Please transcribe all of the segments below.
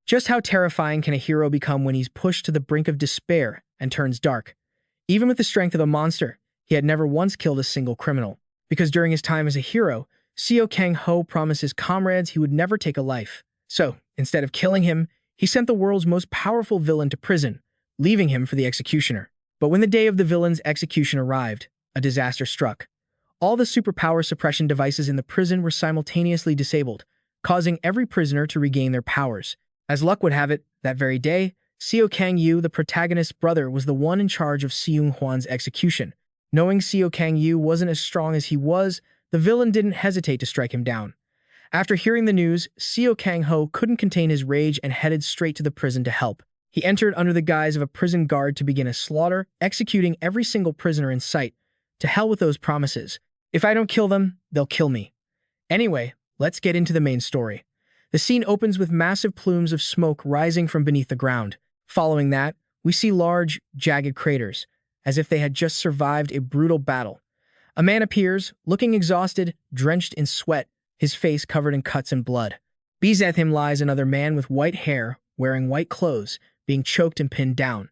Just how terrifying can a hero become when he's pushed to the brink of despair and turns dark? Even with the strength of a monster, he had never once killed a single criminal, because during his time as a hero, Seo Kang Yu promised his comrades he would never take a life. So, instead of killing him, he sent the world's most powerful villain to prison, leaving him for the executioner. But when the day of the villain's execution arrived, a disaster struck. All the superpower suppression devices in the prison were simultaneously disabled, causing every prisoner to regain their powers. As luck would have it, that very day, Seo Kang Yu, the protagonist's brother, was the one in charge of Seung Hwan's execution. Knowing Seo Kang Yu wasn't as strong as he was, the villain didn't hesitate to strike him down. After hearing the news, Seo Kang Yu couldn't contain his rage and headed straight to the prison to help. He entered under the guise of a prison guard to begin a slaughter, executing every single prisoner in sight. To hell with those promises. If I don't kill them, they'll kill me. Anyway, let's get into the main story. The scene opens with massive plumes of smoke rising from beneath the ground. Following that, we see large, jagged craters, as if they had just survived a brutal battle. A man appears, looking exhausted, drenched in sweat, his face covered in cuts and blood. Beneath him lies another man with white hair, wearing white clothes, being choked and pinned down.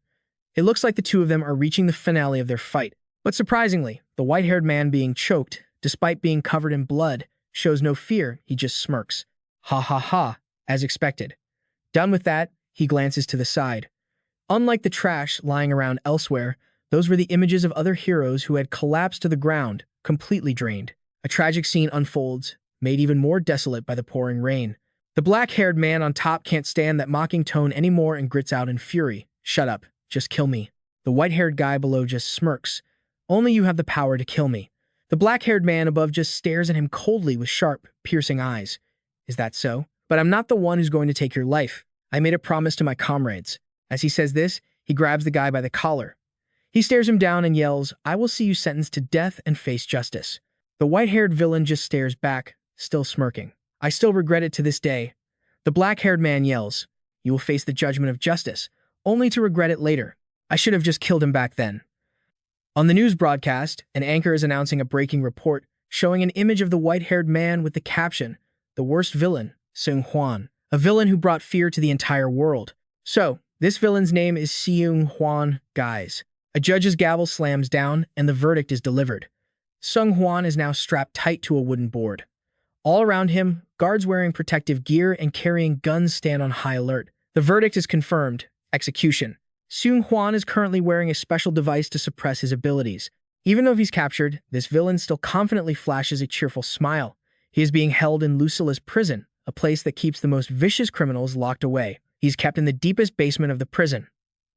It looks like the two of them are reaching the finale of their fight. But surprisingly, the white-haired man being choked, despite being covered in blood, shows no fear, he just smirks. Ha ha ha, as expected. Done with that, he glances to the side. Unlike the trash lying around elsewhere, those were the images of other heroes who had collapsed to the ground, completely drained. A tragic scene unfolds, made even more desolate by the pouring rain. The black-haired man on top can't stand that mocking tone anymore and grits out in fury. Shut up, just kill me. The white-haired guy below just smirks. Only you have the power to kill me. The black-haired man above just stares at him coldly with sharp, piercing eyes. Is that so? But I'm not the one who's going to take your life. I made a promise to my comrades. As he says this, he grabs the guy by the collar. He stares him down and yells, I will see you sentenced to death and face justice. The white-haired villain just stares back, still smirking. I still regret it to this day. The black-haired man yells, you will face the judgment of justice, only to regret it later. I should have just killed him back then. On the news broadcast, an anchor is announcing a breaking report showing an image of the white-haired man with the caption, the worst villain, Seung Hwan, a villain who brought fear to the entire world. So, this villain's name is Seung Hwan, guys. A judge's gavel slams down and the verdict is delivered. Seung Hwan is now strapped tight to a wooden board. All around him, guards wearing protective gear and carrying guns stand on high alert. The verdict is confirmed, execution. Seung Hwan is currently wearing a special device to suppress his abilities. Even though he's captured, this villain still confidently flashes a cheerful smile. He is being held in Ruculus Prison, a place that keeps the most vicious criminals locked away. He's kept in the deepest basement of the prison.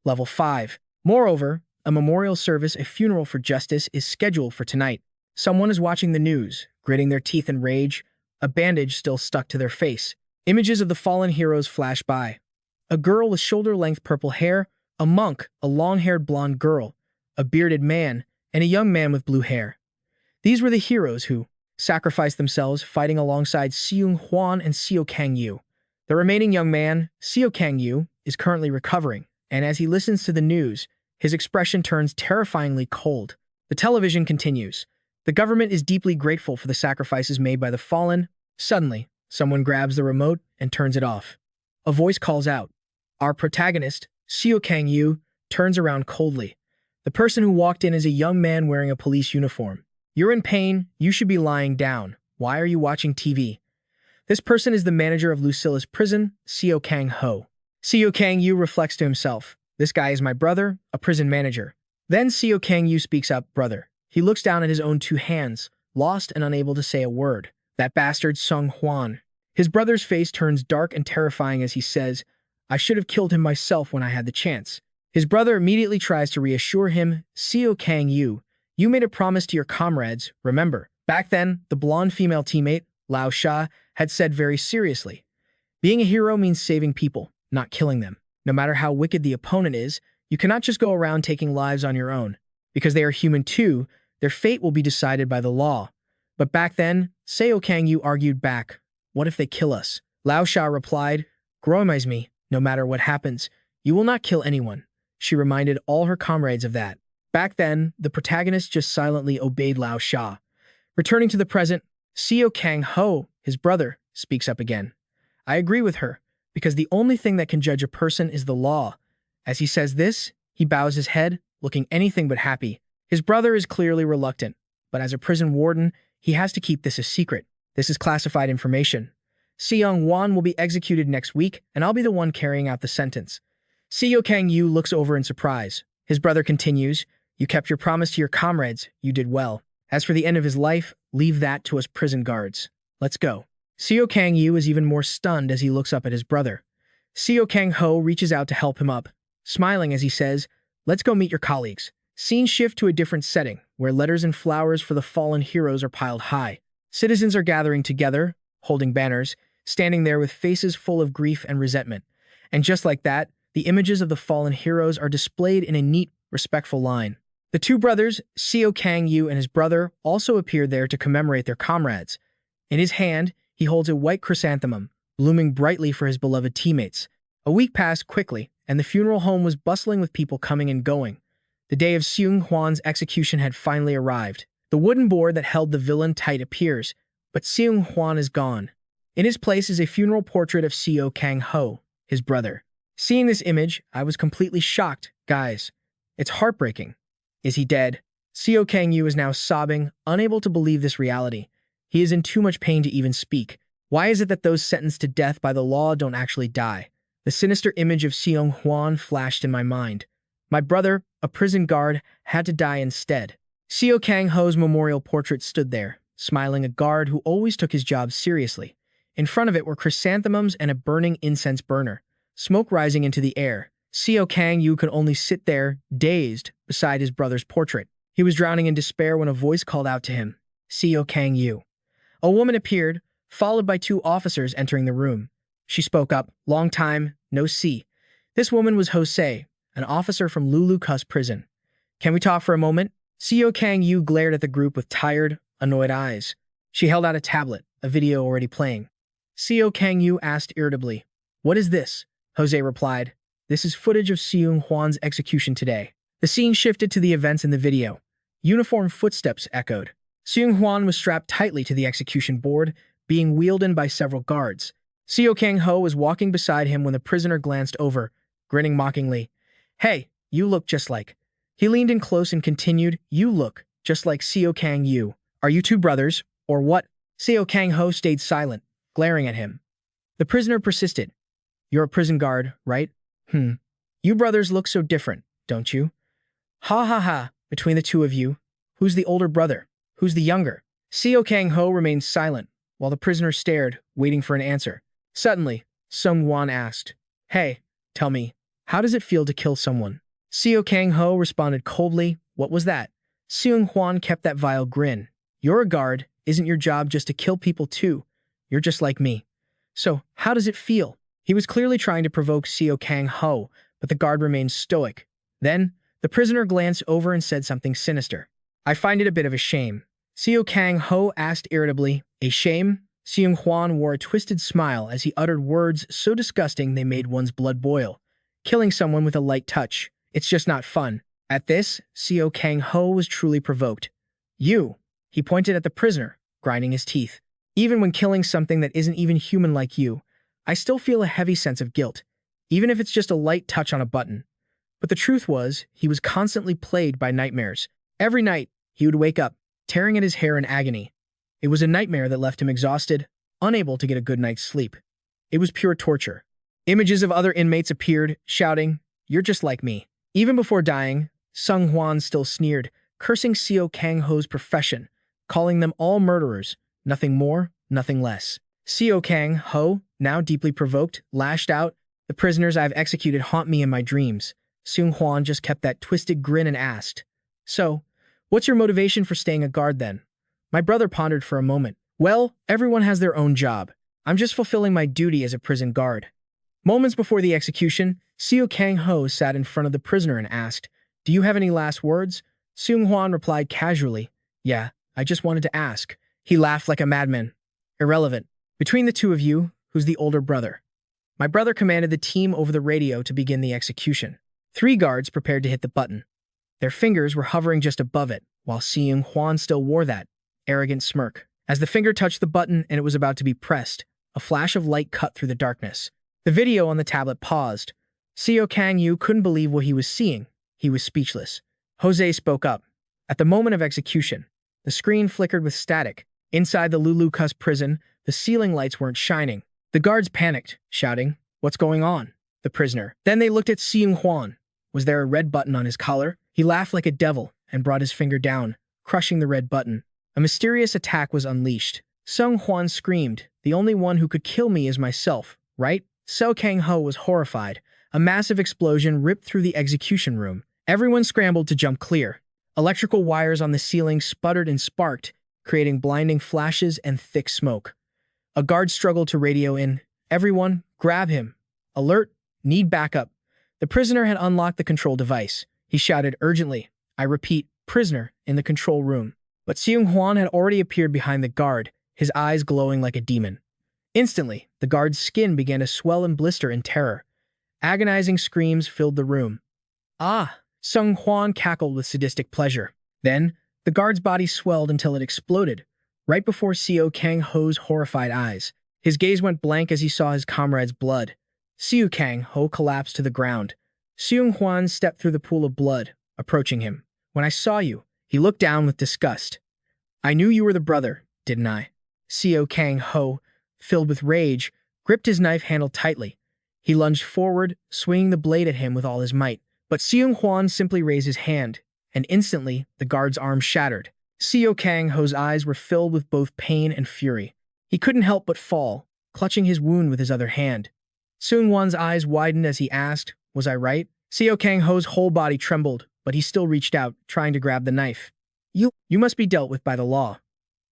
Level 5. Moreover, a memorial service, a funeral for justice, is scheduled for tonight. Someone is watching the news, gritting their teeth in rage, a bandage still stuck to their face. Images of the fallen heroes flash by. A girl with shoulder-length purple hair, a monk, a long-haired blonde girl, a bearded man, and a young man with blue hair. These were the heroes who sacrificed themselves fighting alongside Seung Hwan and Seo Kang Yu. The remaining young man, Seo Kang Yu, is currently recovering, and as he listens to the news, his expression turns terrifyingly cold. The television continues. The government is deeply grateful for the sacrifices made by the fallen. Suddenly, someone grabs the remote and turns it off. A voice calls out. Our protagonist, Seo Kang Yu, turns around coldly. The person who walked in is a young man wearing a police uniform. You're in pain, you should be lying down. Why are you watching TV? This person is the manager of Ruculus Prison, Seo Kang Yu. Seo Kang Yu reflects to himself. This guy is my brother, a prison manager. Then Seo Kang Yu speaks up, brother. He looks down at his own two hands, lost and unable to say a word. That bastard Seung Hwan. His brother's face turns dark and terrifying as he says, I should have killed him myself when I had the chance. His brother immediately tries to reassure him, Seo Kang Yu, you made a promise to your comrades, remember. Back then, the blonde female teammate, Lao Sha, had said very seriously, being a hero means saving people, not killing them. No matter how wicked the opponent is, you cannot just go around taking lives on your own. Because they are human too, their fate will be decided by the law. But back then, Seo Kang Yu argued back, what if they kill us? Lao Sha replied, Gromize me, no matter what happens, you will not kill anyone. She reminded all her comrades of that. Back then, the protagonist just silently obeyed Lao Sha. Returning to the present, Seo Kang Yu, his brother, speaks up again. I agree with her. because the only thing that can judge a person is the law. As he says this, he bows his head, looking anything but happy. His brother is clearly reluctant, but as a prison warden, he has to keep this a secret. This is classified information. Seo Kang will be executed next week, and I'll be the one carrying out the sentence. Seo Kang Yu looks over in surprise. His brother continues, "You kept your promise to your comrades. You did well. As for the end of his life, leave that to us prison guards. Let's go." Seo Kang Yu is even more stunned as he looks up at his brother. Seo Kang Ho reaches out to help him up, smiling as he says, "Let's go meet your colleagues." Scene shift to a different setting, where letters and flowers for the fallen heroes are piled high. Citizens are gathering together, holding banners, standing there with faces full of grief and resentment. And just like that, the images of the fallen heroes are displayed in a neat, respectful line. The two brothers, Seo Kang Yu and his brother, also appear there to commemorate their comrades. In his hand, he holds a white chrysanthemum, blooming brightly for his beloved teammates. A week passed quickly, and the funeral home was bustling with people coming and going. The day of Seung Hwan's execution had finally arrived. The wooden board that held the villain tight appears, but Seung Hwan is gone. In his place is a funeral portrait of Seo Kang Ho, his brother. Seeing this image, I was completely shocked. Guys, it's heartbreaking. Is he dead? Seo Kang Yu is now sobbing, unable to believe this reality. He is in too much pain to even speak. Why is it that those sentenced to death by the law don't actually die? The sinister image of Seung Hwan flashed in my mind. My brother, a prison guard, had to die instead. Seo Kang Ho's memorial portrait stood there, smiling, a guard who always took his job seriously. In front of it were chrysanthemums and a burning incense burner, smoke rising into the air. Seo Kang Yu could only sit there, dazed, beside his brother's portrait. He was drowning in despair when a voice called out to him, "Seo Kang Yu." A woman appeared, followed by two officers entering the room. She spoke up, "Long time, no see." This woman was Jose, an officer from Ruculus Prison. "Can we talk for a moment?" Seo Kang Yu glared at the group with tired, annoyed eyes. She held out a tablet, a video already playing. Seo Kang Yu asked irritably, "What is this?" Jose replied, "This is footage of Seung Hwan's execution today." The scene shifted to the events in the video. Uniform footsteps echoed. Seung Hwan was strapped tightly to the execution board, being wheeled in by several guards. Seo Kang Ho was walking beside him when the prisoner glanced over, grinning mockingly. "Hey, you look just like..." He leaned in close and continued, "You look just like Seo Kang Yu. Are you two brothers, or what?" Seo Kang Ho stayed silent, glaring at him. The prisoner persisted. "You're a prison guard, right? You brothers look so different, don't you?" "Ha ha ha, between the two of you, who's the older brother? Who's the younger?" Seo Kang Ho remained silent, while the prisoner stared, waiting for an answer. Suddenly, Seung Hwan asked, "Hey, tell me, how does it feel to kill someone?" Seo Kang Ho responded coldly, "What was that?" Seung Hwan kept that vile grin. "You're a guard. Isn't your job just to kill people too? You're just like me. So, how does it feel?" He was clearly trying to provoke Seo Kang Ho, but the guard remained stoic. Then, the prisoner glanced over and said something sinister. "I find it a bit of a shame." Seo Kang Ho asked irritably, "A shame?" Seung Hwan wore a twisted smile as he uttered words so disgusting they made one's blood boil. "Killing someone with a light touch. It's just not fun." At this, Seo Kang Ho was truly provoked. "You," he pointed at the prisoner, grinding his teeth. "Even when killing something that isn't even human like you, I still feel a heavy sense of guilt, even if it's just a light touch on a button." But the truth was, he was constantly plagued by nightmares. Every night, he would wake up, tearing at his hair in agony. It was a nightmare that left him exhausted, unable to get a good night's sleep. It was pure torture. Images of other inmates appeared, shouting, "You're just like me." Even before dying, Seung Hwan still sneered, cursing Seo Kang Ho's profession, calling them all murderers, nothing more, nothing less. Seo Kang Ho, now deeply provoked, lashed out, "The prisoners I've executed haunt me in my dreams." Seung Hwan just kept that twisted grin and asked, "So, what's your motivation for staying a guard then?" My brother pondered for a moment. "Well, everyone has their own job. I'm just fulfilling my duty as a prison guard." Moments before the execution, Seo Kang Ho sat in front of the prisoner and asked, "Do you have any last words?" Seung Hwan replied casually, "Yeah, I just wanted to ask." He laughed like a madman. "Irrelevant. Between the two of you, who's the older brother?" My brother commanded the team over the radio to begin the execution. 3 guards prepared to hit the button. Their fingers were hovering just above it, while Seung Hwan still wore that arrogant smirk. As the finger touched the button and it was about to be pressed, a flash of light cut through the darkness. The video on the tablet paused. Seo Kang Yu couldn't believe what he was seeing. He was speechless. Jose spoke up. At the moment of execution, the screen flickered with static. Inside the Ruculus prison, the ceiling lights weren't shining. The guards panicked, shouting, "What's going on?" The prisoner. Then they looked at Seung Hwan. Was there a red button on his collar? He laughed like a devil and brought his finger down, crushing the red button. A mysterious attack was unleashed. Seung Hwan screamed, "The only one who could kill me is myself, right?" Seo Kang Ho was horrified. A massive explosion ripped through the execution room. Everyone scrambled to jump clear. Electrical wires on the ceiling sputtered and sparked, creating blinding flashes and thick smoke. A guard struggled to radio in, "Everyone, grab him. Alert, need backup." The prisoner had unlocked the control device. He shouted urgently, "I repeat, prisoner, in the control room." But Seung Hwan had already appeared behind the guard, his eyes glowing like a demon. Instantly, the guard's skin began to swell and blister in terror. Agonizing screams filled the room. "Ah!" Seung Hwan cackled with sadistic pleasure. Then, the guard's body swelled until it exploded, right before Seo Kang Ho's horrified eyes. His gaze went blank as he saw his comrade's blood. Seo Kang Ho collapsed to the ground. Seung Hwan stepped through the pool of blood, approaching him. "When I saw you," he looked down with disgust. "I knew you were the brother, didn't I?" Seo Kang Ho, filled with rage, gripped his knife handle tightly. He lunged forward, swinging the blade at him with all his might. But Seung Hwan simply raised his hand, and instantly the guard's arm shattered. Seo Kang Ho's eyes were filled with both pain and fury. He couldn't help but fall, clutching his wound with his other hand. Seung Hwan's eyes widened as he asked, "Was I right?" Seo Kang Ho's whole body trembled, but he still reached out, trying to grab the knife. You must be dealt with by the law."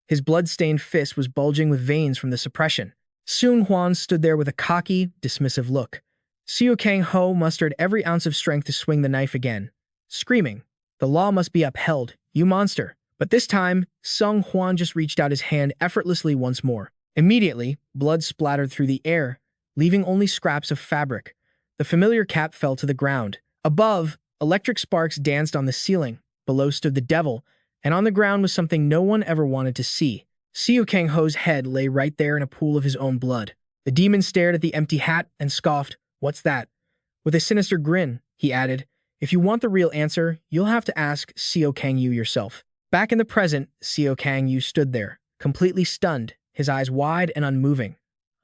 His blood-stained fist was bulging with veins from the suppression. Seung Hwan stood there with a cocky, dismissive look. Seo Kang Ho mustered every ounce of strength to swing the knife again, screaming, "The law must be upheld, you monster." But this time, Seung Hwan just reached out his hand effortlessly once more. Immediately, blood splattered through the air, leaving only scraps of fabric. The familiar cap fell to the ground. Above, electric sparks danced on the ceiling. Below stood the devil, and on the ground was something no one ever wanted to see. Seo Kang Ho's head lay right there in a pool of his own blood. The demon stared at the empty hat and scoffed, "What's that?" With a sinister grin, he added, "If you want the real answer, you'll have to ask Seo Kang Yu yourself." Back in the present, Seo Kang Yu stood there, completely stunned, his eyes wide and unmoving.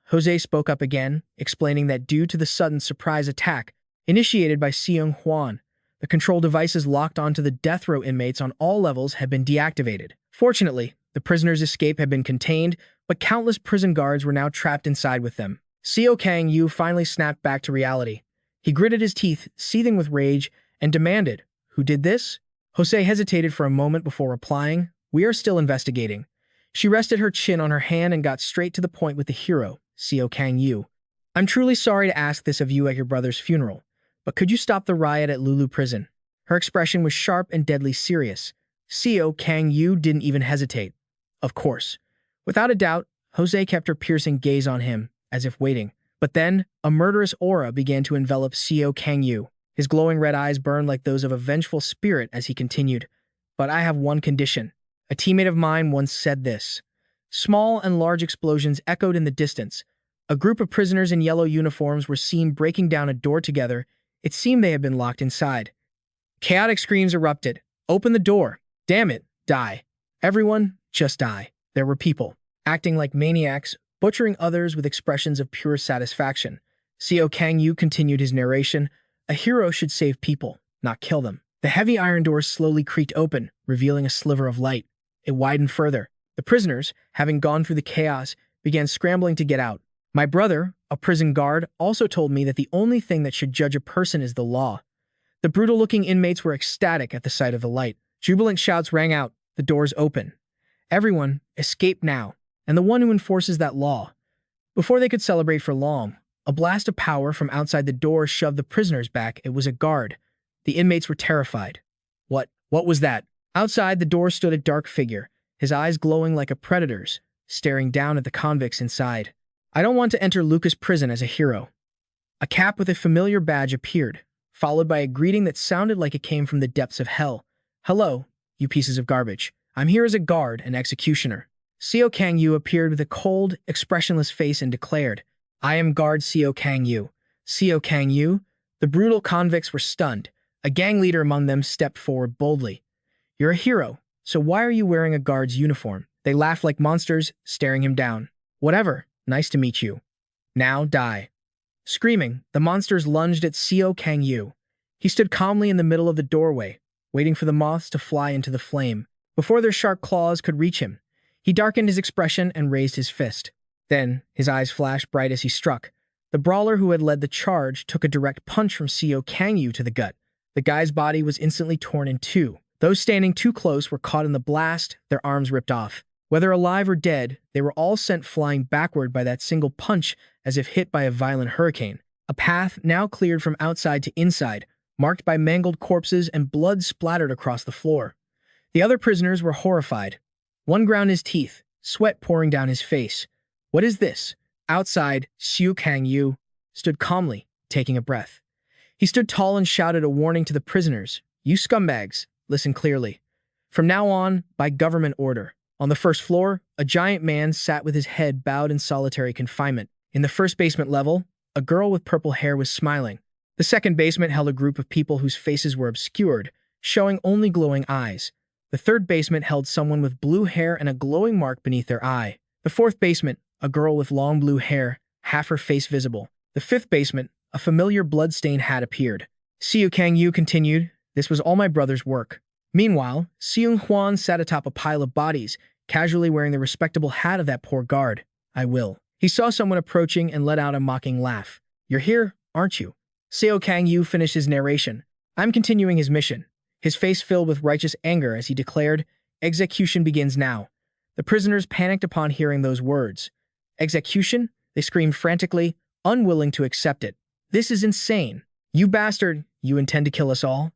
Jose spoke up again, explaining that due to the sudden surprise attack initiated by Seung Hwan, the control devices locked onto the death row inmates on all levels had been deactivated. Fortunately, the prisoner's escape had been contained, but countless prison guards were now trapped inside with them. Seo Kang Yu finally snapped back to reality. He gritted his teeth, seething with rage, and demanded, "Who did this?" Jose hesitated for a moment before replying, "We are still investigating." She rested her chin on her hand and got straight to the point with the hero, Seo Kang Yu. "I'm truly sorry to ask this of you at your brother's funeral, but could you stop the riot at Ruculus Prison?" Her expression was sharp and deadly serious. Seo Kang Yu didn't even hesitate. Of course. Without a doubt, Jose kept her piercing gaze on him, as if waiting. But then, a murderous aura began to envelop Seo Kang Yu. His glowing red eyes burned like those of a vengeful spirit as he continued, "But I have one condition. A teammate of mine once said this." Small and large explosions echoed in the distance. A group of prisoners in yellow uniforms were seen breaking down a door together. It seemed they had been locked inside. Chaotic screams erupted. "Open the door! Damn it! Die! Everyone, just die!" There were people, acting like maniacs, butchering others with expressions of pure satisfaction. Seo Kang Yu continued his narration, "A hero should save people, not kill them." The heavy iron doors slowly creaked open, revealing a sliver of light. It widened further. The prisoners, having gone through the chaos, began scrambling to get out. My brother, a prison guard, also told me that the only thing that should judge a person is the law. The brutal-looking inmates were ecstatic at the sight of the light. Jubilant shouts rang out. The doors open. "Everyone, escape now, and the one who enforces that law." Before they could celebrate for long, a blast of power from outside the door shoved the prisoners back. It was a guard. The inmates were terrified. What was that? Outside the door stood a dark figure, his eyes glowing like a predator's, staring down at the convicts inside. "I don't want to enter Ruculus Prison as a hero." A cap with a familiar badge appeared, followed by a greeting that sounded like it came from the depths of hell. "Hello, you pieces of garbage. I'm here as a guard and executioner." Seo Kang Yu appeared with a cold, expressionless face and declared, I am guard Seo Kang Yu. Seo Kang Yu? The brutal convicts were stunned. A gang leader among them stepped forward boldly. You're a hero, so why are you wearing a guard's uniform? They laughed like monsters, staring him down. Whatever, nice to meet you. Now die. Screaming, the monsters lunged at Seo Kang Yu. He stood calmly in the middle of the doorway, waiting for the moths to fly into the flame. Before their sharp claws could reach him, he darkened his expression and raised his fist. Then, his eyes flashed bright as he struck. The brawler who had led the charge took a direct punch from Seo Kang Yu to the gut. The guy's body was instantly torn in two. Those standing too close were caught in the blast, their arms ripped off. Whether alive or dead, they were all sent flying backward by that single punch as if hit by a violent hurricane. A path now cleared from outside to inside, marked by mangled corpses and blood splattered across the floor. The other prisoners were horrified. One ground his teeth, sweat pouring down his face. What is this? Outside, Seo Kang Yu stood calmly, taking a breath. He stood tall and shouted a warning to the prisoners. You scumbags, listen clearly. From now on, by government order. On the first floor, a giant man sat with his head bowed in solitary confinement. In the first basement level, a girl with purple hair was smiling. The second basement held a group of people whose faces were obscured, showing only glowing eyes. The third basement held someone with blue hair and a glowing mark beneath their eye. The fourth basement, a girl with long blue hair, half her face visible. The fifth basement, a familiar blood-stained hat appeared. Seo Kang Yu continued, this was all my brother's work. Meanwhile, Seung Hwan sat atop a pile of bodies, casually wearing the respectable hat of that poor guard. I will. He saw someone approaching and let out a mocking laugh. You're here, aren't you? Seo Kang Yu finished his narration. I'm continuing his mission. His face filled with righteous anger as he declared, execution begins now. The prisoners panicked upon hearing those words. Execution? They screamed frantically, unwilling to accept it. This is insane. You bastard, you intend to kill us all?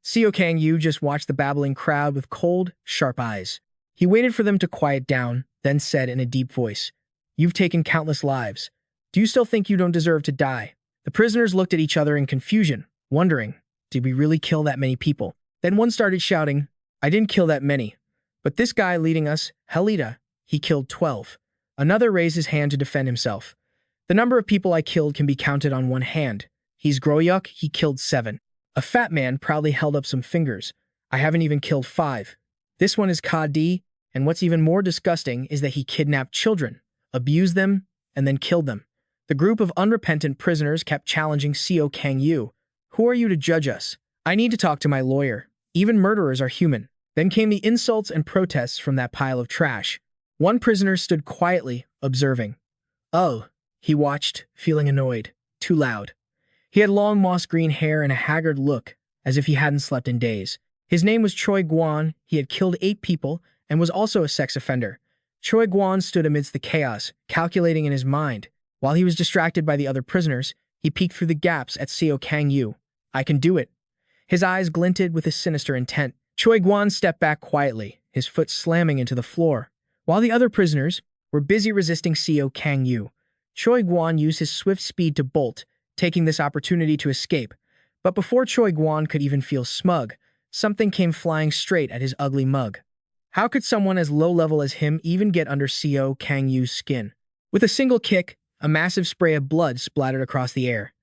Seo Kang Yu just watched the babbling crowd with cold, sharp eyes. He waited for them to quiet down, then said in a deep voice, You've taken countless lives. Do you still think you don't deserve to die? The prisoners looked at each other in confusion, wondering, did we really kill that many people? Then one started shouting, I didn't kill that many. But this guy leading us, Helita, he killed 12. Another raised his hand to defend himself. The number of people I killed can be counted on one hand. He's Groyuk, he killed 7. A fat man proudly held up some fingers. I haven't even killed 5. This one is Ka-di, and what's even more disgusting is that he kidnapped children, abused them, and then killed them. The group of unrepentant prisoners kept challenging Seo Kang Yu. Who are you to judge us? I need to talk to my lawyer. Even murderers are human. Then came the insults and protests from that pile of trash. One prisoner stood quietly, observing. Oh, he watched, feeling annoyed. Too loud. He had long moss-green hair and a haggard look, as if he hadn't slept in days. His name was Choi Guan, he had killed 8 people, and was also a sex offender. Choi Guan stood amidst the chaos, calculating in his mind. While he was distracted by the other prisoners, he peeked through the gaps at Seo Kang Yu. I can do it. His eyes glinted with a sinister intent. Choi Guan stepped back quietly, his foot slamming into the floor. While the other prisoners were busy resisting Seo Kang Yu, Choi Guan used his swift speed to bolt, taking this opportunity to escape. But before Choi Guan could even feel smug, something came flying straight at his ugly mug. How could someone as low-level as him even get under Seo Kang Yu's skin? With a single kick, a massive spray of blood splattered across the air.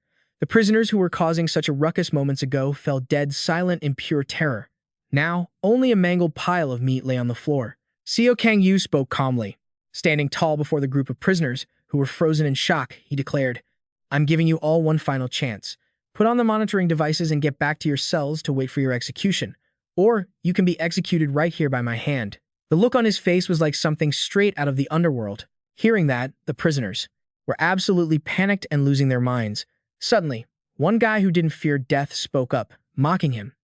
The prisoners who were causing such a ruckus moments ago fell dead silent in pure terror. Now, only a mangled pile of meat lay on the floor. Seo Kang Yu spoke calmly. Standing tall before the group of prisoners, who were frozen in shock, he declared, I'm giving you all one final chance. Put on the monitoring devices and get back to your cells to wait for your execution. Or you can be executed right here by my hand. The look on his face was like something straight out of the underworld. Hearing that, the prisoners were absolutely panicked and losing their minds. Suddenly, one guy who didn't fear death spoke up, mocking him.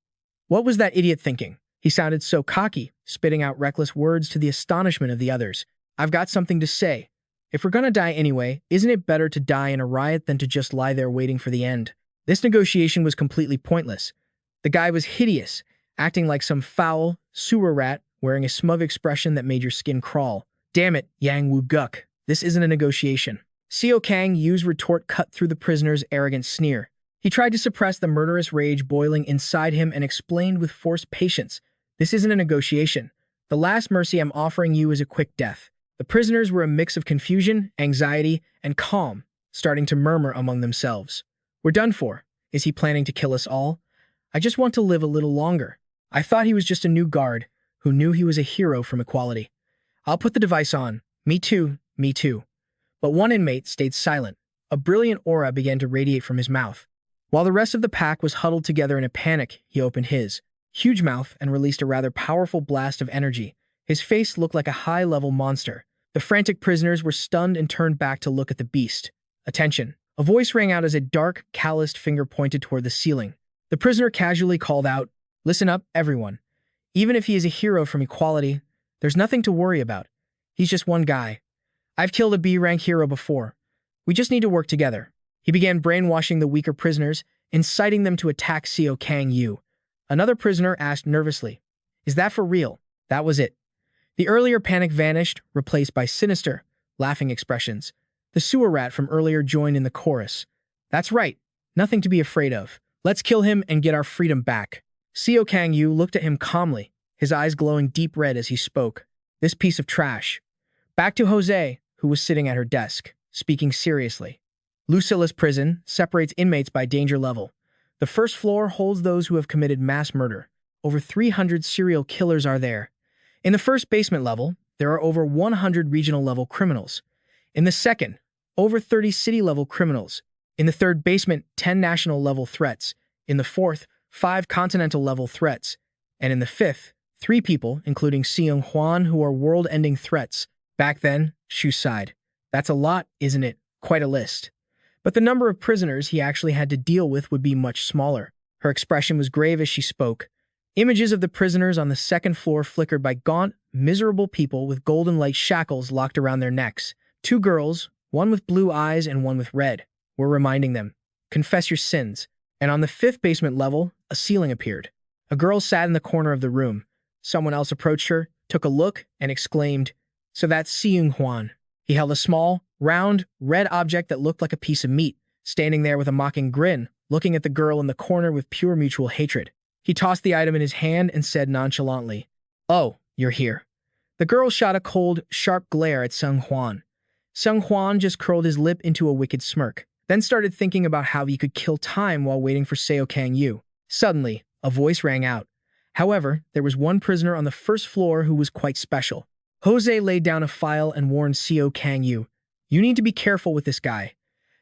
What was that idiot thinking? He sounded so cocky, spitting out reckless words to the astonishment of the others. I've got something to say. If we're gonna die anyway, isn't it better to die in a riot than to just lie there waiting for the end? This negotiation was completely pointless. The guy was hideous, acting like some foul sewer rat, wearing a smug expression that made your skin crawl. Damn it, Yang Wu-guk. This isn't a negotiation. Seo Kang Yu's retort cut through the prisoner's arrogant sneer. He tried to suppress the murderous rage boiling inside him and explained with forced patience, this isn't a negotiation. The last mercy I'm offering you is a quick death. The prisoners were a mix of confusion, anxiety, and calm. starting to murmur among themselves. We're done for. Is he planning to kill us all? I just want to live a little longer. I thought he was just a new guard who knew he was a hero from equality. I'll put the device on. Me too, me too. But one inmate stayed silent. A brilliant aura began to radiate from his mouth. While the rest of the pack was huddled together in a panic, he opened his huge mouth and released a rather powerful blast of energy. His face looked like a high-level monster. The frantic prisoners were stunned and turned back to look at the beast. Attention. A voice rang out as a dark, calloused finger pointed toward the ceiling. The prisoner casually called out, "Listen up, everyone. Even if he is a hero from equality, there's nothing to worry about. He's just one guy. I've killed a B-rank hero before. We just need to work together." He began brainwashing the weaker prisoners, inciting them to attack Seo Kang Yu. Another prisoner asked nervously, "Is that for real?" That was it. The earlier panic vanished, replaced by sinister, laughing expressions. The sewer rat from earlier joined in the chorus. "That's right. Nothing to be afraid of. Let's kill him and get our freedom back." Seo Kang Yu looked at him calmly, his eyes glowing deep red as he spoke. "This piece of trash." Back to Jose, who was sitting at her desk, speaking seriously. Ruculus Prison separates inmates by danger level. The first floor holds those who have committed mass murder. Over 300 serial killers are there. In the first basement level, there are over 100 regional-level criminals. In the second, over 30 city-level criminals. In the third basement, 10 national-level threats. In the fourth, 5 continental-level threats. And in the fifth, 3 people, including Seung Hwan, who are world-ending threats. Back then, Shu sighed. "That's a lot, isn't it? Quite a list." But the number of prisoners he actually had to deal with would be much smaller. Her expression was grave as she spoke. Images of the prisoners on the second floor flickered by gaunt, miserable people with golden-like shackles locked around their necks. 2 girls, one with blue eyes and one with red, were reminding them, "Confess your sins." And on the 5th basement level, a ceiling appeared. A girl sat in the corner of the room. Someone else approached her, took a look, and exclaimed, "So that's Seung Hwan." He held a small, round, red object that looked like a piece of meat, standing there with a mocking grin, looking at the girl in the corner with pure mutual hatred. He tossed the item in his hand and said nonchalantly, "Oh, you're here." The girl shot a cold, sharp glare at Seung Hwan. Seung Hwan just curled his lip into a wicked smirk, then started thinking about how he could kill time while waiting for Seo Kang Yu. Suddenly, a voice rang out. However, there was one prisoner on the first floor who was quite special. Jose laid down a file and warned Seo Kang Yu, "You need to be careful with this guy."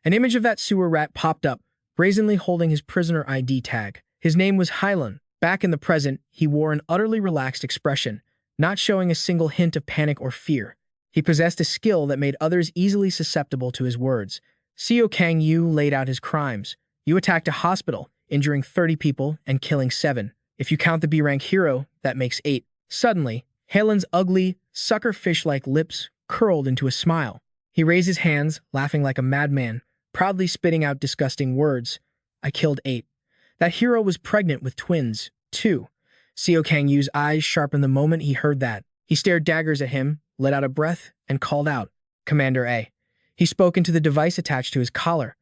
An image of that sewer rat popped up, brazenly holding his prisoner ID tag. His name was Hylan. Back in the present, he wore an utterly relaxed expression, not showing a single hint of panic or fear. He possessed a skill that made others easily susceptible to his words. Seo Kang Yu laid out his crimes. "You attacked a hospital, injuring 30 people and killing 7. If you count the B-rank hero, that makes 8. Suddenly, Helen's ugly, sucker-fish-like lips curled into a smile. He raised his hands, laughing like a madman, proudly spitting out disgusting words. "I killed 8. That hero was pregnant with twins, too." Seo Kang Yu's eyes sharpened the moment he heard that. He stared daggers at him, let out a breath, and called out, "Commander A." He spoke into the device attached to his collar.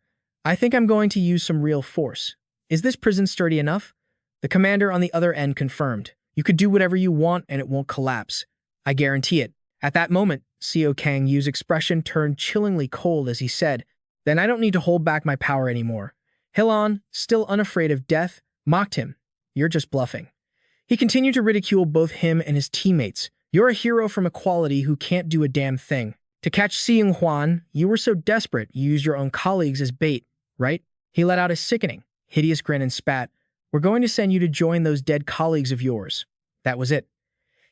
"I think I'm going to use some real force. Is this prison sturdy enough?" The commander on the other end confirmed. "You could do whatever you want and it won't collapse. I guarantee it." At that moment, Seo Kang Yu's expression turned chillingly cold as he said, "Then I don't need to hold back my power anymore." Hilan, still unafraid of death, mocked him. "You're just bluffing." He continued to ridicule both him and his teammates. "You're a hero from equality who can't do a damn thing. To catch Seung Hwan, you were so desperate you used your own colleagues as bait, right?" He let out a sickening, hideous grin and spat. "We're going to send you to join those dead colleagues of yours." That was it.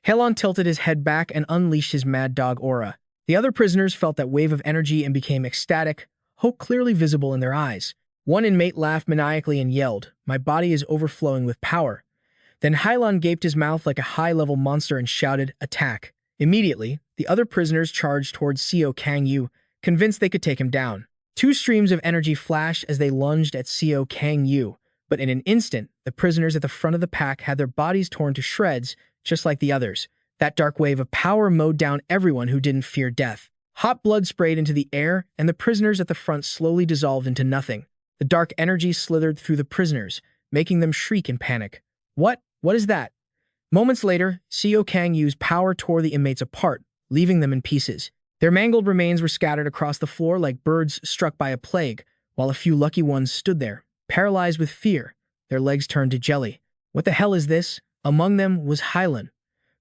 Helon tilted his head back and unleashed his mad dog aura. The other prisoners felt that wave of energy and became ecstatic, hope clearly visible in their eyes. One inmate laughed maniacally and yelled, "My body is overflowing with power." Then Hylan gaped his mouth like a high-level monster and shouted, "Attack." Immediately, the other prisoners charged towards Seo Kang Yu, convinced they could take him down. 2 streams of energy flashed as they lunged at Seo Kang Yu, but in an instant, the prisoners at the front of the pack had their bodies torn to shreds, just like the others. That dark wave of power mowed down everyone who didn't fear death. Hot blood sprayed into the air, and the prisoners at the front slowly dissolved into nothing. The dark energy slithered through the prisoners, making them shriek in panic. What is that?" Moments later, Seo Kang Yu's power tore the inmates apart, leaving them in pieces. Their mangled remains were scattered across the floor like birds struck by a plague, while a few lucky ones stood there, paralyzed with fear, their legs turned to jelly. What the hell is this? Among them was Hylan.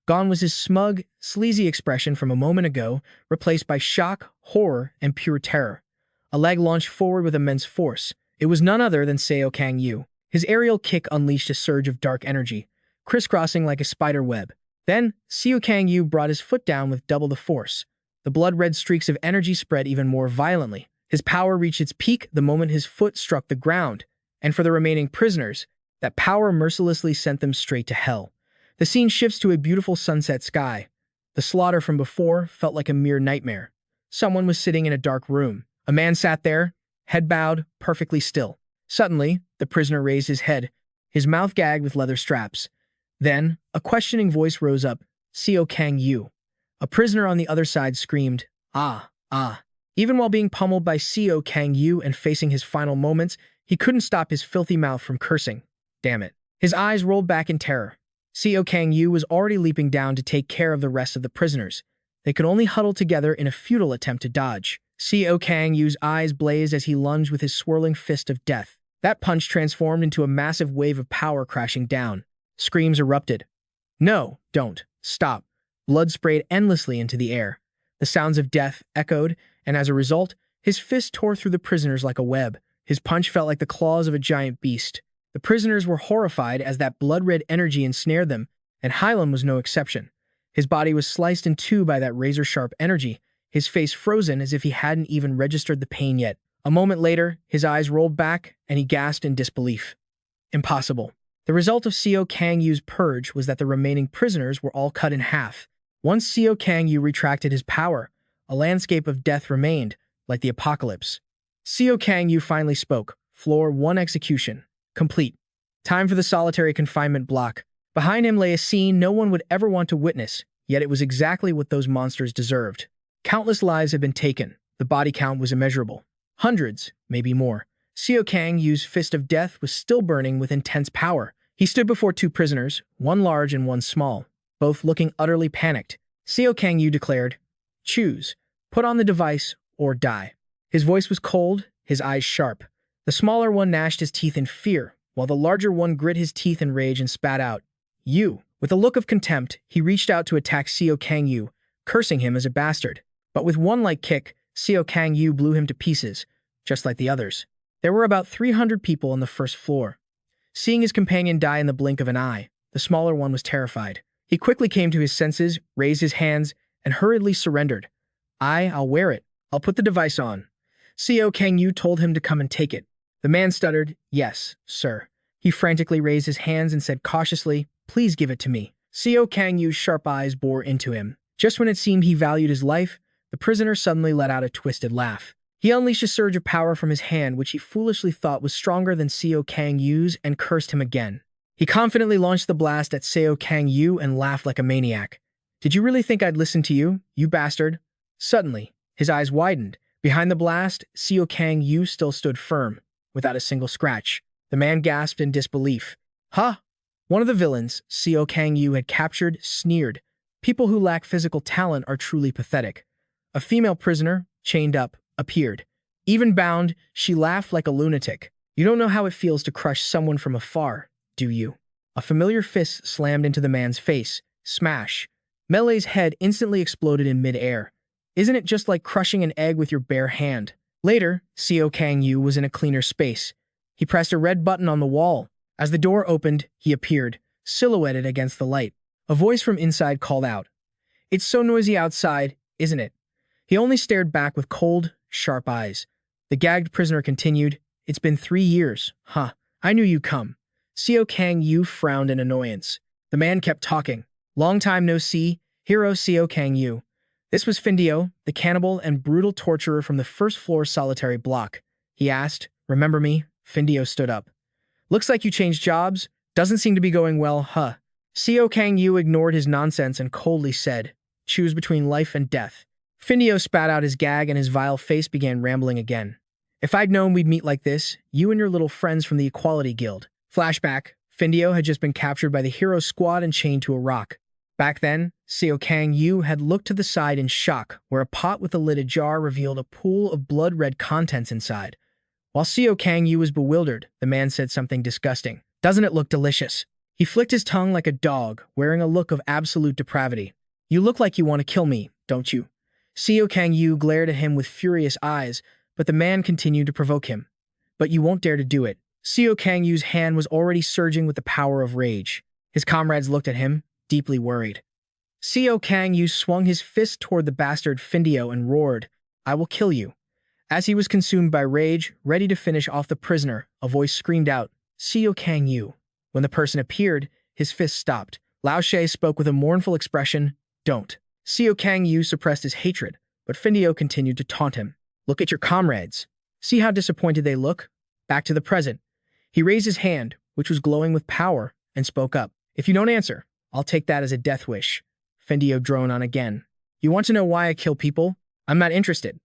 Gone was his smug, sleazy expression from a moment ago, replaced by shock, horror, and pure terror. A leg launched forward with immense force. It was none other than Seo Kang Yu. His aerial kick unleashed a surge of dark energy, crisscrossing like a spider web. Then, Seo Kang Yu brought his foot down with double the force. The blood-red streaks of energy spread even more violently. His power reached its peak the moment his foot struck the ground, and for the remaining prisoners, that power mercilessly sent them straight to hell. The scene shifts to a beautiful sunset sky. The slaughter from before felt like a mere nightmare. Someone was sitting in a dark room. A man sat there, head bowed, perfectly still. Suddenly, the prisoner raised his head, his mouth gagged with leather straps. Then, a questioning voice rose up, Seo Kang Yu. A prisoner on the other side screamed, "Ah, ah." Even while being pummeled by Seo Kang Yu and facing his final moments, he couldn't stop his filthy mouth from cursing. Damn it. His eyes rolled back in terror. Seo Kang Yu was already leaping down to take care of the rest of the prisoners. They could only huddle together in a futile attempt to dodge. Seo Kang Yu's eyes blazed as he lunged with his swirling fist of death. That punch transformed into a massive wave of power crashing down. Screams erupted. "No, don't. Stop." Blood sprayed endlessly into the air. The sounds of death echoed, and as a result, his fist tore through the prisoners like a web. His punch felt like the claws of a giant beast. The prisoners were horrified as that blood-red energy ensnared them, and Hylam was no exception. His body was sliced in two by that razor-sharp energy, his face frozen as if he hadn't even registered the pain yet. A moment later, his eyes rolled back, and he gasped in disbelief. Impossible. The result of Seo Kang Yu's purge was that the remaining prisoners were all cut in half. Once Seo Kang Yu retracted his power, a landscape of death remained, like the apocalypse. Seo Kang Yu finally spoke. Floor 1 execution. Complete. Time for the solitary confinement block. Behind him lay a scene no one would ever want to witness, yet it was exactly what those monsters deserved. Countless lives had been taken. The body count was immeasurable. Hundreds, maybe more. Seo Kang Yu's fist of death was still burning with intense power. He stood before two prisoners, one large and one small, both looking utterly panicked. Seo Kang Yu declared, "Choose. Put on the device or die." His voice was cold, his eyes sharp. The smaller one gnashed his teeth in fear, while the larger one grit his teeth in rage and spat out, "You." With a look of contempt, he reached out to attack Seo Kang Yu, cursing him as a bastard. But with one light kick, Seo Kang Yu blew him to pieces, just like the others. There were about 300 people on the first floor. Seeing his companion die in the blink of an eye, the smaller one was terrified. He quickly came to his senses, raised his hands, and hurriedly surrendered. I'll wear it. I'll put the device on." Seo Kang Yu told him to come and take it. The man stuttered, "Yes, sir." He frantically raised his hands and said cautiously, "Please give it to me." Seo Kang Yu's sharp eyes bore into him. Just when it seemed he valued his life, the prisoner suddenly let out a twisted laugh. He unleashed a surge of power from his hand which he foolishly thought was stronger than Seo Kang Yu's and cursed him again. He confidently launched the blast at Seo Kang Yu and laughed like a maniac. "Did you really think I'd listen to you, you bastard?" Suddenly, his eyes widened. Behind the blast, Seo Kang Yu still stood firm, without a single scratch. The man gasped in disbelief. "Huh?" One of the villains Seo Kang Yu had captured sneered. "People who lack physical talent are truly pathetic." A female prisoner, chained up, appeared. Even bound, she laughed like a lunatic. "You don't know how it feels to crush someone from afar, do you?" A familiar fist slammed into the man's face. Smash. Melee's head instantly exploded in mid-air. "Isn't it just like crushing an egg with your bare hand?" Later, Seo Kang Yu was in a cleaner space. He pressed a red button on the wall. As the door opened, he appeared, silhouetted against the light. A voice from inside called out, "It's so noisy outside, isn't it?" He only stared back with cold, sharp eyes. The gagged prisoner continued, "It's been 3 years. Huh, I knew you'd come." Seo Kang Yu frowned in annoyance. The man kept talking. "Long time no see, hero Seo Kang Yu." This was Findio, the cannibal and brutal torturer from the first floor solitary block. He asked, "Remember me?" Findio stood up. "Looks like you changed jobs. Doesn't seem to be going well, huh?" Seo Kang Yu ignored his nonsense and coldly said, "Choose between life and death." Findio spat out his gag and his vile face began rambling again. "If I'd known we'd meet like this, you and your little friends from the Equality Guild." Flashback, Findio had just been captured by the hero squad and chained to a rock. Back then, Seo Kang Yu had looked to the side in shock, where a pot with a lid ajar revealed a pool of blood-red contents inside. While Seo Kang Yu was bewildered, the man said something disgusting. "Doesn't it look delicious?" He flicked his tongue like a dog, wearing a look of absolute depravity. "You look like you want to kill me, don't you?" Seo Kang Yu glared at him with furious eyes, but the man continued to provoke him. "But you won't dare to do it." Seo Kang Yu's hand was already surging with the power of rage. His comrades looked at him, deeply worried. Seo Kang Yu swung his fist toward the bastard Findio and roared, "I will kill you." As he was consumed by rage, ready to finish off the prisoner, a voice screamed out, "Seo Kang Yu." When the person appeared, his fist stopped. Lao She spoke with a mournful expression, "Don't." Seo Kang Yu suppressed his hatred, but Findio continued to taunt him. "Look at your comrades. See how disappointed they look?" Back to the present. He raised his hand, which was glowing with power, and spoke up. "If you don't answer, I'll take that as a death wish." Findio droned on again. "You want to know why I kill people? I'm not interested."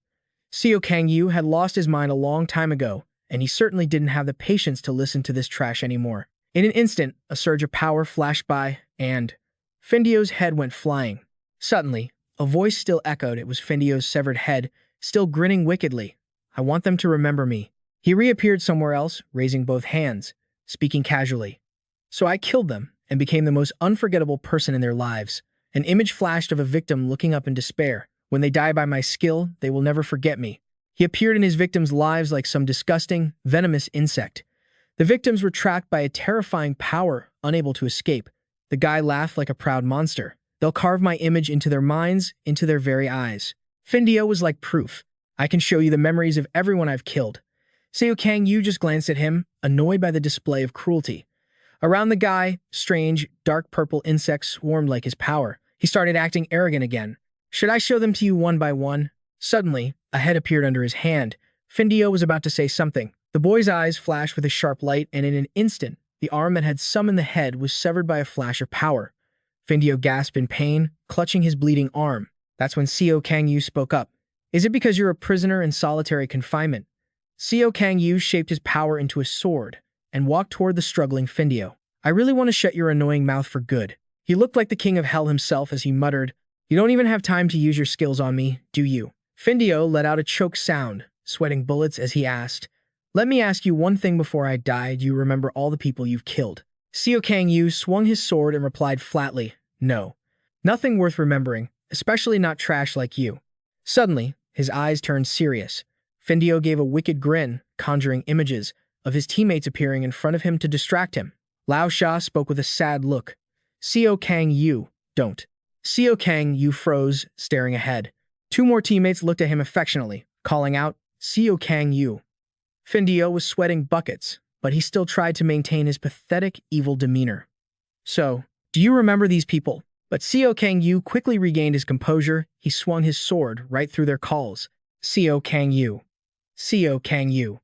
Seo Kang Yu had lost his mind a long time ago, and he certainly didn't have the patience to listen to this trash anymore. In an instant, a surge of power flashed by, and Findio's head went flying. Suddenly, a voice still echoed. It was Findio's severed head, still grinning wickedly. "I want them to remember me." He reappeared somewhere else, raising both hands, speaking casually. "So I killed them, and became the most unforgettable person in their lives." An image flashed of a victim looking up in despair. "When they die by my skill, they will never forget me." He appeared in his victims' lives like some disgusting, venomous insect. The victims were tracked by a terrifying power, unable to escape. The guy laughed like a proud monster. "They'll carve my image into their minds, into their very eyes." Findio was like proof. "I can show you the memories of everyone I've killed." Seo Kang Yu just glanced at him, annoyed by the display of cruelty. Around the guy, strange, dark purple insects swarmed like his power. He started acting arrogant again. "Should I show them to you one by one?" Suddenly, a head appeared under his hand. Findio was about to say something. The boy's eyes flashed with a sharp light, and in an instant, the arm that had summoned the head was severed by a flash of power. Findio gasped in pain, clutching his bleeding arm. That's when Seo Kang Yu spoke up. "Is it because you're a prisoner in solitary confinement?" Seo Kang Yu shaped his power into a sword and walked toward the struggling Findio. "I really want to shut your annoying mouth for good." He looked like the king of hell himself as he muttered, "You don't even have time to use your skills on me, do you?" Findio let out a choked sound, sweating bullets as he asked, "Let me ask you one thing before I die. Do you remember all the people you've killed?" Seo Kang Yu swung his sword and replied flatly, "No. Nothing worth remembering, especially not trash like you." Suddenly, his eyes turned serious. Findio gave a wicked grin, conjuring images of his teammates appearing in front of him to distract him. Lao Sha spoke with a sad look. "Seo Kang Yu, don't." Seo Kang Yu froze, staring ahead. Two more teammates looked at him affectionately, calling out, "Seo Kang Yu." Findio was sweating buckets, but he still tried to maintain his pathetic, evil demeanor. "So, do you remember these people?" But Seo Kang Yu quickly regained his composure. He swung his sword right through their calls. "Seo Kang Yu. Seo Kang Yu."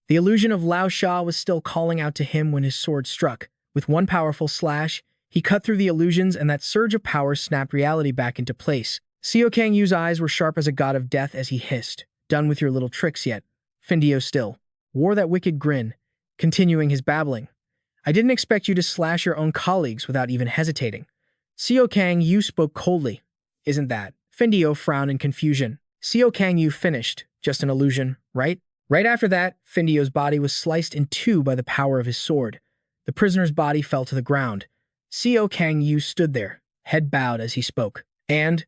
The illusion of Lao Sha was still calling out to him when his sword struck. With one powerful slash, he cut through the illusions, and that surge of power snapped reality back into place. Seo Kang Yu's eyes were sharp as a god of death as he hissed, "Done with your little tricks yet?" Findio still wore that wicked grin, continuing his babbling. "I didn't expect you to slash your own colleagues without even hesitating." Seo Kang Yu spoke coldly. "Isn't that?" Findio frowned in confusion. Seo Kang Yu finished. "Just an illusion, right?" Right after that, Findio's body was sliced in two by the power of his sword. The prisoner's body fell to the ground. Seo Kang Yu stood there, head bowed as he spoke. "And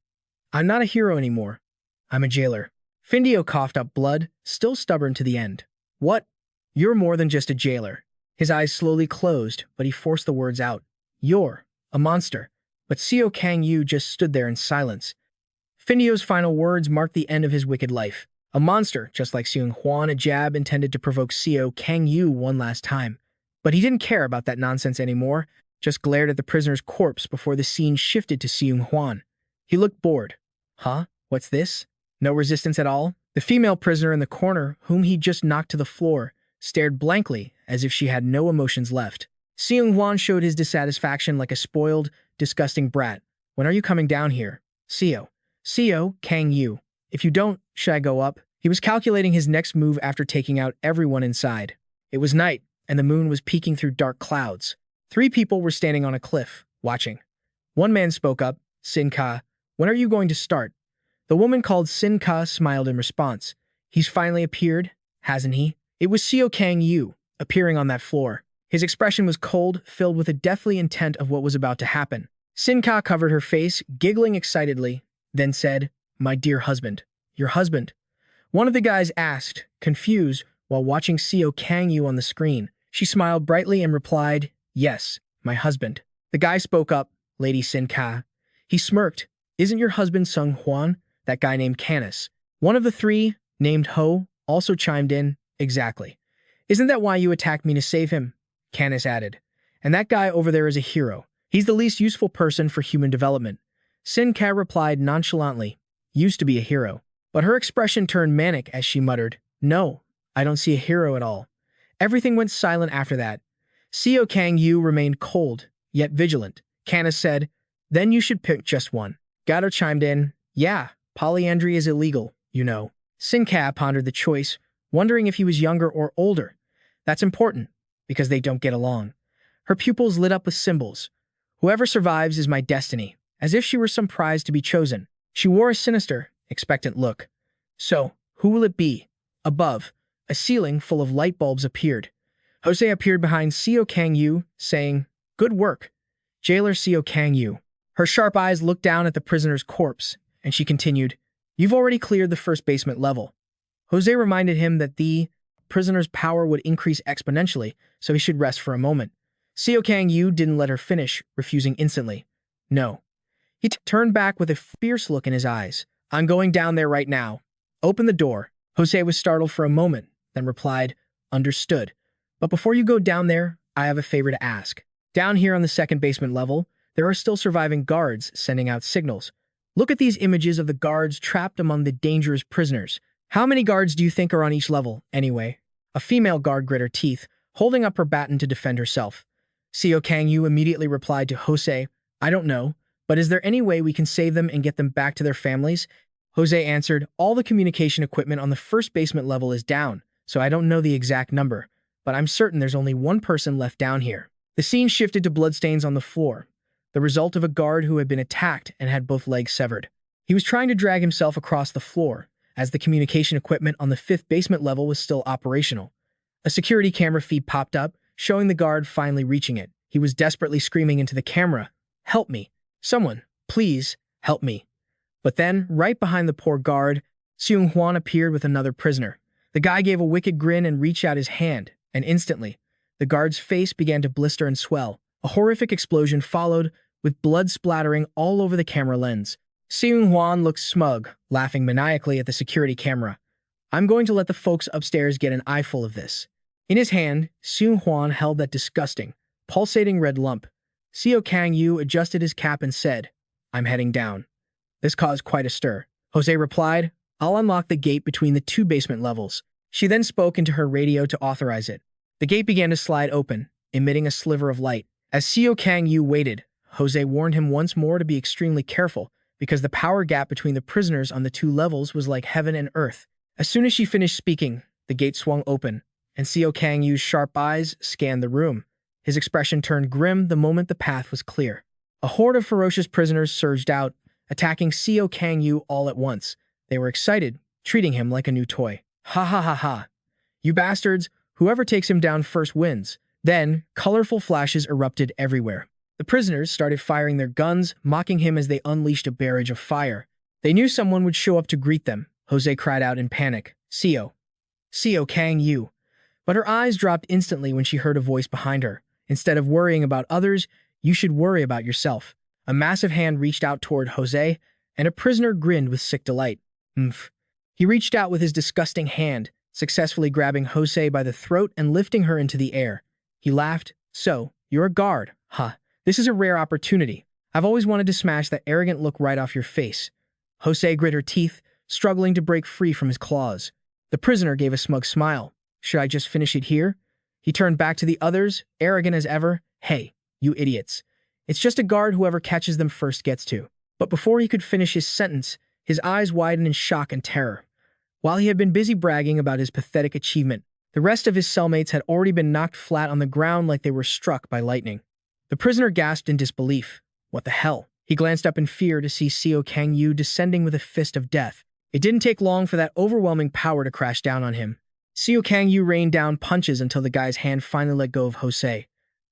I'm not a hero anymore. I'm a jailer." Findio coughed up blood, still stubborn to the end. "What? You're more than just a jailer." His eyes slowly closed, but he forced the words out. "You're a monster." But Seo Kang Yu just stood there in silence. Findio's final words marked the end of his wicked life. A monster, just like Seung Hwan, a jab intended to provoke Seo Kang Yu one last time. But he didn't care about that nonsense anymore, just glared at the prisoner's corpse before the scene shifted to Seung Hwan. He looked bored. "Huh? What's this? No resistance at all?" The female prisoner in the corner, whom he just knocked to the floor, stared blankly as if she had no emotions left. Seung Hwan showed his dissatisfaction like a spoiled, disgusting brat. "When are you coming down here?" Seo Kang Yu. "If you don't, should I go up?" He was calculating his next move after taking out everyone inside. It was night, and the moon was peeking through dark clouds. 3 people were standing on a cliff, watching. One man spoke up, Sin-ka, when are you going to start? The woman called Sin-ka smiled in response. He's finally appeared, hasn't he? It was Seo Kang Yu, appearing on that floor. His expression was cold, filled with a deathly intent of what was about to happen. Sin-ka covered her face, giggling excitedly, then said, "My dear husband." "Your husband?" One of the guys asked, confused, while watching Seo Kang Yu on the screen. She smiled brightly and replied, "Yes, my husband." The guy spoke up, "Lady Sin-ka." He smirked. "Isn't your husband Sung Hwan, that guy named Canis?" One of the three, named Ho, also chimed in, "Exactly. Isn't that why you attacked me to save him?" Canis added, "And that guy over there is a hero. He's the least useful person for human development." Sin-ka replied nonchalantly, "Used to be a hero." But her expression turned manic as she muttered, "No, I don't see a hero at all." Everything went silent after that. Seo Kang Yu remained cold, yet vigilant. Canis said, "Then you should pick just one." Gato chimed in, "Yeah, polyandry is illegal, you know." Sin-ka pondered the choice, wondering if he was younger or older. That's important, because they don't get along. Her pupils lit up with symbols. "Whoever survives is my destiny," as if she were some prize to be chosen. She wore a sinister, expectant look. "So, who will it be?" Above, a ceiling full of light bulbs appeared. Jose appeared behind Seo Kang Yu, saying, "Good work, Jailer Seo Kang Yu." Her sharp eyes looked down at the prisoner's corpse, and she continued, "You've already cleared the first basement level." Jose reminded him that the prisoner's power would increase exponentially, so he should rest for a moment. Seo Kang Yu didn't let her finish, refusing instantly. "No." He turned back with a fierce look in his eyes. "I'm going down there right now. Open the door." Jose was startled for a moment, then replied, "Understood. But before you go down there, I have a favor to ask. Down here on the second basement level, there are still surviving guards sending out signals. Look at these images of the guards trapped among the dangerous prisoners. How many guards do you think are on each level, anyway?" A female guard grit her teeth, holding up her baton to defend herself. Seo Kang Yu immediately replied to Jose, "I don't know, but is there any way we can save them and get them back to their families?" Jose answered, "All the communication equipment on the first basement level is down, so I don't know the exact number, but I'm certain there's only one person left down here." The scene shifted to bloodstains on the floor, the result of a guard who had been attacked and had both legs severed. He was trying to drag himself across the floor, as the communication equipment on the fifth basement level was still operational. A security camera feed popped up, showing the guard finally reaching it. He was desperately screaming into the camera, "Help me! Someone, please, help me!" But then, right behind the poor guard, Seung Hwan appeared with another prisoner. The guy gave a wicked grin and reached out his hand, and instantly, the guard's face began to blister and swell. A horrific explosion followed, with blood splattering all over the camera lens. Seung Hwan looked smug, laughing maniacally at the security camera. "I'm going to let the folks upstairs get an eyeful of this." In his hand, Seung Hwan held that disgusting, pulsating red lump. Seo Kang Yu adjusted his cap and said, "I'm heading down." This caused quite a stir. Jose replied, "I'll unlock the gate between the two basement levels." She then spoke into her radio to authorize it. The gate began to slide open, emitting a sliver of light. As Seo Kang Yu waited, Jose warned him once more to be extremely careful, because the power gap between the prisoners on the two levels was like heaven and earth. As soon as she finished speaking, the gate swung open, and Seo Kang Yu's sharp eyes scanned the room. His expression turned grim the moment the path was clear. A horde of ferocious prisoners surged out, attacking Seo Kang Yu all at once. They were excited, treating him like a new toy. "Ha ha ha ha! You bastards, whoever takes him down first wins." Then, colorful flashes erupted everywhere. The prisoners started firing their guns, mocking him as they unleashed a barrage of fire. They knew someone would show up to greet them. Jose cried out in panic, Seo Kang Yu." But her eyes dropped instantly when she heard a voice behind her. "Instead of worrying about others, you should worry about yourself." A massive hand reached out toward Jose, and a prisoner grinned with sick delight. "Umph." He reached out with his disgusting hand, successfully grabbing Jose by the throat and lifting her into the air. He laughed, "So, you're a guard, huh? This is a rare opportunity. I've always wanted to smash that arrogant look right off your face." Jose grit her teeth, struggling to break free from his claws. The prisoner gave a smug smile. "Should I just finish it here?" He turned back to the others, arrogant as ever. "Hey, you idiots. It's just a guard whoever catches them first gets to." But before he could finish his sentence, his eyes widened in shock and terror. While he had been busy bragging about his pathetic achievement, the rest of his cellmates had already been knocked flat on the ground like they were struck by lightning. The prisoner gasped in disbelief. What the hell? He glanced up in fear to see Seo Kang Yu descending with a fist of death. It didn't take long for that overwhelming power to crash down on him. Seo Kang Yu rained down punches until the guy's hand finally let go of Jose.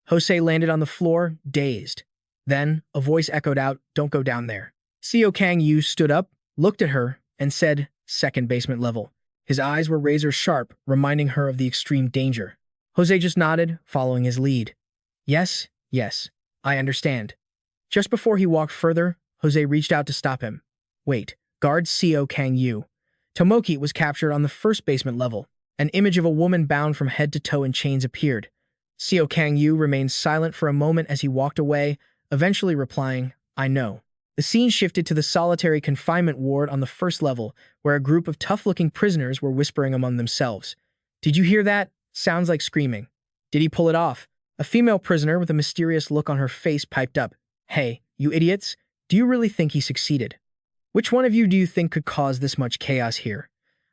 Jose landed on the floor, dazed. Then, a voice echoed out, "Don't go down there." Seo Kang Yu stood up, looked at her, and said, "Second basement level." His eyes were razor sharp, reminding her of the extreme danger. Jose just nodded, following his lead. Yes, I understand." Just before he walked further, Jose reached out to stop him. "Wait, guard Seo Kang Yu." Tomoki was captured on the first basement level. An image of a woman bound from head to toe in chains appeared. Seo Kang Yu remained silent for a moment as he walked away, eventually replying, "I know." The scene shifted to the solitary confinement ward on the first level, where a group of tough-looking prisoners were whispering among themselves. "Did you hear that? Sounds like screaming." "Did he pull it off?" A female prisoner with a mysterious look on her face piped up. "Hey, you idiots, do you really think he succeeded? Which one of you do you think could cause this much chaos here?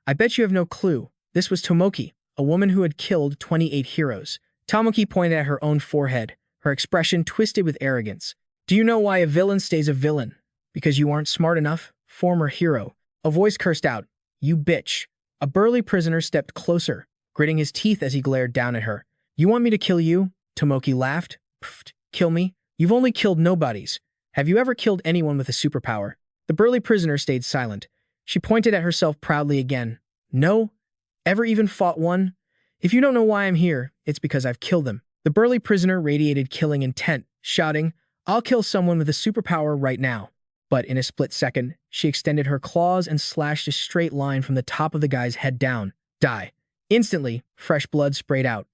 I bet you have no clue. This was Tomoki, a woman who had killed 28 heroes." Tomoki pointed at her own forehead, her expression twisted with arrogance. "Do you know why a villain stays a villain? Because you aren't smart enough, former hero." A voice cursed out, "You bitch." A burly prisoner stepped closer, gritting his teeth as he glared down at her. "You want me to kill you?" Tomoki laughed. "Pfft, kill me? You've only killed nobodies. Have you ever killed anyone with a superpower?" The burly prisoner stayed silent. She pointed at herself proudly again. "No? Ever even fought one? If you don't know why I'm here, it's because I've killed them." The burly prisoner radiated killing intent, shouting, "I'll kill someone with a superpower right now." But in a split second, she extended her claws and slashed a straight line from the top of the guy's head down. Die. Instantly, fresh blood sprayed out.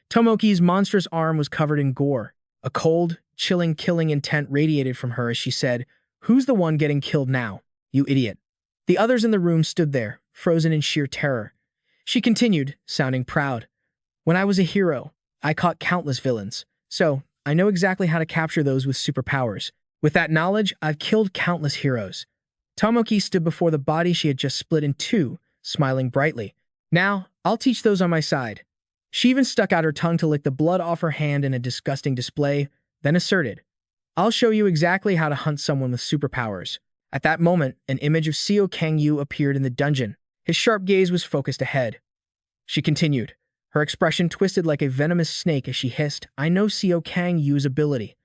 Tomoki's monstrous arm was covered in gore. A cold, chilling killing intent radiated from her as she said, "Who's the one getting killed now? You idiot." The others in the room stood there, frozen in sheer terror. She continued, sounding proud. "When I was a hero, I caught countless villains, so I know exactly how to capture those with superpowers. With that knowledge, I've killed countless heroes." Tomoki stood before the body she had just split in two, smiling brightly. "Now, I'll teach those on my side." She even stuck out her tongue to lick the blood off her hand in a disgusting display, then asserted, "I'll show you exactly how to hunt someone with superpowers." At that moment, an image of Seo Kang Yu appeared in the dungeon. His sharp gaze was focused ahead. She continued, her expression twisted like a venomous snake as she hissed, "I know Seo Kang Yu's ability."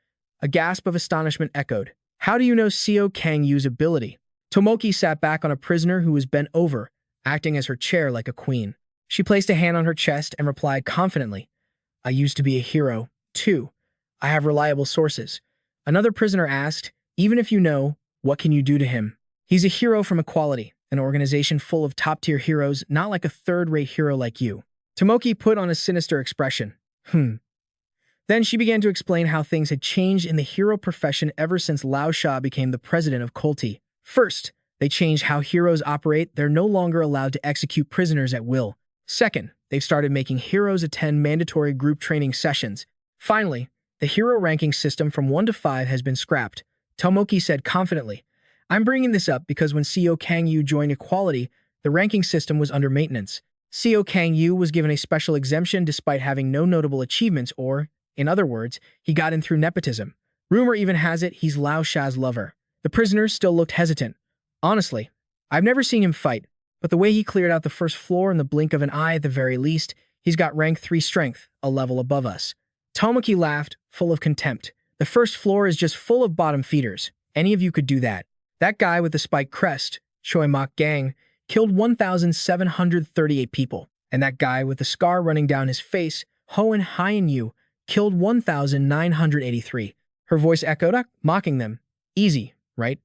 A gasp of astonishment echoed. "How do you know Seo Kang Yu's ability?" Tomoki sat back on a prisoner who was bent over, acting as her chair like a queen. She placed a hand on her chest and replied confidently, "I used to be a hero, too. I have reliable sources." Another prisoner asked, "Even if you know, what can you do to him?" "He's a hero from Equality, an organization full of top-tier heroes, not like a third-rate hero like you." Tomoki put on a sinister expression. Then she began to explain how things had changed in the hero profession ever since Lao Sha became the president of Kulti. First, they changed how heroes operate. They're no longer allowed to execute prisoners at will. Second, they've started making heroes attend mandatory group training sessions. Finally, the hero ranking system from 1 to 5 has been scrapped. Tomoki said confidently, "I'm bringing this up because when Seo Kang Yu joined Equality, the ranking system was under maintenance. Seo Kang Yu was given a special exemption despite having no notable achievements or, in other words, he got in through nepotism. Rumor even has it he's Lao Sha's lover." The prisoners still looked hesitant. "Honestly, I've never seen him fight, but the way he cleared out the first floor in the blink of an eye at the very least, he's got rank 3 strength, a level above us." Tomoki laughed, full of contempt. "The first floor is just full of bottom feeders. Any of you could do that. That guy with the spiked crest, Choi Mak Gang, killed 1,738 people. And that guy with the scar running down his face, Hoen Hyen Yu, killed 1,983. Her voice echoed, mocking them. "Easy, right?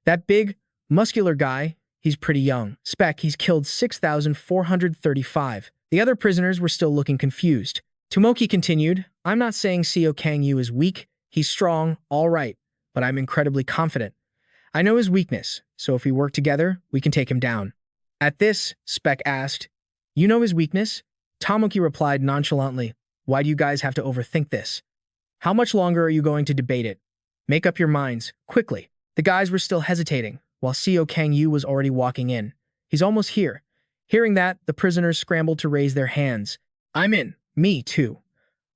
That big, muscular guy, he's pretty young. Spec, he's killed 6,435. The other prisoners were still looking confused. Tomoki continued, "I'm not saying Seo Kang Yu is weak. He's strong, all right, but I'm incredibly confident. I know his weakness, so if we work together, we can take him down." At this, Spec asked, "You know his weakness?" Tomoki replied nonchalantly, "Why do you guys have to overthink this? How much longer are you going to debate it? Make up your minds, quickly." The guys were still hesitating, while Seo Kang Yu was already walking in. "He's almost here." Hearing that, the prisoners scrambled to raise their hands. "I'm in. Me, too."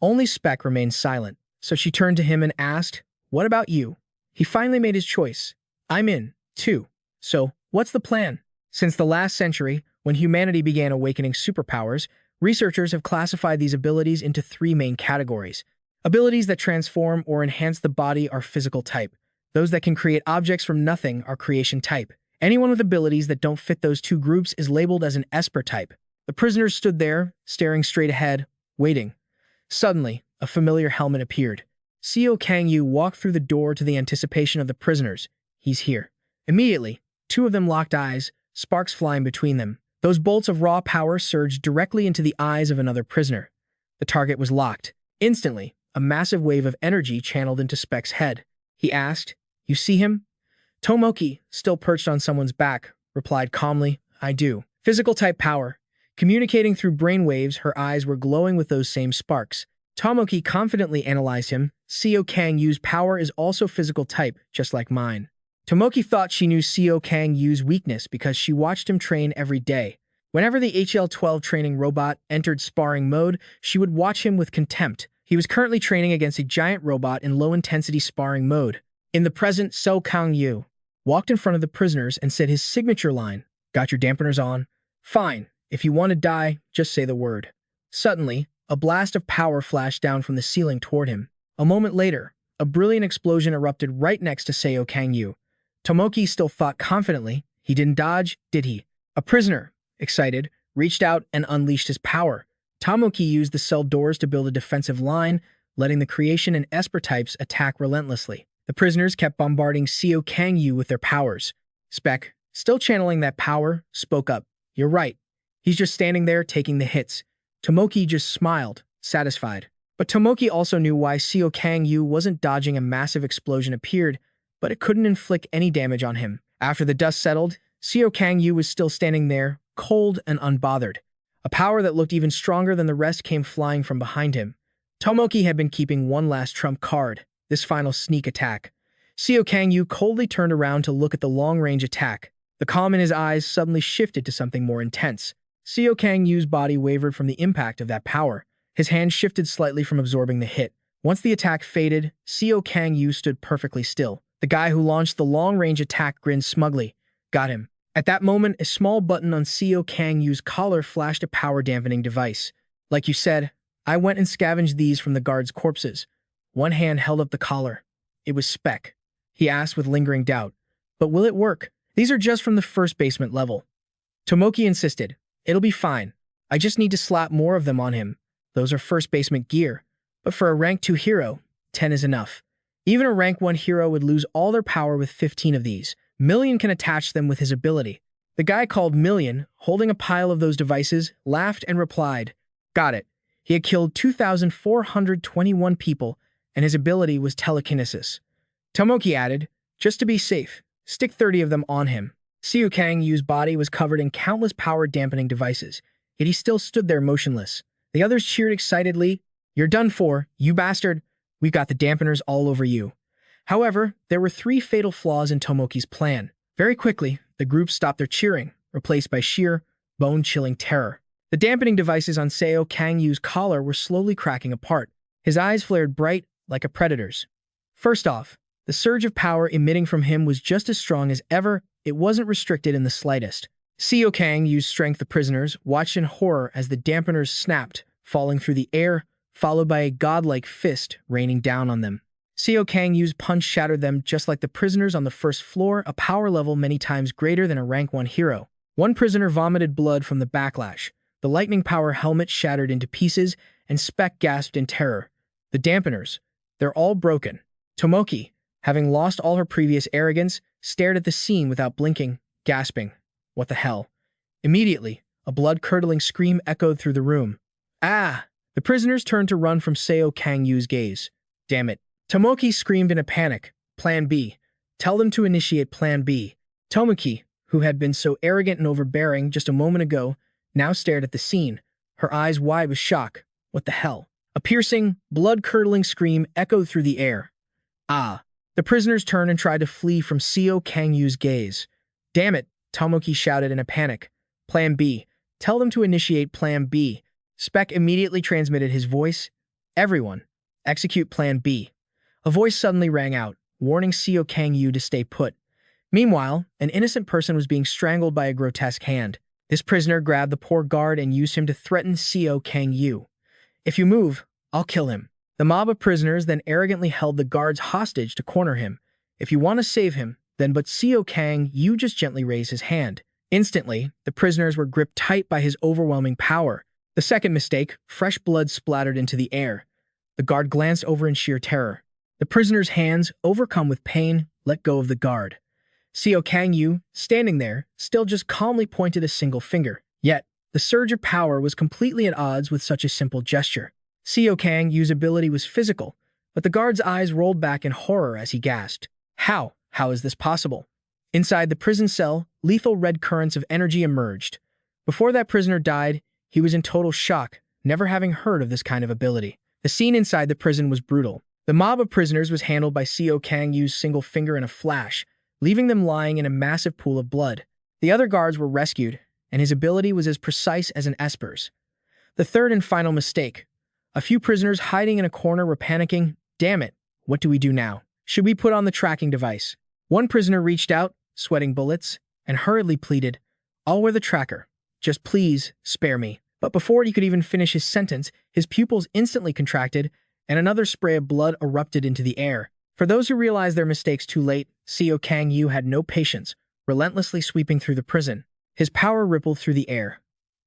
Only Spec remained silent, so she turned to him and asked, "What about you? He finally made his choice. I'm in, too. So, what's the plan? Since the last century, when humanity began awakening superpowers, researchers have classified these abilities into three main categories. Abilities that transform or enhance the body are physical type. Those that can create objects from nothing are creation type. Anyone with abilities that don't fit those two groups is labeled as an Esper type. The prisoners stood there, staring straight ahead, waiting. Suddenly, a familiar helmet appeared. Seo Kang Yu walked through the door to the anticipation of the prisoners. He's here. Immediately, two of them locked eyes, sparks flying between them. Those bolts of raw power surged directly into the eyes of another prisoner. The target was locked. Instantly, a massive wave of energy channeled into Speck's head. He asked, "You see him?" Tomoki, still perched on someone's back, replied calmly, "I do." Physical type power. Communicating through brain waves, her eyes were glowing with those same sparks. Tomoki confidently analyzed him. Seo Kang Yu's power is also physical type, just like mine. Tomoki thought she knew Seo Kang Yu's weakness because she watched him train every day. Whenever the HL-12 training robot entered sparring mode, she would watch him with contempt. He was currently training against a giant robot in low-intensity sparring mode. In the present, Seo Kang Yu walked in front of the prisoners and said his signature line, "Got your dampeners on? Fine. If you want to die, just say the word." Suddenly, a blast of power flashed down from the ceiling toward him. A moment later, a brilliant explosion erupted right next to Seo Kang Yu. Tomoki still thought confidently. He didn't dodge, did he? A prisoner, excited, reached out and unleashed his power. Tomoki used the cell doors to build a defensive line, letting the creation and Esper types attack relentlessly. The prisoners kept bombarding Seo Kang Yu with their powers. Speck, still channeling that power, spoke up. "You're right. He's just standing there taking the hits." Tomoki just smiled, satisfied. But Tomoki also knew why Seo Kang Yu wasn't dodging. A massive explosion appeared, but it couldn't inflict any damage on him. After the dust settled, Seo Kang Yu was still standing there, cold and unbothered. A power that looked even stronger than the rest came flying from behind him. Tomoki had been keeping one last trump card, this final sneak attack. Seo Kang Yu coldly turned around to look at the long-range attack. The calm in his eyes suddenly shifted to something more intense. Seo Kang Yu's body wavered from the impact of that power. His hand shifted slightly from absorbing the hit. Once the attack faded, Seo Kang Yu stood perfectly still. The guy who launched the long-range attack grinned smugly. Got him. At that moment, a small button on Seo Kang Yu's collar flashed a power-dampening device. Like you said, I went and scavenged these from the guards' corpses. One hand held up the collar. It was Speck. He asked with lingering doubt. But will it work? These are just from the first basement level. Tomoki insisted. It'll be fine. I just need to slap more of them on him. Those are first basement gear. But for a rank 2 hero, 10 is enough. Even a rank 1 hero would lose all their power with 15 of these. Million can attach them with his ability. The guy called Million, holding a pile of those devices, laughed and replied, "Got it." He had killed 2,421 people, and his ability was telekinesis. Tomoki added, "Just to be safe, stick 30 of them on him." Seo Kang Yu's body was covered in countless power-dampening devices, yet he still stood there motionless. The others cheered excitedly. "You're done for, you bastard. We've got the dampeners all over you." However, there were 3 fatal flaws in Tomoki's plan. Very quickly, the group stopped their cheering, replaced by sheer, bone-chilling terror. The dampening devices on Seo Kang Yu's collar were slowly cracking apart. His eyes flared bright, like a predator's. First off, the surge of power emitting from him was just as strong as ever. It wasn't restricted in the slightest. Seo Kang Yu's strength the prisoners watched in horror as the dampeners snapped, falling through the air, followed by a godlike fist raining down on them. Seo Kang Yu's punch shattered them just like the prisoners on the first floor, a power level many times greater than a rank 1 hero. One prisoner vomited blood from the backlash. The lightning power helmet shattered into pieces, and Speck gasped in terror. The dampeners, they're all broken. Tomoki, having lost all her previous arrogance, stared at the scene without blinking, gasping. What the hell? Immediately, a blood-curdling scream echoed through the room. "Ah!" The prisoners turned to run from Seo Kang Yu's gaze. "Damn it." Tomoki screamed in a panic. "Plan B. Tell them to initiate Plan B." Tomoki, who had been so arrogant and overbearing just a moment ago, now stared at the scene, her eyes wide with shock. What the hell? A piercing, blood-curdling scream echoed through the air. "Ah!" The prisoners turned and tried to flee from Seo Kang Yu's gaze. "Damn it," Tomoki shouted in a panic. "Plan B. Tell them to initiate Plan B." Speck immediately transmitted his voice. "Everyone, execute Plan B." A voice suddenly rang out. warning Seo Kang Yu to stay put. Meanwhile, an innocent person was being strangled by a grotesque hand. This prisoner grabbed the poor guard and used him to threaten Seo Kang Yu. "If you move, I'll kill him." The mob of prisoners then arrogantly held the guards hostage to corner him. "If you want to save him, then," but Seo Kang Yu just gently raised his hand. Instantly, the prisoners were gripped tight by his overwhelming power. The second mistake, fresh blood splattered into the air. The guard glanced over in sheer terror. The prisoner's hands, overcome with pain, let go of the guard. Seo Kang Yu, standing there, still just calmly pointed a single finger. Yet, the surge of power was completely at odds with such a simple gesture. Seo Kang Yu's ability was physical, but the guard's eyes rolled back in horror as he gasped. How? How is this possible? Inside the prison cell, lethal red currents of energy emerged. Before that prisoner died, he was in total shock, never having heard of this kind of ability. The scene inside the prison was brutal. The mob of prisoners was handled by Seo Kang Yu's single finger in a flash, leaving them lying in a massive pool of blood. The other guards were rescued, and his ability was as precise as an esper's. The third and final mistake. A few prisoners hiding in a corner were panicking. "Damn it, what do we do now? Should we put on the tracking device?" One prisoner reached out, sweating bullets, and hurriedly pleaded, "I'll wear the tracker. Just please, spare me." But before he could even finish his sentence, his pupils instantly contracted, and another spray of blood erupted into the air. For those who realized their mistakes too late, Seo Kang Yu had no patience, relentlessly sweeping through the prison. His power rippled through the air.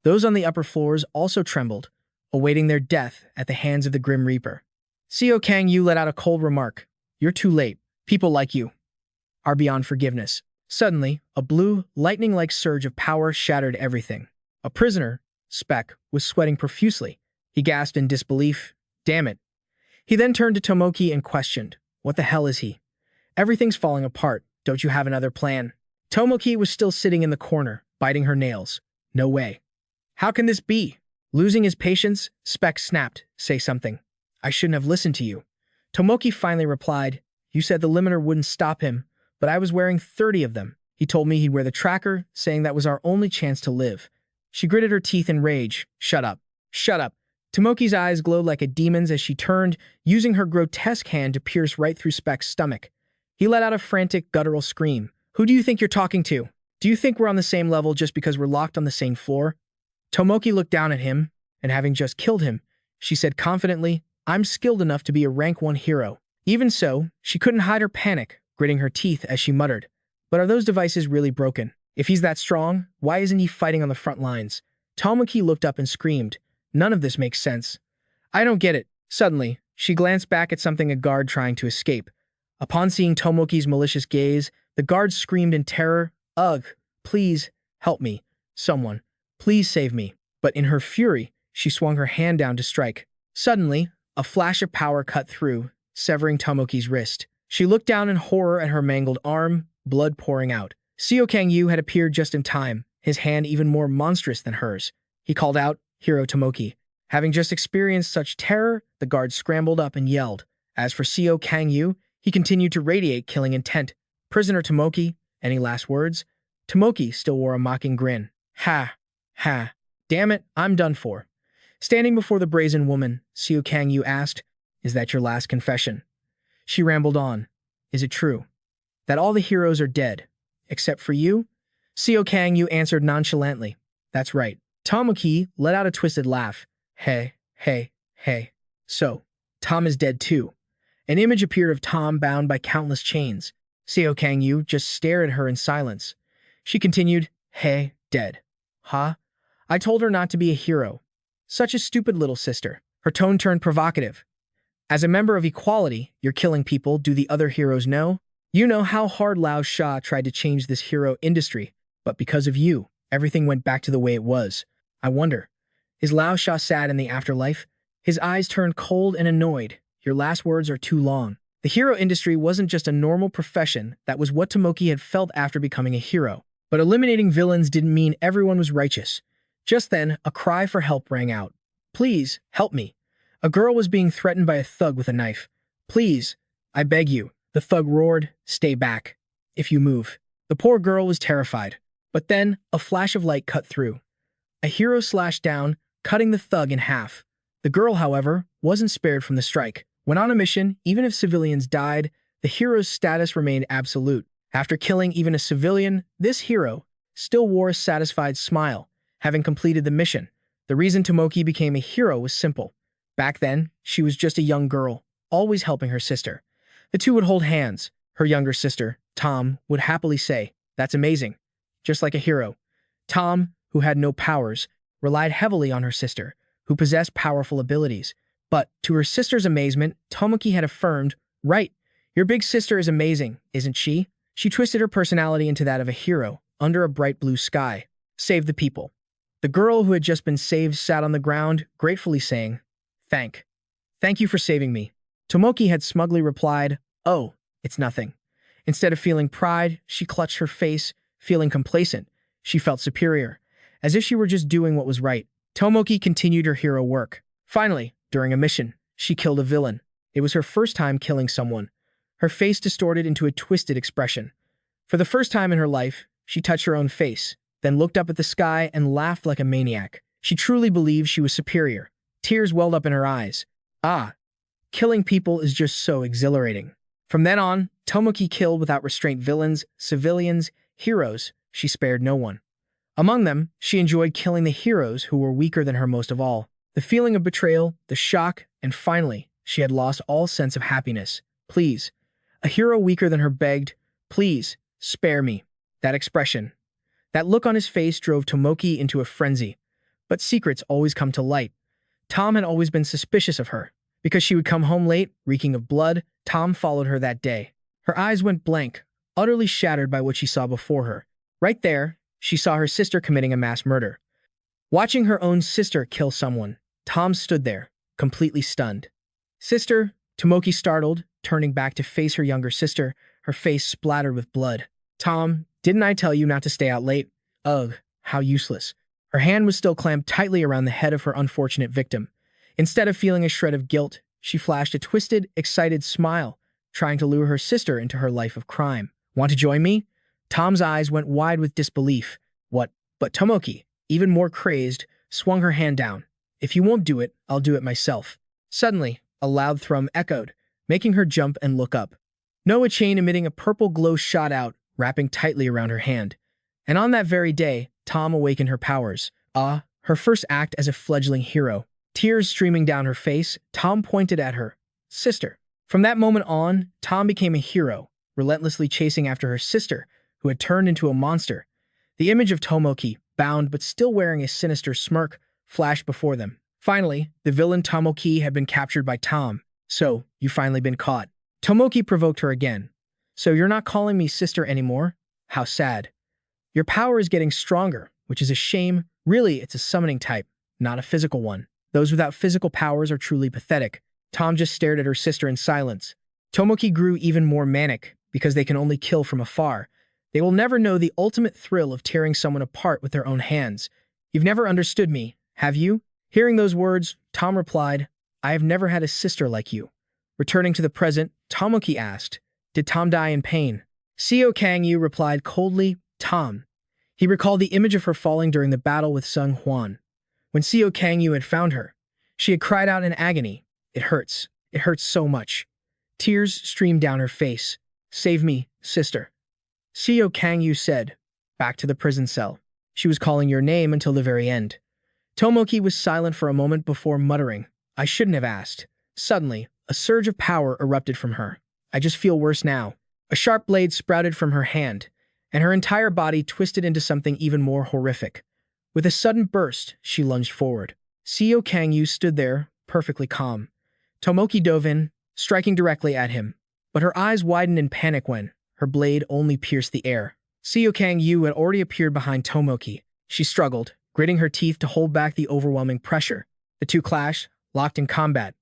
Those on the upper floors also trembled, awaiting their death at the hands of the Grim Reaper. Seo Kang Yu let out a cold remark. "You're too late. People like you are beyond forgiveness." Suddenly, a blue, lightning-like surge of power shattered everything. A prisoner, Speck, was sweating profusely. He gasped in disbelief. "Damn it." He then turned to Tomoki and questioned, "What the hell is he?" "Everything's falling apart. Don't you have another plan?" Tomoki was still sitting in the corner, biting her nails. "No way. How can this be?" Losing his patience, Speck snapped, "Say something." "I shouldn't have listened to you." Tomoki finally replied, "You said the limiter wouldn't stop him, but I was wearing 30 of them. He told me he'd wear the tracker, saying that was our only chance to live." She gritted her teeth in rage. "Shut up. Shut up." Tomoki's eyes glowed like a demon's as she turned, using her grotesque hand to pierce right through Speck's stomach. He let out a frantic, guttural scream. "Who do you think you're talking to? Do you think we're on the same level just because we're locked on the same floor?" Tomoki looked down at him, and having just killed him, she said confidently, "I'm skilled enough to be a rank 1 hero." Even so, she couldn't hide her panic, gritting her teeth as she muttered, "But are those devices really broken? If he's that strong, why isn't he fighting on the front lines?" Tomoki looked up and screamed, "None of this makes sense. I don't get it." Suddenly, she glanced back at something a guard trying to escape. Upon seeing Tomoki's malicious gaze, the guard screamed in terror, "Ugh, please, help me. Someone, please save me." But in her fury, she swung her hand down to strike. Suddenly, a flash of power cut through, severing Tomoki's wrist. She looked down in horror at her mangled arm, blood pouring out. Seo Kang Yu had appeared just in time, his hand even more monstrous than hers. He called out, "Hero Tomoki." Having just experienced such terror, the guard scrambled up and yelled. As for Seo Kang Yu, he continued to radiate killing intent. "Prisoner Tomoki, any last words?" Tomoki still wore a mocking grin. "Ha, ha, damn it, I'm done for." Standing before the brazen woman, Seo Kang Yu asked, "Is that your last confession?" She rambled on. "Is it true that all the heroes are dead, except for you?" Seo Kang Yu answered nonchalantly, "That's right." Tomoki let out a twisted laugh. "Hey, hey, hey. So, Tom is dead too." An image appeared of Tom bound by countless chains. Seo Kang Yu just stared at her in silence. She continued, "Hey, dead. Huh? I told her not to be a hero. Such a stupid little sister." Her tone turned provocative. "As a member of equality, you're killing people. Do the other heroes know? You know how hard Lao Sha tried to change this hero industry, but because of you, everything went back to the way it was. I wonder, is Lao Sha sad in the afterlife?" His eyes turned cold and annoyed. "Your last words are too long." The hero industry wasn't just a normal profession, that was what Tomoki had felt after becoming a hero. But eliminating villains didn't mean everyone was righteous. Just then, a cry for help rang out. "Please, help me." A girl was being threatened by a thug with a knife. "Please, I beg you." The thug roared, "Stay back. If you move." The poor girl was terrified. But then, a flash of light cut through. A hero slashed down, cutting the thug in half. The girl, however, wasn't spared from the strike. When on a mission, even if civilians died, the hero's status remained absolute. After killing even a civilian, this hero still wore a satisfied smile, having completed the mission. The reason Tomoki became a hero was simple. Back then, she was just a young girl, always helping her sister. The two would hold hands. Her younger sister, Tom, would happily say, "That's amazing." Just like a hero. Tom, who had no powers, relied heavily on her sister, who possessed powerful abilities. But, to her sister's amazement, Tomoki had affirmed, "Right, your big sister is amazing, isn't she?" She twisted her personality into that of a hero, under a bright blue sky. Save the people. The girl who had just been saved sat on the ground, gratefully saying, Thank you for saving me." Tomoki had smugly replied, "Oh, it's nothing." Instead of feeling pride, she clutched her face, feeling complacent. She felt superior, as if she were just doing what was right. Tomoki continued her hero work. Finally, during a mission, she killed a villain. It was her first time killing someone. Her face distorted into a twisted expression. For the first time in her life, she touched her own face, then looked up at the sky and laughed like a maniac. She truly believed she was superior. Tears welled up in her eyes. Killing people is just so exhilarating. From then on, Tomoki killed without restraint villains, civilians, heroes. She spared no one. Among them, she enjoyed killing the heroes who were weaker than her most of all. The feeling of betrayal, the shock, and finally, she had lost all sense of happiness. Please. A hero weaker than her begged, "Please, spare me." That expression, that look on his face drove Tomoki into a frenzy. But secrets always come to light. Tom had always been suspicious of her. Because she would come home late, reeking of blood, Tom followed her that day. Her eyes went blank, utterly shattered by what she saw before her. Right there, she saw her sister committing a mass murder. Watching her own sister kill someone, Tom stood there, completely stunned. "Sister," Tomoki startled, turning back to face her younger sister, her face splattered with blood. "Tom, didn't I tell you not to stay out late?" Ugh, how useless. Her hand was still clamped tightly around the head of her unfortunate victim. Instead of feeling a shred of guilt, she flashed a twisted, excited smile, trying to lure her sister into her life of crime. "Want to join me?" Tom's eyes went wide with disbelief. "What?" But Tomoki, even more crazed, swung her hand down. "If you won't do it, I'll do it myself." Suddenly, a loud thrum echoed, making her jump and look up. A chain emitting a purple glow shot out, wrapping tightly around her hand. And on that very day, Tom awakened her powers. Her first act as a fledgling hero. Tears streaming down her face, Tom pointed at her. "Sister." From that moment on, Tom became a hero, relentlessly chasing after her sister, who had turned into a monster. The image of Tomoki, bound but still wearing a sinister smirk, flashed before them. Finally, the villain Tomoki had been captured by Tom. "So, you've finally been caught." Tomoki provoked her again. "So you're not calling me sister anymore? How sad. Your power is getting stronger, which is a shame. Really, it's a summoning type, not a physical one. Those without physical powers are truly pathetic." Tom just stared at her sister in silence. Tomoki grew even more manic, because they can only kill from afar. They will never know the ultimate thrill of tearing someone apart with their own hands. "You've never understood me, have you?" Hearing those words, Tom replied, "I have never had a sister like you." Returning to the present, Tomoki asked, "Did Tom die in pain?" Seo Kang Yu replied coldly, "Tom." He recalled the image of her falling during the battle with Sung Hwan. When Seo Kang Yu had found her, she had cried out in agony, "It hurts. It hurts so much." Tears streamed down her face. "Save me, sister." Seo Kang Yu said, "Back to the prison cell." She was calling your name until the very end. Tomoki was silent for a moment before muttering, "I shouldn't have asked." Suddenly, a surge of power erupted from her. "I just feel worse now." A sharp blade sprouted from her hand, and her entire body twisted into something even more horrific. With a sudden burst, she lunged forward. Seo Kang Yu stood there, perfectly calm. Tomoki dove in, striking directly at him, but her eyes widened in panic when her blade only pierced the air. Seo Kang Yu had already appeared behind Tomoki. She struggled, gritting her teeth to hold back the overwhelming pressure. The two clashed, locked in combat.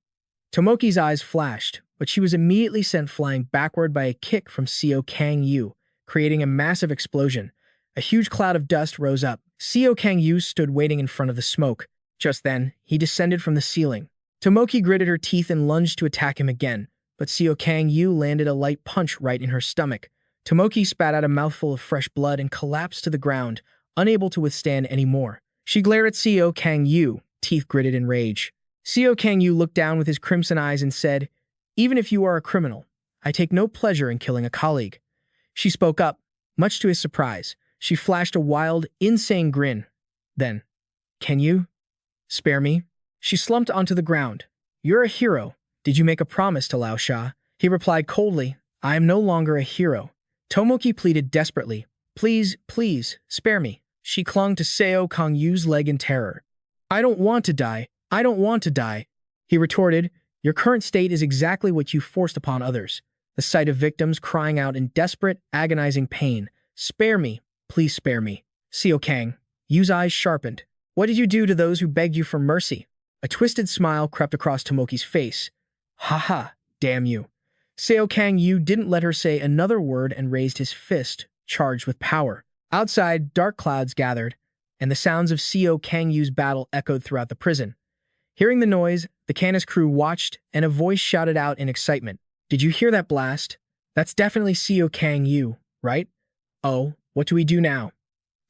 Tomoki's eyes flashed, but she was immediately sent flying backward by a kick from Seo Kang Yu, creating a massive explosion. A huge cloud of dust rose up. Seo Kang Yu stood waiting in front of the smoke. Just then, he descended from the ceiling. Tomoki gritted her teeth and lunged to attack him again, but Seo Kang Yu landed a light punch right in her stomach. Tomoki spat out a mouthful of fresh blood and collapsed to the ground, unable to withstand any more. She glared at Seo Kang Yu, teeth gritted in rage. Seo Kang Yu looked down with his crimson eyes and said, "Even if you are a criminal, I take no pleasure in killing a colleague. She spoke up. Much to his surprise, she flashed a wild, insane grin. Then, can you spare me? She slumped onto the ground. You're a hero. Did you make a promise to Lao Sha? He replied coldly, I am no longer a hero. Tomoki pleaded desperately, please, please, spare me. She clung to Seo Kang Yu's leg in terror. I don't want to die. I don't want to die. He retorted, your current state is exactly what you forced upon others. The sight of victims crying out in desperate, agonizing pain. Spare me. Please spare me. Seo Kang Yu's eyes sharpened. What did you do to those who begged you for mercy? A twisted smile crept across Tomoki's face. Ha ha, damn you. Seo Kang Yu didn't let her say another word and raised his fist, charged with power. Outside, dark clouds gathered, and the sounds of Seo Kang Yu's battle echoed throughout the prison. Hearing the noise, the Canis crew watched, and a voice shouted out in excitement. Did you hear that blast? That's definitely Seo Kang Yu, right? Oh, what do we do now?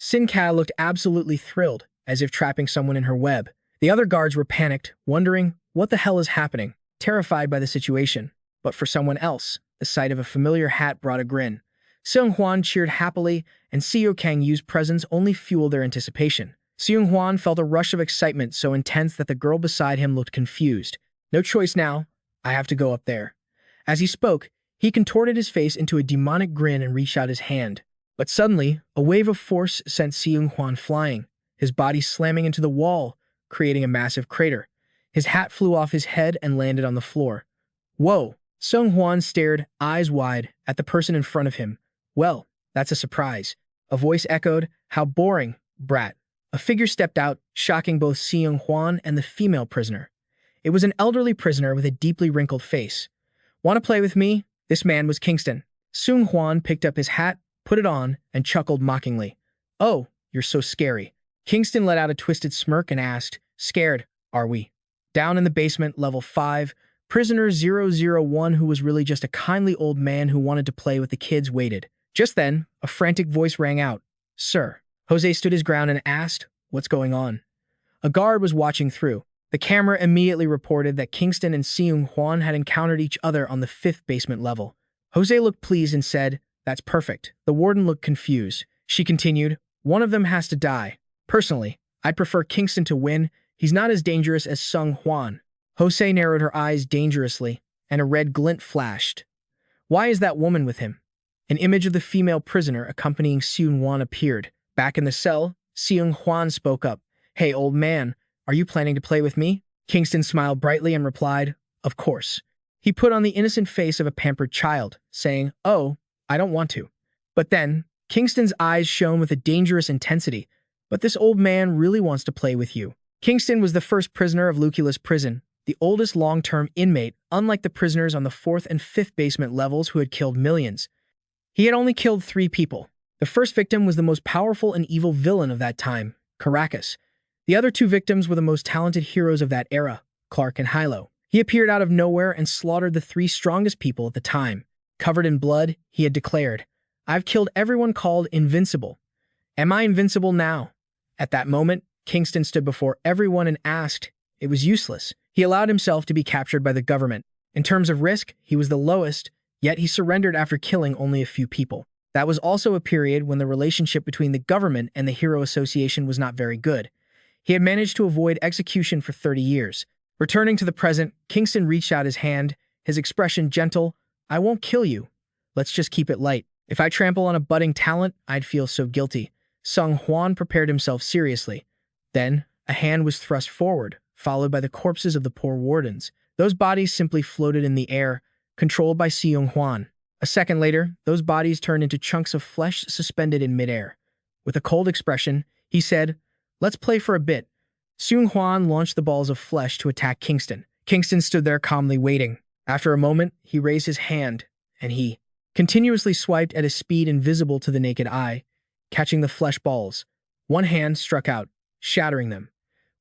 Sinka looked absolutely thrilled, as if trapping someone in her web. The other guards were panicked, wondering what the hell is happening, terrified by the situation. But for someone else, the sight of a familiar hat brought a grin. Seung Hwan cheered happily, and Seo Kang Yu's presence only fueled their anticipation. Seung Hwan felt a rush of excitement so intense that the girl beside him looked confused. No choice now. I have to go up there. As he spoke, he contorted his face into a demonic grin and reached out his hand. But suddenly, a wave of force sent Seung Hwan flying, his body slamming into the wall, creating a massive crater. His hat flew off his head and landed on the floor. Whoa! Seung Hwan stared, eyes wide, at the person in front of him. Well, that's a surprise. A voice echoed, how boring, brat. A figure stepped out, shocking both Seung Hwan and the female prisoner. It was an elderly prisoner with a deeply wrinkled face. Want to play with me? This man was Kingston. Seung Hwan picked up his hat, put it on, and chuckled mockingly. Oh, you're so scary. Kingston let out a twisted smirk and asked, scared, are we? Down in the basement, level 5, prisoner 001, who was really just a kindly old man who wanted to play with the kids, waited. Just then, a frantic voice rang out. Sir. Jose stood his ground and asked, what's going on? A guard was watching through. The camera immediately reported that Kingston and Seung Hwan had encountered each other on the 5th basement level. Jose looked pleased and said, that's perfect. The warden looked confused. She continued, one of them has to die. Personally, I'd prefer Kingston to win. He's not as dangerous as Seung Hwan. Jose narrowed her eyes dangerously, and a red glint flashed. Why is that woman with him? An image of the female prisoner accompanying Seung Hwan appeared. Back in the cell, Seung Hwan spoke up. Hey, old man, are you planning to play with me? Kingston smiled brightly and replied, of course. He put on the innocent face of a pampered child, saying, oh, I don't want to. But then, Kingston's eyes shone with a dangerous intensity. But this old man really wants to play with you. Kingston was the first prisoner of Ruculus Prison, the oldest long-term inmate, unlike the prisoners on the 4th and 5th basement levels who had killed millions. He had only killed 3 people. The first victim was the most powerful and evil villain of that time, Caracas. The other 2 victims were the most talented heroes of that era, Clark and Hilo. He appeared out of nowhere and slaughtered the 3 strongest people at the time. Covered in blood, he had declared, I've killed everyone called invincible. Am I invincible now? At that moment, Kingston stood before everyone and asked. It was useless. He allowed himself to be captured by the government. In terms of risk, he was the lowest, yet he surrendered after killing only a few people. That was also a period when the relationship between the government and the Hero Association was not very good. He had managed to avoid execution for 30 years. Returning to the present, Kingston reached out his hand, his expression gentle. I won't kill you. Let's just keep it light. If I trample on a budding talent, I'd feel so guilty. Seung Hwan prepared himself seriously. Then, a hand was thrust forward, followed by the corpses of the poor wardens. Those bodies simply floated in the air, controlled by Seung Hwan. A second later, those bodies turned into chunks of flesh suspended in midair. With a cold expression, he said, let's play for a bit. Seung Hwan launched the balls of flesh to attack Kingston. Kingston stood there calmly waiting. After a moment, he raised his hand, and he continuously swiped at a speed invisible to the naked eye, catching the flesh balls. One hand struck out, shattering them.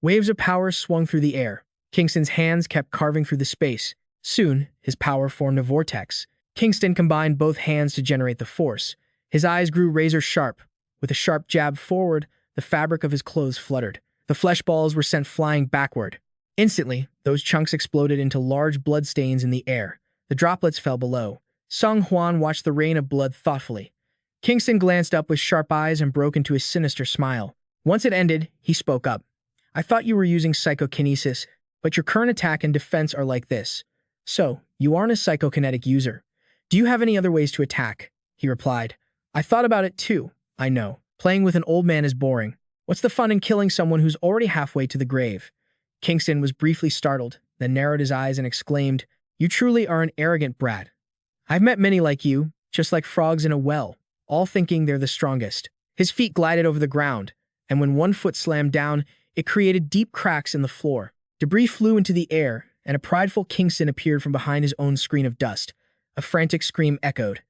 Waves of power swung through the air. Kingston's hands kept carving through the space. Soon, his power formed a vortex. Kingston combined both hands to generate the force. His eyes grew razor-sharp. With a sharp jab forward, the fabric of his clothes fluttered. The flesh balls were sent flying backward. Instantly, those chunks exploded into large bloodstains in the air. The droplets fell below. Sung Hwan watched the rain of blood thoughtfully. Kingston glanced up with sharp eyes and broke into a sinister smile. Once it ended, he spoke up. I thought you were using psychokinesis, but your current attack and defense are like this. So, you aren't a psychokinetic user. Do you have any other ways to attack? He replied. I thought about it too. I know. Playing with an old man is boring. What's the fun in killing someone who's already halfway to the grave? Kingston was briefly startled, then narrowed his eyes and exclaimed, You truly are an arrogant brat. I've met many like you, just like frogs in a well, all thinking they're the strongest. His feet glided over the ground, and when one foot slammed down, it created deep cracks in the floor. Debris flew into the air, and a prideful Kingston appeared from behind his own screen of dust. A frantic scream echoed.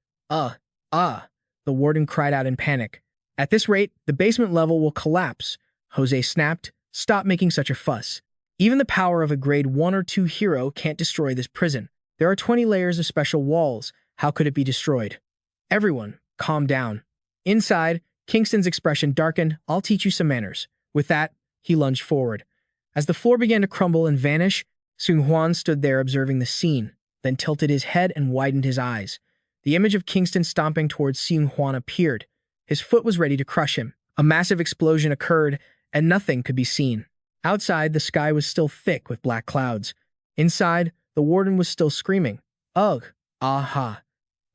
The warden cried out in panic. At this rate, the basement level will collapse. Jose snapped. Stop making such a fuss. Even the power of a grade 1 or 2 hero can't destroy this prison. There are 20 layers of special walls. How could it be destroyed? Everyone, calm down. Inside, Kingston's expression darkened. I'll teach you some manners. With that, he lunged forward. As the floor began to crumble and vanish, Sung Hwan stood there observing the scene, then tilted his head and widened his eyes. The image of Kingston stomping towards Sung Hwan appeared. His foot was ready to crush him. A massive explosion occurred, and nothing could be seen. Outside, the sky was still thick with black clouds. Inside, the warden was still screaming. Ugh! Aha!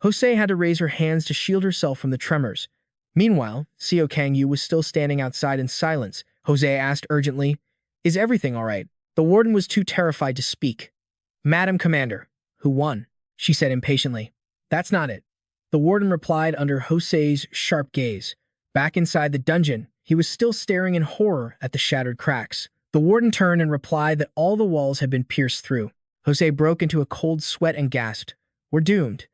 Jose had to raise her hands to shield herself from the tremors. Meanwhile, Seo Kang Yu was still standing outside in silence. Jose asked urgently, Is everything all right? The warden was too terrified to speak. Madam Commander, who won? She said impatiently. That's not it. The warden replied under Jose's sharp gaze. Back inside the dungeon, he was still staring in horror at the shattered cracks. The warden turned and replied that all the walls had been pierced through. Jose broke into a cold sweat and gasped. We're doomed.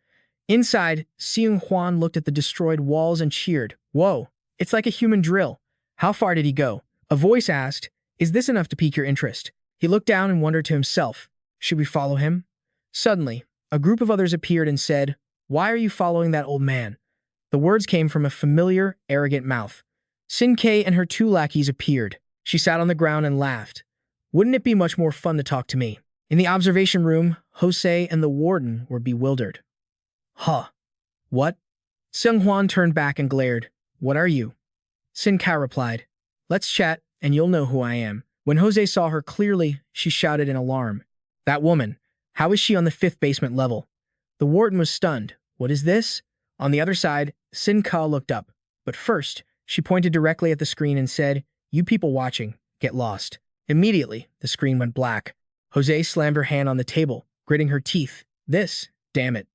Inside, Sung Hwan looked at the destroyed walls and cheered. Whoa, it's like a human drill. How far did he go? A voice asked, Is this enough to pique your interest? He looked down and wondered to himself, Should we follow him? Suddenly, a group of others appeared and said, Why are you following that old man? The words came from a familiar, arrogant mouth. Sin Kei and her 2 lackeys appeared. She sat on the ground and laughed. Wouldn't it be much more fun to talk to me? In the observation room, Jose and the warden were bewildered. Huh. What? Sung Hwan turned back and glared. What are you? Sin Ka replied. Let's chat, and you'll know who I am. When Jose saw her clearly, she shouted in alarm. That woman. How is she on the 5th basement level? The warden was stunned. What is this? On the other side, Sin Ka looked up. But first, she pointed directly at the screen and said, You people watching, get lost. Immediately, the screen went black. Jose slammed her hand on the table, gritting her teeth. This, damn it.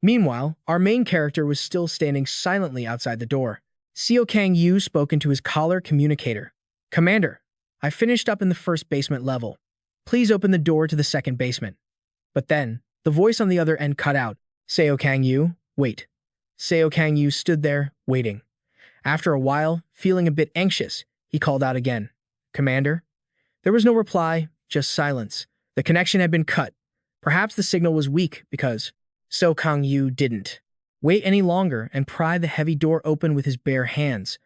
Meanwhile, our main character was still standing silently outside the door. Seo Kang Yu spoke into his collar communicator. Commander, I finished up in the 1st basement level. Please open the door to the 2nd basement. But then, the voice on the other end cut out. Seo Kang Yu, wait. Seo Kang Yu stood there, waiting. After a while, feeling a bit anxious, he called out again. Commander? There was no reply, just silence. The connection had been cut. Perhaps the signal was weak because Seo Kang Yu didn't wait any longer and pried the heavy door open with his bare hands.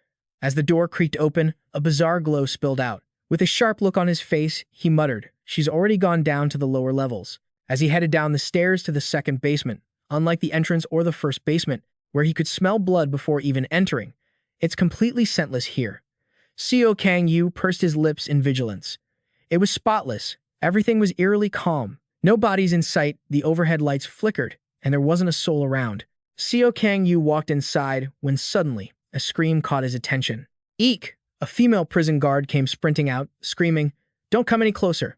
As the door creaked open, a bizarre glow spilled out. With a sharp look on his face, he muttered, She's already gone down to the lower levels. As he headed down the stairs to the 2nd basement, unlike the entrance or the 1st basement, where he could smell blood before even entering, it's completely scentless here. Seo Kang Yu pursed his lips in vigilance. It was spotless. Everything was eerily calm. No bodies in sight, the overhead lights flickered, and there wasn't a soul around. Seo Kang Yu walked inside when suddenly a scream caught his attention. Eek! A female prison guard came sprinting out, screaming, Don't come any closer.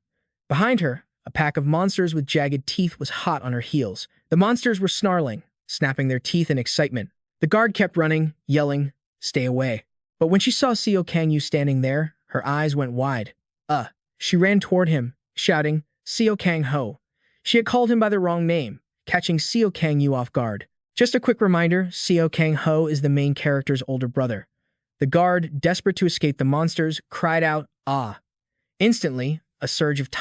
Behind her, a pack of monsters with jagged teeth was hot on her heels. The monsters were snarling, snapping their teeth in excitement. The guard kept running, yelling, Stay away. But when she saw Seo Kang Yu standing there, her eyes went wide. She ran toward him, shouting, Seo Kang Ho. She had called him by the wrong name, catching Seo Kang Yu off guard. Just a quick reminder, Seo Kang Ho is the main character's older brother. The guard, desperate to escape the monsters, cried out, Ah. Instantly, a surge of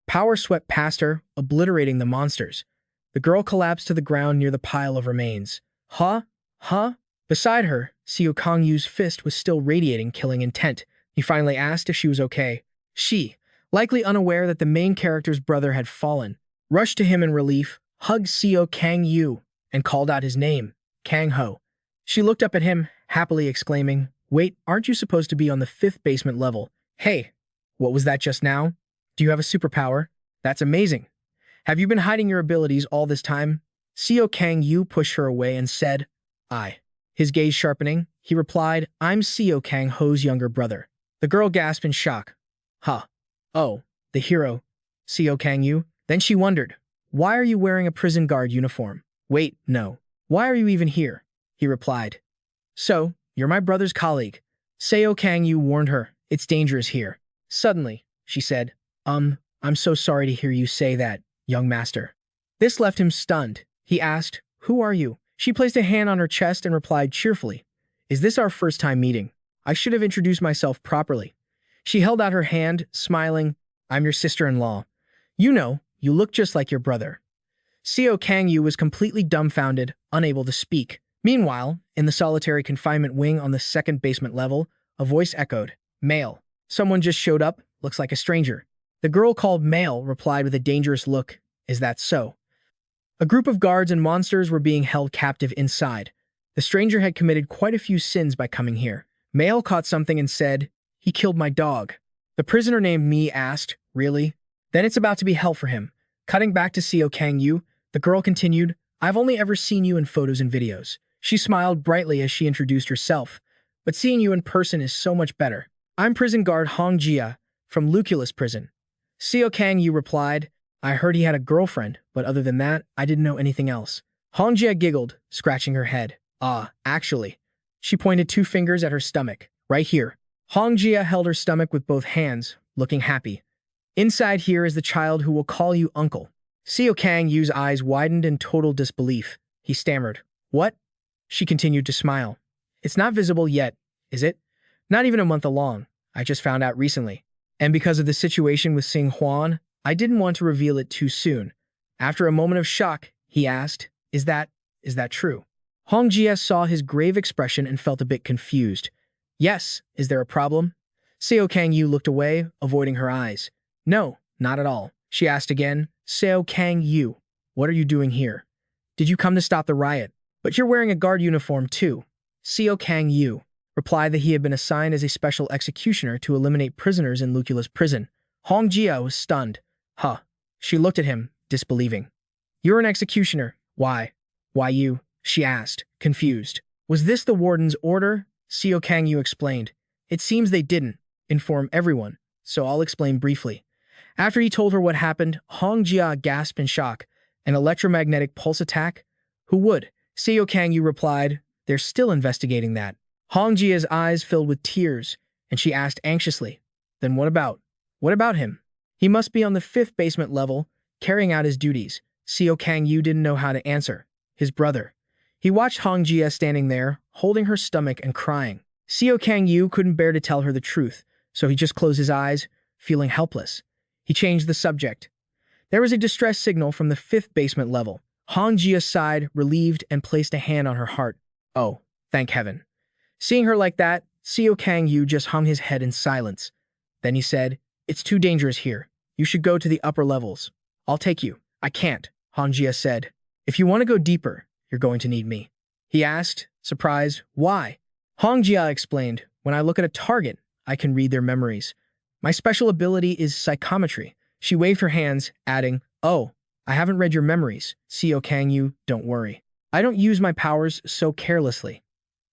power swept past her, obliterating the monsters. The girl collapsed to the ground near the pile of remains. Huh? Beside her, Seo Kang Yu's fist was still radiating killing intent. He finally asked if she was okay. She, likely unaware that the main character's brother had fallen, rushed to him in relief, hugged Seo Kang Yu, and called out his name, Kang Ho. She looked up at him, happily exclaiming, "Wait, aren't you supposed to be on the 5th basement level? Hey, what was that just now? Do you have a superpower? That's amazing. Have you been hiding your abilities all this time?" Seo Kang Yu pushed her away and said, "I." His gaze sharpening, he replied, "I'm Seo Kang Ho's younger brother." The girl gasped in shock. Huh. Oh, the hero, Seo Kang Yu? Then she wondered, why are you wearing a prison guard uniform? Wait, no. Why are you even here? He replied. So, you're my brother's colleague. Seo Kang Yu warned her, it's dangerous here. Suddenly, she said, I'm so sorry to hear you say that, young master. This left him stunned. He asked, who are you? She placed a hand on her chest and replied cheerfully, is this our first time meeting? I should have introduced myself properly. She held out her hand, smiling, I'm your sister-in-law. You know, you look just like your brother. Seo Kang Yu was completely dumbfounded, unable to speak. Meanwhile, in the solitary confinement wing on the 2nd basement level, a voice echoed, Male. Someone just showed up, looks like a stranger. The girl called Male replied with a dangerous look, is that so? A group of guards and monsters were being held captive inside. The stranger had committed quite a few sins by coming here. Male caught something and said, he killed my dog. The prisoner named Mi asked, really? Then it's about to be hell for him. Cutting back to Seo Kang Yu, the girl continued, I've only ever seen you in photos and videos. She smiled brightly as she introduced herself. But seeing you in person is so much better. I'm prison guard Hong Jia from Ruculus Prison. Seo Kang Yu replied, I heard he had a girlfriend, but other than that, I didn't know anything else. Hong Jia giggled, scratching her head. Actually. She pointed 2 fingers at her stomach, right here. Hong Jia held her stomach with both hands, looking happy. Inside here is the child who will call you uncle. Seo Kang Yu's eyes widened in total disbelief. He stammered. What? She continued to smile. It's not visible yet, is it? Not even a month along. I just found out recently. And because of the situation with Sing Huan, I didn't want to reveal it too soon. After a moment of shock, he asked, Is that true? Hong Jia saw his grave expression and felt a bit confused. Yes, is there a problem? Seo Kang Yu looked away, avoiding her eyes. No, not at all. She asked again, Seo Kang Yu, what are you doing here? Did you come to stop the riot? But you're wearing a guard uniform too. Seo Kang Yu replied that he had been assigned as a special executioner to eliminate prisoners in Ruculus Prison. Hong Jia was stunned. Huh. She looked at him, disbelieving. You're an executioner. Why? Why you? She asked, confused. Was this the warden's order? Seo Kang Yu explained. It seems they didn't inform everyone, so I'll explain briefly. After he told her what happened, Hong Jia gasped in shock. An electromagnetic pulse attack? Who would? Seo Kang Yu replied, they're still investigating that. Hong Jia's eyes filled with tears, and she asked anxiously, then what about him? He must be on the 5th basement level, carrying out his duties. Seo Kang Yu didn't know how to answer. His brother. He watched Hong Jia standing there, holding her stomach and crying. Seo Kang Yu couldn't bear to tell her the truth, so he just closed his eyes, feeling helpless. He changed the subject. There was a distress signal from the 5th basement level. Hong Jia sighed, relieved, and placed a hand on her heart. Oh, thank heaven. Seeing her like that, Seo Kang Yu just hung his head in silence. Then he said, it's too dangerous here. You should go to the upper levels. I'll take you. I can't, Hong Jia said. If you want to go deeper, you're going to need me. He asked, surprised, why? Hong Jia explained, when I look at a target, I can read their memories. My special ability is psychometry. She waved her hands, adding, oh, I haven't read your memories. Seo Kang Yu, don't worry. I don't use my powers so carelessly.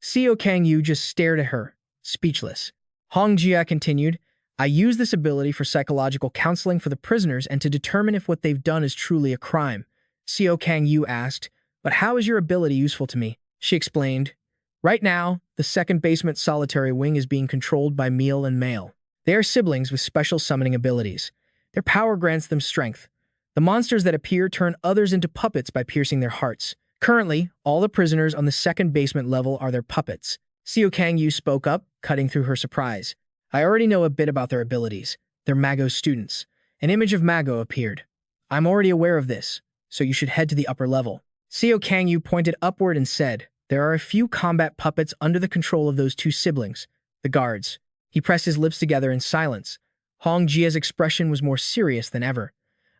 Seo Kang Yu just stared at her, speechless. Hong Jia continued, I use this ability for psychological counseling for the prisoners and to determine if what they've done is truly a crime. Seo Kang Yu asked, but how is your ability useful to me? She explained, right now, the 2nd basement solitary wing is being controlled by Meal and Male. They are siblings with special summoning abilities. Their power grants them strength. The monsters that appear turn others into puppets by piercing their hearts. Currently, all the prisoners on the 2nd basement level are their puppets. Seo Kang Yu spoke up, cutting through her surprise. I already know a bit about their abilities. They're Mago's students. An image of Mago appeared. I'm already aware of this, so you should head to the upper level. Seo Kang Yu pointed upward and said, there are a few combat puppets under the control of those 2 siblings, the guards. He pressed his lips together in silence. Hong Jia's expression was more serious than ever.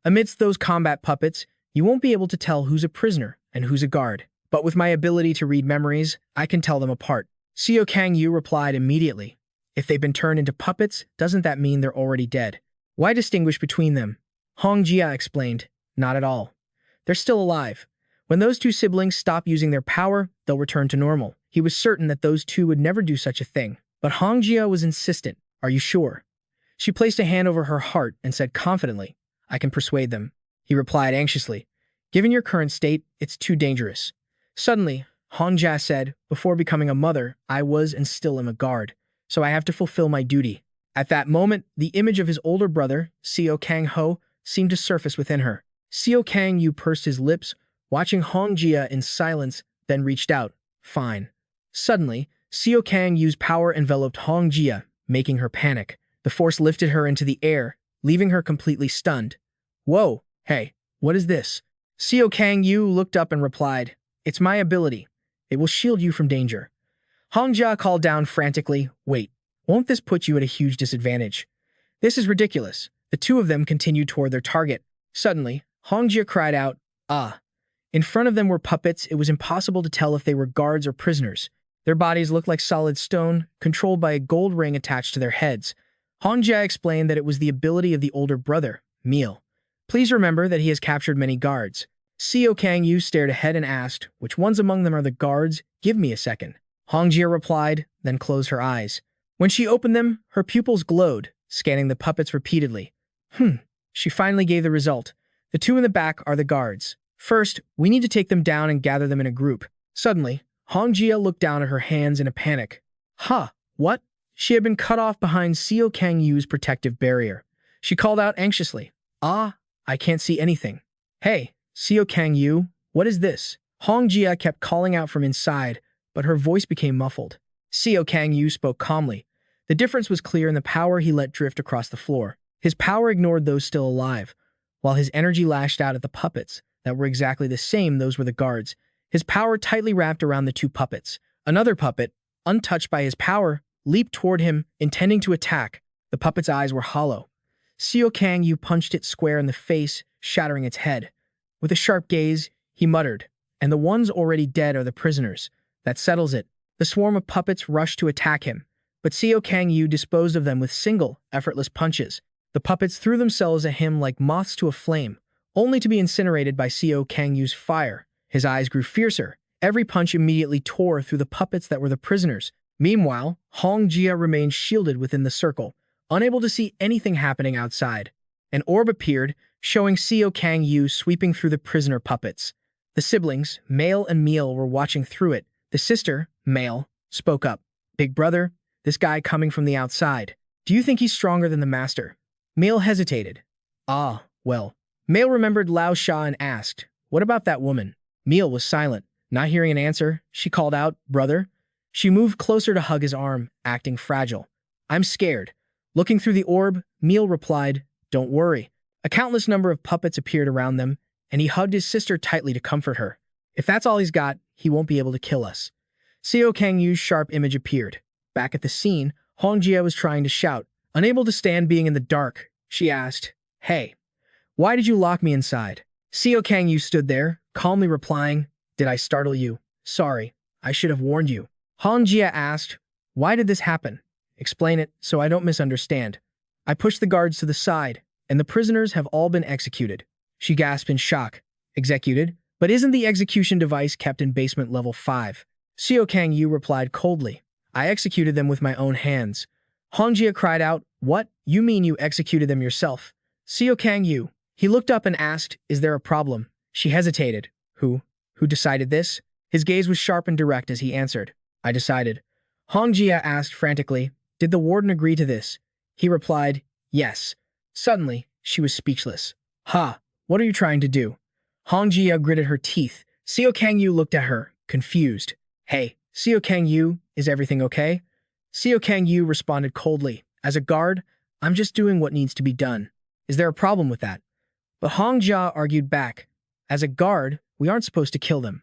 Amidst those combat puppets, you won't be able to tell who's a prisoner and who's a guard. but with my ability to read memories, I can tell them apart. Seo Kang Yu replied immediately. If they've been turned into puppets, doesn't that mean they're already dead? Why distinguish between them? Hong Jia explained. Not at all. They're still alive. When those two siblings stop using their power, they'll return to normal. He was certain that those two would never do such a thing. But Hong Jia was insistent. Are you sure? She placed a hand over her heart and said confidently, I can persuade them. He replied anxiously. Given your current state, it's too dangerous. Suddenly, Hong Jia said, before becoming a mother, I was and still am a guard, so I have to fulfill my duty. At that moment, the image of his older brother, Seo Kang Ho, seemed to surface within her. Seo Kang Yu pursed his lips, watching Hong Jia in silence, then reached out. Fine. Suddenly, Seo Kang Yu's power enveloped Hong Jia, making her panic. The force lifted her into the air, leaving her completely stunned. Whoa, hey, what is this? Seo Kang Yu looked up and replied, It's my ability. It will shield you from danger. Hong Jia called down frantically, Wait, won't this put you at a huge disadvantage? This is ridiculous. The two of them continued toward their target. Suddenly, Hong Jia cried out, Ah! In front of them were puppets. It was impossible to tell if they were guards or prisoners. Their bodies looked like solid stone, controlled by a gold ring attached to their heads. Hong Jia explained that it was the ability of the older brother, Meal. Please remember that he has captured many guards. Seo Kang Yu stared ahead and asked, Which ones among them are the guards? Give me a second. Hong Jia replied, then closed her eyes. When she opened them, her pupils glowed, scanning the puppets repeatedly. She finally gave the result. The two in the back are the guards. First, we need to take them down and gather them in a group. Suddenly, Hong Jia looked down at her hands in a panic. What? She had been cut off behind Seo Kang Yu's protective barrier. She called out anxiously. I can't see anything. Hey, Seo Kang Yu, what is this? Hong Jia kept calling out from inside, but her voice became muffled. Seo Kang Yu spoke calmly. The difference was clear in the power he let drift across the floor. His power ignored those still alive, while his energy lashed out at the puppets that were exactly the same. Those were the guards. His power tightly wrapped around the two puppets. Another puppet, untouched by his power, leaped toward him, intending to attack. The puppet's eyes were hollow. Seo Kang Yu punched it square in the face, shattering its head. With a sharp gaze, he muttered, And the ones already dead are the prisoners. That settles it. The swarm of puppets rushed to attack him, but Seo Kang Yu disposed of them with single, effortless punches. The puppets threw themselves at him like moths to a flame, only to be incinerated by Seo Kang Yu's fire. His eyes grew fiercer. Every punch immediately tore through the puppets that were the prisoners. Meanwhile, Hong Jia remained shielded within the circle, unable to see anything happening outside. An orb appeared, showing Seo Kang Yu sweeping through the prisoner puppets. The siblings, Male and Meal, were watching through it. The sister, Male, spoke up. Big brother, this guy coming from the outside. Do you think he's stronger than the master? Male hesitated. Well. Male remembered Lao Sha and asked, What about that woman? Meal was silent. Not hearing an answer, she called out, Brother. She moved closer to hug his arm, acting fragile. I'm scared. Looking through the orb, Meal replied, Don't worry. A countless number of puppets appeared around them, and he hugged his sister tightly to comfort her. If that's all he's got, he won't be able to kill us. Seo Kang Yu's sharp image appeared. Back at the scene, Hong Jia was trying to shout. Unable to stand being in the dark, she asked, Hey, why did you lock me inside? Seo Kang Yu stood there, calmly replying, Did I startle you? Sorry, I should have warned you. Hong Jia asked, Why did this happen? Explain it so I don't misunderstand. I pushed the guards to the side, and the prisoners have all been executed. She gasped in shock. Executed? But isn't the execution device kept in basement level 5? Seo Kang Yu replied coldly. I executed them with my own hands. Hong Jia cried out, What? You mean you executed them yourself? Seo Kang Yu. He looked up and asked, Is there a problem? She hesitated. Who decided this? His gaze was sharp and direct as he answered. I decided. Hong Jia asked frantically, Did the warden agree to this? He replied, Yes. Suddenly, she was speechless. What are you trying to do? Hong Jia gritted her teeth. Seo Kang Yu looked at her, confused. Hey, Seo Kang Yu, is everything okay? Seo Kang Yu responded coldly. As a guard, I'm just doing what needs to be done. Is there a problem with that? But Hong Jia argued back. As a guard, we aren't supposed to kill them.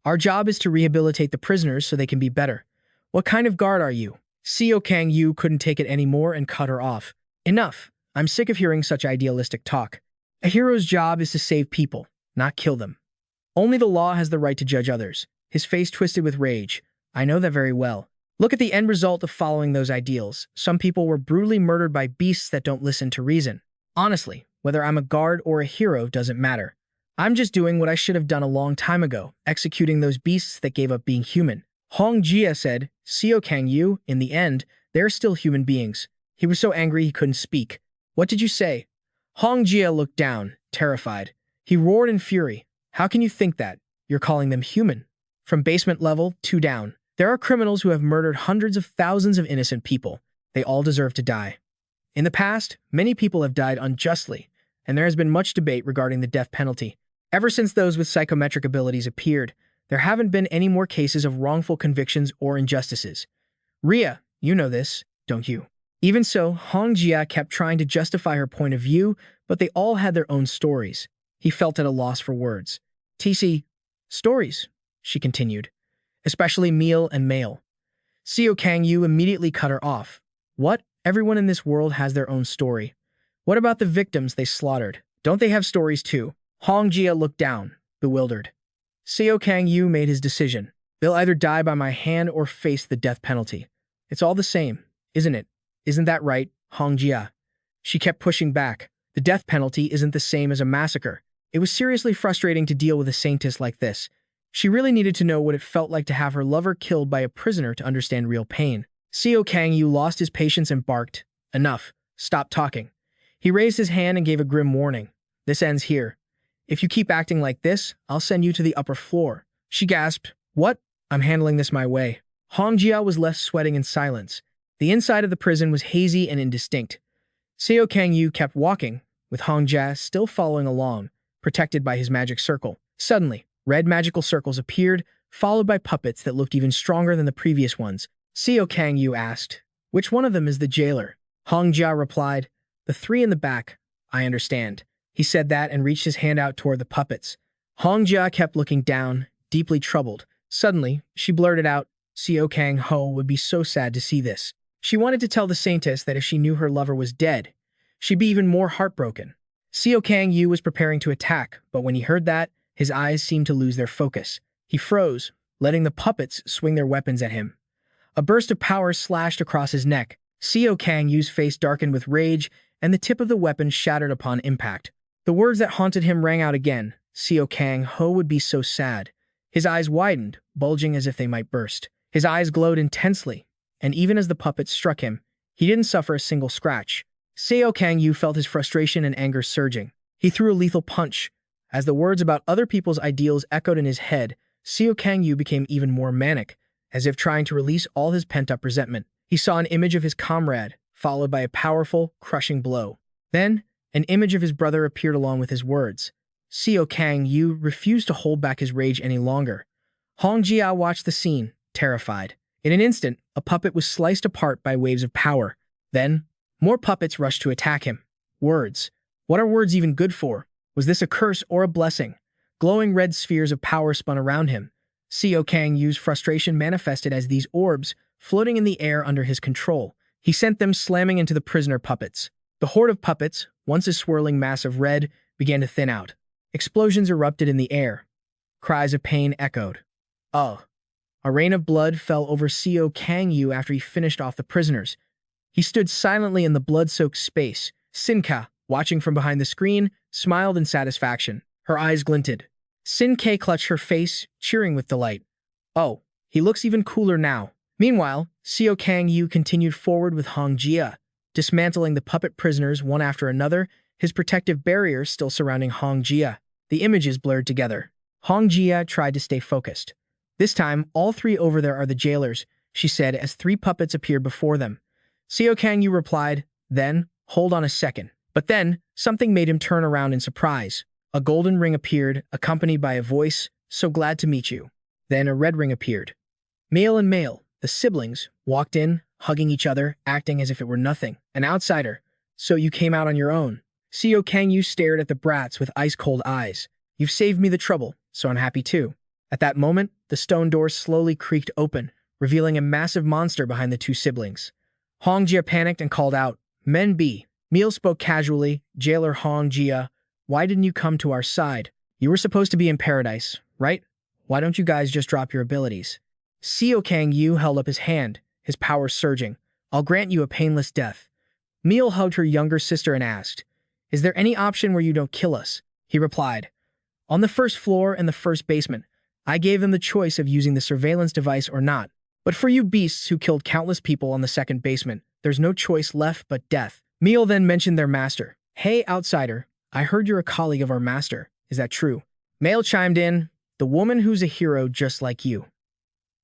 Our job is to rehabilitate the prisoners so they can be better. What kind of guard are you? Seo Kang Yu couldn't take it anymore and cut her off. Enough. I'm sick of hearing such idealistic talk. A hero's job is to save people, not kill them. Only the law has the right to judge others. his face twisted with rage. I know that very well. Look at the end result of following those ideals. Some people were brutally murdered by beasts that don't listen to reason. Honestly, whether I'm a guard or a hero doesn't matter. I'm just doing what I should have done a long time ago, executing those beasts that gave up being human. Hong Jia said, Seo Kang Yu, in the end, they're still human beings. He was so angry he couldn't speak. What did you say? Hong Jia looked down, terrified. He roared in fury. How can you think that? You're calling them human. From basement level 2 down. There are criminals who have murdered hundreds of thousands of innocent people. They all deserve to die. In the past, many people have died unjustly, and there has been much debate regarding the death penalty. Ever since those with psychometric abilities appeared, there haven't been any more cases of wrongful convictions or injustices. Ria, you know this, don't you? Even so, Hong Jia kept trying to justify her point of view, but they all had their own stories. He felt at a loss for words. TC, stories, she continued. Especially Meal and Male. Seo Kang Yu immediately cut her off. What? Everyone in this world has their own story. What about the victims they slaughtered? Don't they have stories too? Hong Jia looked down, bewildered. Seo Kang Yu made his decision. They'll either die by my hand or face the death penalty. It's all the same, isn't it? Isn't that right, Hong Jia? She kept pushing back. The death penalty isn't the same as a massacre. It was seriously frustrating to deal with a saintess like this. She really needed to know what it felt like to have her lover killed by a prisoner to understand real pain. Seo Kang Yu lost his patience and barked. Enough. Stop talking. He raised his hand and gave a grim warning. This ends here. If you keep acting like this, I'll send you to the upper floor. She gasped. What? I'm handling this my way. Hong Jia was left sweating in silence. The inside of the prison was hazy and indistinct. Seo Kang Yu kept walking, with Hong Jia still following along, protected by his magic circle. Suddenly, red magical circles appeared, followed by puppets that looked even stronger than the previous ones. Seo Kang Yu asked, which one of them is the jailer? Hong Jia replied, the 3 in the back. I understand. He said that and reached his hand out toward the puppets. Hong Jia kept looking down, deeply troubled. Suddenly, she blurted out, Seo Kang Ho would be so sad to see this. She wanted to tell the saintess that if she knew her lover was dead, she'd be even more heartbroken. Seo Kang Yu was preparing to attack, but when he heard that, his eyes seemed to lose their focus. He froze, letting the puppets swing their weapons at him. A burst of power slashed across his neck. Seo Kang Yu's face darkened with rage, and the tip of the weapon shattered upon impact. The words that haunted him rang out again. Seo Kang Ho would be so sad. His eyes widened, bulging as if they might burst. His eyes glowed intensely, and even as the puppets struck him, he didn't suffer a single scratch. Seo Kang Yu felt his frustration and anger surging. He threw a lethal punch. As the words about other people's ideals echoed in his head, Seo Kang Yu became even more manic, as if trying to release all his pent-up resentment. He saw an image of his comrade, followed by a powerful, crushing blow. Then, an image of his brother appeared along with his words. Seo Kang Yu refused to hold back his rage any longer. Hong Jia watched the scene, terrified. In an instant, a puppet was sliced apart by waves of power. Then, more puppets rushed to attack him. Words. What are words even good for? Was this a curse or a blessing? Glowing red spheres of power spun around him. Seo Kang Yu's frustration manifested as these orbs, floating in the air under his control. He sent them slamming into the prisoner puppets. The horde of puppets, once a swirling mass of red, began to thin out. Explosions erupted in the air. Cries of pain echoed. Oh! A rain of blood fell over Seo Kang Yu after he finished off the prisoners. He stood silently in the blood-soaked space. Sinka, watching from behind the screen, smiled in satisfaction. Her eyes glinted. Sin-Kei clutched her face, cheering with delight. Oh, he looks even cooler now. Meanwhile, Seo Kang Yu continued forward with Hong Jia, dismantling the puppet prisoners one after another, his protective barrier still surrounding Hong Jia. The images blurred together. Hong Jia tried to stay focused. This time, all 3 over there are the jailers, she said as 3 puppets appeared before them. Seo Kang Yu replied, then, hold on a second. But then, something made him turn around in surprise. A golden ring appeared, accompanied by a voice, so glad to meet you. Then a red ring appeared. Male and Male, the siblings, walked in, hugging each other, acting as if it were nothing. An outsider. So you came out on your own. Seo Kang Yu stared at the brats with ice-cold eyes. You've saved me the trouble, so I'm happy too. At that moment, the stone door slowly creaked open, revealing a massive monster behind the 2 siblings. Hong Jia panicked and called out, Men B. Meal spoke casually, Jailer Hong Jia, why didn't you come to our side? You were supposed to be in paradise, right? Why don't you guys just drop your abilities? Seo Kang Yu held up his hand, his power surging. I'll grant you a painless death. Meal hugged her younger sister and asked, Is there any option where you don't kill us? He replied, On the first floor and the first basement. I gave them the choice of using the surveillance device or not. But for you beasts who killed countless people on the second basement, there's no choice left but death. Meal then mentioned their master. Hey, outsider, I heard you're a colleague of our master. Is that true? Male chimed in, The woman who's a hero just like you.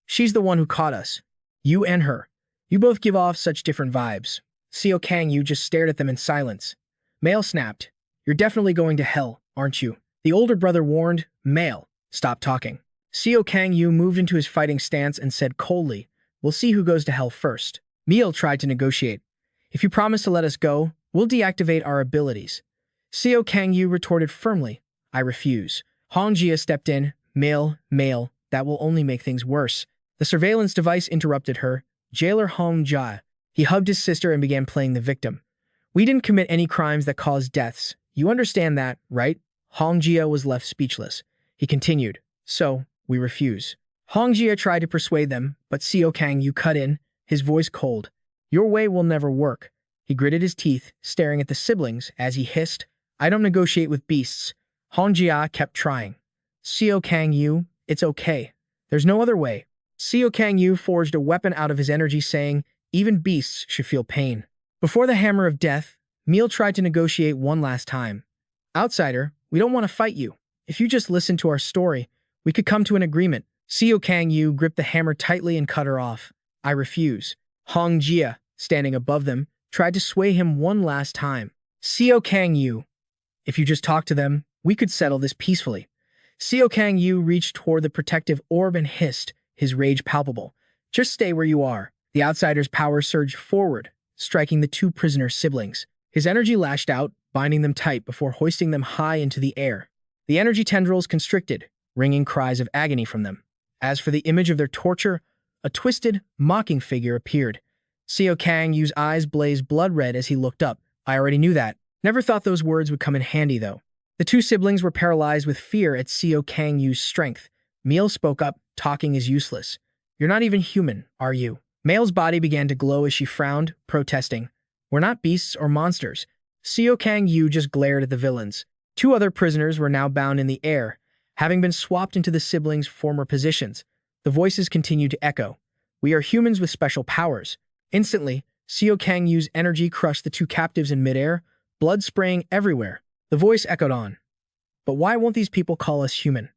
She's the one who caught us. You and her. You both give off such different vibes. Seo Kang Yu just stared at them in silence. Male snapped, You're definitely going to hell, aren't you? The older brother warned, Male, stop talking. Seo Kang Yu moved into his fighting stance and said coldly, We'll see who goes to hell first. Meal tried to negotiate. If you promise to let us go, we'll deactivate our abilities. Seo Kang Yu retorted firmly, I refuse. Hong Jia stepped in, Male, that will only make things worse. The surveillance device interrupted her. Jailer Hong Jia. He hugged his sister and began playing the victim. We didn't commit any crimes that caused deaths. You understand that, right? Hong Jia was left speechless. He continued, So, we refuse. Hong Jia tried to persuade them, but Seo Kang Yu cut in, his voice cold. Your way will never work. He gritted his teeth, staring at the siblings as he hissed, I don't negotiate with beasts. Hong Jia kept trying. Seo Kang Yu, it's okay. There's no other way. Seo Kang Yu forged a weapon out of his energy saying, even beasts should feel pain. Before the hammer of death, Meal tried to negotiate one last time. Outsider, we don't want to fight you. If you just listen to our story, we could come to an agreement. Seo Kang Yu gripped the hammer tightly and cut her off. I refuse. Hong Jia, standing above them, tried to sway him one last time. Seo Kang Yu, if you just talk to them, we could settle this peacefully. Seo Kang Yu reached toward the protective orb and hissed, his rage palpable. Just stay where you are. The outsider's power surged forward, striking the two prisoner siblings. His energy lashed out, binding them tight before hoisting them high into the air. The energy tendrils constricted, ringing cries of agony from them. As for the image of their torture, a twisted, mocking figure appeared. Seo Kang Yu's eyes blazed blood red as he looked up. I already knew that. Never thought those words would come in handy, though. The two siblings were paralyzed with fear at Seo Kang Yu's strength. Meal spoke up, talking is useless. You're not even human, are you? Male's body began to glow as she frowned, protesting. We're not beasts or monsters. Seo Kang Yu just glared at the villains. Two other prisoners were now bound in the air, having been swapped into the siblings' former positions. The voices continued to echo. We are humans with special powers. Instantly, Seo Kang Yu's energy crushed the two captives in midair, blood spraying everywhere. The voice echoed on. But why won't these people call us human?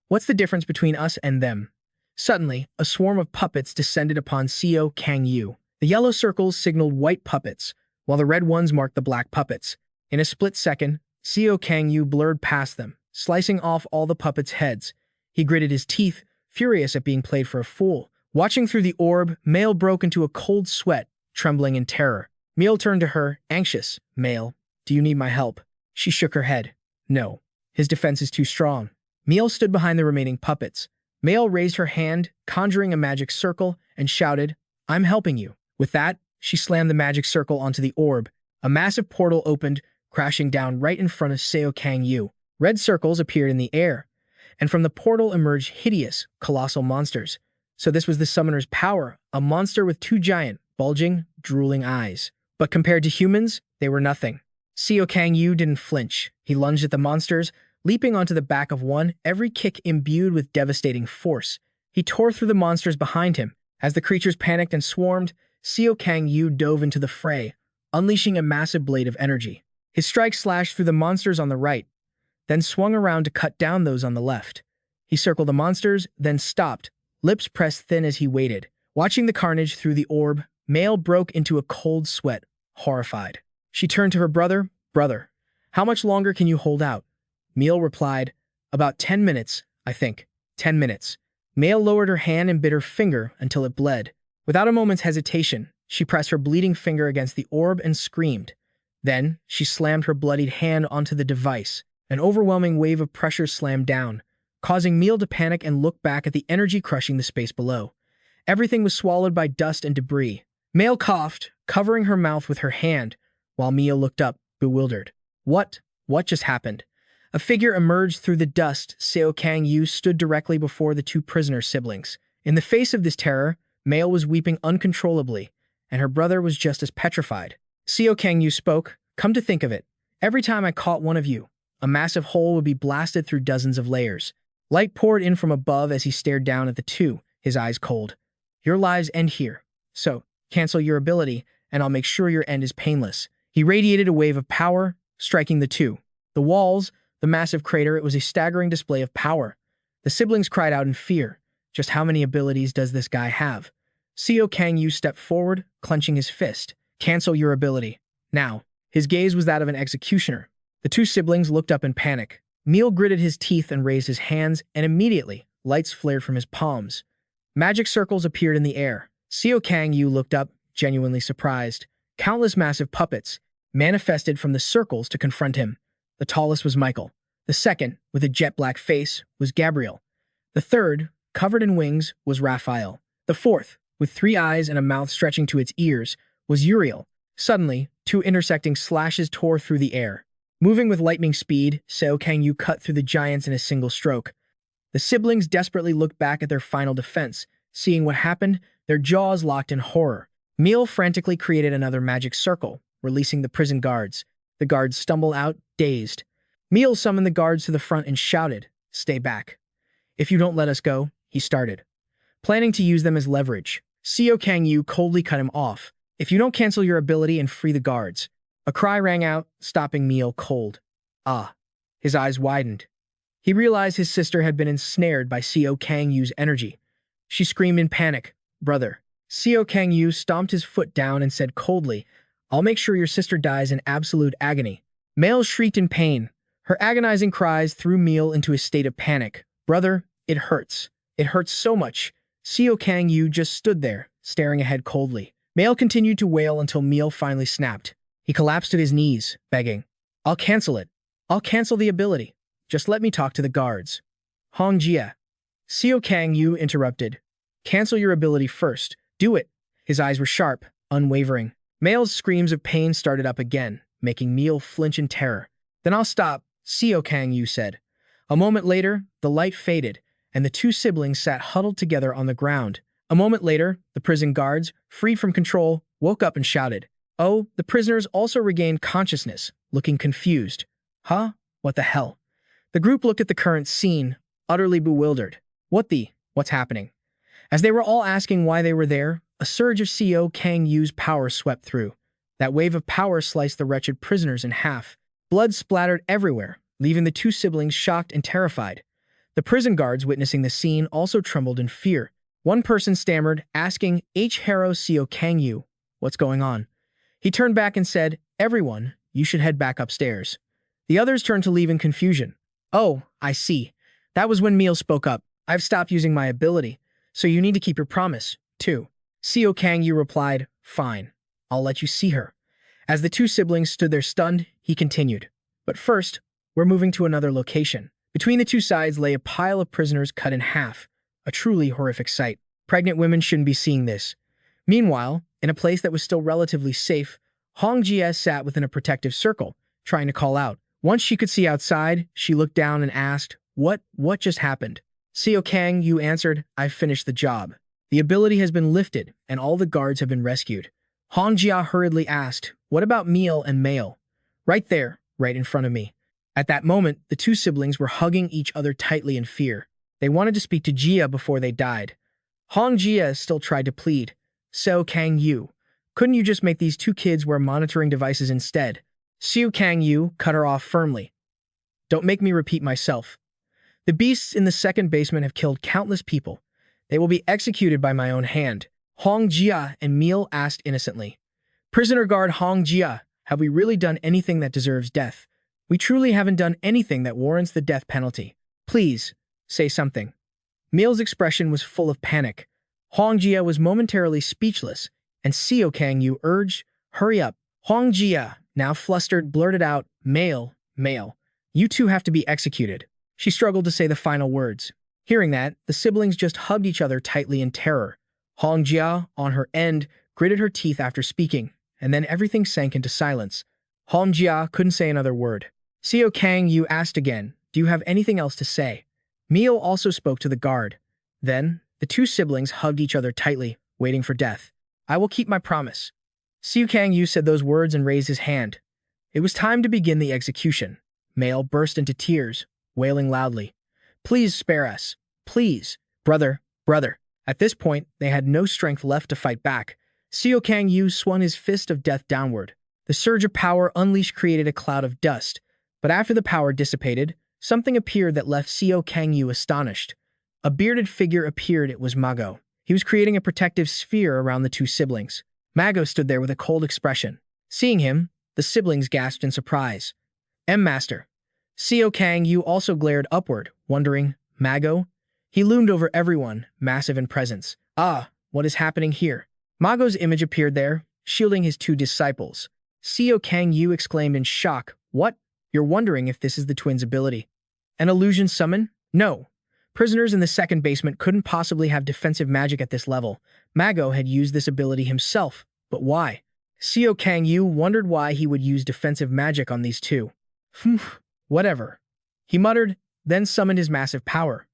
What's the difference between us and them? Suddenly, a swarm of puppets descended upon Seo Kang Yu. The yellow circles signaled white puppets, while the red ones marked the black puppets. In a split second, Seo Kang Yu blurred past them, slicing off all the puppets' heads. He gritted his teeth, furious at being played for a fool. Watching through the orb, Male broke into a cold sweat, trembling in terror. Meal turned to her, anxious. Male, do you need my help? She shook her head. No. His defense is too strong. Meal stood behind the remaining puppets. Male raised her hand, conjuring a magic circle, and shouted, I'm helping you. With that, she slammed the magic circle onto the orb. A massive portal opened, crashing down right in front of Seo Kang Yu. Red circles appeared in the air, and from the portal emerged hideous, colossal monsters. So this was the summoner's power, a monster with two giant, bulging, drooling eyes. But compared to humans, they were nothing. Seo Kang Yu didn't flinch. He lunged at the monsters, leaping onto the back of one, every kick imbued with devastating force. He tore through the monsters behind him. As the creatures panicked and swarmed, Seo Kang Yu dove into the fray, unleashing a massive blade of energy. His strike slashed through the monsters on the right, then swung around to cut down those on the left. He circled the monsters, then stopped, lips pressed thin as he waited. Watching the carnage through the orb, Male broke into a cold sweat, horrified. She turned to her brother. Brother, how much longer can you hold out? Meal replied, about 10 minutes, I think. 10 minutes. Male lowered her hand and bit her finger until it bled. Without a moment's hesitation, she pressed her bleeding finger against the orb and screamed. Then, she slammed her bloodied hand onto the device. An overwhelming wave of pressure slammed down, causing Meal to panic and look back at the energy crushing the space below. Everything was swallowed by dust and debris. Male coughed, covering her mouth with her hand, while Meal looked up, bewildered. What just happened? A figure emerged through the dust. Seo Kang Yu stood directly before the two prisoner siblings. In the face of this terror, Mail was weeping uncontrollably, and her brother was just as petrified. Seo Kang Yu spoke, "Come to think of it, every time I caught one of you, a massive hole would be blasted through dozens of layers." Light poured in from above as he stared down at the two, his eyes cold. "Your lives end here. So, cancel your ability, and I'll make sure your end is painless." He radiated a wave of power, striking the two. The walls, the massive crater, it was a staggering display of power. The siblings cried out in fear. Just how many abilities does this guy have? Seo Kang Yu stepped forward, clenching his fist. "Cancel your ability. Now." His gaze was that of an executioner. The two siblings looked up in panic. Meal gritted his teeth and raised his hands, and immediately, lights flared from his palms. Magic circles appeared in the air. Seo Kang Yu looked up, genuinely surprised. Countless massive puppets manifested from the circles to confront him. The tallest was Michael. The second, with a jet-black face, was Gabriel. The third, covered in wings, was Raphael. The fourth, with 3 eyes and a mouth stretching to its ears, was Uriel. Suddenly, 2 intersecting slashes tore through the air. Moving with lightning speed, Seo Kang Yu cut through the giants in a single stroke. The siblings desperately looked back at their final defense. Seeing what happened, their jaws locked in horror. Meal frantically created another magic circle, releasing the prison guards. The guards stumbled out, dazed. Meal summoned the guards to the front and shouted, "Stay back." "If you don't let us go," he started, planning to use them as leverage. Seo Kang Yu coldly cut him off. "If you don't cancel your ability and free the guards." A cry rang out, stopping Meal cold. Ah. His eyes widened. He realized his sister had been ensnared by Seo Kang Yu's energy. She screamed in panic, "Brother." Seo Kang Yu stomped his foot down and said coldly, "I'll make sure your sister dies in absolute agony." Mail shrieked in pain. Her agonizing cries threw Meal into a state of panic. "Brother, it hurts. It hurts so much." Seo Kang Yu just stood there, staring ahead coldly. Mail continued to wail until Meal finally snapped. He collapsed at his knees, begging, "I'll cancel it. I'll cancel the ability. Just let me talk to the guards." "Hong Jia." Seo Kang Yu interrupted. "Cancel your ability first. Do it." His eyes were sharp, unwavering. Mail's screams of pain started up again, making Meal flinch in terror. "Then I'll stop," Seo Kang Yu said. A moment later, the light faded, and the two siblings sat huddled together on the ground. A moment later, the prison guards, freed from control, woke up and shouted. Oh, the prisoners also regained consciousness, looking confused. Huh? What the hell? The group looked at the current scene, utterly bewildered. What's happening? As they were all asking why they were there, a surge of Seo Kang Yu's power swept through. That wave of power sliced the wretched prisoners in half. Blood splattered everywhere, leaving the two siblings shocked and terrified. The prison guards witnessing the scene also trembled in fear. One person stammered, asking Hero Seo Kang Yu, "What's going on?" He turned back and said, "Everyone, you should head back upstairs." The others turned to leave in confusion. "Oh, I see." That was when Meal spoke up. "I've stopped using my ability, so you need to keep your promise, too." Seo Kang Yu replied, "Fine, I'll let you see her." As the two siblings stood there stunned, he continued, "But first, we're moving to another location." Between the two sides lay a pile of prisoners cut in half, a truly horrific sight. Pregnant women shouldn't be seeing this. Meanwhile, in a place that was still relatively safe, Hong Jia sat within a protective circle, trying to call out. Once she could see outside, she looked down and asked, What just happened?" Seo Kang Yu answered, "I've finished the job. The ability has been lifted, and all the guards have been rescued." Hong Jia hurriedly asked, "What about Meal and Mail?" "Right there, right in front of me." At that moment, the two siblings were hugging each other tightly in fear. They wanted to speak to Jia before they died. Hong Jia still tried to plead. "Seo Kang Yu, couldn't you just make these two kids wear monitoring devices instead?" Seo Kang Yu cut her off firmly. "Don't make me repeat myself. The beasts in the second basement have killed countless people. They will be executed by my own hand." Hong Jia and Meal asked innocently. "Prisoner guard Hong Jia, have we really done anything that deserves death? We truly haven't done anything that warrants the death penalty. Please, say something." Meal's expression was full of panic. Hong Jia was momentarily speechless, and Seo Kang Yu urged, "Hurry up." Hong Jia, now flustered, blurted out, Mail, you two have to be executed." She struggled to say the final words. Hearing that, the siblings just hugged each other tightly in terror. Hong Jia, on her end, gritted her teeth after speaking, and then everything sank into silence. Hong Jia couldn't say another word. Seo Kang Yu asked again, "Do you have anything else to say?" Mio also spoke to the guard. Then, the two siblings hugged each other tightly, waiting for death. "I will keep my promise." Seo Kang Yu said those words and raised his hand. It was time to begin the execution. Male burst into tears, wailing loudly. "Please spare us. Please. Brother, brother." At this point, they had no strength left to fight back. Seo Kang Yu swung his fist of death downward. The surge of power unleashed created a cloud of dust, but after the power dissipated, something appeared that left Seo Kang Yu astonished. A bearded figure appeared. It was Mago. He was creating a protective sphere around the two siblings. Mago stood there with a cold expression. Seeing him, the siblings gasped in surprise. Master. Seo Kang Yu also glared upward, wondering, Mago? He loomed over everyone, massive in presence. Ah, what is happening here? Mago's image appeared there, shielding his two disciples. Seo Kang Yu exclaimed in shock, "What? You're wondering if this is the twins' ability? An illusion summon? No. Prisoners in the second basement couldn't possibly have defensive magic at this level. Mago had used this ability himself, but why? Seo Kang Yu wondered why he would use defensive magic on these two. Whatever. He muttered, then summoned his massive power.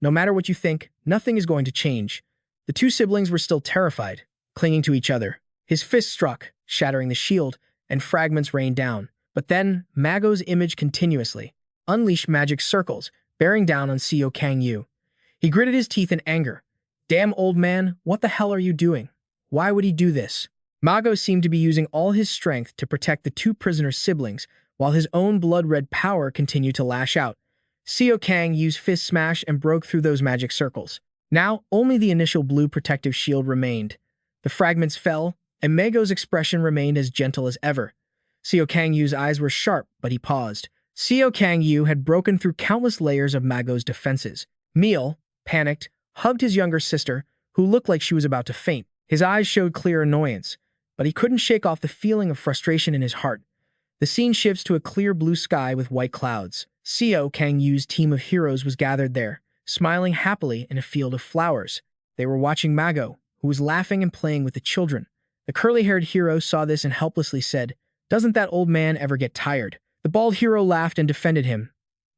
No matter what you think, nothing is going to change. The two siblings were still terrified, clinging to each other. His fist struck, shattering the shield, and fragments rained down. But then, Mago's image continuously unleashed magic circles, bearing down on Seo Kang Yu. He gritted his teeth in anger. Damn old man, what the hell are you doing? Why would he do this? Mago seemed to be using all his strength to protect the two prisoner siblings, while his own blood-red power continued to lash out. Seo Kang Yu's fist smashed and broke through those magic circles. Now, only the initial blue protective shield remained. The fragments fell, and Mago's expression remained as gentle as ever. Seo Kang Yu's eyes were sharp, but he paused. Seo Kang Yu had broken through countless layers of Mago's defenses. Meal, panicked, hugged his younger sister, who looked like she was about to faint. His eyes showed clear annoyance, but he couldn't shake off the feeling of frustration in his heart. The scene shifts to a clear blue sky with white clouds. Seo Kang Yu's team of heroes was gathered there, smiling happily in a field of flowers. They were watching Mago, who was laughing and playing with the children. The curly-haired hero saw this and helplessly said, "Doesn't that old man ever get tired?" The bald hero laughed and defended him.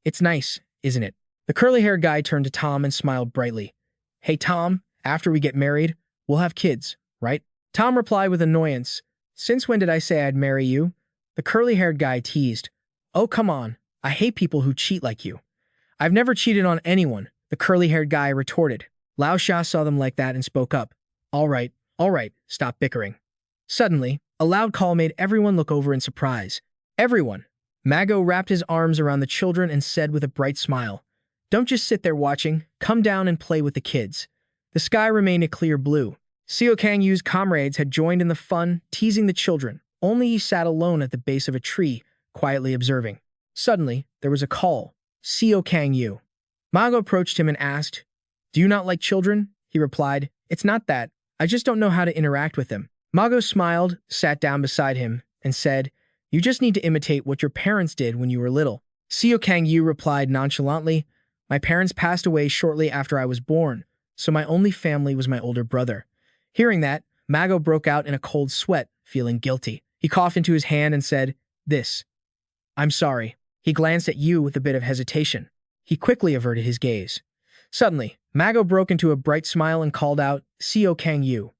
"It's nice, isn't it?" The curly-haired guy turned to Tom and smiled brightly. "Hey Tom, after we get married, we'll have kids, right?" Tom replied with annoyance. "Since when did I say I'd marry you?" The curly-haired guy teased. "Oh, come on. I hate people who cheat like you." "I've never cheated on anyone," the curly-haired guy retorted. Lao Sha saw them like that and spoke up. All right, stop bickering." Suddenly, a loud call made everyone look over in surprise. Everyone. Mago wrapped his arms around the children and said with a bright smile, "Don't just sit there watching, come down and play with the kids." The sky remained a clear blue. Seo Kang Yu's comrades had joined in the fun, teasing the children. Only he sat alone at the base of a tree, quietly observing. Suddenly, there was a call. Seo Kang Yu. Mago approached him and asked, "Do you not like children?" He replied, "It's not that. I just don't know how to interact with them." Mago smiled, sat down beside him, and said, "You just need to imitate what your parents did when you were little." Seo Kang Yu replied nonchalantly, "My parents passed away shortly after I was born, so my only family was my older brother." Hearing that, Mago broke out in a cold sweat, feeling guilty. He coughed into his hand and said, I'm sorry." He glanced at Yu with a bit of hesitation. He quickly averted his gaze. Suddenly, Mago broke into a bright smile and called out, "Seo Kang Yu."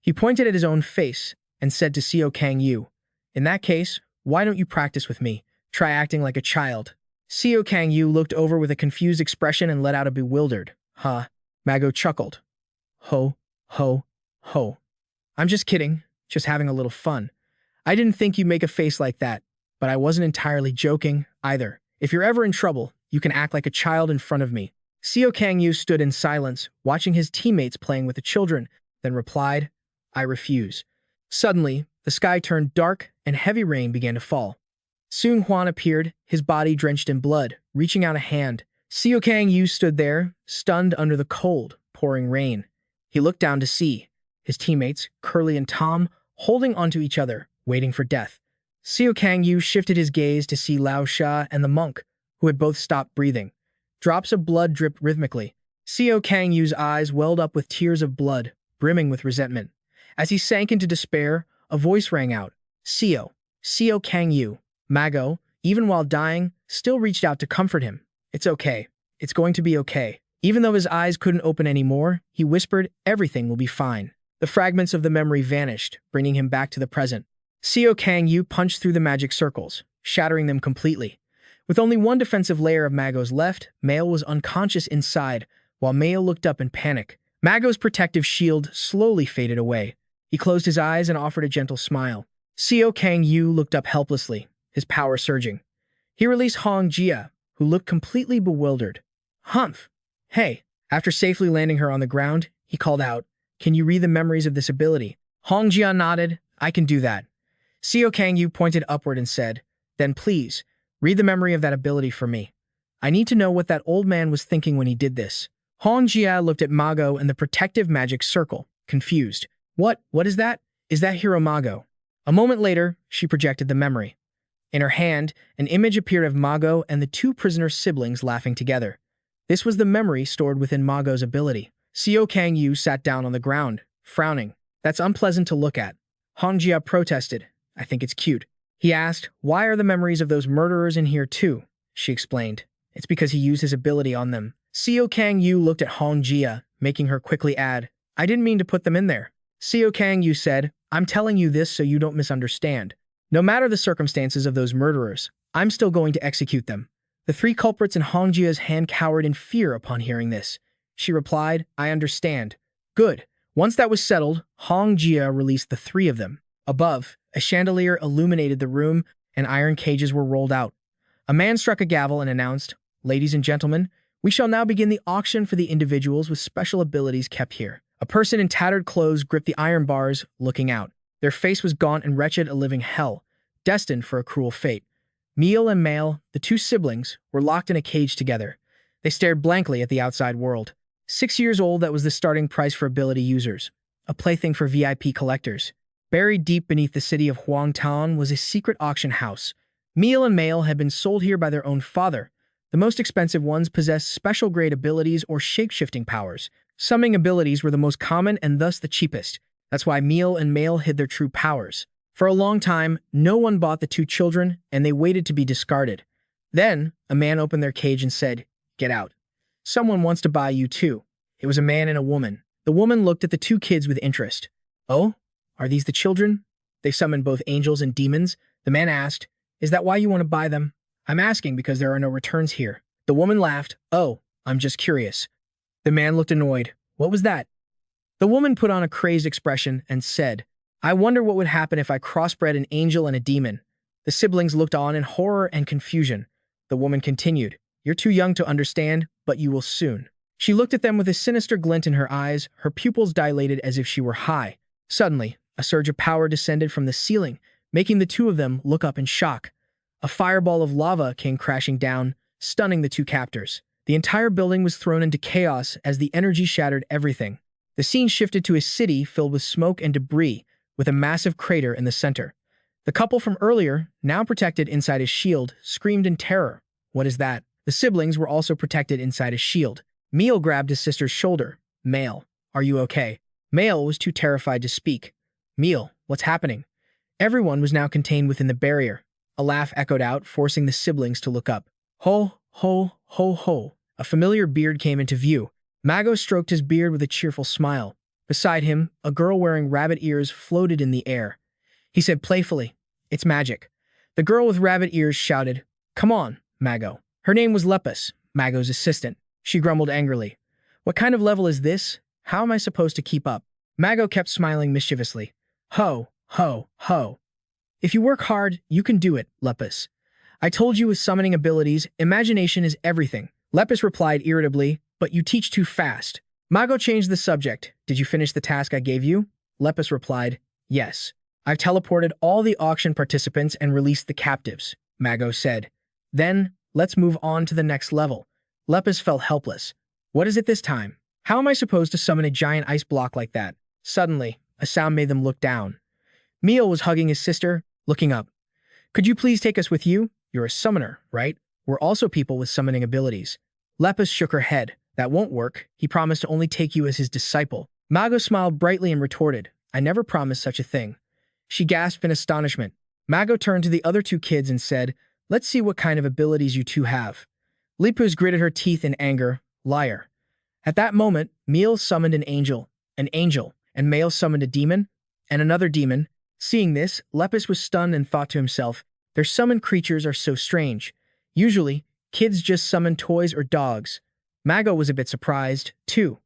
He pointed at his own face and said to Seo Kang Yu, "In that case, why don't you practice with me? Try acting like a child." Seo Kang Yu looked over with a confused expression and let out a bewildered, "Huh?" Mago chuckled. Ho, ho, ho. "I'm just kidding, just having a little fun. I didn't think you'd make a face like that, but I wasn't entirely joking, either. If you're ever in trouble, you can act like a child in front of me." Seo Kang Yu stood in silence, watching his teammates playing with the children, then replied, "I refuse." Suddenly, the sky turned dark and heavy rain began to fall. Soon Huan appeared, his body drenched in blood, reaching out a hand. Seo Kang Yu stood there, stunned under the cold, pouring rain. He looked down to see his teammates, Curly and Tom, holding onto each other, waiting for death. Seo Kang Yu shifted his gaze to see Lao Sha and the monk, who had both stopped breathing. Drops of blood dripped rhythmically. Seo Kang Yu's eyes welled up with tears of blood, brimming with resentment. As he sank into despair, a voice rang out. Seo Kang Yu, Mago, even while dying, still reached out to comfort him. "It's okay. It's going to be okay." Even though his eyes couldn't open anymore, he whispered, "Everything will be fine." The fragments of the memory vanished, bringing him back to the present. Seo Kang Yu punched through the magic circles, shattering them completely. With only one defensive layer of Magos left, Male was unconscious inside, while Male looked up in panic. Mago's protective shield slowly faded away. He closed his eyes and offered a gentle smile. Seo Kang Yu looked up helplessly, his power surging. He released Hong Jia, who looked completely bewildered. "Humph! Hey!" After safely landing her on the ground, he called out, "Can you read the memories of this ability?" Hong Jia nodded. "I can do that." Seo Kang Yu pointed upward and said, "Then please, read the memory of that ability for me. I need to know what that old man was thinking when he did this." Hong Jia looked at Mago and the protective magic circle, confused. What is that? Is that Hero Mago?" A moment later, she projected the memory. In her hand, an image appeared of Mago and the two prisoner siblings laughing together. This was the memory stored within Mago's ability. Seo Kang Yu sat down on the ground, frowning. "That's unpleasant to look at." Hong Jia protested. "I think it's cute." He asked, "Why are the memories of those murderers in here too?" She explained, "It's because he used his ability on them." Seo Kang Yu looked at Hong Jia, making her quickly add, "I didn't mean to put them in there." Seo Kang Yu said, "I'm telling you this so you don't misunderstand. No matter the circumstances of those murderers, I'm still going to execute them." The three culprits in Hong Jia's hand cowered in fear upon hearing this. She replied, "I understand." "Good." Once that was settled, Hong Jia released the three of them. Above, a chandelier illuminated the room, and iron cages were rolled out. A man struck a gavel and announced, "Ladies and gentlemen, we shall now begin the auction for the individuals with special abilities kept here." A person in tattered clothes gripped the iron bars, looking out. Their face was gaunt and wretched, a living hell, destined for a cruel fate. Male and Male, the two siblings, were locked in a cage together. They stared blankly at the outside world. 6 years old, that was the starting price for ability users, a plaything for VIP collectors. Buried deep beneath the city of Huangtan was a secret auction house. Male and Male had been sold here by their own father. The most expensive ones possessed special grade abilities or shape-shifting powers. Summoning abilities were the most common and thus the cheapest. That's why Male and Male hid their true powers. For a long time, no one bought the two children, and they waited to be discarded. Then, a man opened their cage and said, "Get out. Someone wants to buy you too." It was a man and a woman. The woman looked at the two kids with interest. "Oh, are these the children? They summoned both angels and demons." The man asked, "Is that why you want to buy them?" "I'm asking because there are no returns here." The woman laughed. "Oh, I'm just curious." The man looked annoyed. "What was that?" The woman put on a crazed expression and said, "I wonder what would happen if I crossbred an angel and a demon." The siblings looked on in horror and confusion. The woman continued, "You're too young to understand, but you will soon." She looked at them with a sinister glint in her eyes, her pupils dilated as if she were high. Suddenly, a surge of power descended from the ceiling, making the two of them look up in shock. A fireball of lava came crashing down, stunning the two captors. The entire building was thrown into chaos as the energy shattered everything. The scene shifted to a city filled with smoke and debris, with a massive crater in the center. The couple from earlier, now protected inside a shield, screamed in terror. "What is that?" The siblings were also protected inside a shield. Male grabbed his sister's shoulder. "Male, are you okay?" Male was too terrified to speak. "Male, what's happening?" Everyone was now contained within the barrier. A laugh echoed out, forcing the siblings to look up. "Ho, ho, ho, ho." A familiar beard came into view. Mago stroked his beard with a cheerful smile. Beside him, a girl wearing rabbit ears floated in the air. He said playfully, "It's magic." The girl with rabbit ears shouted, "Come on, Mago." Her name was Lepus, Mago's assistant. She grumbled angrily. "What kind of level is this? How am I supposed to keep up?" Mago kept smiling mischievously. "Ho, ho, ho. If you work hard, you can do it, Lepus. I told you with summoning abilities, imagination is everything." Lepus replied irritably, "But you teach too fast." Mago changed the subject. "Did you finish the task I gave you?" Lepus replied, "Yes. I've teleported all the auction participants and released the captives," Mago said. "Then, let's move on to the next level." Lepus felt helpless. "What is it this time? How am I supposed to summon a giant ice block like that?" Suddenly, a sound made them look down. Meal was hugging his sister, looking up. "Could you please take us with you? You're a summoner, right? We're also people with summoning abilities." Lepus shook her head. "That won't work. He promised to only take you as his disciple." Mago smiled brightly and retorted, "I never promised such a thing." She gasped in astonishment. Mago turned to the other two kids and said, Let's see what kind of abilities you two have. Lipuz gritted her teeth in anger. Liar. At that moment, Meal summoned an angel, and Male summoned a demon, and another demon. Seeing this, Lepus was stunned and thought to himself, their summoned creatures are so strange. Usually, kids just summon toys or dogs. Mago was a bit surprised, too.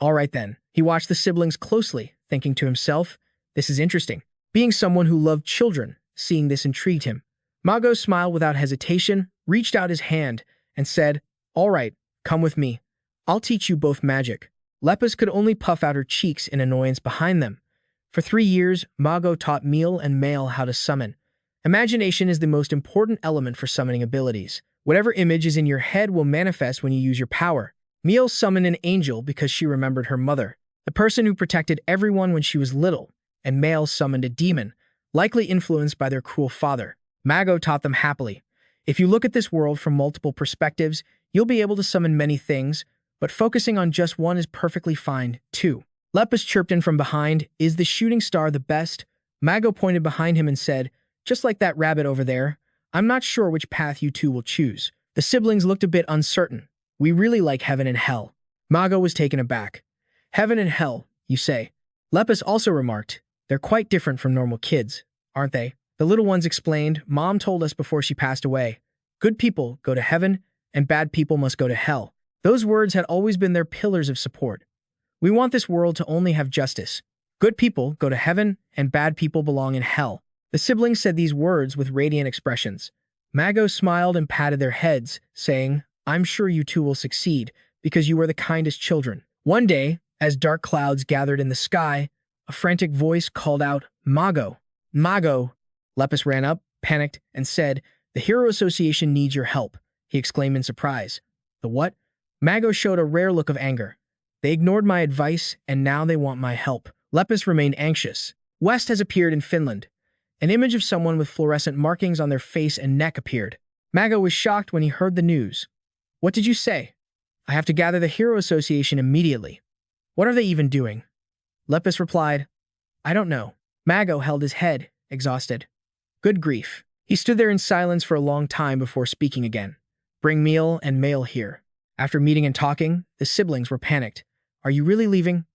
All right then. He watched the siblings closely, thinking to himself, this is interesting. Being someone who loved children, seeing this intrigued him. Mago smiled without hesitation, reached out his hand, and said, all right, come with me. I'll teach you both magic. Lepus could only puff out her cheeks in annoyance behind them. For 3 years, Mago taught Meal and Male how to summon. Imagination is the most important element for summoning abilities. Whatever image is in your head will manifest when you use your power. Meal summoned an angel because she remembered her mother, the person who protected everyone when she was little, and Male summoned a demon, likely influenced by their cruel father. Mago taught them happily. If you look at this world from multiple perspectives, you'll be able to summon many things, but focusing on just one is perfectly fine, too. Lepus chirped in from behind, is the shooting star the best? Mago pointed behind him and said, just like that rabbit over there, I'm not sure which path you two will choose. The siblings looked a bit uncertain. We really like heaven and hell. Mago was taken aback. Heaven and hell, you say? Lepus also remarked, they're quite different from normal kids, aren't they? The little ones explained, Mom told us before she passed away. Good people go to heaven, and bad people must go to hell. Those words had always been their pillars of support. We want this world to only have justice. Good people go to heaven, and bad people belong in hell. The siblings said these words with radiant expressions. Mago smiled and patted their heads, saying, I'm sure you two will succeed, because you are the kindest children. One day, as dark clouds gathered in the sky, a frantic voice called out, Mago! Mago! Lepus ran up, panicked, and said, the Hero Association needs your help, he exclaimed in surprise. The what? Mago showed a rare look of anger. They ignored my advice, and now they want my help. Lepus remained anxious. West has appeared in Finland. An image of someone with fluorescent markings on their face and neck appeared. Mago was shocked when he heard the news. What did you say? I have to gather the Hero Association immediately. What are they even doing? Lepus replied, I don't know. Mago held his head, exhausted. Good grief. He stood there in silence for a long time before speaking again. Bring Meal and Male here. After meeting and talking, the siblings were panicked. Are you really leaving?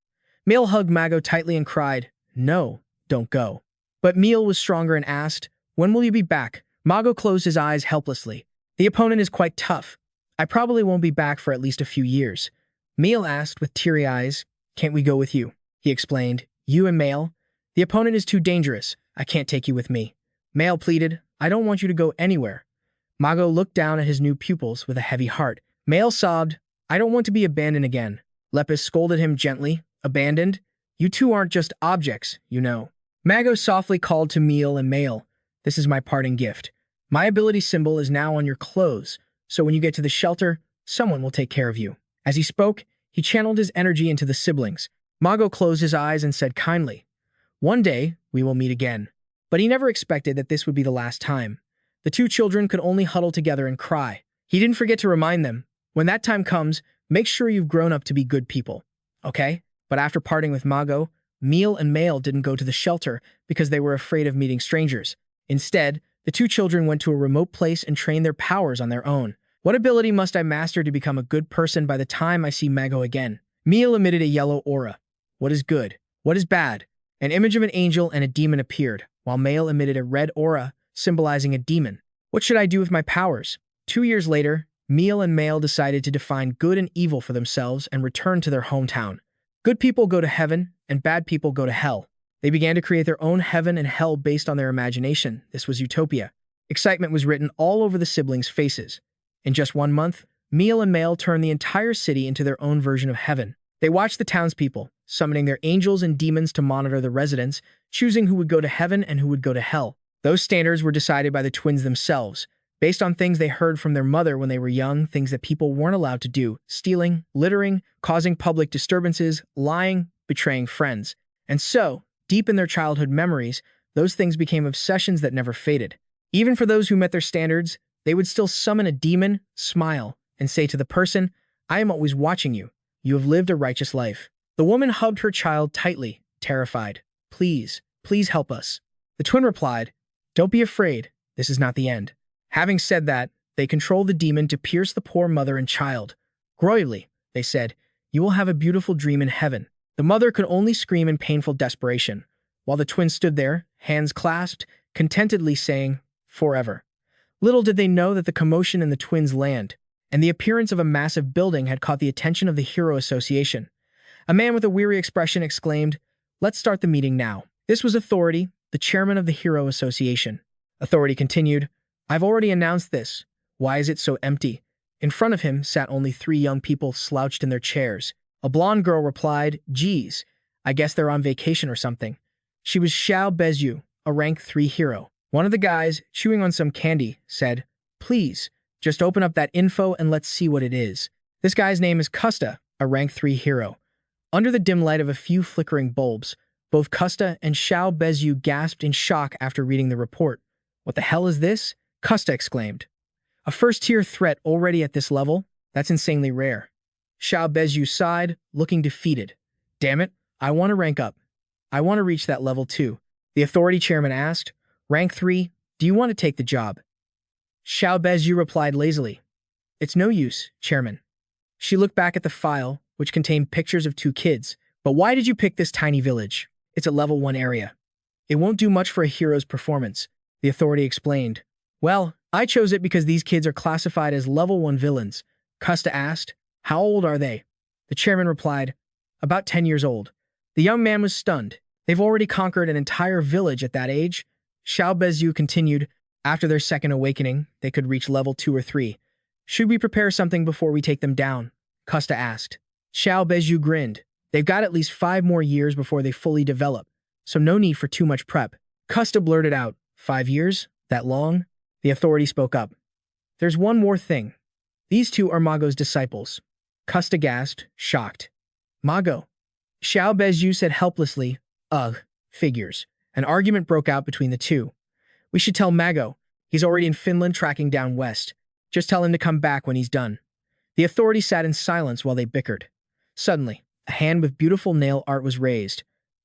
Male hugged Mago tightly and cried, no, don't go. But Meal was stronger and asked, when will you be back? Mago closed his eyes helplessly. The opponent is quite tough. I probably won't be back for at least a few years. Meal asked with teary eyes, can't we go with you? He explained, you and Male? The opponent is too dangerous. I can't take you with me. Male pleaded, I don't want you to go anywhere. Mago looked down at his new pupils with a heavy heart. Male sobbed, I don't want to be abandoned again. Lepus scolded him gently, abandoned? You two aren't just objects, you know. Mago softly called to Meal and Male, this is my parting gift. My ability symbol is now on your clothes, so when you get to the shelter, someone will take care of you. As he spoke, he channeled his energy into the siblings. Mago closed his eyes and said kindly, one day, we will meet again. But he never expected that this would be the last time. The two children could only huddle together and cry. He didn't forget to remind them, when that time comes, make sure you've grown up to be good people. Okay? But after parting with Mago, Meal and Male didn't go to the shelter because they were afraid of meeting strangers. Instead, the two children went to a remote place and trained their powers on their own. What ability must I master to become a good person by the time I see Mago again? Meal emitted a yellow aura. What is good? What is bad? An image of an angel and a demon appeared, while Male emitted a red aura, symbolizing a demon. What should I do with my powers? 2 years later, Meal and Male decided to define good and evil for themselves and return to their hometown. Good people go to heaven, and bad people go to hell. They began to create their own heaven and hell based on their imagination. This was utopia. Excitement was written all over the siblings' faces. In just 1 month, Meal and Male turned the entire city into their own version of heaven. They watched the townspeople, summoning their angels and demons to monitor the residents, choosing who would go to heaven and who would go to hell. Those standards were decided by the twins themselves, based on things they heard from their mother when they were young, things that people weren't allowed to do: stealing, littering, causing public disturbances, lying, betraying friends. And so, deep in their childhood memories, those things became obsessions that never faded. Even for those who met their standards, they would still summon a demon, smile, and say to the person, I am always watching you. You have lived a righteous life. The woman hugged her child tightly, terrified. Please, please help us. The twin replied, don't be afraid. This is not the end. Having said that, they controlled the demon to pierce the poor mother and child. Groyly, they said, you will have a beautiful dream in heaven. The mother could only scream in painful desperation, while the twins stood there, hands clasped, contentedly saying, forever. Little did they know that the commotion in the twins' land and the appearance of a massive building had caught the attention of the Hero Association. A man with a weary expression exclaimed, let's start the meeting now. This was Authority, the chairman of the Hero Association. Authority continued, I've already announced this. Why is it so empty? In front of him sat only 3 young people slouched in their chairs. A blonde girl replied, geez, I guess they're on vacation or something. She was Xiao Bezu, a rank 3 hero. One of the guys, chewing on some candy, said, please, just open up that info and let's see what it is. This guy's name is Kusta, a rank 3 hero. Under the dim light of a few flickering bulbs, both Kusta and Xiao Bezu gasped in shock after reading the report. What the hell is this? Kusta exclaimed. A first-tier threat already at this level? That's insanely rare. Xiao Bezu sighed, looking defeated. Damn it, I want to rank up. I want to reach that level too. The Authority chairman asked, rank 3, do you want to take the job? Xiao Bezu replied lazily. It's no use, chairman. She looked back at the file, which contained pictures of 2 kids. But why did you pick this tiny village? It's a level 1 area. It won't do much for a hero's performance, the Authority explained. Well, I chose it because these kids are classified as level 1 villains. Kusta asked, how old are they? The chairman replied, about 10 years old. The young man was stunned. They've already conquered an entire village at that age. Xiao Bezu continued, after their second awakening, they could reach level 2 or 3. Should we prepare something before we take them down? Kusta asked. Xiao Bezu grinned. They've got at least 5 more years before they fully develop, so no need for too much prep. Kusta blurted out, 5 years? That long? The Authority spoke up. There's one more thing. These 2 are Mago's disciples. Kusta gasped, shocked. Mago. Xiao Bezu said helplessly, ugh, figures. An argument broke out between the 2. We should tell Mago. He's already in Finland tracking down west. Just tell him to come back when he's done. The Authority sat in silence while they bickered. Suddenly, a hand with beautiful nail art was raised.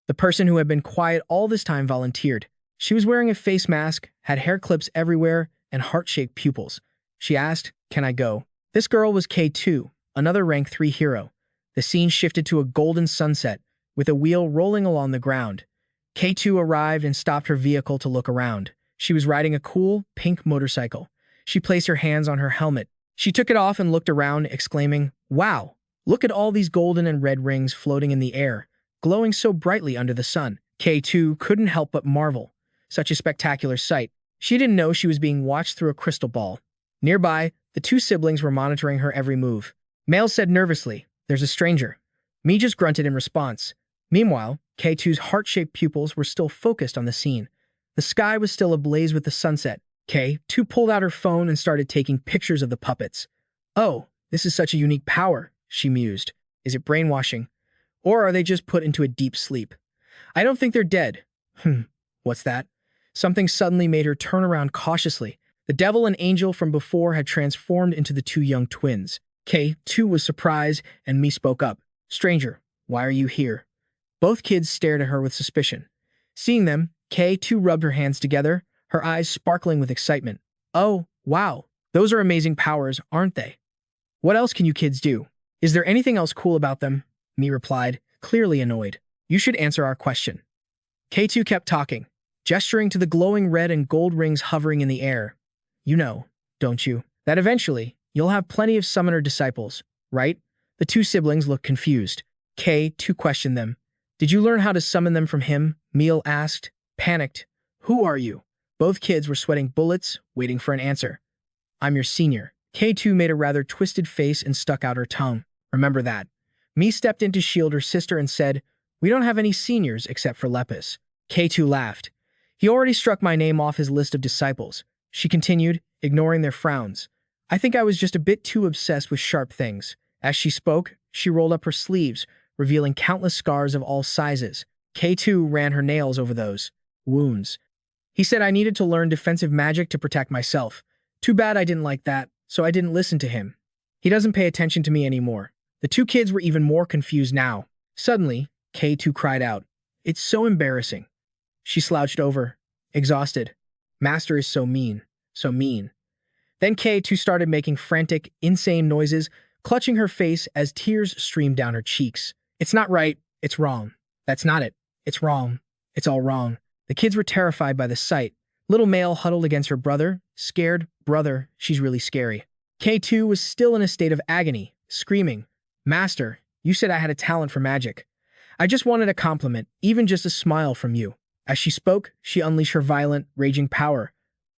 The person who had been quiet all this time volunteered. She was wearing a face mask, had hair clips everywhere, and heart-shaped pupils. She asked, can I go? This girl was K2, another rank 3 hero. The scene shifted to a golden sunset, with a wheel rolling along the ground. K2 arrived and stopped her vehicle to look around. She was riding a cool, pink motorcycle. She placed her hands on her helmet. She took it off and looked around, exclaiming, wow, look at all these golden and red rings floating in the air, glowing so brightly under the sun. K2 couldn't help but marvel. Such a spectacular sight. She didn't know she was being watched through a crystal ball. Nearby, the 2 siblings were monitoring her every move. Male said nervously, there's a stranger. Mi just grunted in response. Meanwhile, K2's heart-shaped pupils were still focused on the scene. The sky was still ablaze with the sunset. K2 pulled out her phone and started taking pictures of the puppets. Oh, this is such a unique power, she mused. Is it brainwashing? Or are they just put into a deep sleep? I don't think they're dead. What's that? Something suddenly made her turn around cautiously. The devil and angel from before had transformed into the 2 young twins. K2 was surprised, and Mi spoke up. Stranger, why are you here? Both kids stared at her with suspicion. Seeing them, K2 rubbed her hands together, her eyes sparkling with excitement. Oh, wow, those are amazing powers, aren't they? What else can you kids do? Is there anything else cool about them? Mi replied, clearly annoyed. You should answer our question. K2 kept talking, gesturing to the glowing red and gold rings hovering in the air. You know, don't you, that eventually, you'll have plenty of summoner disciples, right? The 2 siblings looked confused. K2 questioned them. Did you learn how to summon them from him? Meal asked. Panicked. Who are you? Both kids were sweating bullets, waiting for an answer. I'm your senior. K2 made a rather twisted face and stuck out her tongue. Remember that. Mi stepped in to shield her sister and said, we don't have any seniors except for Lepus. K2 laughed. He already struck my name off his list of disciples. She continued, ignoring their frowns. I think I was just a bit too obsessed with sharp things. As she spoke, she rolled up her sleeves, revealing countless scars of all sizes. K2 ran her nails over those wounds. He said I needed to learn defensive magic to protect myself. Too bad I didn't like that, so I didn't listen to him. He doesn't pay attention to me anymore. The 2 kids were even more confused now. Suddenly, K2 cried out. It's so embarrassing. She slouched over, exhausted. Master is so mean, so mean. Then K2 started making frantic, insane noises, clutching her face as tears streamed down her cheeks. It's not right. It's wrong. That's not it. It's wrong. It's all wrong. The kids were terrified by the sight. Little Male huddled against her brother, scared. Brother, she's really scary. K2 was still in a state of agony, screaming, Master, you said I had a talent for magic. I just wanted a compliment, even just a smile from you. As she spoke, she unleashed her violent, raging power.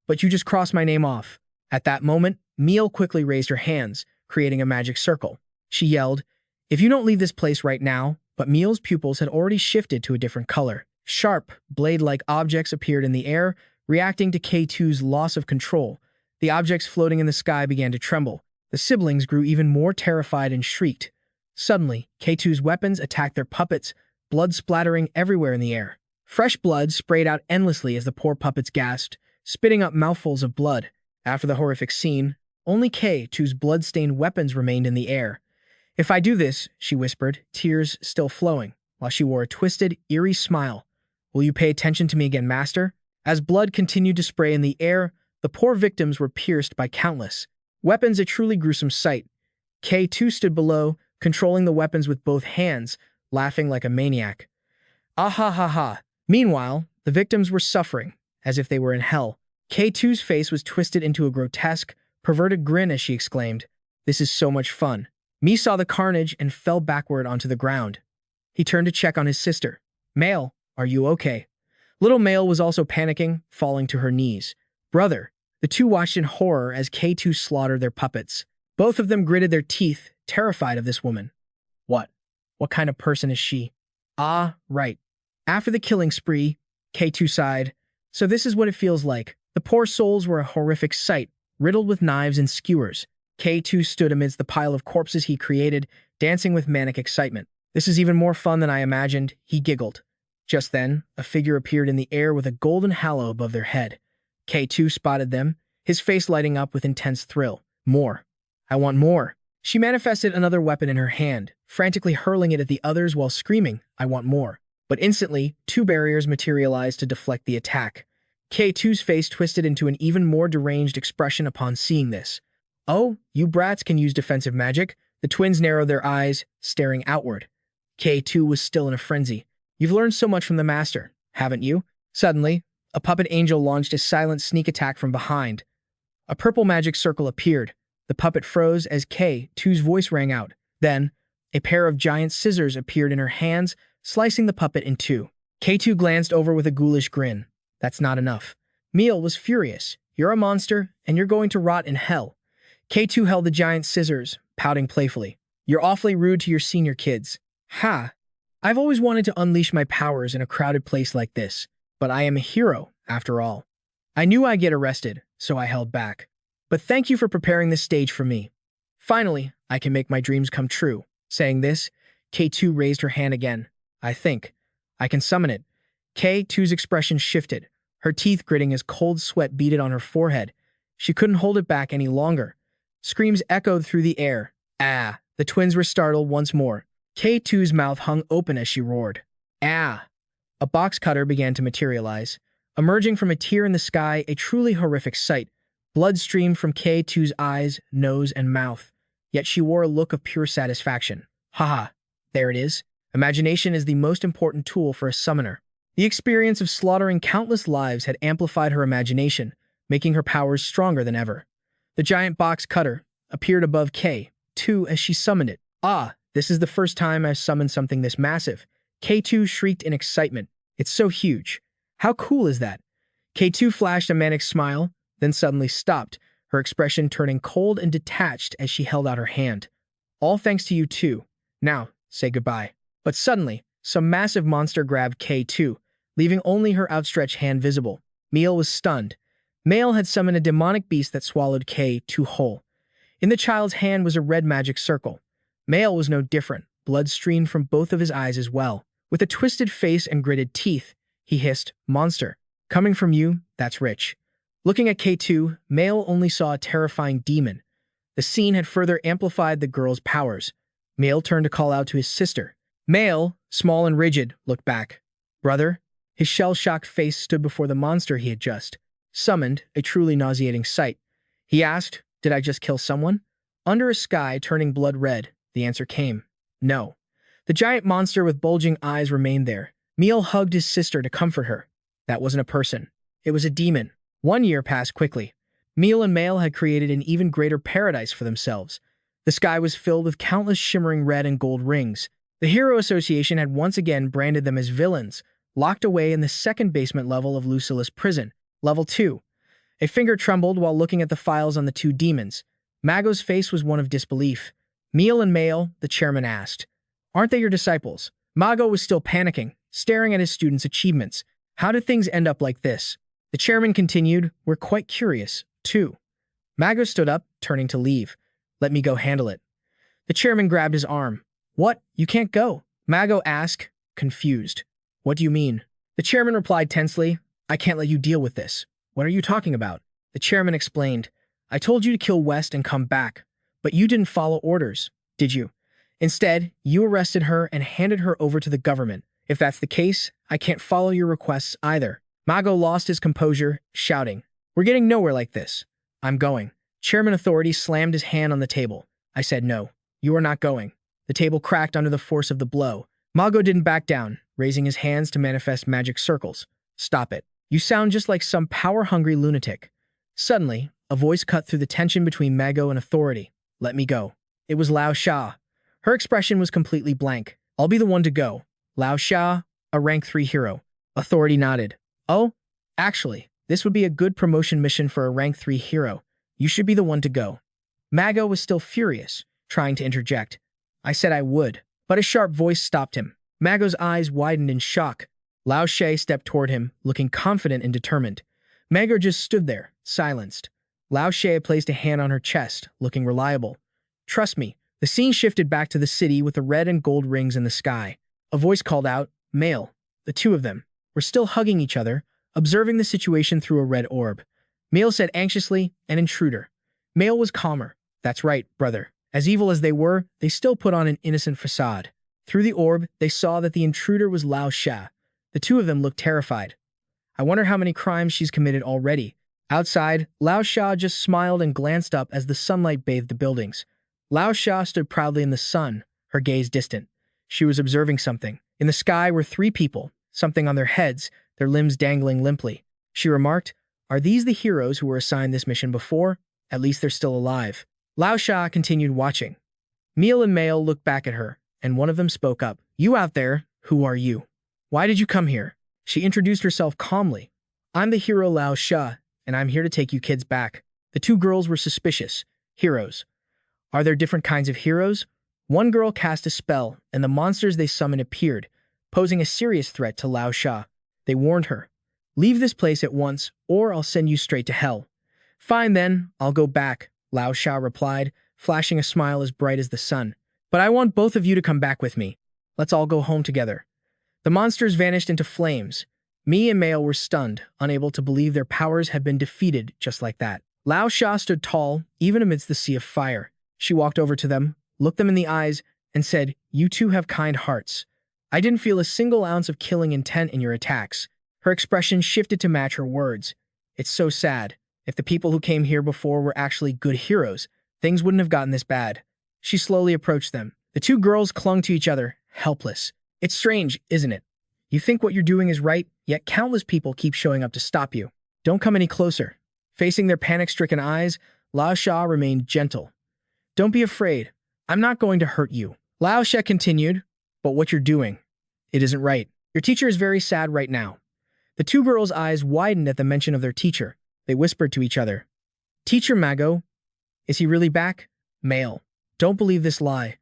But you just crossed my name off. At that moment, Meal quickly raised her hands, creating a magic circle. She yelled, If you don't leave this place right now, but Meal's pupils had already shifted to a different color. Sharp, blade-like objects appeared in the air, reacting to K2's loss of control. The objects floating in the sky began to tremble. The siblings grew even more terrified and shrieked. Suddenly, K2's weapons attacked their puppets, blood splattering everywhere in the air. Fresh blood sprayed out endlessly as the poor puppets gasped, spitting up mouthfuls of blood. After the horrific scene, only K2's blood-stained weapons remained in the air. If I do this, she whispered, tears still flowing, while she wore a twisted, eerie smile. Will you pay attention to me again, Master? As blood continued to spray in the air, the poor victims were pierced by countless weapons, a truly gruesome sight. K2 stood below, controlling the weapons with both hands, laughing like a maniac. Ah ha ha ha. Meanwhile, the victims were suffering, as if they were in hell. K2's face was twisted into a grotesque, perverted grin as she exclaimed, This is so much fun. Me saw the carnage and fell backward onto the ground. He turned to check on his sister. Male, are you okay? Little Male was also panicking, falling to her knees. Brother. The two watched in horror as K2 slaughtered their puppets. Both of them gritted their teeth, terrified of this woman. What? What kind of person is she? Ah, right. After the killing spree, K2 sighed. So this is what it feels like. The poor souls were a horrific sight, riddled with knives and skewers. K2 stood amidst the pile of corpses he created, dancing with manic excitement. This is even more fun than I imagined, he giggled. Just then, a figure appeared in the air with a golden halo above their head. K2 spotted them, his face lighting up with intense thrill. More. I want more. She manifested another weapon in her hand, frantically hurling it at the others while screaming, I want more. But instantly, two barriers materialized to deflect the attack. K2's face twisted into an even more deranged expression upon seeing this. Oh, you brats can use defensive magic? The twins narrowed their eyes, staring outward. K2 was still in a frenzy. You've learned so much from the master, haven't you? Suddenly, a puppet angel launched a silent sneak attack from behind. A purple magic circle appeared. The puppet froze as K2's voice rang out. Then, a pair of giant scissors appeared in her hands, slicing the puppet in two. K2 glanced over with a ghoulish grin. That's not enough. Meal was furious. You're a monster, and you're going to rot in hell. K2 held the giant scissors, pouting playfully. You're awfully rude to your senior kids. Ha! I've always wanted to unleash my powers in a crowded place like this, but I am a hero, after all. I knew I'd get arrested, so I held back. But thank you for preparing this stage for me. Finally, I can make my dreams come true. Saying this, K2 raised her hand again. I think. I can summon it. K2's expression shifted, her teeth gritting as cold sweat beaded on her forehead. She couldn't hold it back any longer. Screams echoed through the air. Ah! The twins were startled once more. K2's mouth hung open as she roared. Ah! A box cutter began to materialize. Emerging from a tear in the sky, a truly horrific sight. Blood streamed from K2's eyes, nose, and mouth. Yet she wore a look of pure satisfaction. Haha, there it is. Imagination is the most important tool for a summoner. The experience of slaughtering countless lives had amplified her imagination, making her powers stronger than ever. The giant box cutter appeared above K2 as she summoned it. Ah, this is the first time I've summoned something this massive. K2 shrieked in excitement. It's so huge. How cool is that? K2 flashed a manic smile, then suddenly stopped, her expression turning cold and detached as she held out her hand. All thanks to you too. Now, say goodbye. But suddenly, some massive monster grabbed K2, leaving only her outstretched hand visible. Meal was stunned. Male had summoned a demonic beast that swallowed K2 whole. In the child's hand was a red magic circle. Male was no different. Blood streamed from both of his eyes as well. With a twisted face and gritted teeth, he hissed, Monster, coming from you, that's rich. Looking at K2, Male only saw a terrifying demon. The scene had further amplified the girl's powers. Male turned to call out to his sister. Male, small and rigid, looked back. Brother? His shell-shocked face stood before the monster he had just summoned, a truly nauseating sight. He asked, "Did I just kill someone?" Under a sky turning blood red, the answer came, "No." The giant monster with bulging eyes remained there. Meal hugged his sister to comfort her. That wasn't a person. It was a demon. 1 year passed quickly. Meal and Mail had created an even greater paradise for themselves. The sky was filled with countless shimmering red and gold rings. The Hero Association had once again branded them as villains, locked away in the second basement level of Ruculus Prison, Level 2. A finger trembled while looking at the files on the two demons. Mago's face was one of disbelief. "Meal and Mail," the chairman asked. "Aren't they your disciples?" Mago was still panicking, staring at his students' achievements. "How did things end up like this?" The chairman continued, "We're quite curious, too." Mago stood up, turning to leave. "Let me go handle it." The chairman grabbed his arm. "What? You can't go?" Mago asked, confused. "What do you mean?" The chairman replied tensely, "I can't let you deal with this." "What are you talking about?" The chairman explained, "I told you to kill West and come back, but you didn't follow orders, did you? Instead, you arrested her and handed her over to the government. If that's the case, I can't follow your requests either." Mago lost his composure, shouting, "We're getting nowhere like this. I'm going." Chairman Authority slammed his hand on the table. "I said no. You are not going." The table cracked under the force of the blow. Mago didn't back down, raising his hands to manifest magic circles. "Stop it. You sound just like some power-hungry lunatic." Suddenly, a voice cut through the tension between Mago and Authority. "Let me go." It was Lao Sha. Her expression was completely blank. "I'll be the one to go." Lao Sha, a rank 3 hero. Authority nodded. "Oh, actually, this would be a good promotion mission for a rank 3 hero. You should be the one to go." Mago was still furious, trying to interject. "I said I would," but a sharp voice stopped him. Mago's eyes widened in shock. Lao She stepped toward him, looking confident and determined. Mago just stood there, silenced. Lao She placed a hand on her chest, looking reliable. "Trust me." The scene shifted back to the city with the red and gold rings in the sky. A voice called out, "Male." The two of them were still hugging each other, observing the situation through a red orb. Male said anxiously, "An intruder." Male was calmer. "That's right, brother." As evil as they were, they still put on an innocent facade. Through the orb, they saw that the intruder was Lao Sha. The two of them looked terrified. "I wonder how many crimes she's committed already." Outside, Lao Sha just smiled and glanced up as the sunlight bathed the buildings. Lao Sha stood proudly in the sun, her gaze distant. She was observing something. In the sky were 3 people, something on their heads, their limbs dangling limply. She remarked, "Are these the heroes who were assigned this mission before? At least they're still alive." Lao Sha continued watching. Meal and Mail looked back at her, and one of them spoke up. "You out there, who are you? Why did you come here?" She introduced herself calmly. "I'm the hero Lao Sha, and I'm here to take you kids back." The 2 girls were suspicious. Heroes. Are there different kinds of heroes? One girl cast a spell, and the monsters they summoned appeared, posing a serious threat to Lao Sha. They warned her, "Leave this place at once, or I'll send you straight to hell." "Fine then, I'll go back," Lao Sha replied, flashing a smile as bright as the sun. "But I want both of you to come back with me. Let's all go home together." The monsters vanished into flames. Me and Mail were stunned, unable to believe their powers had been defeated just like that. Lao Sha stood tall, even amidst the sea of fire. She walked over to them, looked them in the eyes, and said, "You two have kind hearts. I didn't feel a single ounce of killing intent in your attacks." Her expression shifted to match her words. "It's so sad. If the people who came here before were actually good heroes, things wouldn't have gotten this bad." She slowly approached them. The 2 girls clung to each other, helpless. "It's strange, isn't it? You think what you're doing is right, yet countless people keep showing up to stop you. Don't come any closer." Facing their panic-stricken eyes, Lao Sha remained gentle. "Don't be afraid. I'm not going to hurt you." Lao Sha continued, "But what you're doing, it isn't right. Your teacher is very sad right now." The 2 girls' eyes widened at the mention of their teacher. They whispered to each other, "Teacher Mago, is he really back?" Male, "Don't believe this lie."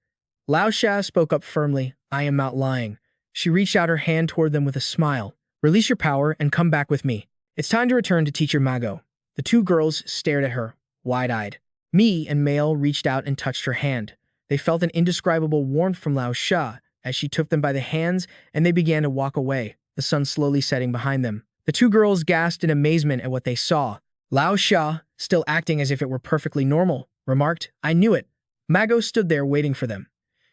Lao Sha spoke up firmly, "I am not lying." She reached out her hand toward them with a smile. "Release your power and come back with me. It's time to return to Teacher Mago." The 2 girls stared at her, wide-eyed. Me and Male reached out and touched her hand. They felt an indescribable warmth from Lao Sha as she took them by the hands, and they began to walk away, the sun slowly setting behind them. The 2 girls gasped in amazement at what they saw. Lao Sha, still acting as if it were perfectly normal, remarked, "I knew it." Mago stood there waiting for them.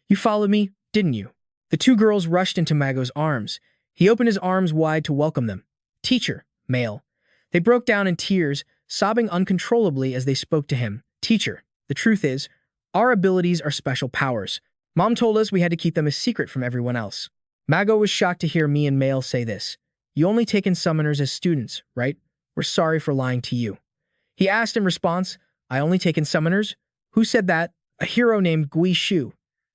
"You followed me, didn't you?" The 2 girls rushed into Mago's arms. He opened his arms wide to welcome them. "Teacher." Male. They broke down in tears, sobbing uncontrollably as they spoke to him. Teacher, the truth is, our abilities are special powers. Mom told us we had to keep them a secret from everyone else. Mago was shocked to hear me and Mail say this. You only take in summoners as students, right? We're sorry for lying to you. He asked in response, I only take in summoners? Who said that? A hero named Gui Shu.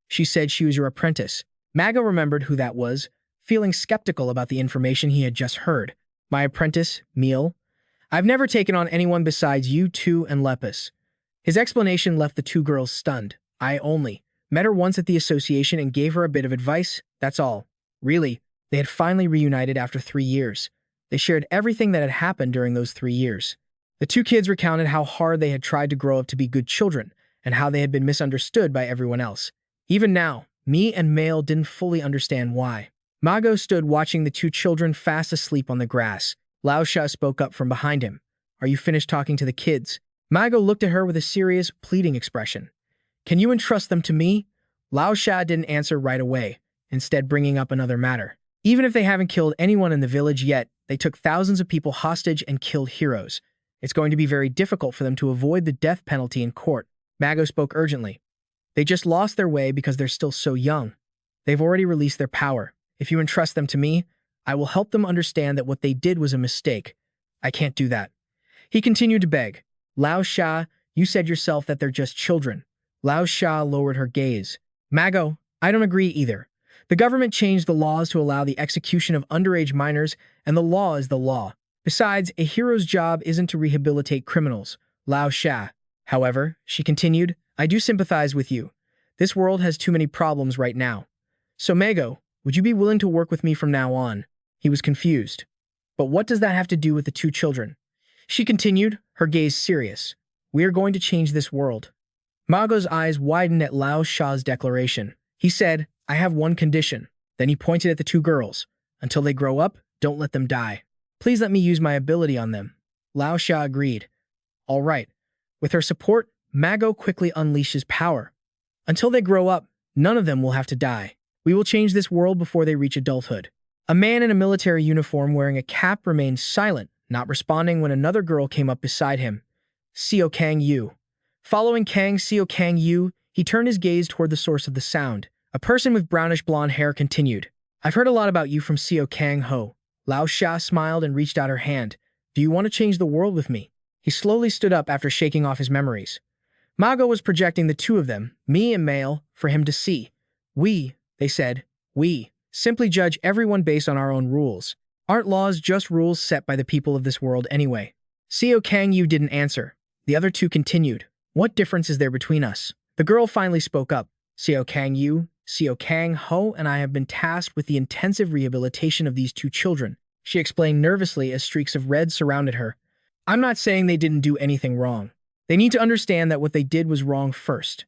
She said she was your apprentice. Mago remembered who that was, feeling skeptical about the information he had just heard. My apprentice, Meal? I've never taken on anyone besides you two and Lepus. His explanation left the two girls stunned. I only met her once at the association and gave her a bit of advice, that's all. Really, they had finally reunited after 3 years. They shared everything that had happened during those 3 years. The two kids recounted how hard they had tried to grow up to be good children and how they had been misunderstood by everyone else. Even now, me and Mail didn't fully understand why. Mago stood watching the two children fast asleep on the grass. Lao Sha spoke up from behind him. Are you finished talking to the kids? Mago looked at her with a serious, pleading expression. Can you entrust them to me? Lao Sha didn't answer right away, instead bringing up another matter. Even if they haven't killed anyone in the village yet, they took thousands of people hostage and killed heroes. It's going to be very difficult for them to avoid the death penalty in court. Mago spoke urgently. They just lost their way because they're still so young. They've already released their power. If you entrust them to me, I will help them understand that what they did was a mistake. I can't do that. He continued to beg. Lao Sha, you said yourself that they're just children. Lao Sha lowered her gaze. Mago, I don't agree either. The government changed the laws to allow the execution of underage minors, and the law is the law. Besides, a hero's job isn't to rehabilitate criminals. Lao Sha. However, she continued, I do sympathize with you. This world has too many problems right now. So Mago, would you be willing to work with me from now on? He was confused. But what does that have to do with the two children? She continued, her gaze serious. We are going to change this world. Mago's eyes widened at Lao Sha's declaration. He said, I have one condition. Then he pointed at the two girls. Until they grow up, don't let them die. Please let me use my ability on them. Lao Sha agreed. All right. With her support, Mago quickly unleashed his power. Until they grow up, none of them will have to die. We will change this world before they reach adulthood. A man in a military uniform wearing a cap remained silent, not responding when another girl came up beside him. Seo Kang Yu. Following Seo Kang Yu, he turned his gaze toward the source of the sound. A person with brownish blonde hair continued. I've heard a lot about you from Seo Kang Ho. Lao Sha smiled and reached out her hand. Do you want to change the world with me? He slowly stood up after shaking off his memories. Mago was projecting the two of them, me and Mail, for him to see. We, they said, we simply judge everyone based on our own rules. Aren't laws just rules set by the people of this world anyway? Seo Kang Yu didn't answer. The other two continued. What difference is there between us? The girl finally spoke up. Seo Kang Yu, Seo Kang Ho, and I have been tasked with the intensive rehabilitation of these two children. She explained nervously as streaks of red surrounded her. I'm not saying they didn't do anything wrong. They need to understand that what they did was wrong first.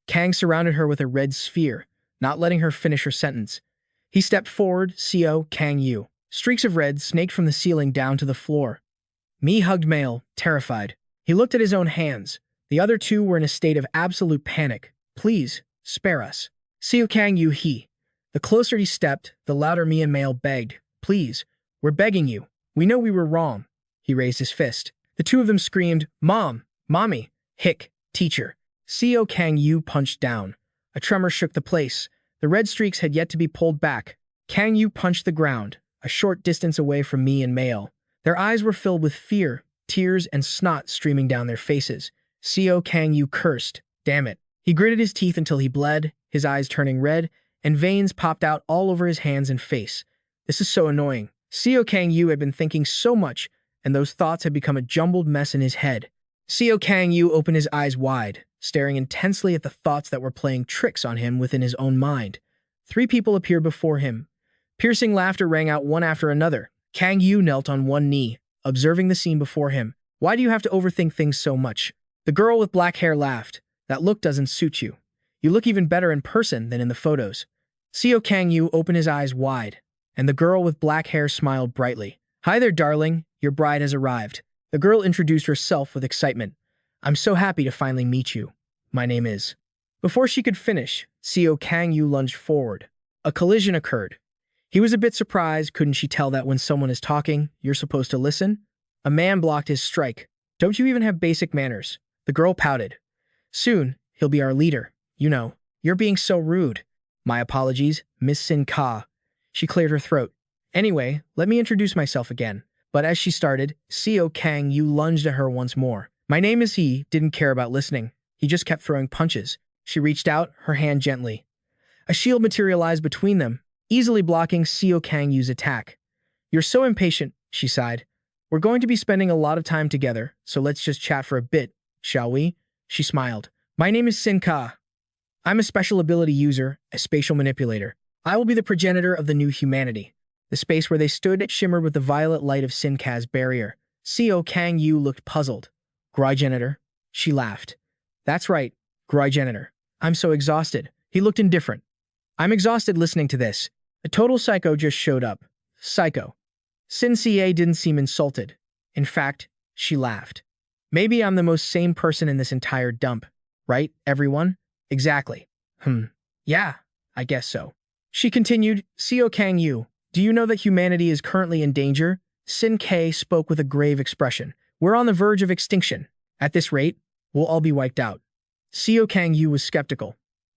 Kang surrounded her with a red sphere, not letting her finish her sentence. He stepped forward, Seo Kang Yu. Streaks of red snaked from the ceiling down to the floor. Me hugged Mail, terrified. He looked at his own hands. The other two were in a state of absolute panic. Please, spare us. Seo Kang Yu he. The closer he stepped, the louder me and Mail begged. Please, we're begging you. We know we were wrong. He raised his fist. The two of them screamed, Mom, Mommy, Hick, Teacher. Seo Kang Yu punched down. A tremor shook the place. The red streaks had yet to be pulled back. Kang Yu punched the ground, a short distance away from me and Mail. Their eyes were filled with fear, tears and snot streaming down their faces. Seo Kang Yu cursed. Damn it. He gritted his teeth until he bled, his eyes turning red, and veins popped out all over his hands and face. This is so annoying. Seo Kang Yu had been thinking so much, and those thoughts had become a jumbled mess in his head. Seo Kang Yu opened his eyes wide, staring intensely at the thoughts that were playing tricks on him within his own mind. 3 people appeared before him. Piercing laughter rang out one after another. Kang Yu knelt on one knee, observing the scene before him. Why do you have to overthink things so much? The girl with black hair laughed. That look doesn't suit you. You look even better in person than in the photos. Seo Kang Yu opened his eyes wide, and the girl with black hair smiled brightly. Hi there, darling. Your bride has arrived. The girl introduced herself with excitement. I'm so happy to finally meet you. My name is. Before she could finish, Seo Kang Yu lunged forward. A collision occurred. He was a bit surprised. Couldn't she tell that when someone is talking, you're supposed to listen? A man blocked his strike. Don't you even have basic manners? The girl pouted. Soon, he'll be our leader. You know, you're being so rude. My apologies, Miss Sin Ka. She cleared her throat. Anyway, let me introduce myself again. But as she started, Seo Kang Yu lunged at her once more. My name is he, didn't care about listening. He just kept throwing punches. She reached out, her hand gently. A shield materialized between them, easily blocking Seo Kang Yu's attack. You're so impatient, she sighed. We're going to be spending a lot of time together, so let's just chat for a bit, shall we? She smiled. My name is Sin Ka. I'm a special ability user, a spatial manipulator. I will be the progenitor of the new humanity. The space where they stood shimmered with the violet light of Sin Ka's barrier. Seo Kang Yu looked puzzled. Grygenitor? She laughed. That's right, Grygenitor. I'm so exhausted. He looked indifferent. I'm exhausted listening to this. A total psycho just showed up. Psycho. Sin Ca didn't seem insulted. In fact, she laughed. Maybe I'm the most sane person in this entire dump. Right, everyone? Exactly. Yeah, I guess so. She continued, Seo Kang Yu, do you know that humanity is currently in danger? Sin K spoke with a grave expression. We're on the verge of extinction. At this rate, we'll all be wiped out. Seo Kang Yu was skeptical.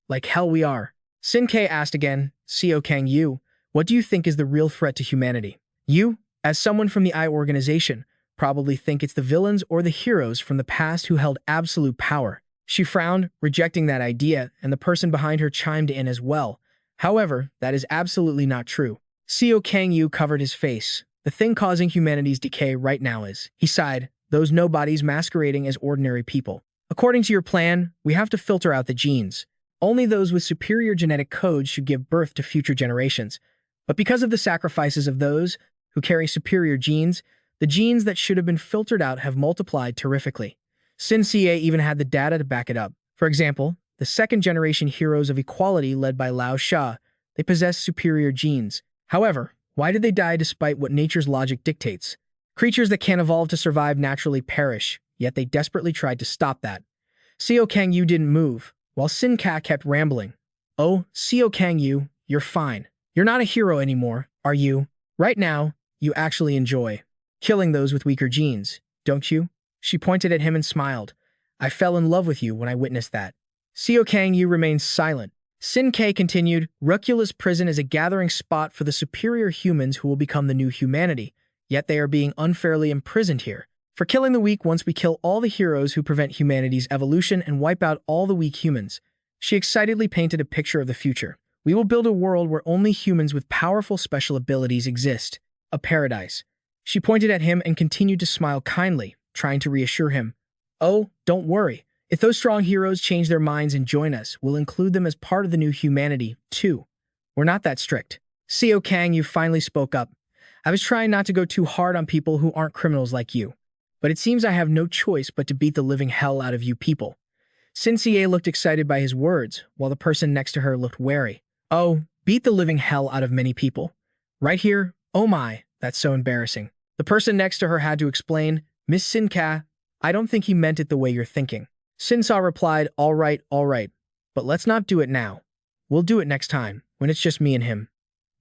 Like hell we are. Sin K asked again, Seo Kang Yu, what do you think is the real threat to humanity? You, as someone from the I organization, probably think it's the villains or the heroes from the past who held absolute power. She frowned, rejecting that idea, and the person behind her chimed in as well. However, that is absolutely not true. Seo Kang Yu covered his face. The thing causing humanity's decay right now is, he sighed, those nobodies masquerading as ordinary people. According to your plan, we have to filter out the genes. Only those with superior genetic codes should give birth to future generations. But because of the sacrifices of those who carry superior genes, the genes that should have been filtered out have multiplied terrifically. Sin Ca even had the data to back it up. For example, the second-generation heroes of equality led by Lao Sha, they possess superior genes. However, why did they die despite what nature's logic dictates? Creatures that can't evolve to survive naturally perish, yet they desperately tried to stop that. Seo Kang Yu didn't move, while Sin Ka kept rambling. Oh, Seo Kang Yu, you're fine. You're not a hero anymore, are you? Right now, you actually enjoy killing those with weaker genes, don't you? She pointed at him and smiled. I fell in love with you when I witnessed that. Seo Kang Yu remained silent. Sin K continued, Ruculus Prison is a gathering spot for the superior humans who will become the new humanity, yet they are being unfairly imprisoned here. For killing the weak once we kill all the heroes who prevent humanity's evolution and wipe out all the weak humans. She excitedly painted a picture of the future. We will build a world where only humans with powerful special abilities exist. A paradise. She pointed at him and continued to smile kindly, trying to reassure him. Oh, don't worry. If those strong heroes change their minds and join us, we'll include them as part of the new humanity, too. We're not that strict. Seo Kang Yu finally spoke up. I was trying not to go too hard on people who aren't criminals like you. But it seems I have no choice but to beat the living hell out of you people. Sin Ca looked excited by his words, while the person next to her looked wary. Oh, beat the living hell out of many people. Right here? Oh my, that's so embarrassing. The person next to her had to explain, Miss Sin Ka, I don't think he meant it the way you're thinking. Sin Sa replied, all right, but let's not do it now. We'll do it next time, when it's just me and him.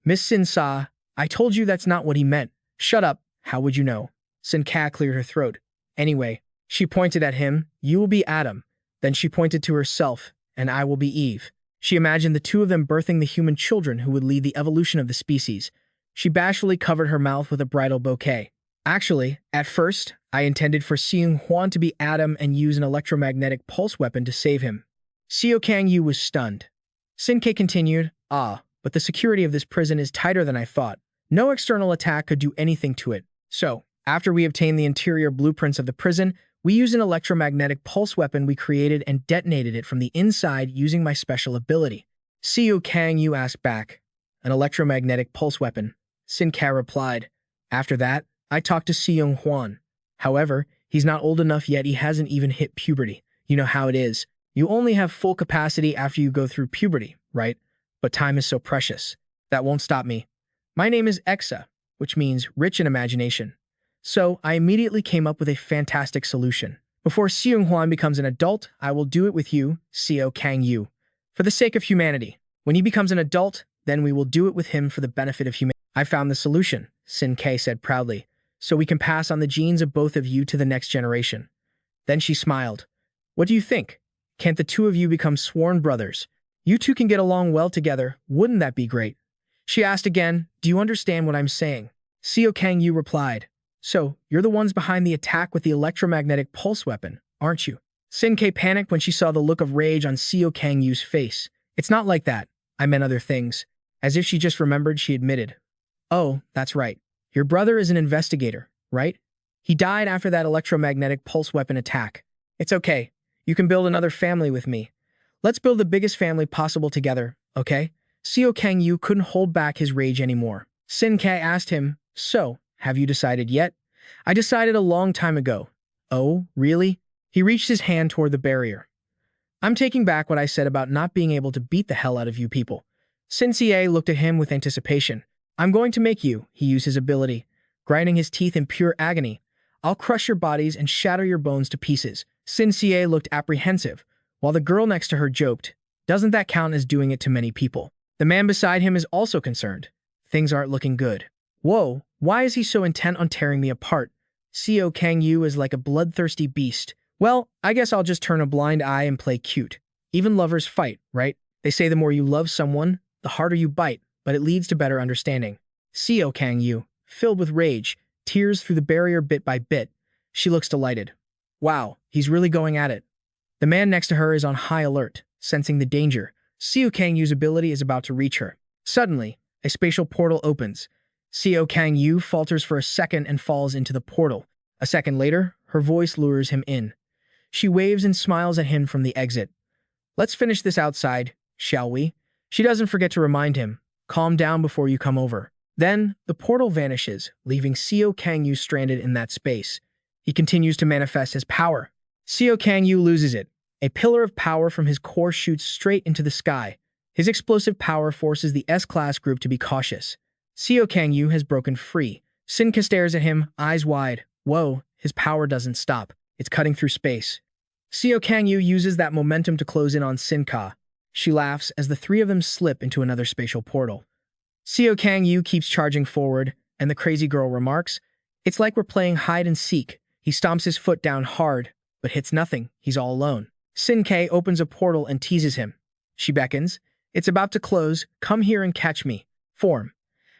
Miss Sin Sa, I told you that's not what he meant. Shut up, how would you know? Sin Ka cleared her throat. Anyway, she pointed at him, you will be Adam. Then she pointed to herself, and I will be Eve. She imagined the two of them birthing the human children who would lead the evolution of the species. She bashfully covered her mouth with a bridal bouquet. Actually, at first, I intended for Seung Hwan to be Adam and use an electromagnetic pulse weapon to save him. Seo Kang Yu was stunned. Sin K continued, but the security of this prison is tighter than I thought. No external attack could do anything to it. So, after we obtained the interior blueprints of the prison, we used an electromagnetic pulse weapon we created and detonated it from the inside using my special ability. Seo Kang Yu asked back, an electromagnetic pulse weapon. Sin Ka replied. After that, I talked to Seung Hwan. However, he's not old enough yet, he hasn't even hit puberty. You know how it is. You only have full capacity after you go through puberty, right? But time is so precious. That won't stop me. My name is Exa, which means rich in imagination. So, I immediately came up with a fantastic solution. Before Seung Hwan becomes an adult, I will do it with you, Seo Kang Yu. For the sake of humanity. When he becomes an adult, then we will do it with him for the benefit of humanity. I found the solution, Sin K said proudly. so we can pass on the genes of both of you to the next generation." Then she smiled. "What do you think? Can't the two of you become sworn brothers? You two can get along well together. Wouldn't that be great?" She asked again, "Do you understand what I'm saying?" Seo Kang Yu replied, "So, you're the ones behind the attack with the electromagnetic pulse weapon, aren't you?" Sin Kei panicked when she saw the look of rage on Seo Kang Yu's face. "It's not like that. I meant other things." As if she just remembered, she admitted, "Oh, that's right. Your brother is an investigator, right? He died after that electromagnetic pulse weapon attack. It's okay. You can build another family with me. Let's build the biggest family possible together, okay?" Seo Kang Yu couldn't hold back his rage anymore. Sin Kei asked him, "So, have you decided yet?" "I decided a long time ago." "Oh, really?" He reached his hand toward the barrier. "I'm taking back what I said about not being able to beat the hell out of you people." Sin Cie looked at him with anticipation. "I'm going to make you," he used his ability, grinding his teeth in pure agony. "I'll crush your bodies and shatter your bones to pieces." Sin Cie looked apprehensive, while the girl next to her joked, "Doesn't that count as doing it to many people?" The man beside him is also concerned. "Things aren't looking good." "Whoa, why is he so intent on tearing me apart? Seo Kang Yu is like a bloodthirsty beast." "Well, I guess I'll just turn a blind eye and play cute. Even lovers fight, right? They say the more you love someone, the harder you bite, but it leads to better understanding." Seo Kang Yu, filled with rage, tears through the barrier bit by bit. She looks delighted. Wow, he's really going at it. The man next to her is on high alert, sensing the danger. Seo Kang Yu's ability is about to reach her. Suddenly, a spatial portal opens. Seo Kang Yu falters for a second and falls into the portal. A second later, her voice lures him in. She waves and smiles at him from the exit. "Let's finish this outside, shall we?" She doesn't forget to remind him, "Calm down before you come over." Then, the portal vanishes, leaving Seo Kang Yu stranded in that space. He continues to manifest his power. Seo Kang Yu loses it. A pillar of power from his core shoots straight into the sky. His explosive power forces the S-Class group to be cautious. Seo Kang Yu has broken free. Sinka stares at him, eyes wide. Whoa, his power doesn't stop. It's cutting through space. Seo Kang Yu uses that momentum to close in on Sinka. She laughs as the three of them slip into another spatial portal. Seo Kang Yu keeps charging forward, and the crazy girl remarks, "It's like we're playing hide and seek." He stomps his foot down hard, but hits nothing. He's all alone. Sin Kei opens a portal and teases him. She beckons, "It's about to close. Come here and catch me." Form.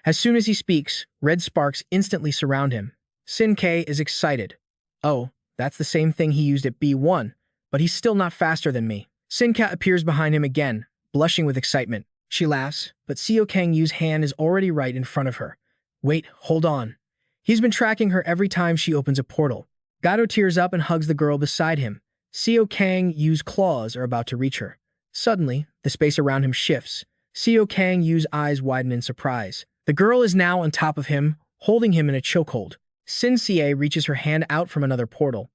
As soon as he speaks, red sparks instantly surround him. Sin Kei is excited. "Oh, that's the same thing he used at B1, but he's still not faster than me." Sinka appears behind him again, blushing with excitement. She laughs, but Seo Kang Yu's hand is already right in front of her. "Wait, hold on." He's been tracking her every time she opens a portal. Gato tears up and hugs the girl beside him. Seo Kang Yu's claws are about to reach her. Suddenly, the space around him shifts. Seo Kang Yu's eyes widen in surprise. The girl is now on top of him, holding him in a chokehold. Sin Cie reaches her hand out from another portal.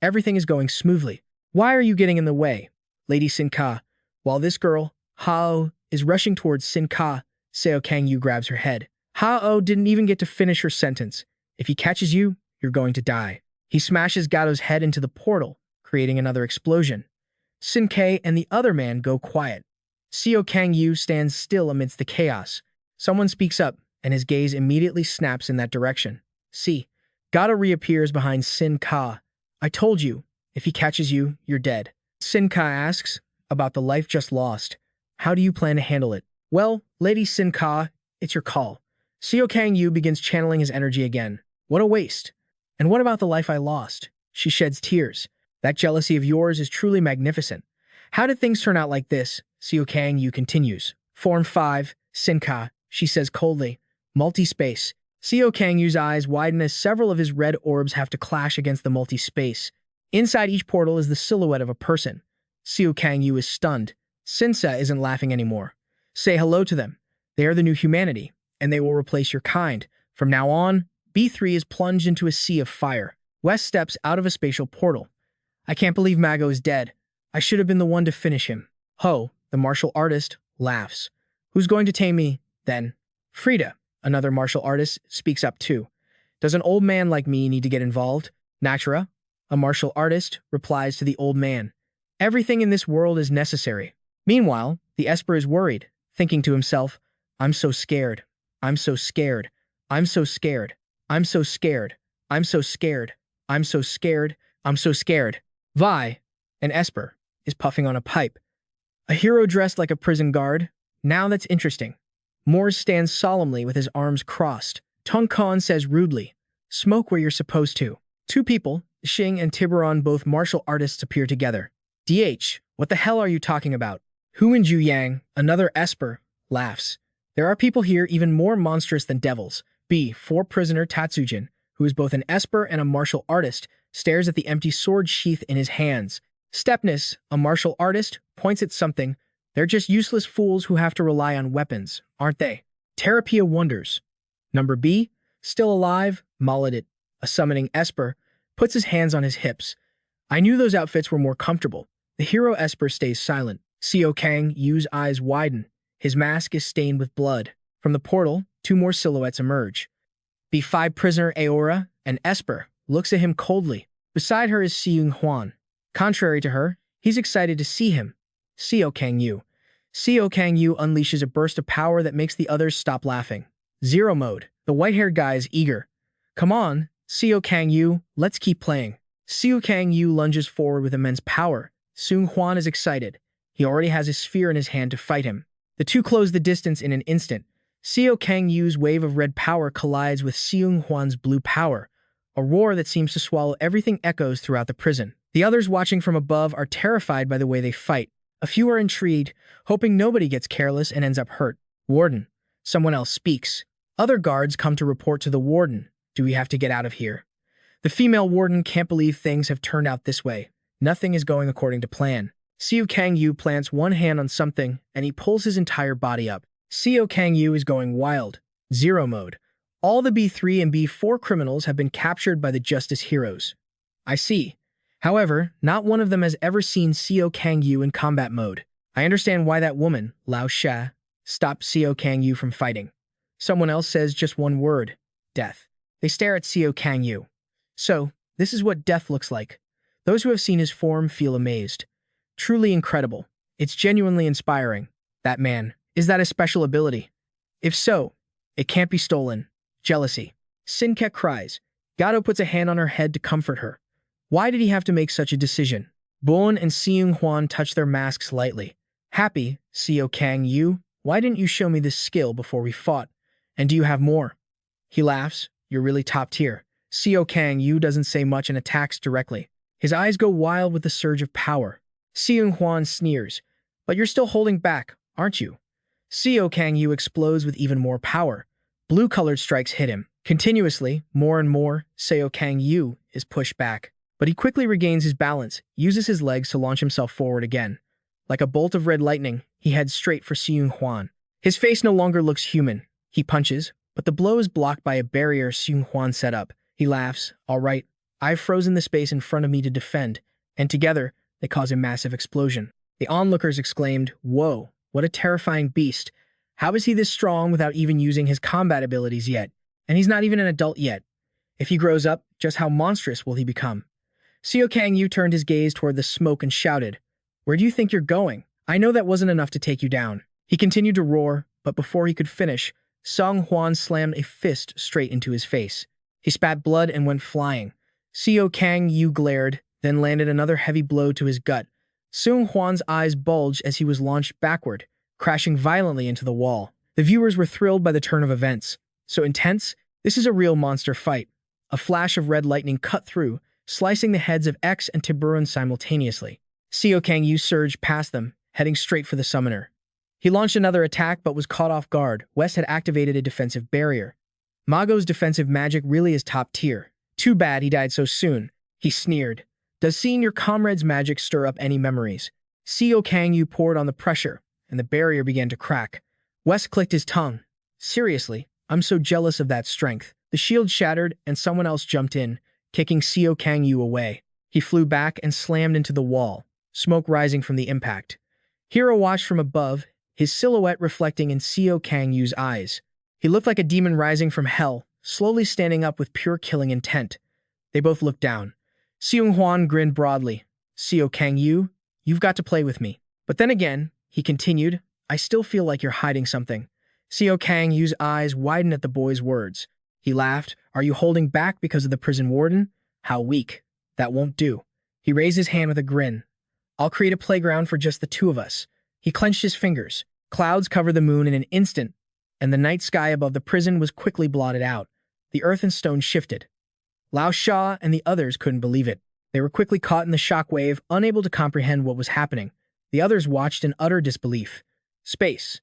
Everything is going smoothly. Why are you getting in the way? Lady Sinka. While this girl, Hao, is rushing towards Sinka, Seo Kang Yu grabs her head. Hao didn't even get to finish her sentence. "If he catches you, you're going to die." He smashes Gato's head into the portal, creating another explosion. Sin Kei and the other man go quiet. Seo Kang Yu stands still amidst the chaos. Someone speaks up, and his gaze immediately snaps in that direction. See, Gato reappears behind Sin Ka. "I told you, if he catches you, you're dead." Sin Ka asks, "About the life just lost. How do you plan to handle it?" "Well, Lady Sin Ka, it's your call." Seo Kang Yu begins channeling his energy again. "What a waste. And what about the life I lost?" She sheds tears. "That jealousy of yours is truly magnificent. How did things turn out like this?" Seo Kang Yu continues. "Form 5, Sinka," she says coldly. "Multi-space." Seo Kang Yu's eyes widen as several of his red orbs have to clash against the multi-space. Inside each portal is the silhouette of a person. Seo Kang Yu is stunned. Sinsa isn't laughing anymore. "Say hello to them. They are the new humanity, and they will replace your kind. From now on, B3 is plunged into a sea of fire." West steps out of a spatial portal. "I can't believe Mago is dead. I should have been the one to finish him." Ho, the martial artist, laughs. "Who's going to tame me, then?" Frida, another martial artist, speaks up too. "Does an old man like me need to get involved?" Natura, a martial artist, replies to the old man. "Everything in this world is necessary." Meanwhile, the Esper is worried, thinking to himself, "I'm so scared. I'm so scared. I'm so scared." I'm so scared. I'm so scared. I'm so scared. I'm so scared. Vi, an Esper, is puffing on a pipe. A hero dressed like a prison guard? Now that's interesting. Mors stands solemnly with his arms crossed. Tong Khan says rudely, "Smoke where you're supposed to." Two people, Xing and Tiburon, both martial artists, appear together. DH, what the hell are you talking about? Hu and Ju Yang, another Esper, laughs. There are people here even more monstrous than devils. B, four-prisoner Tatsujin, who is both an Esper and a martial artist, stares at the empty sword sheath in his hands. Stepness, a martial artist, points at something. They're just useless fools who have to rely on weapons, aren't they? Terapia wonders. Number B, still alive, Maladit, a summoning Esper, puts his hands on his hips. I knew those outfits were more comfortable. The hero Esper stays silent. Seo Kang Yu's eyes widen. His mask is stained with blood. From the portal, two more silhouettes emerge. B5 prisoner Aora, an Esper, looks at him coldly. Beside her is Seung Hwan. Contrary to her, he's excited to see him. Seo Kang Yu. Seo Kang Yu unleashes a burst of power that makes the others stop laughing. Zero mode. The white-haired guy is eager. Come on, Seo Kang Yu, let's keep playing. Seo Kang Yu lunges forward with immense power. Seung Hwan is excited. He already has a sphere in his hand to fight him. The two close the distance in an instant. Seo Kang Yu's wave of red power collides with Seung Hwan's blue power. A roar that seems to swallow everything echoes throughout the prison. The others watching from above are terrified by the way they fight. A few are intrigued, hoping nobody gets careless and ends up hurt. Warden. Someone else speaks. Other guards come to report to the warden. Do we have to get out of here? The female warden can't believe things have turned out this way. Nothing is going according to plan. Seo Kang Yu plants one hand on something, and he pulls his entire body up. Seo Kang Yu is going wild. Zero mode. All the B3 and B4 criminals have been captured by the Justice Heroes. I see. However, not one of them has ever seen Seo Kang Yu in combat mode. I understand why that woman, Lao Sha, stopped Seo Kang Yu from fighting. Someone else says just one word. Death. They stare at Seo Kang Yu. So, this is what death looks like. Those who have seen his form feel amazed. Truly incredible. It's genuinely inspiring. That man. Is that a special ability? If so, it can't be stolen. Jealousy. Sinket cries. Gato puts a hand on her head to comfort her. Why did he have to make such a decision? Bon and Seung Hwan touch their masks lightly. Happy, Seo Kang Yu. Why didn't you show me this skill before we fought? And do you have more? He laughs. You're really top tier. Seo Kang Yu doesn't say much and attacks directly. His eyes go wild with the surge of power. Seung Hwan sneers. But you're still holding back, aren't you? Seo Kang Yu explodes with even more power. Blue-colored strikes hit him. Continuously, more and more, Seo Kang Yu is pushed back. But he quickly regains his balance, uses his legs to launch himself forward again. Like a bolt of red lightning, he heads straight for Seung Hwan. His face no longer looks human. He punches, but the blow is blocked by a barrier Seung Hwan set up. He laughs. All right, I've frozen the space in front of me to defend, and together, they cause a massive explosion. The onlookers exclaimed, Whoa, what a terrifying beast. How is he this strong without even using his combat abilities yet? And he's not even an adult yet. If he grows up, just how monstrous will he become? Seo Kang Yu turned his gaze toward the smoke and shouted, Where do you think you're going? I know that wasn't enough to take you down. He continued to roar, but before he could finish, Seung Hwan slammed a fist straight into his face. He spat blood and went flying. Seo Kang Yu glared, then landed another heavy blow to his gut. Seung Hwan's eyes bulged as he was launched backward, crashing violently into the wall. The viewers were thrilled by the turn of events. So intense, this is a real monster fight. A flash of red lightning cut through, slicing the heads of X and Tiburon simultaneously. Seo Kang Yu surged past them, heading straight for the summoner. He launched another attack but was caught off guard. West had activated a defensive barrier. Mago's defensive magic really is top tier. Too bad he died so soon. He sneered. Does seeing your comrades' magic stir up any memories? Seo Kang Yu poured on the pressure, and the barrier began to crack. West clicked his tongue. Seriously, I'm so jealous of that strength. The shield shattered, and someone else jumped in, kicking Seo Kang Yu away. He flew back and slammed into the wall, smoke rising from the impact. Hero watched from above, his silhouette reflecting in Seo Kang Yu's eyes. He looked like a demon rising from hell, slowly standing up with pure killing intent. They both looked down. Seung Hwan grinned broadly. Seo Kang Yu, you've got to play with me. But then again, he continued, I still feel like you're hiding something. Seo Kang Yu's eyes widened at the boy's words. He laughed. Are you holding back because of the prison warden? How weak. That won't do. He raised his hand with a grin. I'll create a playground for just the two of us. He clenched his fingers. Clouds covered the moon in an instant, and the night sky above the prison was quickly blotted out. The earth and stone shifted. Lao Sha and the others couldn't believe it. They were quickly caught in the shock wave, unable to comprehend what was happening. The others watched in utter disbelief. Space.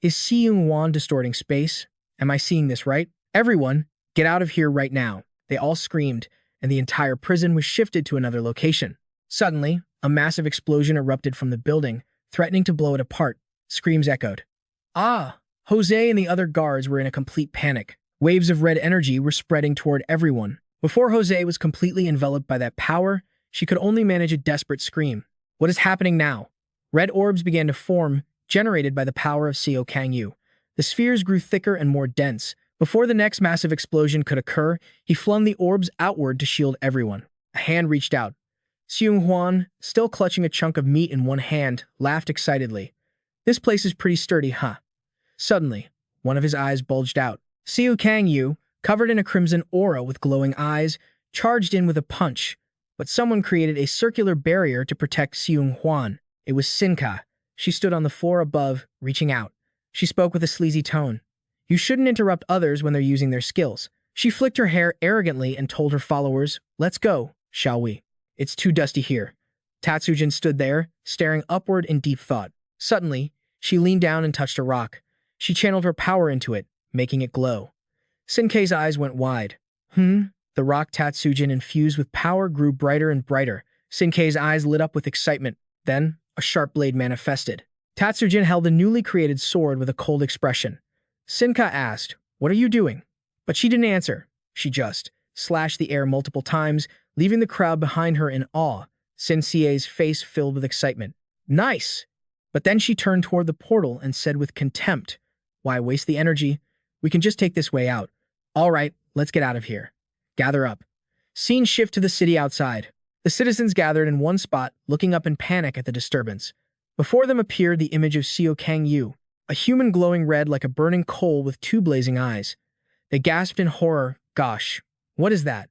Is Seung Hwan distorting space? Am I seeing this right? Everyone, get out of here right now. They all screamed, and the entire prison was shifted to another location. Suddenly, a massive explosion erupted from the building, threatening to blow it apart. Screams echoed. Ah! Jose and the other guards were in a complete panic. Waves of red energy were spreading toward everyone. Before Jose was completely enveloped by that power, she could only manage a desperate scream. What is happening now? Red orbs began to form, generated by the power of Seo Kang Yu. The spheres grew thicker and more dense. Before the next massive explosion could occur, he flung the orbs outward to shield everyone. A hand reached out. Seung Hwan, still clutching a chunk of meat in one hand, laughed excitedly. This place is pretty sturdy, huh? Suddenly, one of his eyes bulged out. Seo Kang Yu, covered in a crimson aura with glowing eyes, charged in with a punch, but someone created a circular barrier to protect Seung Hwan. It was Sinka. She stood on the floor above, reaching out. She spoke with a sleazy tone. You shouldn't interrupt others when they're using their skills. She flicked her hair arrogantly and told her followers, let's go, shall we? It's too dusty here. Tatsujin stood there, staring upward in deep thought. Suddenly, she leaned down and touched a rock. She channeled her power into it, making it glow. Sinkei's eyes went wide. The rock Tatsujin infused with power grew brighter and brighter. Sinkei's eyes lit up with excitement. Then, a sharp blade manifested. Tatsujin held a newly created sword with a cold expression. Sinka asked, what are you doing? But she didn't answer. She just slashed the air multiple times, leaving the crowd behind her in awe. Sinkei's face filled with excitement. Nice! But then she turned toward the portal and said with contempt, why waste the energy? We can just take this way out. All right, let's get out of here. Gather up. Scene shift to the city outside. The citizens gathered in one spot, looking up in panic at the disturbance. Before them appeared the image of Seo Kang Yu, a human glowing red like a burning coal with two blazing eyes. They gasped in horror. Gosh, what is that?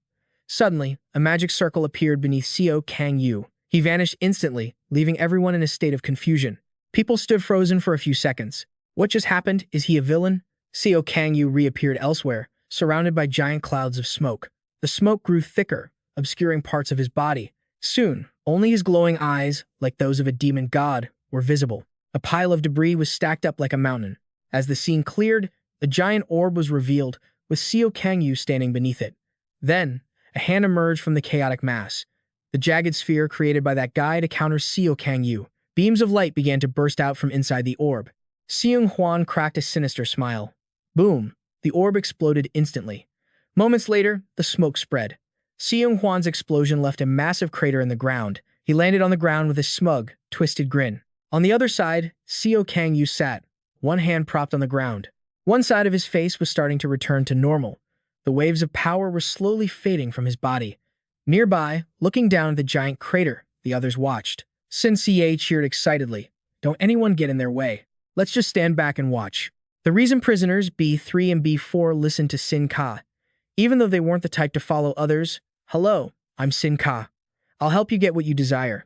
Suddenly, a magic circle appeared beneath Seo Kang Yu. He vanished instantly, leaving everyone in a state of confusion. People stood frozen for a few seconds. What just happened? Is he a villain? Seo Kang Yu reappeared elsewhere, surrounded by giant clouds of smoke. The smoke grew thicker, obscuring parts of his body. Soon, only his glowing eyes, like those of a demon god, were visible. A pile of debris was stacked up like a mountain. As the scene cleared, a giant orb was revealed, with Seo Kang Yu standing beneath it. Then, a hand emerged from the chaotic mass. The jagged sphere created by that guy to counter Seo Kang Yu. Beams of light began to burst out from inside the orb. Seung Hwan cracked a sinister smile. Boom! The orb exploded instantly. Moments later, the smoke spread. Seung Hwan's explosion left a massive crater in the ground. He landed on the ground with a smug, twisted grin. On the other side, Seo Kang Yu sat, one hand propped on the ground. One side of his face was starting to return to normal. The waves of power were slowly fading from his body. Nearby, looking down at the giant crater, the others watched. Sin Cie cheered excitedly. Don't anyone get in their way. Let's just stand back and watch. The reason prisoners B3 and B4 listened to Sin Ka, even though they weren't the type to follow others. Hello, I'm Sin Ka. I'll help you get what you desire.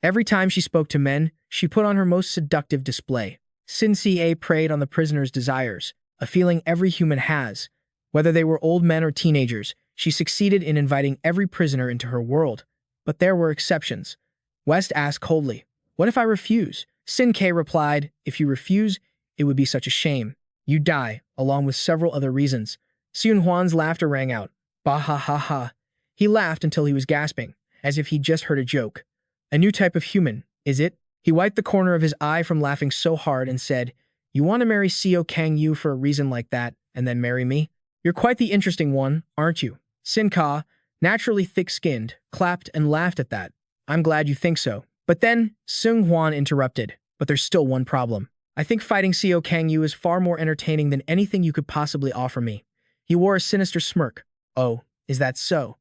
Every time she spoke to men, she put on her most seductive display. Sin Cie preyed on the prisoners' desires, a feeling every human has. Whether they were old men or teenagers, she succeeded in inviting every prisoner into her world. But there were exceptions. West asked coldly, what if I refuse? Sin K replied, if you refuse, it would be such a shame. You'd die, along with several other reasons. Seung Hwan's laughter rang out. Bah ha ha ha. He laughed until he was gasping, as if he'd just heard a joke. A new type of human, is it? He wiped the corner of his eye from laughing so hard and said, you want to marry Seo Kang Yu for a reason like that, and then marry me? You're quite the interesting one, aren't you? Sin Ka, naturally thick-skinned, clapped and laughed at that. I'm glad you think so. But then, Seung Hwan interrupted. But there's still one problem. I think fighting Seo Kang Yu is far more entertaining than anything you could possibly offer me. He wore a sinister smirk. Oh, is that so?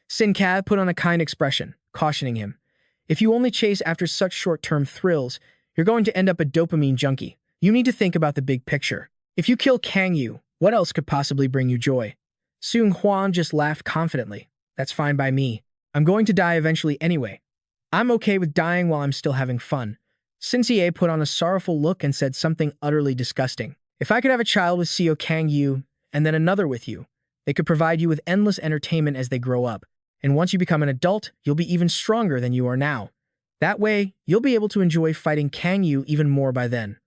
Sin Ka put on a kind expression, cautioning him. If you only chase after such short-term thrills, you're going to end up a dopamine junkie. You need to think about the big picture. If you kill Kang Yu, what else could possibly bring you joy? Seung Hwan just laughed confidently. That's fine by me. I'm going to die eventually anyway. I'm okay with dying while I'm still having fun. Sinsie put on a sorrowful look and said something utterly disgusting. If I could have a child with Seo Kang Yu, and then another with you, they could provide you with endless entertainment as they grow up. And once you become an adult, you'll be even stronger than you are now. That way, you'll be able to enjoy fighting Kang Yu even more by then.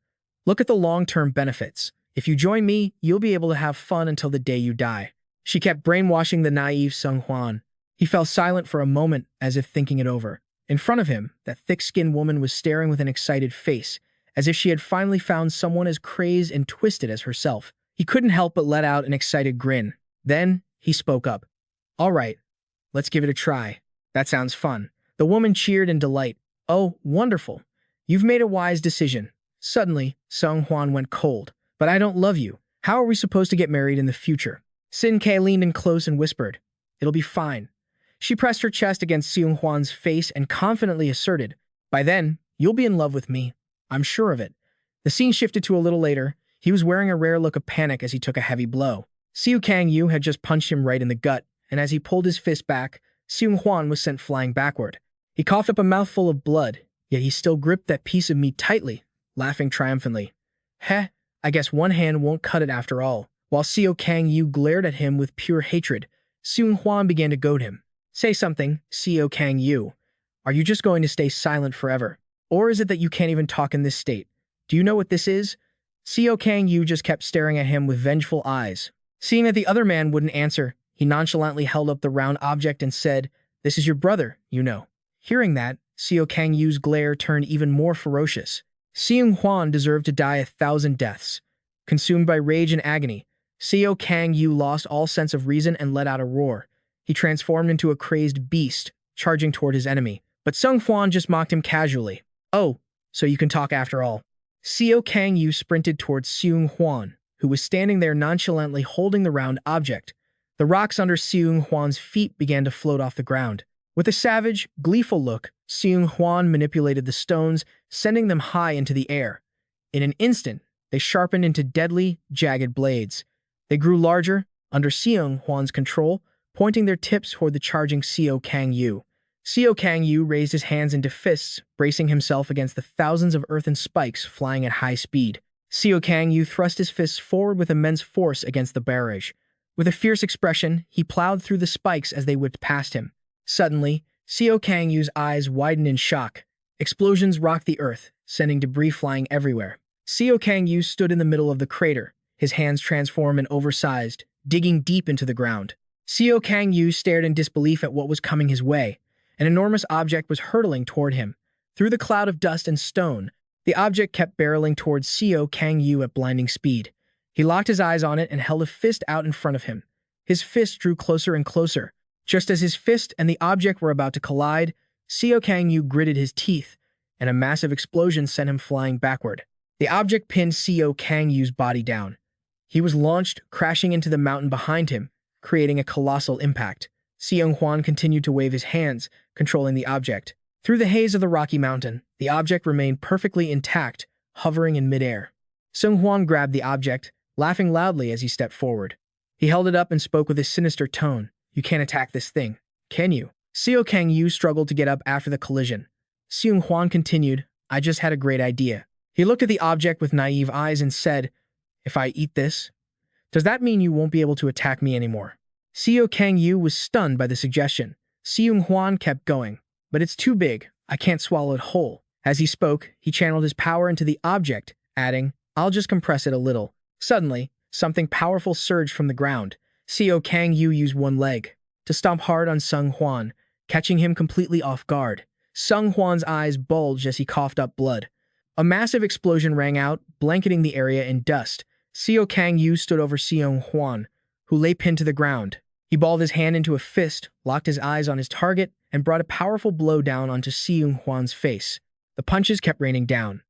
Look at the long-term benefits. If you join me, you'll be able to have fun until the day you die. She kept brainwashing the naive Seung Hwan. He fell silent for a moment, as if thinking it over. In front of him, that thick-skinned woman was staring with an excited face, as if she had finally found someone as crazed and twisted as herself. He couldn't help but let out an excited grin. Then, he spoke up. All right, let's give it a try. That sounds fun. The woman cheered in delight. Oh, wonderful. You've made a wise decision. Suddenly, Seung Hwan went cold. But I don't love you. How are we supposed to get married in the future? Sin Kei leaned in close and whispered, It'll be fine. She pressed her chest against Seung Hwan's face and confidently asserted, By then, you'll be in love with me. I'm sure of it. The scene shifted to a little later. He was wearing a rare look of panic as he took a heavy blow. Seo Kang Yu had just punched him right in the gut, and as he pulled his fist back, Seung Hwan was sent flying backward. He coughed up a mouthful of blood, yet he still gripped that piece of meat tightly, laughing triumphantly. Heh, I guess one hand won't cut it after all. While Seo Kang Yu glared at him with pure hatred, Seung Hwan began to goad him. Say something, Seo Kang Yu. Are you just going to stay silent forever? Or is it that you can't even talk in this state? Do you know what this is? Seo Kang Yu just kept staring at him with vengeful eyes. Seeing that the other man wouldn't answer, he nonchalantly held up the round object and said, This is your brother, you know. Hearing that, Seo Kang Yu's glare turned even more ferocious. Seung Hwan deserved to die 1,000 deaths. Consumed by rage and agony, Seo Kang Yu lost all sense of reason and let out a roar. He transformed into a crazed beast, charging toward his enemy. But Seung Hwan just mocked him casually. Oh, so you can talk after all. Seo Kang Yu sprinted towards Seung Hwan, who was standing there nonchalantly holding the round object. The rocks under Seung Hwan's feet began to float off the ground. With a savage, gleeful look, Seung Hwan manipulated the stones, sending them high into the air. In an instant, they sharpened into deadly, jagged blades. They grew larger, under Seung Hwan's control, pointing their tips toward the charging Seo Kang Yu. Seo Kang Yu raised his hands into fists, bracing himself against the thousands of earthen spikes flying at high speed. Seo Kang Yu thrust his fists forward with immense force against the barrage. With a fierce expression, he plowed through the spikes as they whipped past him. Suddenly, Seo Kang Yu's eyes widened in shock. Explosions rocked the earth, sending debris flying everywhere. Seo Kang Yu stood in the middle of the crater, his hands transformed and oversized, digging deep into the ground. Seo Kang Yu stared in disbelief at what was coming his way. An enormous object was hurtling toward him. Through the cloud of dust and stone, the object kept barreling towards Seo Kang Yu at blinding speed. He locked his eyes on it and held a fist out in front of him. His fist drew closer and closer. Just as his fist and the object were about to collide, Seo Kang Yu gritted his teeth, and a massive explosion sent him flying backward. The object pinned Seo Kang Yu's body down. He was launched, crashing into the mountain behind him, creating a colossal impact. Seung Hwan continued to wave his hands, controlling the object. Through the haze of the rocky mountain, the object remained perfectly intact, hovering in midair. Seung Hwan grabbed the object, laughing loudly as he stepped forward. He held it up and spoke with a sinister tone. You can't attack this thing, can you? Seo Kang Yu struggled to get up after the collision. Seung Hwan continued, I just had a great idea. He looked at the object with naive eyes and said, If I eat this, does that mean you won't be able to attack me anymore? Seo Kang Yu was stunned by the suggestion. Seung Hwan kept going, but it's too big. I can't swallow it whole. As he spoke, he channeled his power into the object, adding, I'll just compress it a little. Suddenly, something powerful surged from the ground. Seo Kang Yu used one leg to stomp hard on Seung Hwan, catching him completely off guard. Seung Hwan's eyes bulged as he coughed up blood. A massive explosion rang out, blanketing the area in dust. Seo Kang Yu stood over Seung Hwan, who lay pinned to the ground. He balled his hand into a fist, locked his eyes on his target, and brought a powerful blow down onto Seung Hwan's face. The punches kept raining down.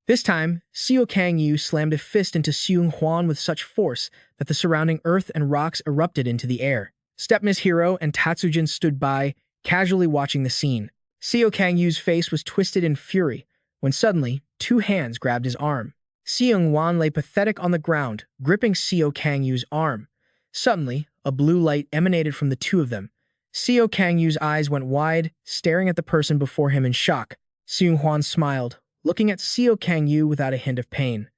This time, Seo Kang Yu slammed a fist into Seung Hwan with such force that the surrounding earth and rocks erupted into the air. Stepmiss Hero and Tatsujin stood by, casually watching the scene. Seo Kang Yu's face was twisted in fury, when suddenly, two hands grabbed his arm. Seung Hwan lay pathetic on the ground, gripping Seo Kang Yu's arm. Suddenly, a blue light emanated from the two of them. Seo Kang Yu's eyes went wide, staring at the person before him in shock. Seung Hwan smiled, looking at Seo Kang Yu without a hint of pain.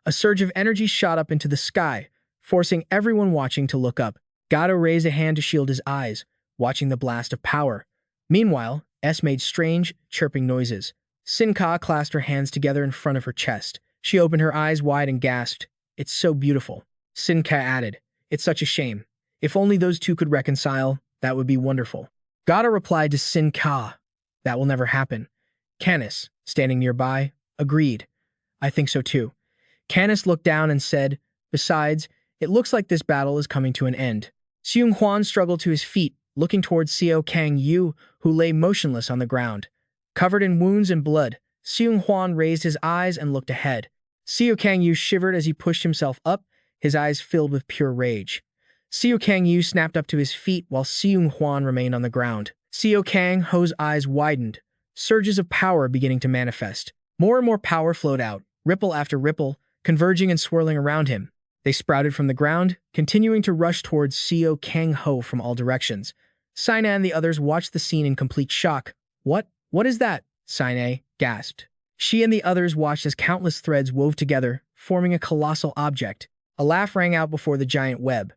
A surge of energy shot up into the sky, forcing everyone watching to look up. Gato raised a hand to shield his eyes, watching the blast of power. Meanwhile, S made strange, chirping noises. Sinka clasped her hands together in front of her chest. She opened her eyes wide and gasped, "It's so beautiful." Sinka added, "It's such a shame. If only those two could reconcile, that would be wonderful." Gato replied to Sinka, "That will never happen." Canis, standing nearby, agreed. "I think so too." Canis looked down and said, "Besides, it looks like this battle is coming to an end." Seung Hwan struggled to his feet, looking towards Seo Kang Yu, who lay motionless on the ground. Covered in wounds and blood, Seung Hwan raised his eyes and looked ahead. Seo Kang Yu shivered as he pushed himself up, his eyes filled with pure rage. Seo Kang Yu snapped up to his feet while Seung Hwan remained on the ground. Seo Kang Ho's eyes widened, surges of power beginning to manifest. More and more power flowed out, ripple after ripple, converging and swirling around him. They sprouted from the ground, continuing to rush towards Seo Kang Ho from all directions. Sina and the others watched the scene in complete shock. What is that?" Sina gasped. She and the others watched as countless threads wove together, forming a colossal object. A laugh rang out before the giant web.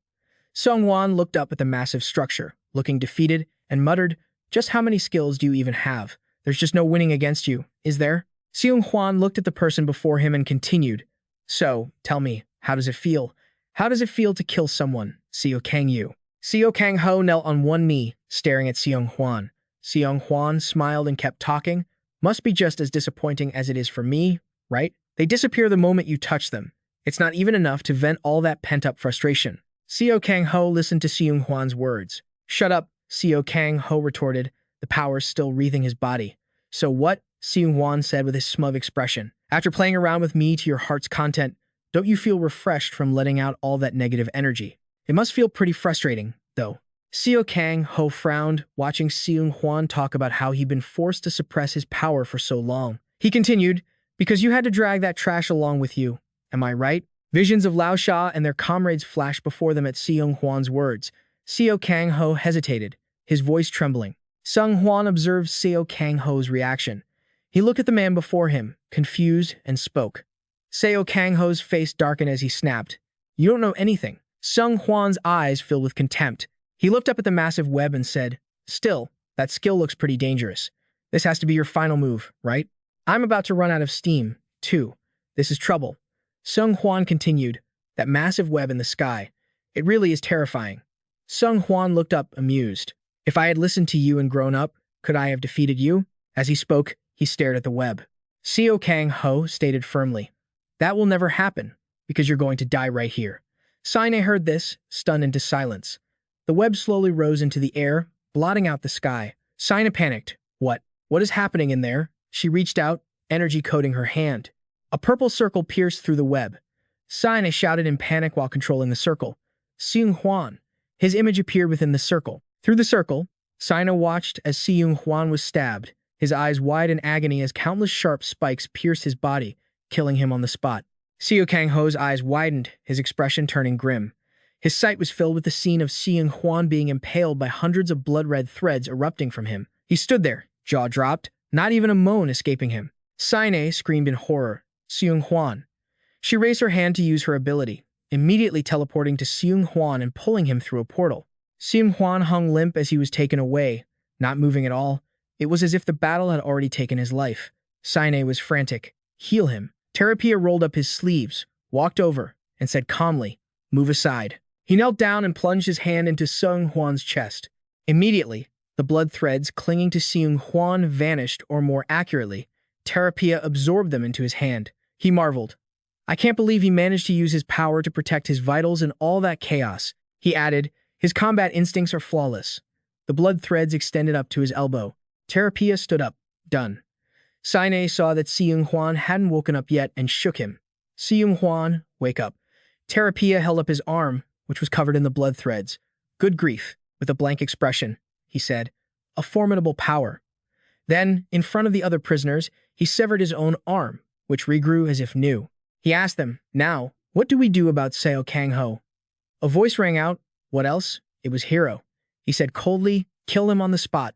Seung Hwan looked up at the massive structure, looking defeated, and muttered, "Just how many skills do you even have? There's just no winning against you, is there?" Seung Hwan looked at the person before him and continued, "So, tell me, how does it feel? How does it feel to kill someone, Seo Kang Yu?" Seo Kang Ho knelt on one knee, staring at Seung Hwan. Seung Hwan smiled and kept talking. "Must be just as disappointing as it is for me, right? They disappear the moment you touch them. It's not even enough to vent all that pent-up frustration." Seo Kang Ho listened to Seung Hwan's words. "Shut up," Seo Kang Ho retorted, the powers still wreathing his body. "So what?" Seung Hwan said with a smug expression. "After playing around with me to your heart's content, don't you feel refreshed from letting out all that negative energy? It must feel pretty frustrating, though." Seo Kang Ho frowned, watching Seung Hwan talk about how he'd been forced to suppress his power for so long. He continued, "Because you had to drag that trash along with you. Am I right?" Visions of Lao Sha and their comrades flashed before them at Seung Hwan's words. Seo Kang Ho hesitated, his voice trembling. Seung Hwan observed Seo Kang Ho's reaction. He looked at the man before him, confused, and spoke. Seo Kang Ho's face darkened as he snapped, "You don't know anything." Seung Hwan's eyes filled with contempt. He looked up at the massive web and said, "Still, that skill looks pretty dangerous. This has to be your final move, right? I'm about to run out of steam, too. This is trouble." Seung Hwan continued, "That massive web in the sky. It really is terrifying." Seung Hwan looked up, amused. "If I had listened to you and grown up, could I have defeated you?" As he spoke, he stared at the web. Seo Kang Ho stated firmly, "That will never happen, because you're going to die right here." Sine heard this, stunned into silence. The web slowly rose into the air, blotting out the sky. Sina panicked. What is happening in there?" She reached out, energy coating her hand. A purple circle pierced through the web. Sina shouted in panic while controlling the circle. Seung Hwan. His image appeared within the circle. Through the circle, Sina watched as Seung Hwan was stabbed, his eyes wide in agony as countless sharp spikes pierced his body, killing him on the spot. Seo Kang Ho's eyes widened, his expression turning grim. His sight was filled with the scene of Seung Hwan being impaled by hundreds of blood-red threads erupting from him. He stood there, jaw dropped, not even a moan escaping him. Sine screamed in horror. Seung Hwan. She raised her hand to use her ability, immediately teleporting to Seung Hwan and pulling him through a portal. Seung Hwan hung limp as he was taken away, not moving at all. It was as if the battle had already taken his life. Sine was frantic. "Heal him." Terapia rolled up his sleeves, walked over, and said calmly, "Move aside." He knelt down and plunged his hand into Seung Hwan's chest. Immediately, the blood threads clinging to Seung Hwan vanished, or more accurately, Terapia absorbed them into his hand. He marveled. "I can't believe he managed to use his power to protect his vitals in all that chaos." He added, "His combat instincts are flawless." The blood threads extended up to his elbow. Terapia stood up. Done. Sine saw that Seung Hwan hadn't woken up yet and shook him. "Seung Hwan, wake up." Terapia held up his arm, which was covered in the blood threads. "Good grief," with a blank expression, he said. "A formidable power." Then, in front of the other prisoners, he severed his own arm, which regrew as if new. He asked them, "Now, what do we do about Seo Kang Ho?" A voice rang out. What else? It was Hiro. He said coldly, kill him on the spot.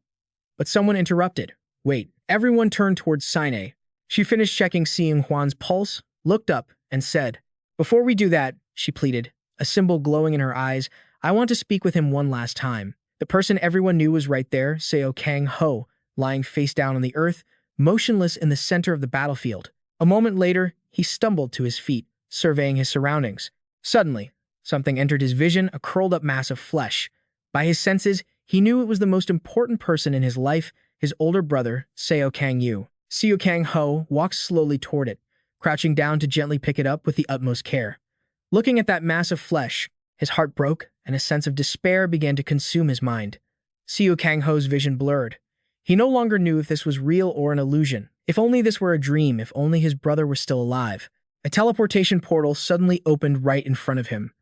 But someone interrupted. Wait. Everyone turned towards Sine. She finished checking seeing Juan's pulse, looked up, and said, before we do that, she pleaded, a symbol glowing in her eyes, I want to speak with him one last time. The person everyone knew was right there, Seo Kang Yu, lying face down on the earth, motionless in the center of the battlefield. A moment later, he stumbled to his feet, surveying his surroundings. Suddenly, something entered his vision, a curled-up mass of flesh. By his senses, he knew it was the most important person in his life, his older brother, Seo Kang Yu. Seo Kang Yu walked slowly toward it, crouching down to gently pick it up with the utmost care. Looking at that mass of flesh, his heart broke, and a sense of despair began to consume his mind. Seo Kang Yu's vision blurred. He no longer knew if this was real or an illusion. If only this were a dream, if only his brother were still alive. A teleportation portal suddenly opened right in front of him.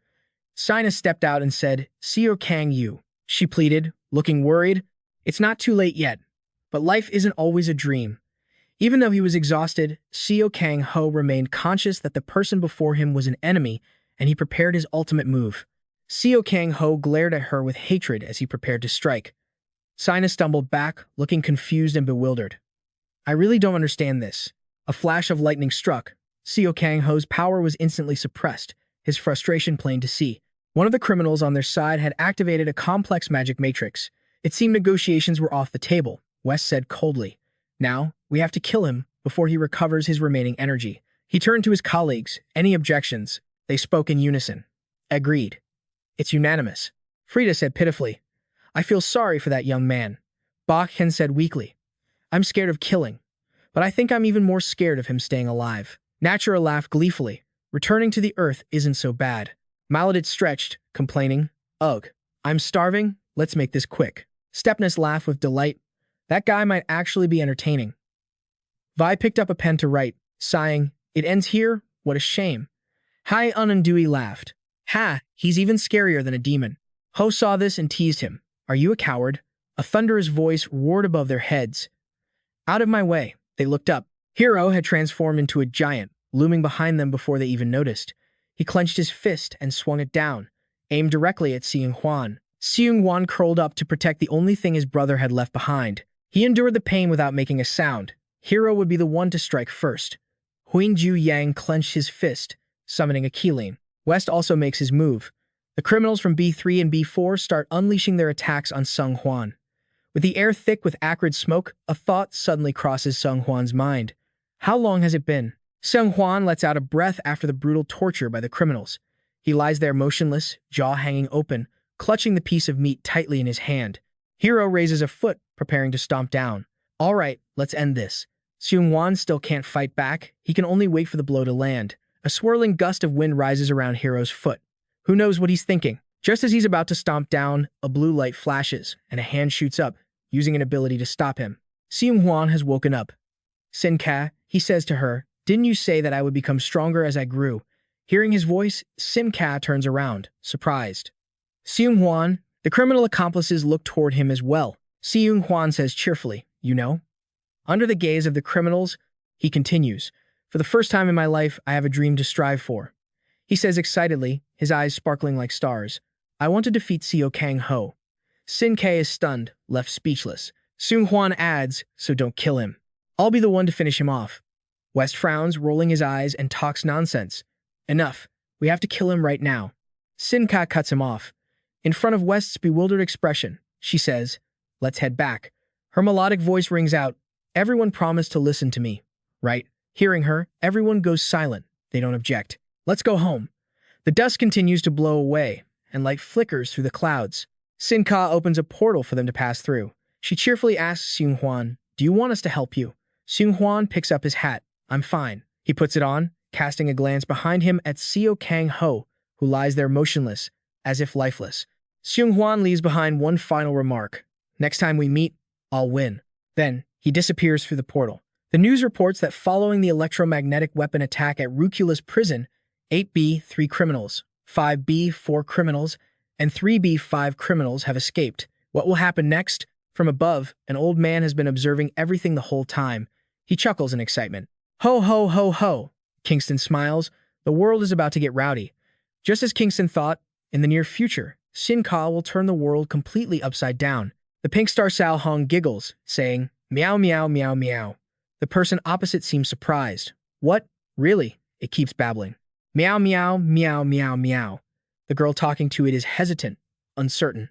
Sina stepped out and said, Seo Kang Yu. She pleaded, looking worried. It's not too late yet. But life isn't always a dream. Even though he was exhausted, Seo Kang Yu remained conscious that the person before him was an enemy, and he prepared his ultimate move. Seo Kang Yu glared at her with hatred as he prepared to strike. Sina stumbled back, looking confused and bewildered. I really don't understand this. A flash of lightning struck. Seo Kang Yu's power was instantly suppressed, his frustration plain to see. One of the criminals on their side had activated a complex magic matrix. It seemed negotiations were off the table, West said coldly. Now, we have to kill him before he recovers his remaining energy. He turned to his colleagues. Any objections? They spoke in unison. Agreed. It's unanimous. Frida said pitifully. I feel sorry for that young man. Bakhen said weakly. I'm scared of killing, but I think I'm even more scared of him staying alive. Natura laughed gleefully. Returning to the earth isn't so bad. Maladit stretched, complaining. Ugh, I'm starving. Let's make this quick. Stepness laughed with delight. That guy might actually be entertaining. Vi picked up a pen to write, sighing, it ends here? What a shame. Hai Unundui laughed. Ha, he's even scarier than a demon. Ho saw this and teased him. Are you a coward? A thunderous voice roared above their heads. Out of my way. They looked up. Hiro had transformed into a giant, looming behind them before they even noticed. He clenched his fist and swung it down, aimed directly at Seung Hwan. Seung Hwan curled up to protect the only thing his brother had left behind. He endured the pain without making a sound. Hiro would be the one to strike first. Huingju Yang clenched his fist, summoning a Keeling. West also makes his move. The criminals from B3 and B4 start unleashing their attacks on Seung Hwan. With the air thick with acrid smoke, a thought suddenly crosses Seung Hwan's mind. How long has it been? Seung Hwan lets out a breath after the brutal torture by the criminals. He lies there motionless, jaw hanging open, clutching the piece of meat tightly in his hand. Hiro raises a foot, preparing to stomp down. All right, let's end this. Seung Hwan still can't fight back. He can only wait for the blow to land. A swirling gust of wind rises around Hiro's foot. Who knows what he's thinking? Just as he's about to stomp down, a blue light flashes, and a hand shoots up, using an ability to stop him. Seung Hwan has woken up. Sinka, he says to her, didn't you say that I would become stronger as I grew? Hearing his voice, Simka turns around, surprised. Seung Hwan, the criminal accomplices look toward him as well. Seung Hwan says cheerfully, you know? Under the gaze of the criminals, he continues, for the first time in my life, I have a dream to strive for. He says excitedly, his eyes sparkling like stars, I want to defeat Seo Kang Yu. Sin-Kei is stunned, left speechless. Seung Hwan adds, so don't kill him. I'll be the one to finish him off. West frowns, rolling his eyes, and talks nonsense. Enough. We have to kill him right now. Sin-Ka cuts him off. In front of West's bewildered expression, she says, let's head back. Her melodic voice rings out, everyone promised to listen to me, right? Hearing her, everyone goes silent. They don't object. Let's go home. The dust continues to blow away, and light flickers through the clouds. Sin-Ka opens a portal for them to pass through. She cheerfully asks Seung Hwan, do you want us to help you? Seung Hwan picks up his hat. I'm fine. He puts it on, casting a glance behind him at Seo Kang Yu, who lies there motionless, as if lifeless. Seung Hwan leaves behind one final remark. Next time we meet, I'll win. Then, he disappears through the portal. The news reports that following the electromagnetic weapon attack at Ruculus Prison, 8B, 3 criminals, 5B, 4 criminals, and 3B, 5 criminals have escaped. What will happen next? From above, an old man has been observing everything the whole time. He chuckles in excitement. Ho, ho, ho, ho. Kingston smiles. The world is about to get rowdy. Just as Kingston thought, In the near future, Sin Ka will turn the world completely upside down. The pink star Sao Hong giggles, saying, meow meow meow meow. The person opposite seems surprised. What? Really? It keeps babbling. Meow meow meow meow meow. The girl talking to it is hesitant, uncertain.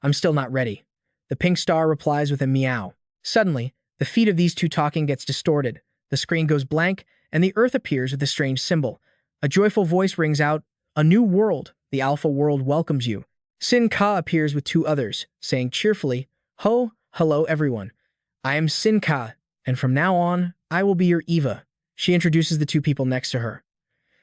I'm still not ready. The pink star replies with a meow. Suddenly, the feed of these two talking gets distorted. The screen goes blank, and the earth appears with a strange symbol. A joyful voice rings out, a new world, the Alpha world welcomes you. Sin Ka appears with two others, saying cheerfully, hello everyone. I am Sin Ka, and from now on, I will be your Eva. She introduces the two people next to her.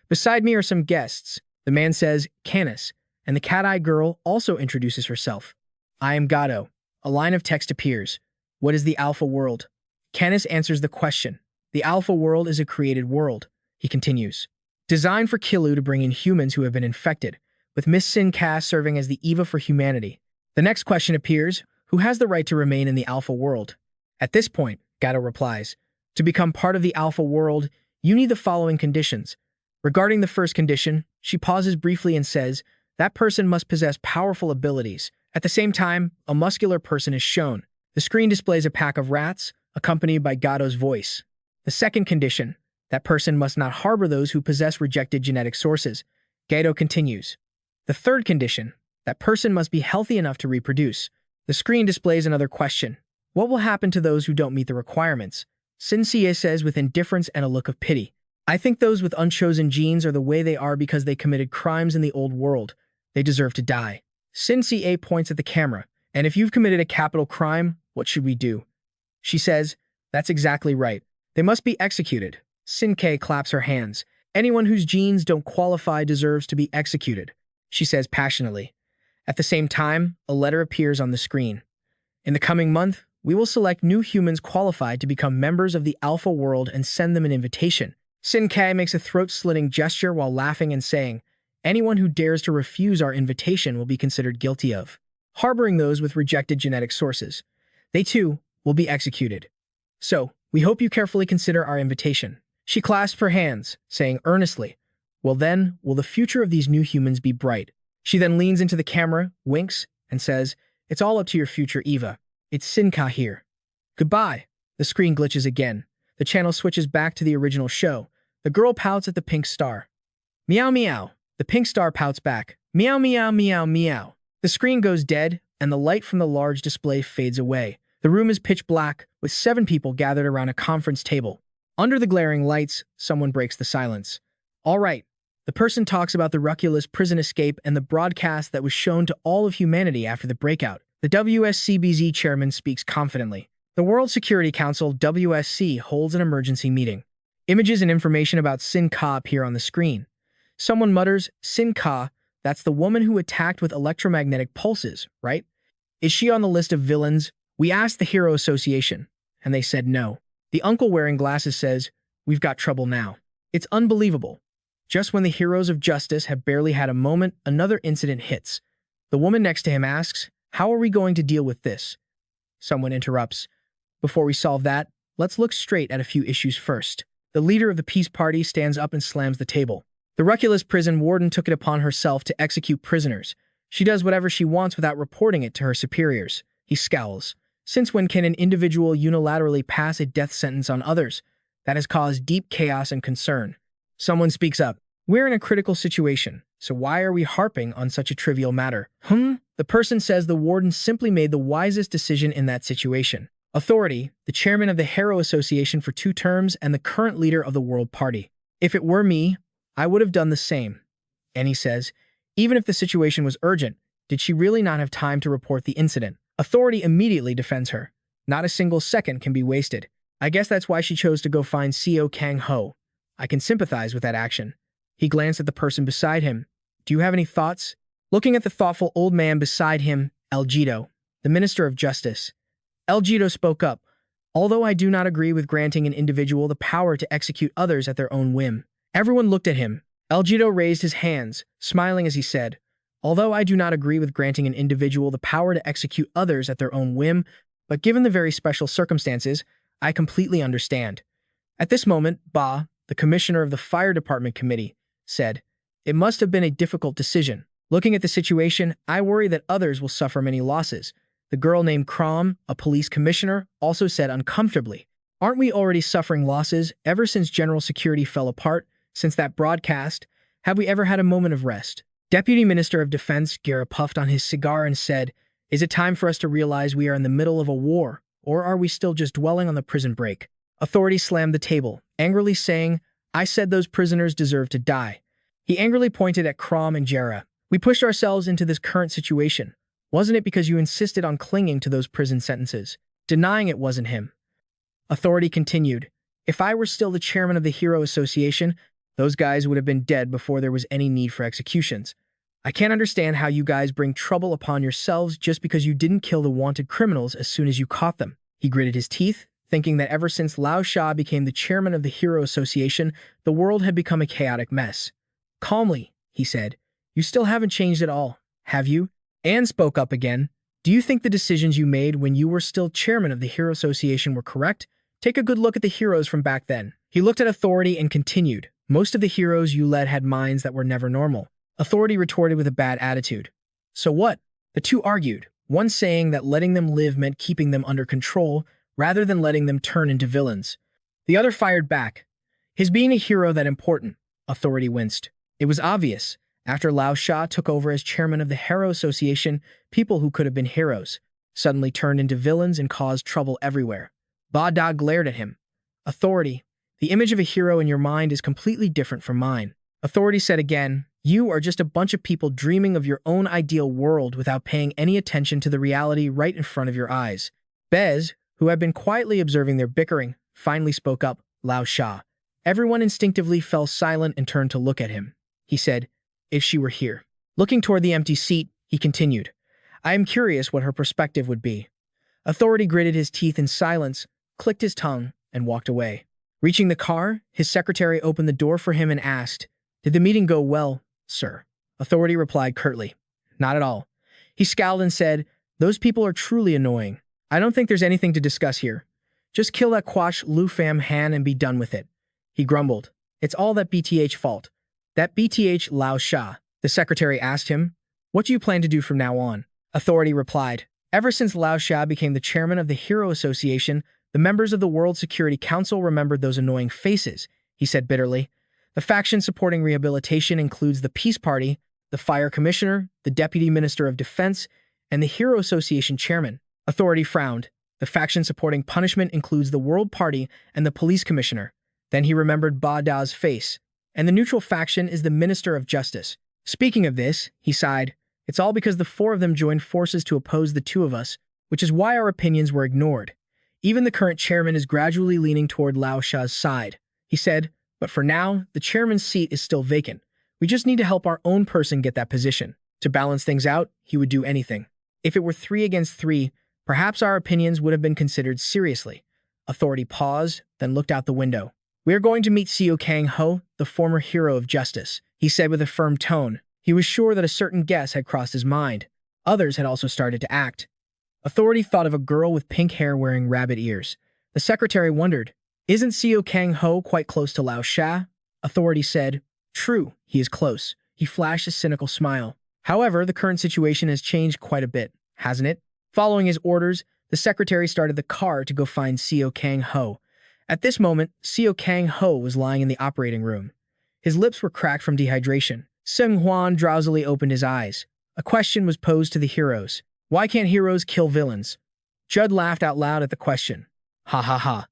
Beside me are some guests. The man says, Canis, and the cat-eye girl also introduces herself. I am Gato. A line of text appears. What is the Alpha world? Canis answers the question. The Alpha world is a created world. He continues. Designed for Kilu to bring in humans who have been infected, with Miss Sin Ka serving as the Eva for humanity. The next question appears. Who has the right to remain in the Alpha world? At this point, Gato replies, to become part of the Alpha world, you need the following conditions. Regarding the first condition, she pauses briefly and says, that person must possess powerful abilities. At the same time, a muscular person is shown. The screen displays a pack of rats, accompanied by Gato's voice. The second condition, that person must not harbor those who possess rejected genetic sources. Gato continues. The third condition, that person must be healthy enough to reproduce. The screen displays another question. What will happen to those who don't meet the requirements? Sin Cie says with indifference and a look of pity. I think those with unchosen genes are the way they are because they committed crimes in the old world. They deserve to die. Sin Cie points at the camera. And if you've committed a capital crime, what should we do? She says, that's exactly right. They must be executed. Sin K claps her hands. Anyone whose genes don't qualify deserves to be executed, she says passionately. At the same time, a letter appears on the screen. In the coming month, we will select new humans qualified to become members of the Alpha world and send them an invitation. Sin Kai makes a throat-slitting gesture while laughing and saying, anyone who dares to refuse our invitation will be considered guilty of harboring those with rejected genetic sources. They too will be executed. So, we hope you carefully consider our invitation. She clasped her hands, saying earnestly, well then, will the future of these new humans be bright? She then leans into the camera, winks, and says, it's all up to your future, Eva. It's Sin Ka here. Goodbye. The screen glitches again. The channel switches back to the original show. The girl pouts at the pink star. Meow meow. The pink star pouts back. Meow meow meow meow. The screen goes dead, and the light from the large display fades away. The room is pitch black, with 7 people gathered around a conference table. Under the glaring lights, someone breaks the silence. All right. The person talks about the Ruculus Prison escape and the broadcast that was shown to all of humanity after the breakout. The WSCBZ chairman speaks confidently. The World Security Council WSC holds an emergency meeting. Images and information about Sin Ka appear on the screen. Someone mutters, Sin Ka, that's the woman who attacked with electromagnetic pulses, right? Is she on the list of villains? We asked the Hero Association, and they said no. The uncle wearing glasses says, we've got trouble now. It's unbelievable. Just when the heroes of justice have barely had a moment, another incident hits. The woman next to him asks, how are we going to deal with this? Someone interrupts. Before we solve that, let's look straight at a few issues first. The leader of the peace party stands up and slams the table. The Ruculus Prison warden took it upon herself to execute prisoners. She does whatever she wants without reporting it to her superiors. He scowls. Since when can an individual unilaterally pass a death sentence on others? That has caused deep chaos and concern. Someone speaks up. We're in a critical situation, so why are we harping on such a trivial matter? The person says the warden simply made the wisest decision in that situation. Authority, the chairman of the Hero Association for 2 terms and the current leader of the World Party. If it were me, I would have done the same. And he says, even if the situation was urgent, did she really not have time to report the incident? Authority immediately defends her. Not a single second can be wasted. I guess that's why she chose to go find Seo Kang Yu. I can sympathize with that action. He glanced at the person beside him. Do you have any thoughts? Looking at the thoughtful old man beside him, Elgido, the Minister of Justice. Elgido spoke up. Although I do not agree with granting an individual the power to execute others at their own whim. Everyone looked at him. Elgido raised his hands, smiling as he said, although I do not agree with granting an individual the power to execute others at their own whim, but given the very special circumstances, I completely understand. At this moment, Ba, the commissioner of the Fire Department Committee, said, it must have been a difficult decision. Looking at the situation, I worry that others will suffer many losses. The girl named Krom, a police commissioner, also said uncomfortably. Aren't we already suffering losses ever since general security fell apart? Since that broadcast, have we ever had a moment of rest? Deputy Minister of Defense Guerra puffed on his cigar and said, "Is it time for us to realize we are in the middle of a war, or are we still just dwelling on the prison break?" Authority slammed the table, angrily saying, "I said those prisoners deserve to die." He angrily pointed at Krom and Guerra. "We pushed ourselves into this current situation. Wasn't it because you insisted on clinging to those prison sentences, denying it wasn't him?" Authority continued, "If I were still the chairman of the Hero Association, those guys would have been dead before there was any need for executions. I can't understand how you guys bring trouble upon yourselves just because you didn't kill the wanted criminals as soon as you caught them." He gritted his teeth, thinking that ever since Lao Sha became the chairman of the Hero Association, the world had become a chaotic mess. Calmly, he said, "You still haven't changed at all, have you?" Anne spoke up again. "Do you think the decisions you made when you were still chairman of the Hero Association were correct? Take a good look at the heroes from back then." He looked at Authority and continued, "Most of the heroes you led had minds that were never normal." Authority retorted with a bad attitude. "So what?" The two argued, one saying that letting them live meant keeping them under control rather than letting them turn into villains. The other fired back. "His being a hero that important?" Authority winced. It was obvious. After Lao Sha took over as chairman of the Hero Association, people who could have been heroes suddenly turned into villains and caused trouble everywhere. Ba Da glared at him. "Authority, the image of a hero in your mind is completely different from mine." Authority said again, "You are just a bunch of people dreaming of your own ideal world without paying any attention to the reality right in front of your eyes." Bez, who had been quietly observing their bickering, finally spoke up, "Lao Sha." Everyone instinctively fell silent and turned to look at him. He said, "If she were here." Looking toward the empty seat, he continued, "I am curious what her perspective would be." Authority gritted his teeth in silence, clicked his tongue, and walked away. Reaching the car, his secretary opened the door for him and asked, "Did the meeting go well, sir?" Authority replied curtly, "Not at all." He scowled and said, "Those people are truly annoying. I don't think there's anything to discuss here. Just kill that Quash Lu Pham Han and be done with it." He grumbled, "It's all that BTH fault." "That BTH Lao Sha?" The secretary asked him. "What do you plan to do from now on?" Authority replied, "Ever since Lao Sha became the chairman of the Hero Association, the members of the World Security Council remembered those annoying faces," he said bitterly. "The faction supporting rehabilitation includes the Peace Party, the Fire Commissioner, the Deputy Minister of Defense, and the Hero Association chairman." Authority frowned. "The faction supporting punishment includes the World Party and the Police Commissioner." Then he remembered Ba Da's face. "And the neutral faction is the Minister of Justice." Speaking of this, he sighed, "It's all because the four of them joined forces to oppose the two of us, which is why our opinions were ignored. Even the current chairman is gradually leaning toward Lao Sha's side." He said, "But for now, the chairman's seat is still vacant. We just need to help our own person get that position." To balance things out, he would do anything. If it were 3 against 3, perhaps our opinions would have been considered seriously. Authority paused, then looked out the window. "We are going to meet Seo Kang Yu, the former hero of justice," he said with a firm tone. He was sure that a certain guess had crossed his mind. Others had also started to act. Authority thought of a girl with pink hair wearing rabbit ears. The secretary wondered, "Isn't Seo Kang Yu quite close to Lao Sha?" Authority said, "True, he is close." He flashed a cynical smile. "However, the current situation has changed quite a bit, hasn't it?" Following his orders, the secretary started the car to go find Seo Kang Yu. At this moment, Seo Kang Yu was lying in the operating room. His lips were cracked from dehydration. Sung Hwan drowsily opened his eyes. A question was posed to the heroes. "Why can't heroes kill villains?" Judd laughed out loud at the question. "Ha ha ha.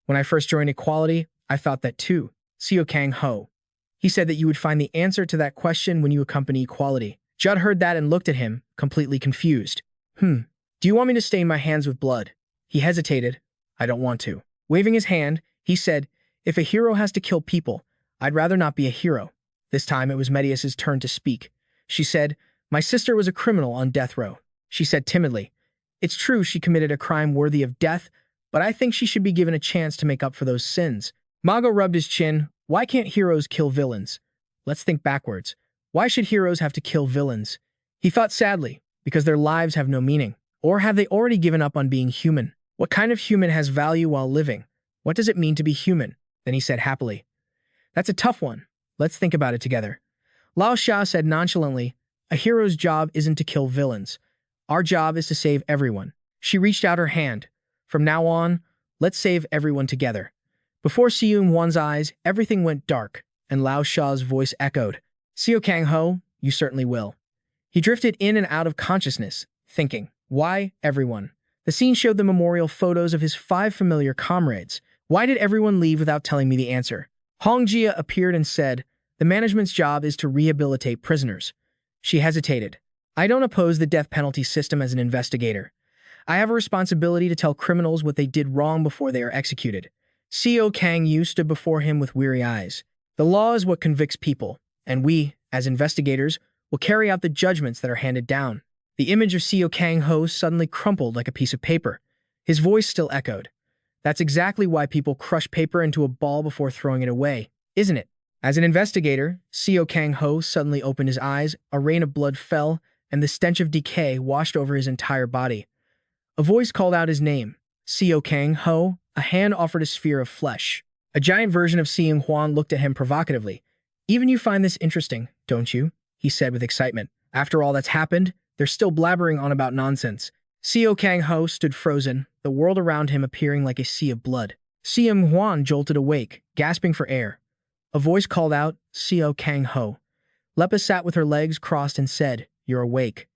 When I first joined Equality, I thought that too." Seo Kang Yu. He said that you would find the answer to that question when you accompany Equality. Judd heard that and looked at him, completely confused. Do you want me to stain my hands with blood?" He hesitated. "I don't want to." Waving his hand, he said, "If a hero has to kill people, I'd rather not be a hero." This time it was Medias's turn to speak. She said, "My sister was a criminal on death row." She said timidly, "It's true she committed a crime worthy of death, but I think she should be given a chance to make up for those sins." Mago rubbed his chin. "Why can't heroes kill villains? Let's think backwards. Why should heroes have to kill villains?" He thought sadly, because their lives have no meaning. Or have they already given up on being human? What kind of human has value while living? What does it mean to be human? Then he said happily, "That's a tough one. Let's think about it together." Lao Sha said nonchalantly, A hero's job isn't to kill villains. Our job is to save everyone. She reached out her hand. From now on, let's save everyone together. Before Seung-hwan's eyes, everything went dark, and Lao Sha's voice echoed. Seo Kang Ho, you certainly will. He drifted in and out of consciousness, thinking, why everyone? The scene showed the memorial photos of his 5 familiar comrades. Why did everyone leave without telling me the answer? Hong Jia appeared and said, the management's job is to rehabilitate prisoners. She hesitated. I don't oppose the death penalty system as an investigator. I have a responsibility to tell criminals what they did wrong before they are executed. Seo Kang Yu stood before him with weary eyes. The law is what convicts people, and we, as investigators, will carry out the judgments that are handed down. The image of Seo Kang Ho suddenly crumpled like a piece of paper. His voice still echoed. That's exactly why people crush paper into a ball before throwing it away, isn't it? As an investigator, Seo Kang Ho suddenly opened his eyes, a rain of blood fell, and the stench of decay washed over his entire body. A voice called out his name. Seo Kang Ho. A hand offered a sphere of flesh. A giant version of Seung-hwan looked at him provocatively. Even you find this interesting, don't you? He said with excitement. After all that's happened, they're still blabbering on about nonsense. Seo Kang Ho stood frozen, the world around him appearing like a sea of blood. Seung-hwan jolted awake, gasping for air. A voice called out, Seo Kang Ho. Lepa sat with her legs crossed and said, you're awake.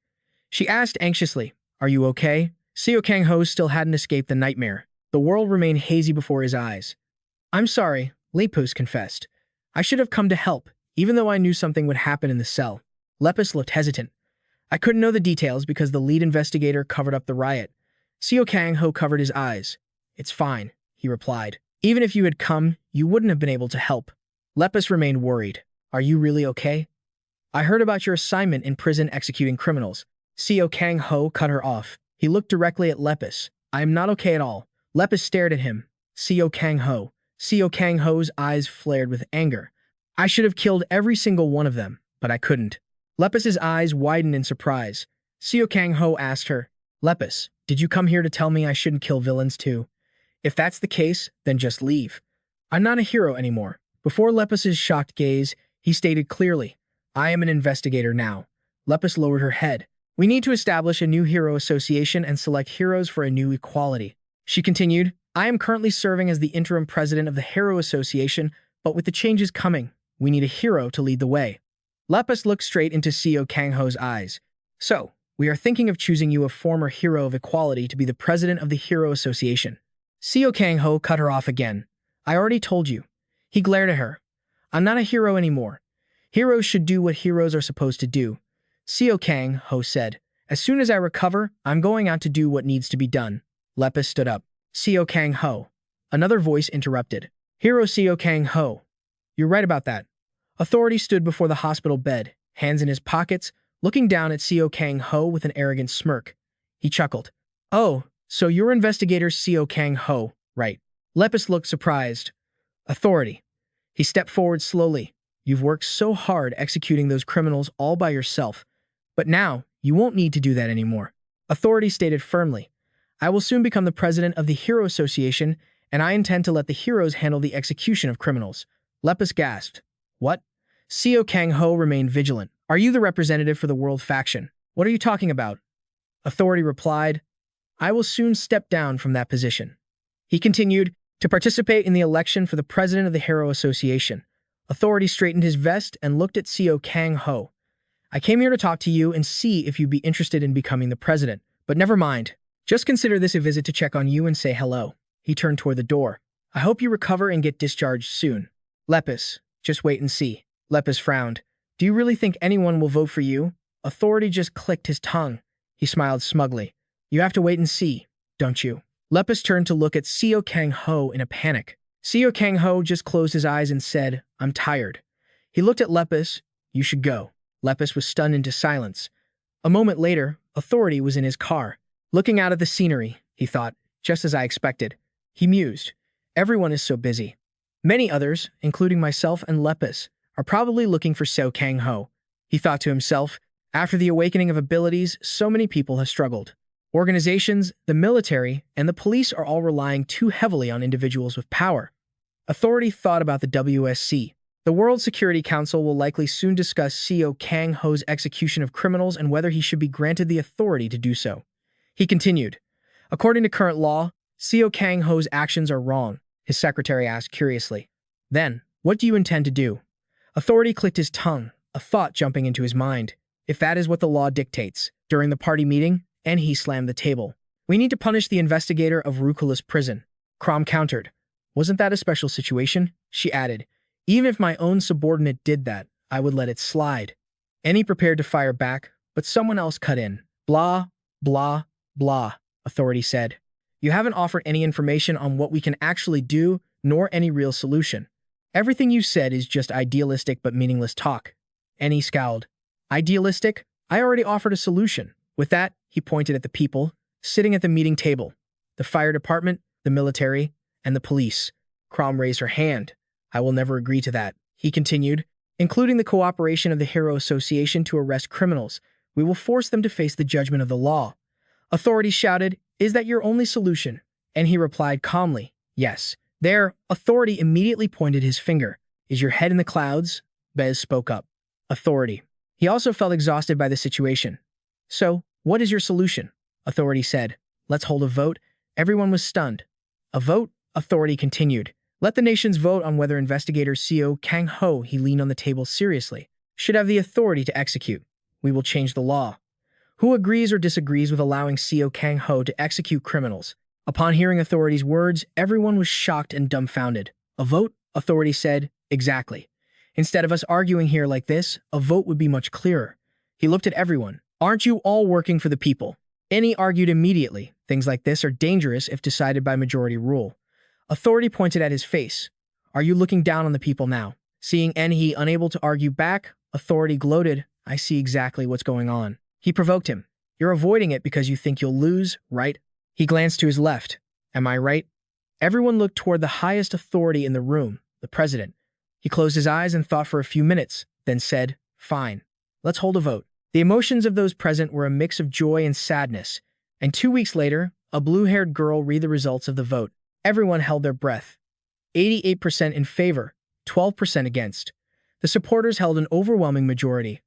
She asked anxiously, are you okay? Seo Kang Ho still hadn't escaped the nightmare. The world remained hazy before his eyes. I'm sorry, Lepus confessed. I should have come to help, even though I knew something would happen in the cell. Lepus looked hesitant. I couldn't know the details because the lead investigator covered up the riot. Seo Kang Ho covered his eyes. It's fine, he replied. Even if you had come, you wouldn't have been able to help. Lepus remained worried. Are you really okay? I heard about your assignment in prison executing criminals. Seo Kang Ho cut her off. He looked directly at Lepus. I am not okay at all. Lepus stared at him. Seo Kang Ho. Seo Kang Ho's eyes flared with anger. I should have killed every single one of them, but I couldn't. Lepus's eyes widened in surprise. Seo Kang Ho asked her, Lepus, did you come here to tell me I shouldn't kill villains too? If that's the case, then just leave. I'm not a hero anymore. Before Lepus's shocked gaze, he stated clearly, I am an investigator now. Lepus lowered her head. We need to establish a new hero association and select heroes for a new equality. She continued, I am currently serving as the interim president of the Hero Association, but with the changes coming, we need a hero to lead the way. Lepus looked straight into Seo Kang Ho's eyes. So, we are thinking of choosing you, a former hero of equality, to be the president of the Hero Association. Seo Kang Ho cut her off again. I already told you. He glared at her. I'm not a hero anymore. Heroes should do what heroes are supposed to do. Seo Kang Ho said, as soon as I recover, I'm going out to do what needs to be done. Lepus stood up. Seo Kang Ho. Another voice interrupted. Hero Seo Kang Ho. You're right about that. Authority stood before the hospital bed, hands in his pockets, looking down at Seo Kang Ho with an arrogant smirk. He chuckled. Oh, so you're investigator Seo Kang Ho, right? Lepus looked surprised. Authority. He stepped forward slowly. You've worked so hard executing those criminals all by yourself. But now, you won't need to do that anymore. Authority stated firmly. I will soon become the president of the Hero Association, and I intend to let the heroes handle the execution of criminals. Lepus gasped. What? Seo Kang Ho remained vigilant. Are you the representative for the world faction? What are you talking about? Authority replied, I will soon step down from that position. He continued, to participate in the election for the president of the Hero Association. Authority straightened his vest and looked at Seo Kang Ho. I came here to talk to you and see if you'd be interested in becoming the president, but never mind. Just consider this a visit to check on you and say hello. He turned toward the door. I hope you recover and get discharged soon. Lepus, just wait and see. Lepus frowned. Do you really think anyone will vote for you? Authority just clicked his tongue. He smiled smugly. You have to wait and see, don't you? Lepus turned to look at Seo Kang Ho in a panic. Seo Kang Ho just closed his eyes and said, I'm tired. He looked at Lepus. You should go. Lepus was stunned into silence. A moment later, Authority was in his car. Looking out at the scenery, he thought, just as I expected. He mused. Everyone is so busy. Many others, including myself and Lepus, are probably looking for Seo Kang Ho. He thought to himself, after the awakening of abilities, so many people have struggled. Organizations, the military, and the police are all relying too heavily on individuals with power. Authority thought about the WSC. The World Security Council will likely soon discuss Seo Kang Ho's execution of criminals and whether he should be granted the authority to do so. He continued, according to current law, Seo Kang Ho's actions are wrong, his secretary asked curiously. Then, what do you intend to do? Authority clicked his tongue, a thought jumping into his mind. If that is what the law dictates, during the party meeting, and he slammed the table. We need to punish the investigator of Ruculus Prison. Crom countered. Wasn't that a special situation? She added. Even if my own subordinate did that, I would let it slide. Annie prepared to fire back, but someone else cut in. Blah, blah, blah, Authority said. You haven't offered any information on what we can actually do, nor any real solution. Everything you said is just idealistic but meaningless talk. Annie scowled. Idealistic? I already offered a solution. With that, he pointed at the people sitting at the meeting table. The fire department, the military, and the police. Crom raised her hand. I will never agree to that. He continued, including the cooperation of the Hero Association to arrest criminals. We will force them to face the judgment of the law. Authority shouted, Is that your only solution? And he replied calmly, Yes. There, Authority immediately pointed his finger. Is your head in the clouds? Bez spoke up. Authority. He also felt exhausted by the situation. So, what is your solution? Authority said. Let's hold a vote. Everyone was stunned. A vote? Authority continued. Let the nations vote on whether investigator Seo Kang Ho, he leaned on the table seriously, should have the authority to execute. We will change the law. Who agrees or disagrees with allowing Seo Kang Ho to execute criminals? Upon hearing Authority's words, everyone was shocked and dumbfounded. A vote? Authority said. Exactly. Instead of us arguing here like this, a vote would be much clearer. He looked at everyone. Aren't you all working for the people? Annie argued immediately. Things like this are dangerous if decided by majority rule. Authority pointed at his face. Are you looking down on the people now? Seeing Annie unable to argue back, Authority gloated. I see exactly what's going on. He provoked him. You're avoiding it because you think you'll lose, right? He glanced to his left. Am I right? Everyone looked toward the highest authority in the room, the president. He closed his eyes and thought for a few minutes, then said, Fine. Let's hold a vote. The emotions of those present were a mix of joy and sadness, and 2 weeks later, a blue-haired girl read the results of the vote. Everyone held their breath. 88% in favor, 12% against. The supporters held an overwhelming majority.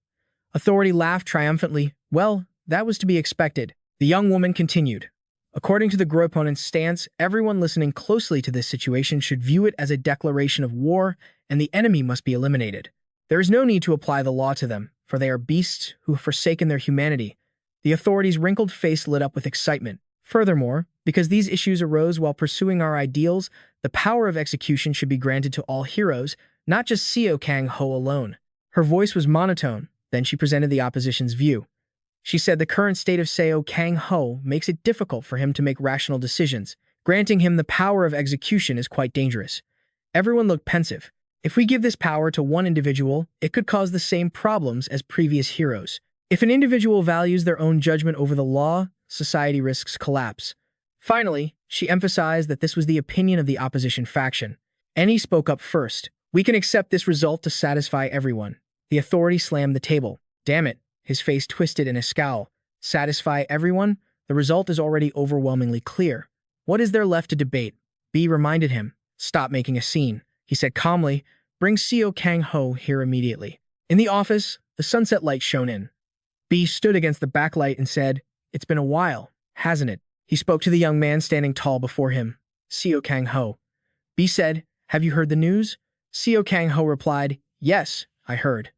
Authority laughed triumphantly. Well, that was to be expected. The young woman continued. According to the GRO opponent's stance, everyone listening closely to this situation should view it as a declaration of war, and the enemy must be eliminated. There is no need to apply the law to them, for they are beasts who have forsaken their humanity. The authority's wrinkled face lit up with excitement. Furthermore, because these issues arose while pursuing our ideals, the power of execution should be granted to all heroes, not just Seo Kang Ho alone. Her voice was monotone, then she presented the opposition's view. She said the current state of Seo Kang Ho makes it difficult for him to make rational decisions. Granting him the power of execution is quite dangerous. Everyone looked pensive. If we give this power to one individual, it could cause the same problems as previous heroes. If an individual values their own judgment over the law, society risks collapse. Finally, she emphasized that this was the opinion of the opposition faction. Annie spoke up first. We can accept this result to satisfy everyone. The authority slammed the table. Damn it. His face twisted in a scowl. Satisfy everyone? The result is already overwhelmingly clear. What is there left to debate? B reminded him. Stop making a scene. He said calmly, Bring Seo Kang Ho here immediately. In the office, the sunset light shone in. B stood against the backlight and said, It's been a while, hasn't it? He spoke to the young man standing tall before him. Seo Kang Ho. B said, Have you heard the news? Seo Kang Ho replied, Yes, I heard.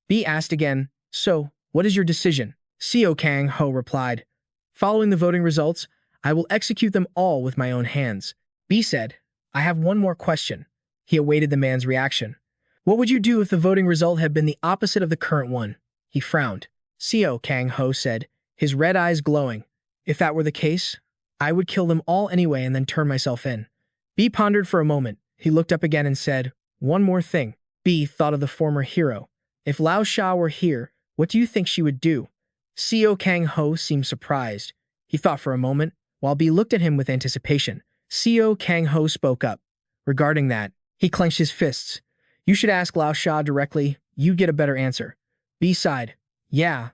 B asked again, So, what is your decision? Seo Kang Ho replied, Following the voting results, I will execute them all with my own hands. B said, I have one more question. He awaited the man's reaction. What would you do if the voting result had been the opposite of the current one? He frowned. Seo Kang Ho said, his red eyes glowing. If that were the case, I would kill them all anyway and then turn myself in. B pondered for a moment. He looked up again and said, One more thing. B thought of the former hero. If Lao Sha were here, what do you think she would do? Seo Kang Ho seemed surprised. He thought for a moment, while B looked at him with anticipation. Seo Kang Ho spoke up. Regarding that, he clenched his fists. You should ask Lao Sha directly. You'd get a better answer. B sighed. Yeah,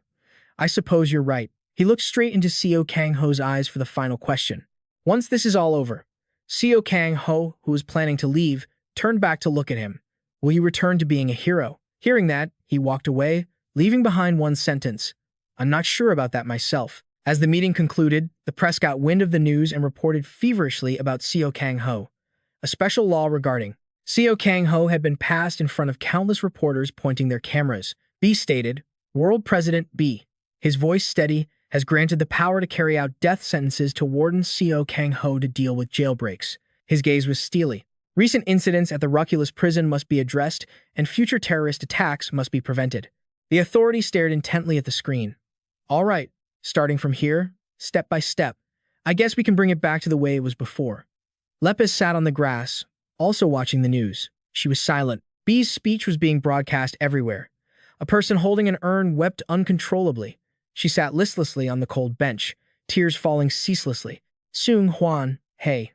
I suppose you're right. He looked straight into Seo Kang Ho's eyes for the final question. Once this is all over, Seo Kang Ho, who was planning to leave, turned back to look at him. Will you return to being a hero? Hearing that, he walked away, leaving behind one sentence. I'm not sure about that myself. As the meeting concluded, the press got wind of the news and reported feverishly about Seo Kang Yu. A special law regarding Seo Kang Yu had been passed in front of countless reporters pointing their cameras. B stated, World President B, his voice steady, has granted the power to carry out death sentences to Warden Seo Kang Yu to deal with jailbreaks. His gaze was steely. Recent incidents at the Ruculus Prison must be addressed, and future terrorist attacks must be prevented. The authority stared intently at the screen. All right, starting from here, step by step, I guess we can bring it back to the way it was before. Lepis sat on the grass, also watching the news. She was silent. B's speech was being broadcast everywhere. A person holding an urn wept uncontrollably. She sat listlessly on the cold bench, tears falling ceaselessly. Seung Hwan, hey.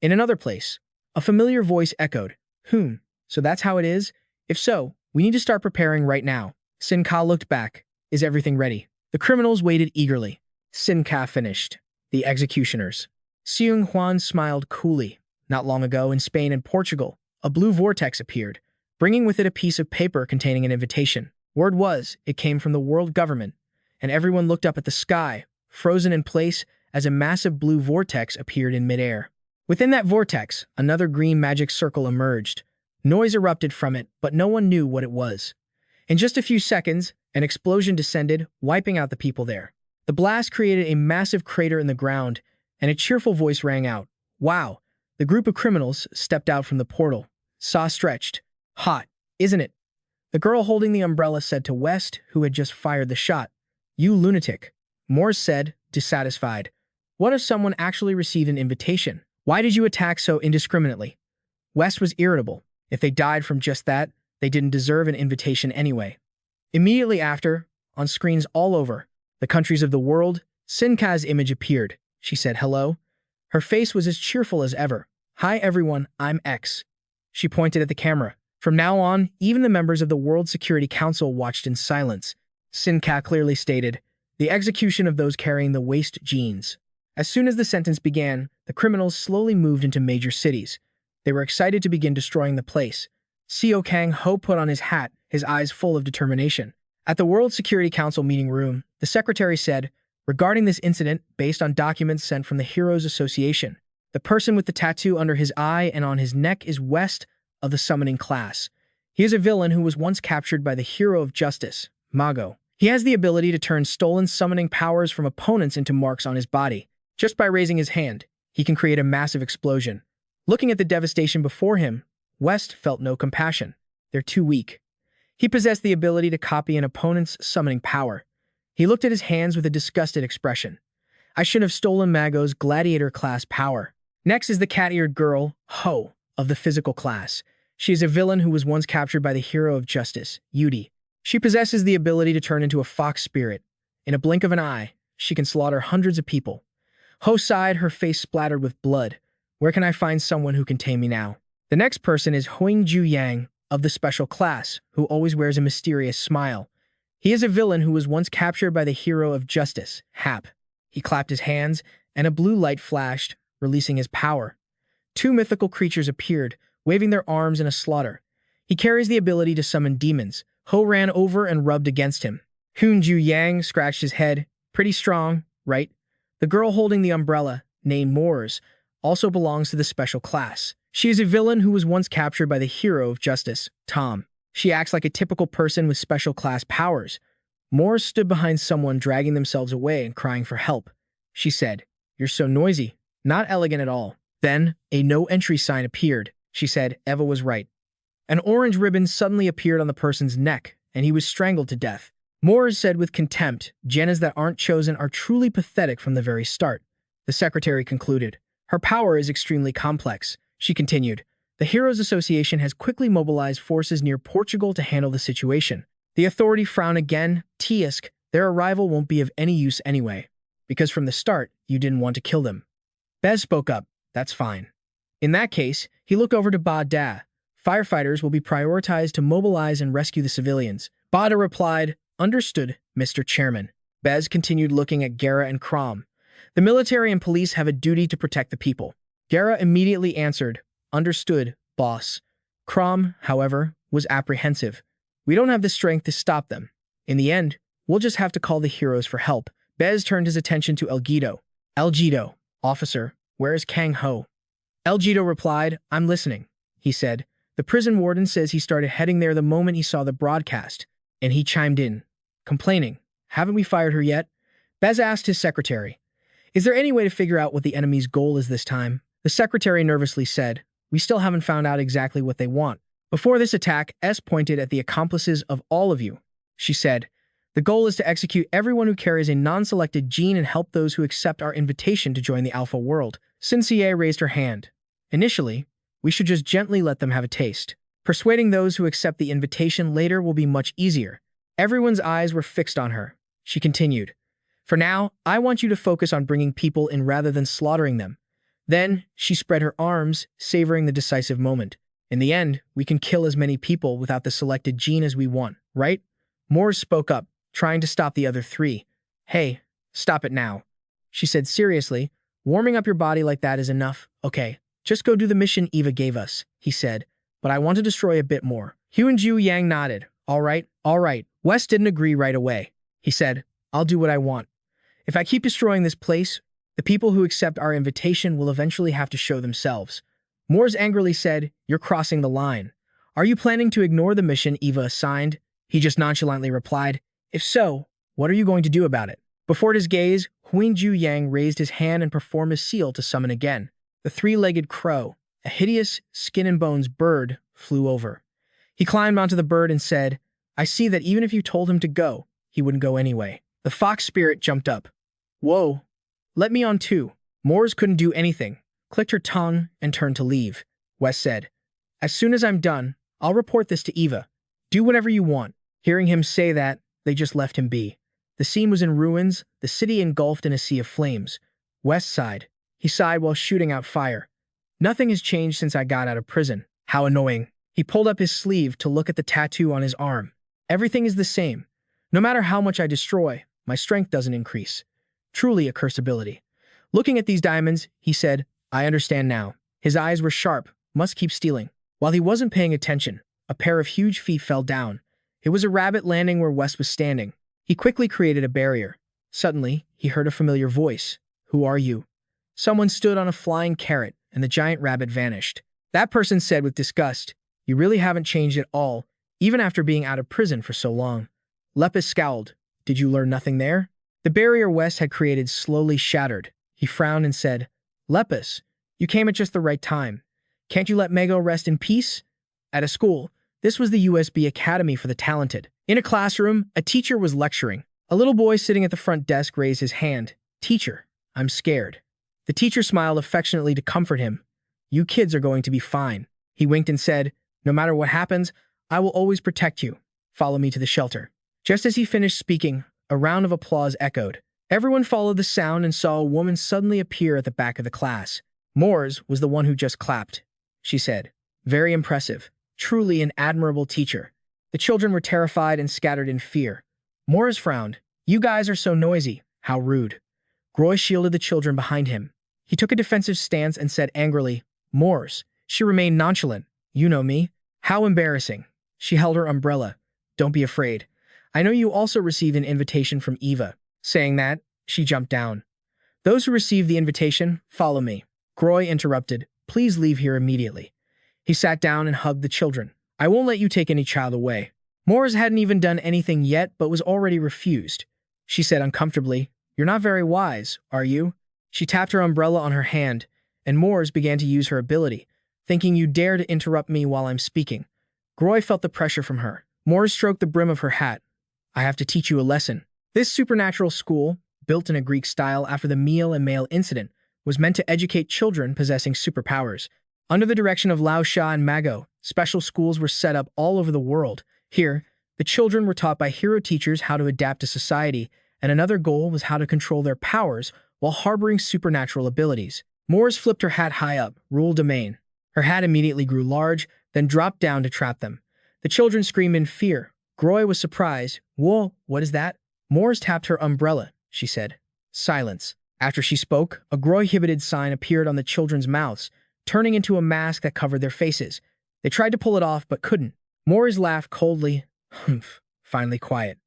In another place, a familiar voice echoed, so that's how it is? If so, we need to start preparing right now. Sin Ka looked back. Is everything ready? The criminals waited eagerly. Sin Ka finished. The executioners. Seung Hwan smiled coolly. Not long ago, in Spain and Portugal, a blue vortex appeared, bringing with it a piece of paper containing an invitation. Word was, it came from the world government, and everyone looked up at the sky, frozen in place as a massive blue vortex appeared in midair. Within that vortex, another green magic circle emerged. Noise erupted from it, but no one knew what it was. In just a few seconds, an explosion descended, wiping out the people there. The blast created a massive crater in the ground, and a cheerful voice rang out. Wow! The group of criminals stepped out from the portal. Saw stretched. Hot, isn't it? The girl holding the umbrella said to West, who had just fired the shot. You lunatic. Morse said, dissatisfied. What if someone actually received an invitation? Why did you attack so indiscriminately? West was irritable. If they died from just that, they didn't deserve an invitation anyway. Immediately after, on screens all over the countries of the world, Sin Ka's image appeared. She said hello. Her face was as cheerful as ever. Hi everyone, I'm X. She pointed at the camera. From now on, even the members of the World Security Council watched in silence. Sin Ka clearly stated, the execution of those carrying the waste genes. As soon as the sentence began, the criminals slowly moved into major cities. They were excited to begin destroying the place. Seo Kang Yu put on his hat, his eyes full of determination. At the World Security Council meeting room, the secretary said, regarding this incident, based on documents sent from the Heroes Association, the person with the tattoo under his eye and on his neck is West of the summoning class. He is a villain who was once captured by the Hero of Justice, Mago. He has the ability to turn stolen summoning powers from opponents into marks on his body. Just by raising his hand, he can create a massive explosion. Looking at the devastation before him, West felt no compassion. They're too weak. He possessed the ability to copy an opponent's summoning power. He looked at his hands with a disgusted expression. I should have stolen Mago's gladiator-class power. Next is the cat-eared girl, Ho, of the physical class. She is a villain who was once captured by the Hero of Justice, Yudi. She possesses the ability to turn into a fox spirit. In a blink of an eye, she can slaughter hundreds of people. Ho sighed, her face splattered with blood. Where can I find someone who can tame me now? The next person is Huangju Yang, of the special class, who always wears a mysterious smile. He is a villain who was once captured by the Hero of Justice, Hap. He clapped his hands, and a blue light flashed, releasing his power. Two mythical creatures appeared, waving their arms in a slaughter. He carries the ability to summon demons. Ho ran over and rubbed against him. Huangju Yang scratched his head. Pretty strong, right? The girl holding the umbrella, named Moors, also belongs to the special class. She is a villain who was once captured by the Hero of Justice, Tom. She acts like a typical person with special class powers. Moors stood behind someone dragging themselves away and crying for help. She said, You're so noisy. Not elegant at all. Then, a no-entry sign appeared. She said, Eva was right. An orange ribbon suddenly appeared on the person's neck, and he was strangled to death. Moors said with contempt, Jennas that aren't chosen are truly pathetic from the very start. The secretary concluded. Her power is extremely complex. She continued, the Heroes Association has quickly mobilized forces near Portugal to handle the situation. The authority frowned again. Tisk, their arrival won't be of any use anyway, because from the start, you didn't want to kill them. Bez spoke up. That's fine. In that case, he looked over to Ba Da. Firefighters will be prioritized to mobilize and rescue the civilians. Ba Da replied, Understood, Mr. Chairman. Bez continued looking at Gara and Crom. The military and police have a duty to protect the people. Gara immediately answered, Understood, boss. Crom, however, was apprehensive. We don't have the strength to stop them. In the end, we'll just have to call the heroes for help. Bez turned his attention to Elgido. Elgido, officer, where is Kang Ho? Elgido replied, I'm listening. He said, the prison warden says he started heading there the moment he saw the broadcast, and he chimed in, complaining, haven't we fired her yet? Bez asked his secretary, is there any way to figure out what the enemy's goal is this time? The secretary nervously said, we still haven't found out exactly what they want. Before this attack, S pointed at the accomplices of all of you. She said, the goal is to execute everyone who carries a non-selected gene and help those who accept our invitation to join the Alpha world. Sincie raised her hand. Initially, we should just gently let them have a taste. Persuading those who accept the invitation later will be much easier. Everyone's eyes were fixed on her. She continued, for now, I want you to focus on bringing people in rather than slaughtering them. Then, she spread her arms, savoring the decisive moment. In the end, we can kill as many people without the selected gene as we want, right? Moores spoke up, trying to stop the other three. Hey, stop it now. She said seriously, warming up your body like that is enough. Okay, just go do the mission Eva gave us, he said, but I want to destroy a bit more. Hyun-Ju Yang nodded. All right. West didn't agree right away. He said, I'll do what I want. If I keep destroying this place, the people who accept our invitation will eventually have to show themselves. Moores angrily said, you're crossing the line. Are you planning to ignore the mission Eva assigned? He just nonchalantly replied, if so, what are you going to do about it? Before his gaze, Hyun-Ju Yang raised his hand and performed a seal to summon again. The three-legged crow, a hideous, skin-and-bones bird, flew over. He climbed onto the bird and said, I see that even if you told him to go, he wouldn't go anyway. The fox spirit jumped up. Whoa, let me on too. Moores couldn't do anything, clicked her tongue, and turned to leave. Wes said, as soon as I'm done, I'll report this to Eva. Do whatever you want. Hearing him say that, they just left him be. The scene was in ruins, the city engulfed in a sea of flames. Wes sighed. He sighed while shooting out fire. Nothing has changed since I got out of prison. How annoying. He pulled up his sleeve to look at the tattoo on his arm. Everything is the same. No matter how much I destroy, my strength doesn't increase. Truly a cursed ability. Looking at these diamonds, he said, I understand now. His eyes were sharp, must keep stealing. While he wasn't paying attention, a pair of huge feet fell down. It was a rabbit landing where Wes was standing. He quickly created a barrier. Suddenly, he heard a familiar voice. Who are you? Someone stood on a flying carrot, and the giant rabbit vanished. That person said with disgust, you really haven't changed at all, even after being out of prison for so long. Lepus scowled. Did you learn nothing there? The barrier Wes had created slowly shattered. He frowned and said, Lepus, you came at just the right time. Can't you let Mego rest in peace? At a school, this was the USB Academy for the Talented. In a classroom, a teacher was lecturing. A little boy sitting at the front desk raised his hand. Teacher, I'm scared. The teacher smiled affectionately to comfort him. You kids are going to be fine. He winked and said, no matter what happens, I will always protect you. Follow me to the shelter. Just as he finished speaking, a round of applause echoed. Everyone followed the sound and saw a woman suddenly appear at the back of the class. Moores was the one who just clapped. She said, very impressive. Truly an admirable teacher. The children were terrified and scattered in fear. Moores frowned. You guys are so noisy. How rude. Groy shielded the children behind him. He took a defensive stance and said angrily, Moores. She remained nonchalant. You know me. How embarrassing. She held her umbrella. Don't be afraid. I know you also received an invitation from Eva. Saying that, she jumped down. Those who received the invitation, follow me. Groy interrupted. Please leave here immediately. He sat down and hugged the children. I won't let you take any child away. Moores hadn't even done anything yet but was already refused. She said uncomfortably, You're not very wise, are you? She tapped her umbrella on her hand, and Moores began to use her ability, thinking you dare to interrupt me while I'm speaking. Groy felt the pressure from her. Moores stroked the brim of her hat. I have to teach you a lesson. This supernatural school, built in a Greek style after the Meal and Mail incident, was meant to educate children possessing superpowers. Under the direction of Lao Sha and Mago, special schools were set up all over the world. Here, the children were taught by hero teachers how to adapt to society, and another goal was how to control their powers while harboring supernatural abilities. Moores flipped her hat high up, rule domain. Her hat immediately grew large, then dropped down to trap them. The children screamed in fear. Groy was surprised. Whoa, what is that? Moores tapped her umbrella, she said. Silence. After she spoke, a Groy-hibited sign appeared on the children's mouths, turning into a mask that covered their faces. They tried to pull it off, but couldn't. Mori's laughed coldly. Humph. Finally quiet.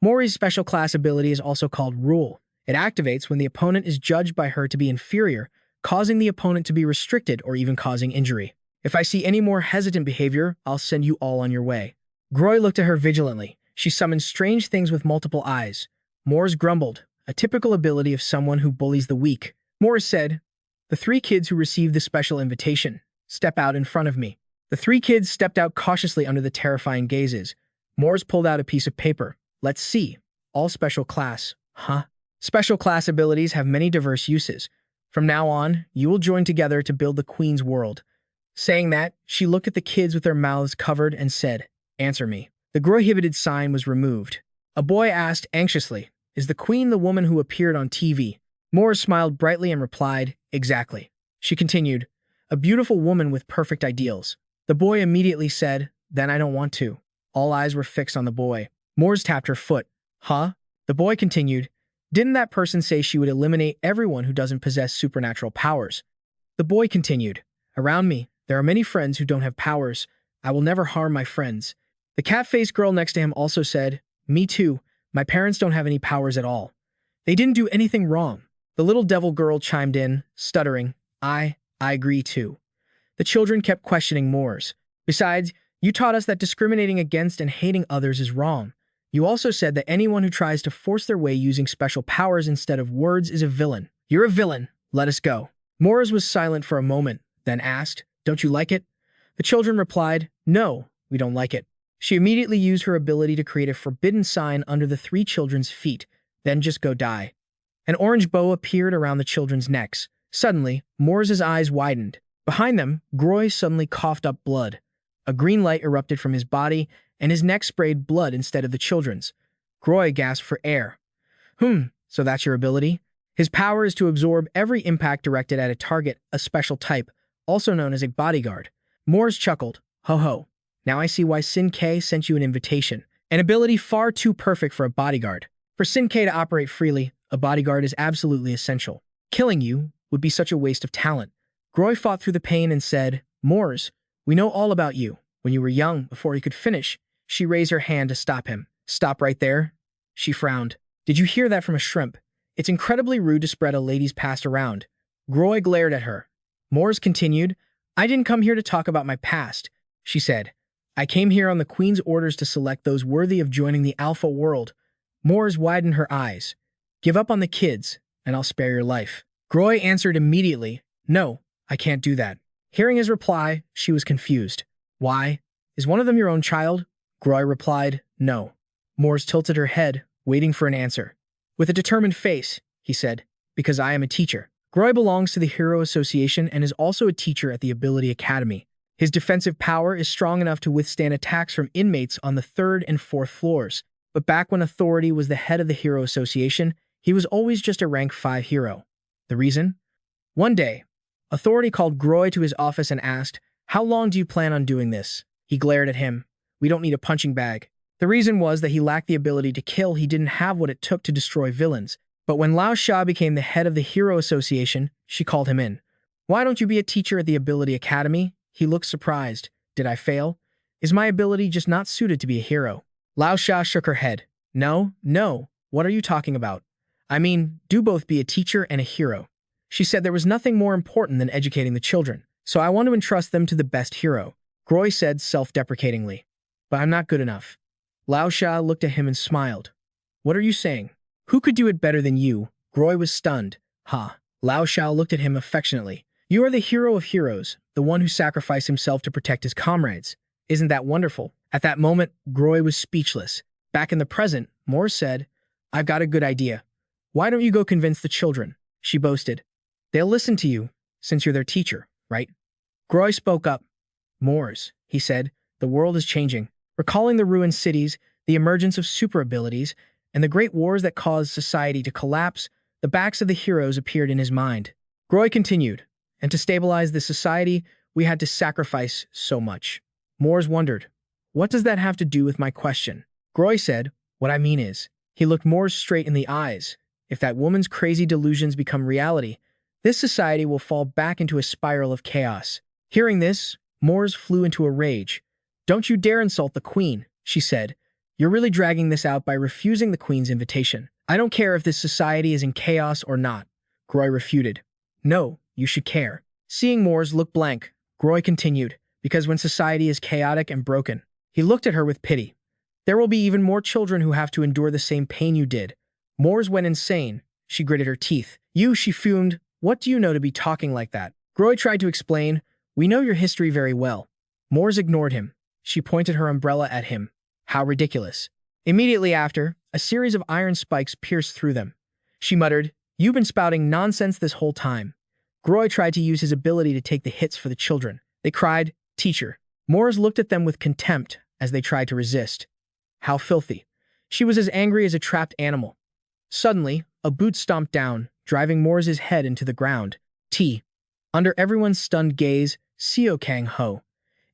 Mori's special class ability is also called Rule. It activates when the opponent is judged by her to be inferior, causing the opponent to be restricted or even causing injury. If I see any more hesitant behavior, I'll send you all on your way. Groy looked at her vigilantly. She summoned strange things with multiple eyes. Mors grumbled, a typical ability of someone who bullies the weak. Mors said, "The 3 kids who received the special invitation, step out in front of me." The 3 kids stepped out cautiously under the terrifying gazes. Mors pulled out a piece of paper. "Let's see. All special class. Huh? Special class abilities have many diverse uses. From now on, you will join together to build the Queen's world." Saying that, she looked at the kids with their mouths covered and said, "Answer me." The prohibited sign was removed. A boy asked anxiously, "Is the Queen the woman who appeared on TV?" Mors smiled brightly and replied, "Exactly." She continued, "A beautiful woman with perfect ideals." The boy immediately said, "Then I don't want to." All eyes were fixed on the boy. Mors tapped her foot. "Huh?" The boy continued, "Didn't that person say she would eliminate everyone who doesn't possess supernatural powers?" The boy continued, "Around me, there are many friends who don't have powers. I will never harm my friends." The cat-faced girl next to him also said, "Me too. My parents don't have any powers at all. They didn't do anything wrong." The little devil girl chimed in, stuttering, I agree too." The children kept questioning Mors. "Besides, you taught us that discriminating against and hating others is wrong. You also said that anyone who tries to force their way using special powers instead of words is a villain. You're a villain. Let us go." Mors was silent for a moment, then asked, "Don't you like it?" The children replied, "No, we don't like it." She immediately used her ability to create a forbidden sign under the 3 children's feet, then just go die. An orange bow appeared around the children's necks. Suddenly, Mors's eyes widened. Behind them, Groy suddenly coughed up blood. A green light erupted from his body, and his neck sprayed blood instead of the children's. Groy gasped for air. So that's your ability?" His power is to absorb every impact directed at a target, a special type, also known as a bodyguard. Mors chuckled. "Ho ho. Now I see why Sin K sent you an invitation. An ability far too perfect for a bodyguard. For Sin K to operate freely, a bodyguard is absolutely essential. Killing you would be such a waste of talent." Groy fought through the pain and said, "Mors, we know all about you. When you were young, before he could finish," she raised her hand to stop him. "Stop right there." She frowned. "Did you hear that from a shrimp? It's incredibly rude to spread a lady's past around." Groy glared at her. Mors continued, "I didn't come here to talk about my past," she said. "I came here on the Queen's orders to select those worthy of joining the Alpha world." Mors widened her eyes. "Give up on the kids, and I'll spare your life." Groy answered immediately, "No, I can't do that." Hearing his reply, she was confused. "Why? Is one of them your own child?" Groy replied, "No." Mors tilted her head, waiting for an answer. With a determined face, he said, "Because I am a teacher." Groy belongs to the Hero Association and is also a teacher at the Ability Academy. His defensive power is strong enough to withstand attacks from inmates on the 3rd and 4th floors. But back when Authority was the head of the Hero Association, he was always just a rank 5 hero. The reason? One day, Authority called Groy to his office and asked, "How long do you plan on doing this?" He glared at him. "We don't need a punching bag." The reason was that he lacked the ability to kill. He didn't have what it took to destroy villains. But when Lao Sha became the head of the Hero Association, she called him in. "Why don't you be a teacher at the Ability Academy?" He looked surprised. "Did I fail? Is my ability just not suited to be a hero?" Lao Sha shook her head. No, what are you talking about? I mean, do both be a teacher and a hero." She said there was nothing more important than educating the children, so I want to entrust them to the best hero. Groy said self-deprecatingly. "But I'm not good enough." Lao Sha looked at him and smiled. "What are you saying? Who could do it better than you?" Groy was stunned. "Ha." Lao Sha looked at him affectionately. "You are the hero of heroes, the one who sacrificed himself to protect his comrades. Isn't that wonderful?" At that moment, Groy was speechless. Back in the present, Mors said, "I've got a good idea. Why don't you go convince the children?" She boasted. "They'll listen to you, since you're their teacher, right?" Groy spoke up. "Mors," he said, "the world is changing. Recalling the ruined cities, the emergence of super abilities, and the great wars that caused society to collapse, the backs of the heroes appeared in his mind." Groy continued, "And to stabilize the society, we had to sacrifice so much." Mors wondered, "What does that have to do with my question?" Groy said, "What I mean is," he looked Mors straight in the eyes, "if that woman's crazy delusions become reality, this society will fall back into a spiral of chaos." Hearing this, Mors flew into a rage. "Don't you dare insult the queen," she said. "You're really dragging this out by refusing the queen's invitation. I don't care if this society is in chaos or not," Groy refuted. "No, you should care." Seeing Mors look blank, Groy continued, "Because when society is chaotic and broken." He looked at her with pity. "There will be even more children who have to endure the same pain you did." Mors went insane. She gritted her teeth. "You," she fumed, "what do you know to be talking like that?" Groy tried to explain, "We know your history very well." Mors ignored him. She pointed her umbrella at him. "How ridiculous." Immediately after, a series of iron spikes pierced through them. She muttered, "You've been spouting nonsense this whole time." Groy tried to use his ability to take the hits for the children. They cried, "Teacher." Mors looked at them with contempt as they tried to resist. How filthy. She was as angry as a trapped animal. Suddenly, a boot stomped down, driving Mors's head into the ground. Under everyone's stunned gaze, Seo Kang Yu,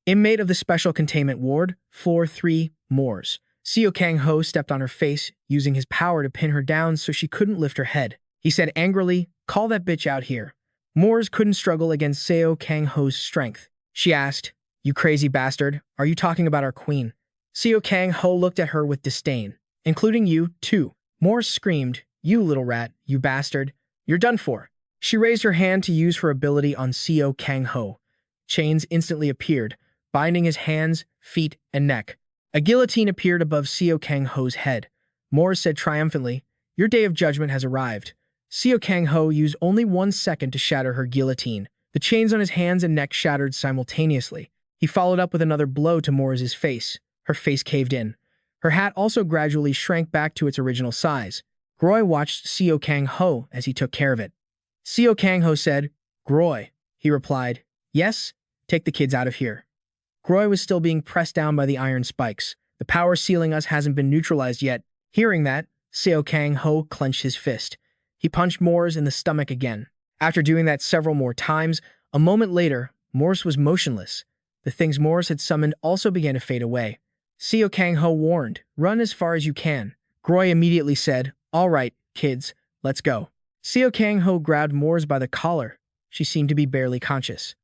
inmate of the Special Containment Ward, Floor 3, Mors. Seo Kang Yu stepped on her face, using his power to pin her down so she couldn't lift her head. He said angrily, "Call that bitch out here." Mors couldn't struggle against Seo Kang Yu's strength. She asked, "You crazy bastard, are you talking about our queen?" Seo Kang Yu looked at her with disdain. "Including you, too." Mors screamed, "You little rat, you bastard. You're done for." She raised her hand to use her ability on Seo Kang Yu. Chains instantly appeared, binding his hands, feet, and neck. A guillotine appeared above Seo Kang Yu's head. Mors said triumphantly, "Your day of judgment has arrived." Seo Kang Yu used only 1 second to shatter her guillotine. The chains on his hands and neck shattered simultaneously. He followed up with another blow to Mors's face. Her face caved in. Her hat also gradually shrank back to its original size. Groy watched Seo Kang Yu as he took care of it. Seo Kang Yu said, "Groy." He replied, "Yes, take the kids out of here." Groy was still being pressed down by the iron spikes. "The power sealing us hasn't been neutralized yet." Hearing that, Seo Kang Yu clenched his fist. He punched Mors in the stomach again. After doing that several more times, a moment later, Mors was motionless. The things Mors had summoned also began to fade away. Seo Kang Yu warned, "Run as far as you can." Groy immediately said, "All right, kids, let's go." Seo Kang Yu grabbed Mors by the collar. She seemed to be barely conscious.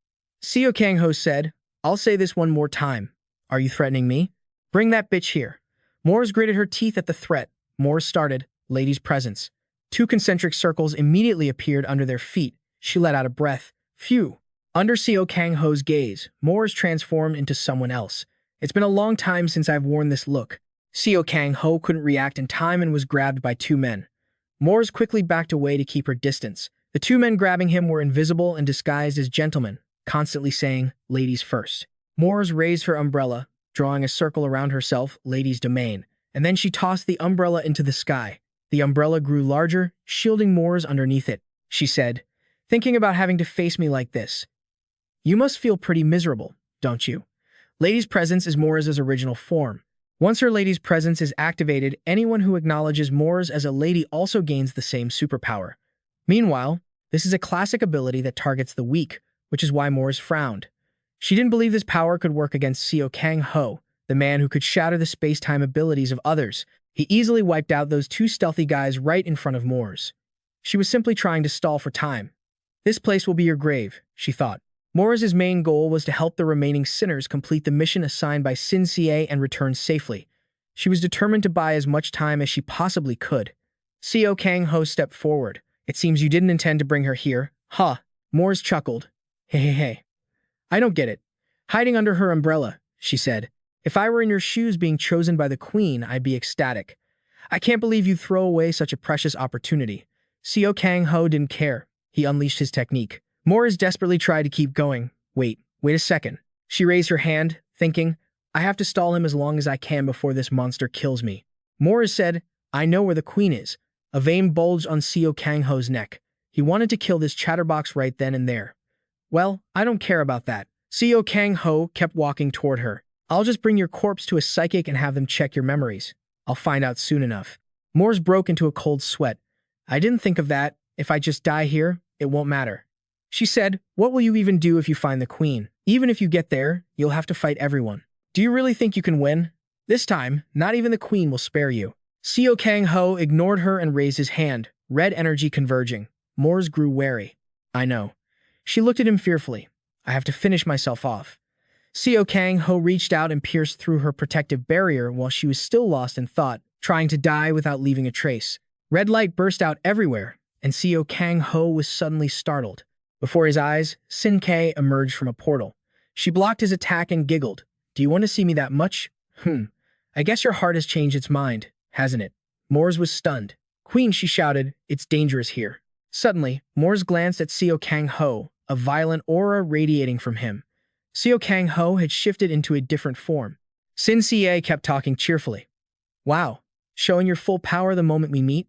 Seo Kang Yu said, "I'll say this one more time. Are you threatening me? Bring that bitch here." Mors gritted her teeth at the threat. Mors started, "Ladies' presence." 2 concentric circles immediately appeared under their feet. She let out a breath. Phew. Under Seo Kang Yu's gaze, Mors transformed into someone else. "It's been a long time since I've worn this look." Seo Kang Yu couldn't react in time and was grabbed by 2 men. Mors quickly backed away to keep her distance. The 2 men grabbing him were invisible and disguised as gentlemen, constantly saying, "Ladies first." Mors raised her umbrella, drawing a circle around herself, "Ladies' domain," and then she tossed the umbrella into the sky. The umbrella grew larger, shielding Mors underneath it. She said, "Thinking about having to face me like this. You must feel pretty miserable, don't you?" Lady's presence is Mors' original form. Once her lady's presence is activated, anyone who acknowledges Mors as a lady also gains the same superpower. Meanwhile, this is a classic ability that targets the weak, which is why Mors frowned. She didn't believe this power could work against Seo Kang Yu, the man who could shatter the space-time abilities of others. He easily wiped out those 2 stealthy guys right in front of Mors. She was simply trying to stall for time. "This place will be your grave," she thought. Mors' main goal was to help the remaining sinners complete the mission assigned by Sin Ca and return safely. She was determined to buy as much time as she possibly could. Seo Kang Yu stepped forward. "It seems you didn't intend to bring her here, huh?" Mors chuckled. Hey. "I don't get it." Hiding under her umbrella, she said, "If I were in your shoes being chosen by the queen, I'd be ecstatic. I can't believe you'd throw away such a precious opportunity." Seo Kang Yu didn't care. He unleashed his technique. Mors desperately tried to keep going. Wait a second. She raised her hand, thinking, "I have to stall him as long as I can before this monster kills me." Mors said, "I know where the queen is." A vein bulged on Seo Kang Yu's neck. He wanted to kill this chatterbox right then and there. "Well, I don't care about that." Seo Kang Yu kept walking toward her. "I'll just bring your corpse to a psychic and have them check your memories. I'll find out soon enough." Mors broke into a cold sweat. "I didn't think of that. If I just die here, it won't matter." She said, "What will you even do if you find the queen? Even if you get there, you'll have to fight everyone. Do you really think you can win? This time, not even the queen will spare you." Seo Kang Yu ignored her and raised his hand, red energy converging. Mors grew wary. "I know." She looked at him fearfully. "I have to finish myself off." Seo Kang Ho reached out and pierced through her protective barrier while she was still lost in thought, trying to die without leaving a trace. Red light burst out everywhere, and Seo Kang Ho was suddenly startled. Before his eyes, Sin Kei emerged from a portal. She blocked his attack and giggled. "Do you want to see me that much? I guess your heart has changed its mind, hasn't it?" Mors was stunned. "Queen," she shouted, "it's dangerous here." Suddenly, Mors glanced at Seo Kang Ho, a violent aura radiating from him. Seo Kang Ho had shifted into a different form. Sin Ce kept talking cheerfully. "Wow, showing your full power the moment we meet?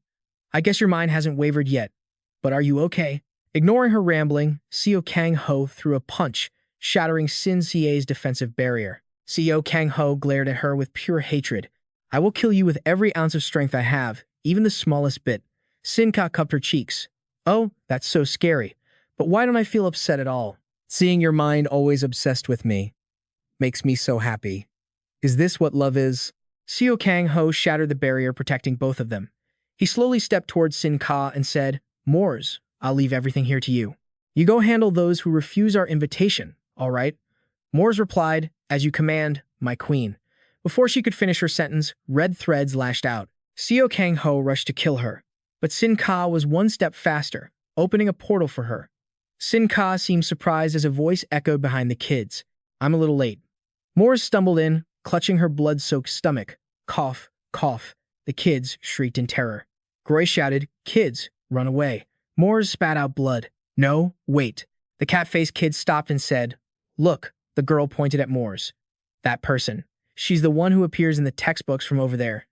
I guess your mind hasn't wavered yet. But are you okay?" Ignoring her rambling, Seo Kang Ho threw a punch, shattering Sin Ce's defensive barrier. Seo Kang Ho glared at her with pure hatred. "I will kill you with every ounce of strength I have, even the smallest bit." Sin Ka cupped her cheeks. "Oh, that's so scary. But why don't I feel upset at all? Seeing your mind always obsessed with me makes me so happy. Is this what love is?" Seo Kang Ho shattered the barrier protecting both of them. He slowly stepped towards Sin Ka and said, "Mors, I'll leave everything here to you. You go handle those who refuse our invitation, all right?" Mors replied, "As you command, my queen." Before she could finish her sentence, red threads lashed out. Seo Kang Ho rushed to kill her, but Sin Ka was one step faster, opening a portal for her. Sin Ka seemed surprised as a voice echoed behind the kids. "I'm a little late." Mors stumbled in, clutching her blood-soaked stomach. Cough, cough. The kids shrieked in terror. Groy shouted, "Kids, run away." Mors spat out blood. "No, wait." The cat-faced kid stopped and said, "Look," the girl pointed at Mors. "That person. She's the one who appears in the textbooks from over there."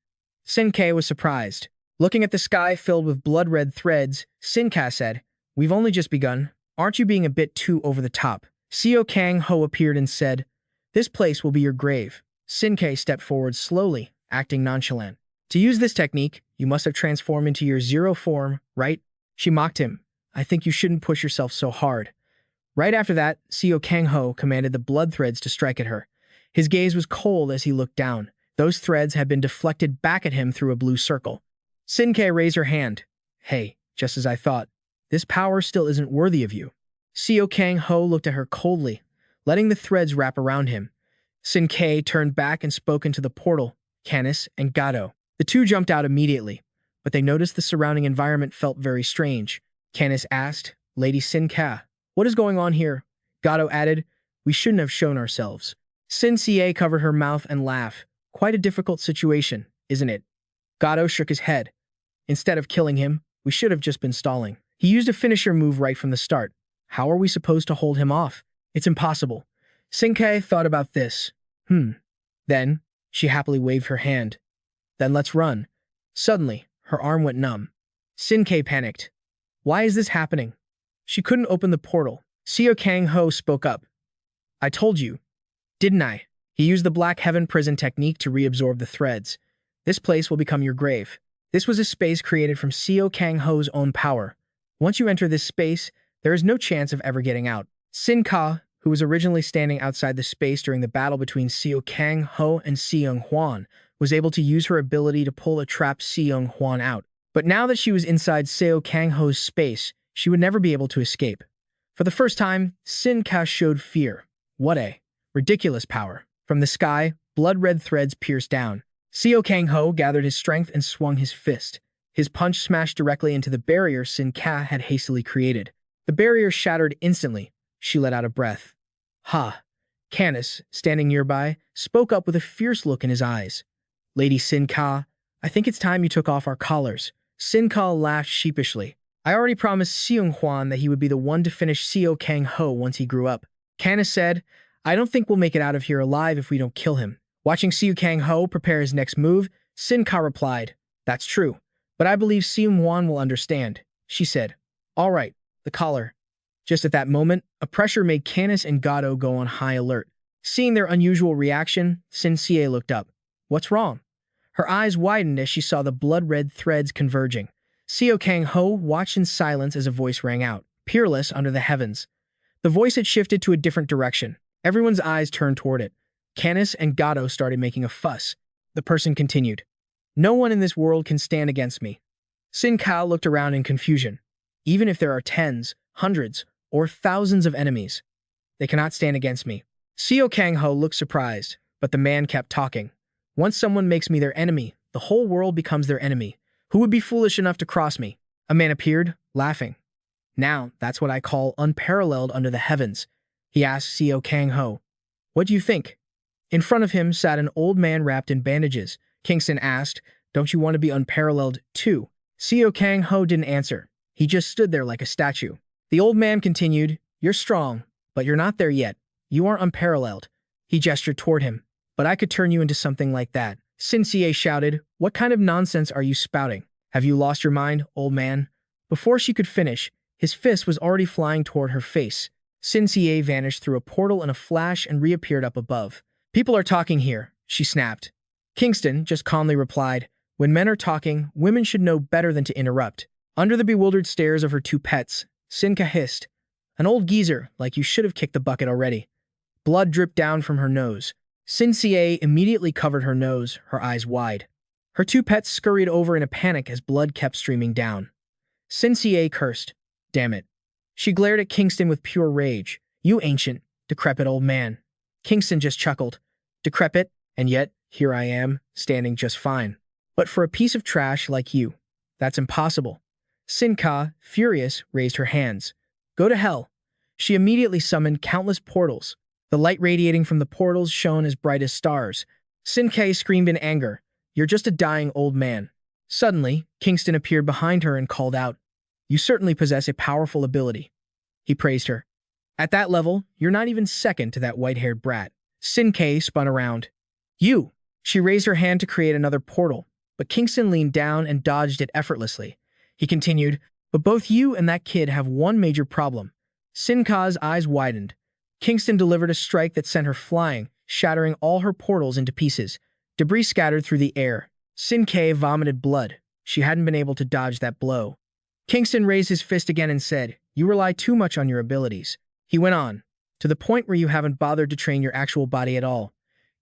Sin Kei was surprised. Looking at the sky filled with blood-red threads, Sin Ka said, "We've only just begun. Aren't you being a bit too over the top?" Seo Kang Ho appeared and said, "This place will be your grave." Sin Kei stepped forward slowly, acting nonchalant. "To use this technique, you must have transformed into your zero form, right?" She mocked him. "I think you shouldn't push yourself so hard." Right after that, Seo Kang Ho commanded the blood threads to strike at her. His gaze was cold as he looked down. Those threads had been deflected back at him through a blue circle. Sin Kei raised her hand. "Hey, just as I thought. This power still isn't worthy of you." Seo Kang Ho looked at her coldly, letting the threads wrap around him. Sin Kei turned back and spoke into the portal, Canis and Gato. The two jumped out immediately, but they noticed the surrounding environment felt very strange. Canis asked, "Lady Sin Ka, what is going on here?" Gato added, "We shouldn't have shown ourselves." Sin Ce covered her mouth and laughed. "Quite a difficult situation, isn't it?" Gato shook his head. "Instead of killing him, we should have just been stalling. He used a finisher move right from the start. How are we supposed to hold him off? It's impossible." Sin Kei thought about this. Then, she happily waved her hand. "Then let's run." Suddenly, her arm went numb. Sin Kei panicked. "Why is this happening?" She couldn't open the portal. Seo Kang Ho spoke up. "I told you, didn't I?" He used the Black Heaven prison technique to reabsorb the threads. "This place will become your grave." This was a space created from Seo Kang Ho's own power. Once you enter this space, there is no chance of ever getting out. Sin Ka, who was originally standing outside the space during the battle between Seo Kang Ho and Seung Hwan, was able to use her ability to pull a trapped Seung Hwan out. But now that she was inside Seo Kang Ho's space, she would never be able to escape. For the first time, Sin Ka showed fear. What a ridiculous power. From the sky, blood-red threads pierced down. Seo Kang Ho gathered his strength and swung his fist. His punch smashed directly into the barrier Sin Ka had hastily created. The barrier shattered instantly. She let out a breath. "Ha!" Canis, standing nearby, spoke up with a fierce look in his eyes. "Lady Sin Ka, I think it's time you took off our collars." Sin Ka laughed sheepishly. "I already promised Seung Hwan that he would be the one to finish Seo Kang Ho once he grew up." Canis said, "I don't think we'll make it out of here alive if we don't kill him." Watching Seo Kang Ho prepare his next move, Sin Ka replied, "That's true, but I believe Seung Hwan will understand." She said, "All right, the collar." Just at that moment, a pressure made Canis and Gato go on high alert. Seeing their unusual reaction, Sin Ce looked up. "What's wrong?" Her eyes widened as she saw the blood-red threads converging. Seo Kang Ho watched in silence as a voice rang out, peerless under the heavens. The voice had shifted to a different direction. Everyone's eyes turned toward it. Canis and Gato started making a fuss. The person continued, "No one in this world can stand against me." Sin Ka looked around in confusion. "Even if there are tens, hundreds, or thousands of enemies, they cannot stand against me." Seo Kang Ho looked surprised, but the man kept talking. Once someone makes me their enemy, the whole world becomes their enemy. Who would be foolish enough to cross me? A man appeared, laughing. Now, that's what I call unparalleled under the heavens. He asked Seo Kang Ho. What do you think? In front of him sat an old man wrapped in bandages. Kingston asked, don't you want to be unparalleled too? Seo Kang Ho didn't answer. He just stood there like a statue. The old man continued, you're strong, but you're not there yet. You aren't unparalleled. He gestured toward him. But I could turn you into something like that. Sin Sie shouted, what kind of nonsense are you spouting? Have you lost your mind, old man? Before she could finish, his fist was already flying toward her face. Sin Sie vanished through a portal in a flash and reappeared up above. People are talking here, she snapped. Kingston just calmly replied, when men are talking, women should know better than to interrupt. Under the bewildered stares of her two pets, Sinka hissed, an old geezer, like you should have kicked the bucket already. Blood dripped down from her nose. Sin Sie immediately covered her nose, her eyes wide. Her two pets scurried over in a panic as blood kept streaming down. Sin Sie cursed. Damn it. She glared at Kingston with pure rage. You ancient, decrepit old man. Kingston just chuckled. Decrepit, and yet, here I am, standing just fine. But for a piece of trash like you, that's impossible. Sinka, furious, raised her hands. Go to hell. She immediately summoned countless portals. The light radiating from the portals shone as bright as stars. Sinke screamed in anger. You're just a dying old man. Suddenly, Kingston appeared behind her and called out, you certainly possess a powerful ability. He praised her. At that level, you're not even second to that white-haired brat. Sinke spun around. You! She raised her hand to create another portal, but Kingston leaned down and dodged it effortlessly. He continued, but both you and that kid have one major problem. Sinka's eyes widened. Kingston delivered a strike that sent her flying, shattering all her portals into pieces. Debris scattered through the air. Sinke vomited blood. She hadn't been able to dodge that blow. Kingston raised his fist again and said, you rely too much on your abilities. He went on, to the point where you haven't bothered to train your actual body at all.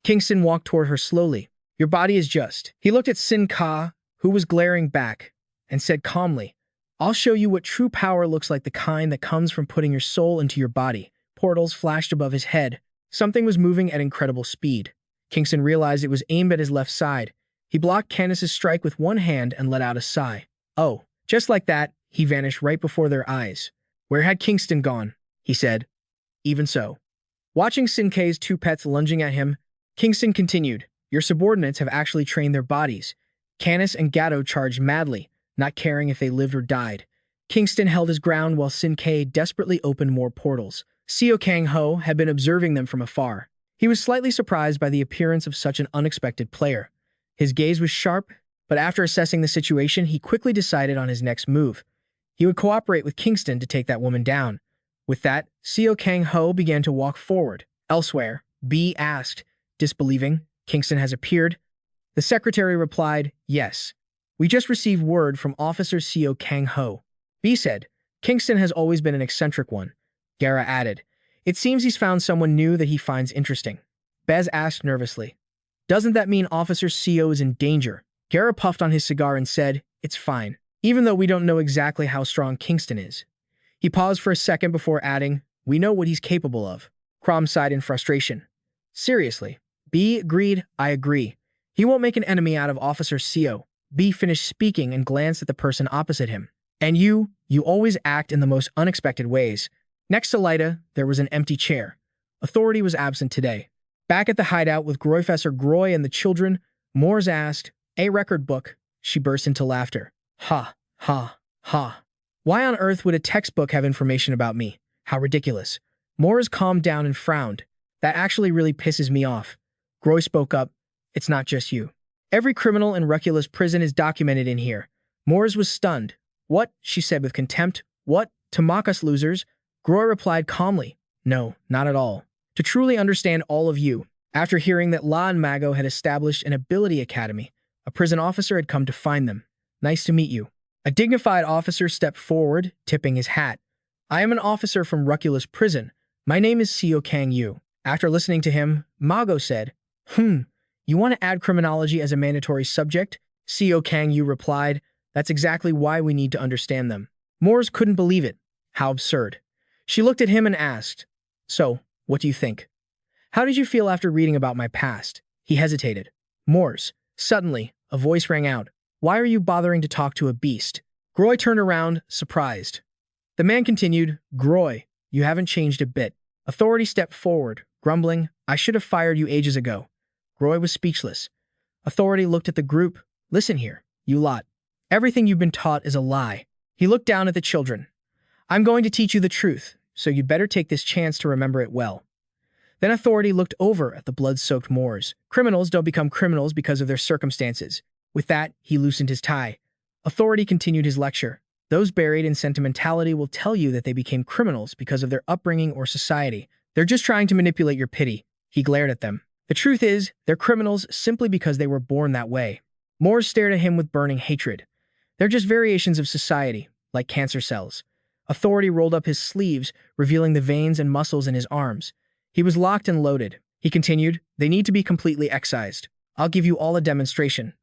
Kingston walked toward her slowly. Your body is just. He looked at Sinka, who was glaring back, and said calmly, I'll show you what true power looks like, the kind that comes from putting your soul into your body. Portals flashed above his head. Something was moving at incredible speed. Kingston realized it was aimed at his left side. He blocked Candace's strike with one hand and let out a sigh. Oh, just like that, he vanished right before their eyes. Where had Kingston gone? He said. Even so. Watching Sinke's two pets lunging at him, Kingston continued, your subordinates have actually trained their bodies. Candace and Gatto charged madly, not caring if they lived or died. Kingston held his ground while Sinke desperately opened more portals. Seo Kang Ho had been observing them from afar. He was slightly surprised by the appearance of such an unexpected player. His gaze was sharp, but after assessing the situation, he quickly decided on his next move. He would cooperate with Kingston to take that woman down. With that, Seo Kang Ho began to walk forward. Elsewhere, B asked, disbelieving, Kingston has appeared? The secretary replied, yes. We just received word from Officer Seo Kang Ho. B said, Kingston has always been an eccentric one. Gara added, it seems he's found someone new that he finds interesting. Bez asked nervously, doesn't that mean Officer Seo is in danger? Gara puffed on his cigar and said, it's fine, even though we don't know exactly how strong Kingston is. He paused for a second before adding, we know what he's capable of. Crom sighed in frustration. Seriously. B agreed, I agree. He won't make an enemy out of Officer Seo. B finished speaking and glanced at the person opposite him. And you always act in the most unexpected ways. Next to Lyta, there was an empty chair. Authority was absent today. Back at the hideout with Professor Groy and the children, Moores asked, a record book. She burst into laughter. Ha, ha, ha. Why on earth would a textbook have information about me? How ridiculous. Moores calmed down and frowned. That actually really pisses me off. Groy spoke up. It's not just you. Every criminal in Ruculus Prison is documented in here. Moores was stunned. What? She said with contempt. What? To mock us losers? Groy replied calmly. No, not at all. To truly understand all of you. After hearing that La and Mago had established an ability academy, a prison officer had come to find them. Nice to meet you. A dignified officer stepped forward, tipping his hat. I am an officer from Ruculus Prison. My name is Seo Kang Yu. After listening to him, Mago said, you want to add criminology as a mandatory subject? Seo Kang Yu replied, that's exactly why we need to understand them. Moores couldn't believe it. How absurd. She looked at him and asked, so, what do you think? How did you feel after reading about my past? He hesitated. Moors. Suddenly, a voice rang out. Why are you bothering to talk to a beast? Groy turned around, surprised. The man continued, Groy, you haven't changed a bit. Authority stepped forward, grumbling, I should have fired you ages ago. Groy was speechless. Authority looked at the group. Listen here, you lot. Everything you've been taught is a lie. He looked down at the children. I'm going to teach you the truth, so you'd better take this chance to remember it well. Then Authority looked over at the blood-soaked Moors. Criminals don't become criminals because of their circumstances. With that, he loosened his tie. Authority continued his lecture. Those buried in sentimentality will tell you that they became criminals because of their upbringing or society. They're just trying to manipulate your pity. He glared at them. The truth is, they're criminals simply because they were born that way. Moors stared at him with burning hatred. They're just variations of society, like cancer cells. Authority rolled up his sleeves, revealing the veins and muscles in his arms. He was locked and loaded. He continued, they need to be completely excised. I'll give you all a demonstration.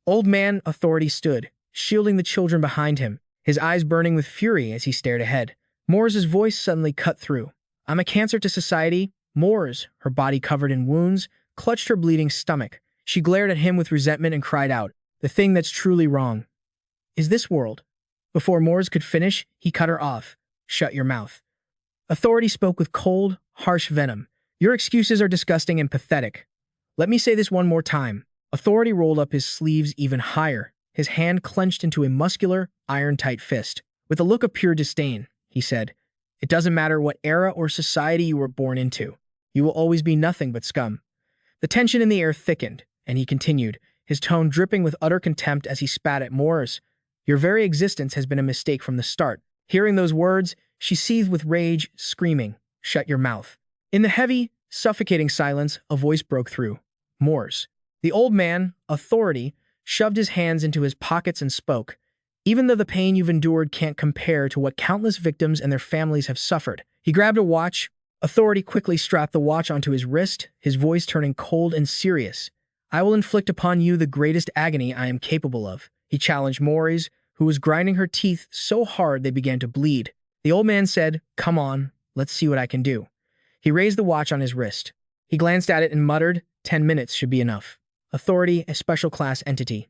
Old man Authority stood, shielding the children behind him, his eyes burning with fury as he stared ahead. Moore's voice suddenly cut through. I'm a cancer to society. Moors, her body covered in wounds, clutched her bleeding stomach. She glared at him with resentment and cried out, the thing that's truly wrong is this world. Before Moors could finish, he cut her off. Shut your mouth. Authority spoke with cold, harsh venom. Your excuses are disgusting and pathetic. Let me say this one more time. Authority rolled up his sleeves even higher, his hand clenched into a muscular, iron-tight fist. With a look of pure disdain, he said, it doesn't matter what era or society you were born into. You will always be nothing but scum. The tension in the air thickened, and he continued, his tone dripping with utter contempt as he spat at Moors. Your very existence has been a mistake from the start. Hearing those words, she seethed with rage, screaming, shut your mouth. In the heavy, suffocating silence, a voice broke through. Moors. The old man, Authority, shoved his hands into his pockets and spoke. Even though the pain you've endured can't compare to what countless victims and their families have suffered. He grabbed a watch. Authority quickly strapped the watch onto his wrist, his voice turning cold and serious. I will inflict upon you the greatest agony I am capable of. He challenged Moors, who was grinding her teeth so hard they began to bleed. The old man said, come on, let's see what I can do. He raised the watch on his wrist. He glanced at it and muttered, 10 minutes should be enough. Authority, a special class entity.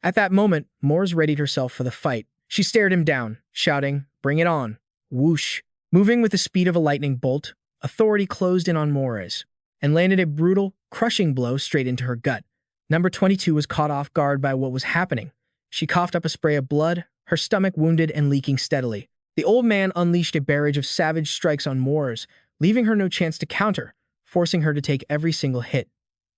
At that moment, Moors readied herself for the fight. She stared him down, shouting, bring it on. Whoosh. Moving with the speed of a lightning bolt, Authority closed in on Moors and landed a brutal, crushing blow straight into her gut. Number 22 was caught off guard by what was happening. She coughed up a spray of blood, her stomach wounded and leaking steadily. The old man unleashed a barrage of savage strikes on Moors, leaving her no chance to counter, forcing her to take every single hit.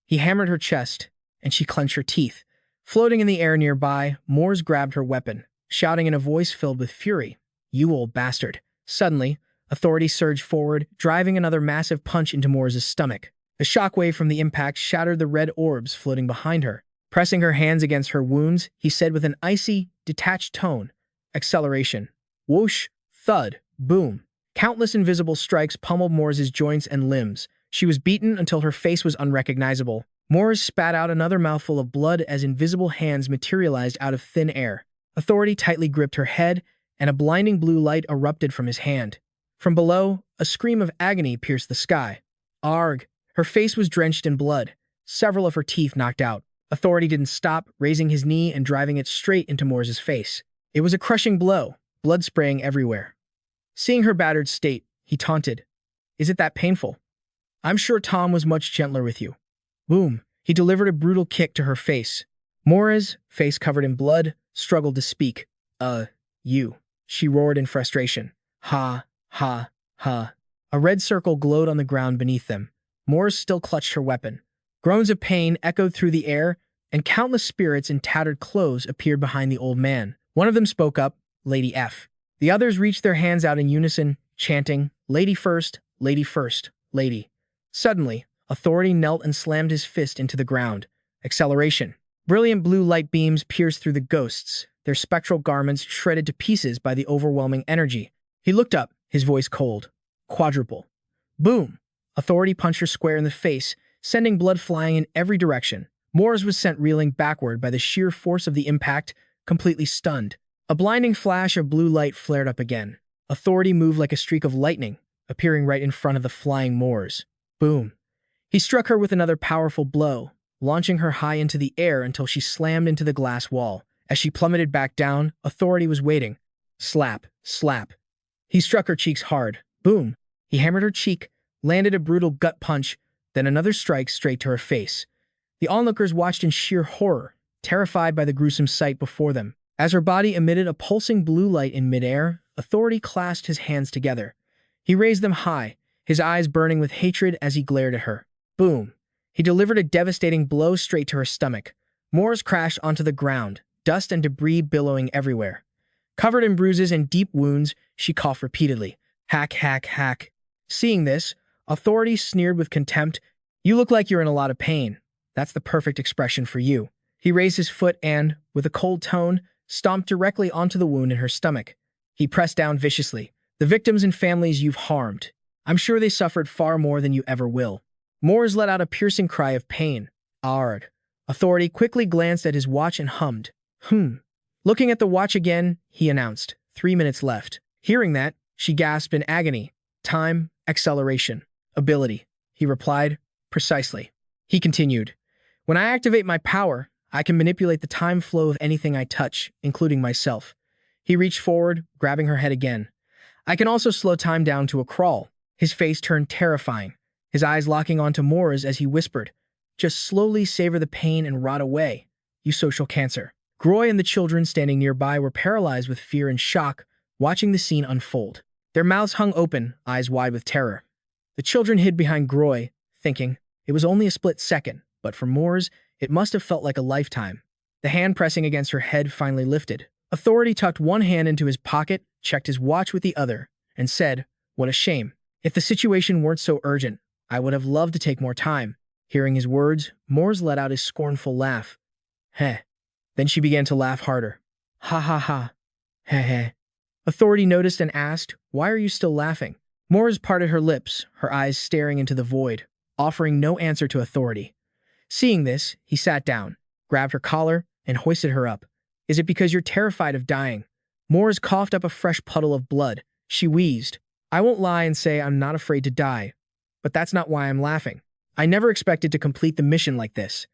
He hammered her chest, and she clenched her teeth. Floating in the air nearby, Moors grabbed her weapon, shouting in a voice filled with fury, you old bastard. Suddenly, Authority surged forward, driving another massive punch into Moore's stomach. The shockwave from the impact shattered the red orbs floating behind her. Pressing her hands against her wounds, he said with an icy, detached tone, acceleration. Whoosh, thud, boom. Countless invisible strikes pummeled Moore's joints and limbs. She was beaten until her face was unrecognizable. Moors spat out another mouthful of blood as invisible hands materialized out of thin air. Authority tightly gripped her head, and a blinding blue light erupted from his hand. From below, a scream of agony pierced the sky. Arg! Her face was drenched in blood, several of her teeth knocked out. Authority didn't stop, raising his knee and driving it straight into Moore's face. It was a crushing blow, blood spraying everywhere. Seeing her battered state, he taunted, is it that painful? I'm sure Tom was much gentler with you. Boom! He delivered a brutal kick to her face. Moore's, face covered in blood, struggled to speak. You. She roared in frustration. Ha, ha, ha. A red circle glowed on the ground beneath them. Moors still clutched her weapon. Groans of pain echoed through the air, and countless spirits in tattered clothes appeared behind the old man. One of them spoke up, Lady F. The others reached their hands out in unison, chanting, Lady first, Lady first, Lady. Suddenly, Authority knelt and slammed his fist into the ground. Acceleration. Brilliant blue light beams pierced through the ghosts, their spectral garments shredded to pieces by the overwhelming energy. He looked up, his voice cold. Quadruple. Boom! Authority punched her square in the face, sending blood flying in every direction. Moors was sent reeling backward by the sheer force of the impact, completely stunned. A blinding flash of blue light flared up again. Authority moved like a streak of lightning, appearing right in front of the flying Moors. Boom! He struck her with another powerful blow, launching her high into the air until she slammed into the glass wall. As she plummeted back down, authority was waiting. Slap, slap. He struck her cheeks hard. Boom. He hammered her cheek, landed a brutal gut punch, then another strike straight to her face. The onlookers watched in sheer horror, terrified by the gruesome sight before them. As her body emitted a pulsing blue light in midair, authority clasped his hands together. He raised them high, his eyes burning with hatred as he glared at her. Boom. He delivered a devastating blow straight to her stomach. Moors crashed onto the ground, dust and debris billowing everywhere. Covered in bruises and deep wounds, she coughed repeatedly. Hack, hack, hack. Seeing this, authority sneered with contempt. You look like you're in a lot of pain. That's the perfect expression for you. He raised his foot and, with a cold tone, stomped directly onto the wound in her stomach. He pressed down viciously. The victims and families you've harmed. I'm sure they suffered far more than you ever will. Moors let out a piercing cry of pain. Ard. Authority quickly glanced at his watch and hummed. Looking at the watch again, he announced, 3 minutes left. Hearing that, she gasped in agony. Time, acceleration, ability. He replied, precisely. He continued, when I activate my power, I can manipulate the time flow of anything I touch, including myself. He reached forward, grabbing her head again. I can also slow time down to a crawl. His face turned terrifying, his eyes locking onto Mora's as he whispered, just slowly savor the pain and rot away, you social cancer. Groy and the children standing nearby were paralyzed with fear and shock, watching the scene unfold. Their mouths hung open, eyes wide with terror. The children hid behind Groy, thinking, it was only a split second, but for Moors, it must have felt like a lifetime. The hand pressing against her head finally lifted. Authority tucked one hand into his pocket, checked his watch with the other, and said, what a shame. If the situation weren't so urgent, I would have loved to take more time. Hearing his words, Moors let out his scornful laugh. Heh. Then she began to laugh harder. Ha ha ha. Heh heh. Authority noticed and asked, why are you still laughing? Moors parted her lips, her eyes staring into the void, offering no answer to Authority. Seeing this, he sat down, grabbed her collar, and hoisted her up. Is it because you're terrified of dying? Moors coughed up a fresh puddle of blood. She wheezed. I won't lie and say I'm not afraid to die, but that's not why I'm laughing. I never expected to complete the mission like this.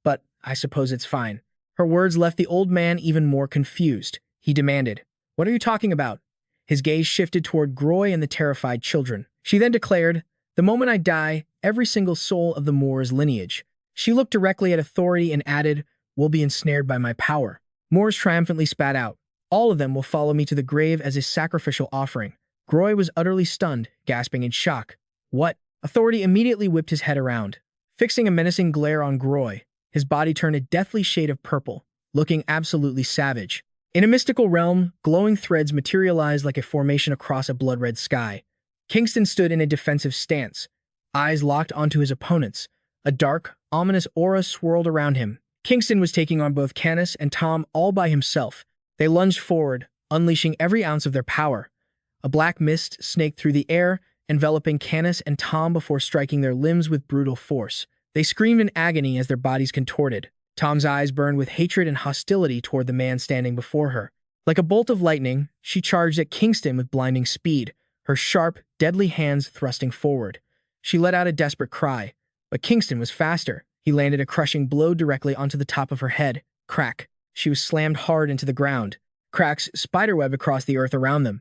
But I suppose it's fine. Her words left the old man even more confused. He demanded, what are you talking about? His gaze shifted toward Groy and the terrified children. She then declared, the moment I die, every single soul of the Moors lineage. She looked directly at Authority and added, will be ensnared by my power. Moors triumphantly spat out. All of them will follow me to the grave as a sacrificial offering. Groy was utterly stunned, gasping in shock. What? Authority immediately whipped his head around. Fixing a menacing glare on Groy, his body turned a deathly shade of purple, looking absolutely savage. In a mystical realm, glowing threads materialized like a formation across a blood-red sky. Kingston stood in a defensive stance, eyes locked onto his opponents. A dark, ominous aura swirled around him. Kingston was taking on both Canis and Tom all by himself. They lunged forward, unleashing every ounce of their power. A black mist snaked through the air, enveloping Canis and Tom before striking their limbs with brutal force. They screamed in agony as their bodies contorted. Tom's eyes burned with hatred and hostility toward the man standing before her. Like a bolt of lightning, she charged at Kingston with blinding speed, her sharp, deadly hands thrusting forward. She let out a desperate cry, but Kingston was faster. He landed a crushing blow directly onto the top of her head. Crack. She was slammed hard into the ground. Cracks spiderweb across the earth around them.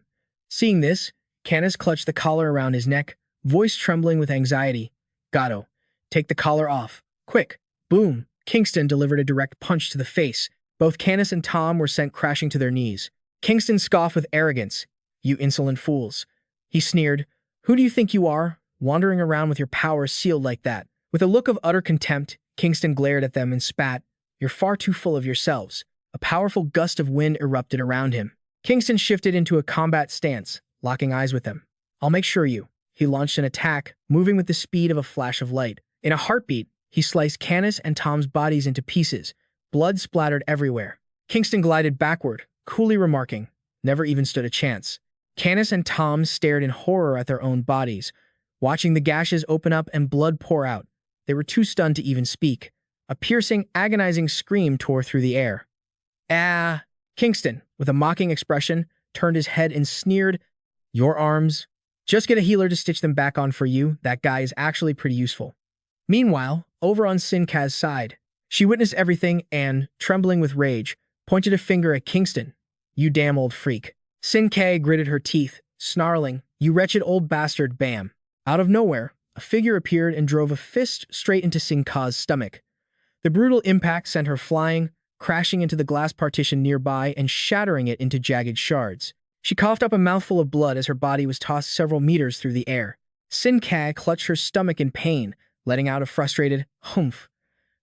Seeing this, Canis clutched the collar around his neck, voice trembling with anxiety. Gatto, take the collar off. Quick. Boom. Kingston delivered a direct punch to the face. Both Canis and Tom were sent crashing to their knees. Kingston scoffed with arrogance. You insolent fools. He sneered. Who do you think you are, wandering around with your powers sealed like that? With a look of utter contempt, Kingston glared at them and spat. You're far too full of yourselves. A powerful gust of wind erupted around him. Kingston shifted into a combat stance, locking eyes with them. I'll make sure you. He launched an attack, moving with the speed of a flash of light. In a heartbeat, he sliced Canis and Tom's bodies into pieces. Blood splattered everywhere. Kingston glided backward, coolly remarking, never even stood a chance. Canis and Tom stared in horror at their own bodies, watching the gashes open up and blood pour out. They were too stunned to even speak. A piercing, agonizing scream tore through the air. Ah! Kingston, with a mocking expression, turned his head and sneered, your arms? Just get a healer to stitch them back on for you. That guy is actually pretty useful. Meanwhile, over on Sinka's side, she witnessed everything and, trembling with rage, pointed a finger at Kingston. You damn old freak. Sinka gritted her teeth, snarling, you wretched old bastard, bam. Out of nowhere, a figure appeared and drove a fist straight into Sinka's stomach. The brutal impact sent her flying, crashing into the glass partition nearby and shattering it into jagged shards. She coughed up a mouthful of blood as her body was tossed several meters through the air. Sinka clutched her stomach in pain, letting out a frustrated humph.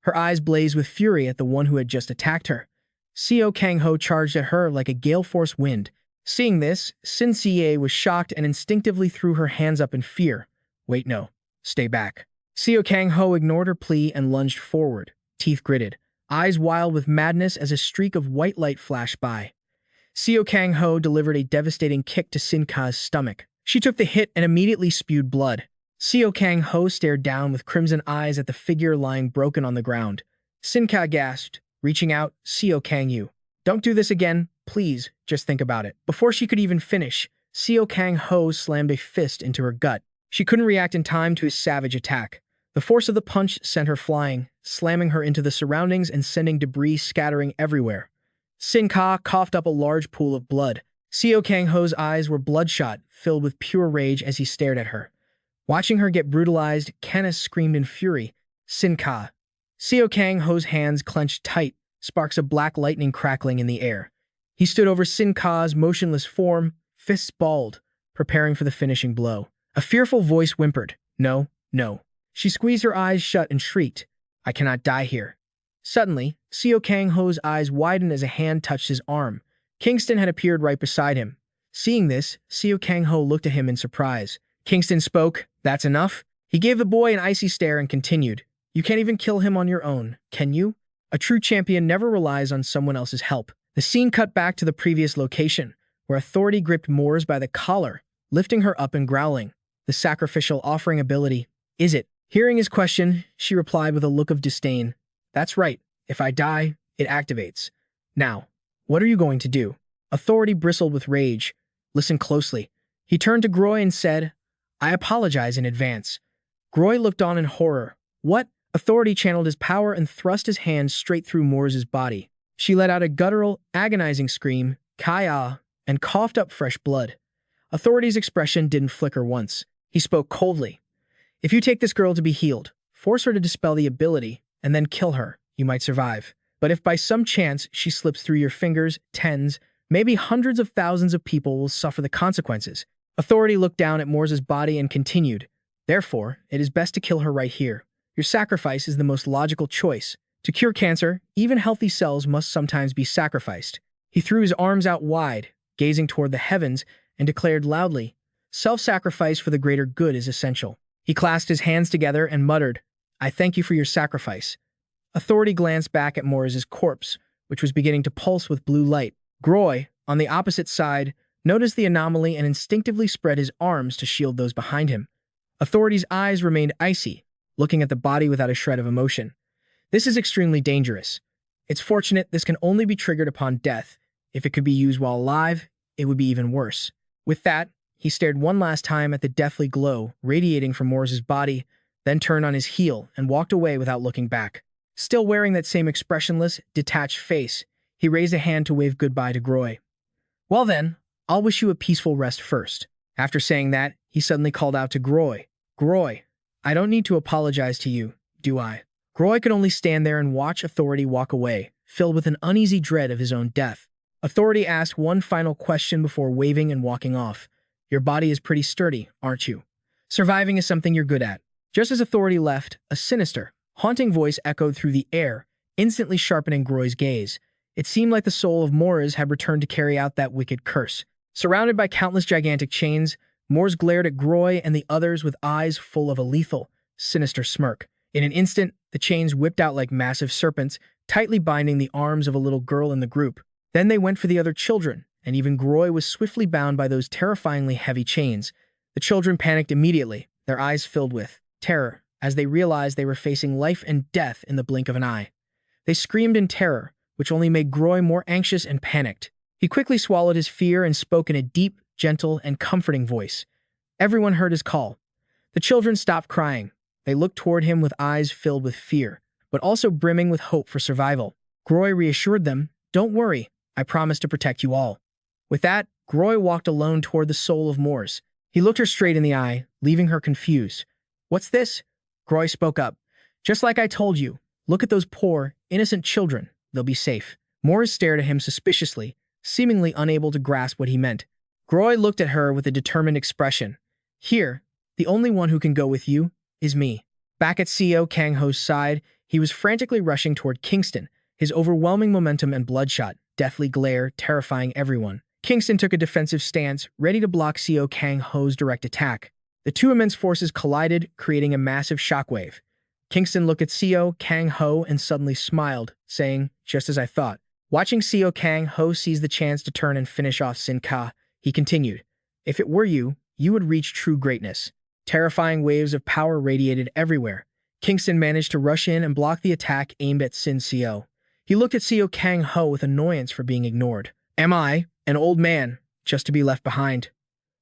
Her eyes blazed with fury at the one who had just attacked her. Seo Kang Yu charged at her like a gale-force wind. Seeing this, Sin Cie was shocked and instinctively threw her hands up in fear. Wait, no. Stay back. Seo Kang Yu ignored her plea and lunged forward, teeth gritted, eyes wild with madness as a streak of white light flashed by. Seo Kang Yu delivered a devastating kick to Sinka's stomach. She took the hit and immediately spewed blood. Seo Kang Yu stared down with crimson eyes at the figure lying broken on the ground. Sinka gasped, reaching out, Seo Kang Yu. Don't do this again, please, just think about it. Before she could even finish, Seo Kang Yu slammed a fist into her gut. She couldn't react in time to his savage attack. The force of the punch sent her flying, slamming her into the surroundings and sending debris scattering everywhere. Sinka coughed up a large pool of blood. Seo Kang Yu's eyes were bloodshot, filled with pure rage as he stared at her. Watching her get brutalized, Kenneth screamed in fury, Sinka. Seo Kang Yu's hands clenched tight, sparks of black lightning crackling in the air. He stood over Sinka's motionless form, fists balled, preparing for the finishing blow. A fearful voice whimpered, no, no. She squeezed her eyes shut and shrieked, I cannot die here. Suddenly, Seo Kang Yu's eyes widened as a hand touched his arm. Kingston had appeared right beside him. Seeing this, Seo Kang Yu looked at him in surprise. Kingston spoke, that's enough? He gave the boy an icy stare and continued, you can't even kill him on your own, can you? A true champion never relies on someone else's help. The scene cut back to the previous location, where authority gripped Moores by the collar, lifting her up and growling. The sacrificial offering ability, is it? Hearing his question, she replied with a look of disdain. That's right. If I die, it activates. Now, what are you going to do? Authority bristled with rage. Listen closely. He turned to Groy and said, I apologize in advance. Groy looked on in horror. What? Authority channeled his power and thrust his hand straight through Moore's body. She let out a guttural, agonizing scream, Kaya, and coughed up fresh blood. Authority's expression didn't flicker once. He spoke coldly. If you take this girl to be healed, force her to dispel the ability, and then kill her, you might survive. But if by some chance she slips through your fingers, tens, maybe hundreds of thousands of people will suffer the consequences. Authority looked down at Moore's body and continued, therefore, it is best to kill her right here. Your sacrifice is the most logical choice. To cure cancer, even healthy cells must sometimes be sacrificed. He threw his arms out wide, gazing toward the heavens, and declared loudly, self-sacrifice for the greater good is essential. He clasped his hands together and muttered, I thank you for your sacrifice. Authority glanced back at Moore's corpse, which was beginning to pulse with blue light. Groy, on the opposite side, noticed the anomaly and instinctively spread his arms to shield those behind him. Authority's eyes remained icy, looking at the body without a shred of emotion. This is extremely dangerous. It's fortunate this can only be triggered upon death. If it could be used while alive, it would be even worse. With that, he stared one last time at the deathly glow radiating from Moore's body, then turned on his heel and walked away without looking back. Still wearing that same expressionless, detached face, he raised a hand to wave goodbye to Groy. Well then, I'll wish you a peaceful rest first. After saying that, he suddenly called out to Groy. Groy, I don't need to apologize to you, do I? Groy could only stand there and watch Authority walk away, filled with an uneasy dread of his own death. Authority asked one final question before waving and walking off. Your body is pretty sturdy, aren't you? Surviving is something you're good at. Just as Authority left, a sinister, haunting voice echoed through the air, instantly sharpening Groy's gaze. It seemed like the soul of Moores had returned to carry out that wicked curse. Surrounded by countless gigantic chains, Moores glared at Groy and the others with eyes full of a lethal, sinister smirk. In an instant, the chains whipped out like massive serpents, tightly binding the arms of a little girl in the group. Then they went for the other children, and even Groy was swiftly bound by those terrifyingly heavy chains. The children panicked immediately, their eyes filled with terror, as they realized they were facing life and death in the blink of an eye. They screamed in terror, which only made Groy more anxious and panicked. He quickly swallowed his fear and spoke in a deep, gentle, and comforting voice. Everyone heard his call. The children stopped crying. They looked toward him with eyes filled with fear, but also brimming with hope for survival. Groy reassured them, "Don't worry, I promise to protect you all." With that, Groy walked alone toward the soul of Moors. He looked her straight in the eye, leaving her confused. "What's this?" Groy spoke up. "Just like I told you, look at those poor, innocent children. They'll be safe." Moors stared at him suspiciously, seemingly unable to grasp what he meant. Groy looked at her with a determined expression. "Here, the only one who can go with you is me." Back at Seo Kang Ho's side, he was frantically rushing toward Kingston, his overwhelming momentum and bloodshot, deathly glare terrifying everyone. Kingston took a defensive stance, ready to block Seo Kang Ho's direct attack. The two immense forces collided, creating a massive shockwave. Kingston looked at Seo Kang Ho and suddenly smiled, saying, "Just as I thought." Watching Seo Kang Ho seize the chance to turn and finish off Sin Ka, he continued, "If it were you, you would reach true greatness." Terrifying waves of power radiated everywhere. Kingston managed to rush in and block the attack aimed at Sin Seo. He looked at Seo Kang Ho with annoyance for being ignored. "Am I, an old man, just to be left behind?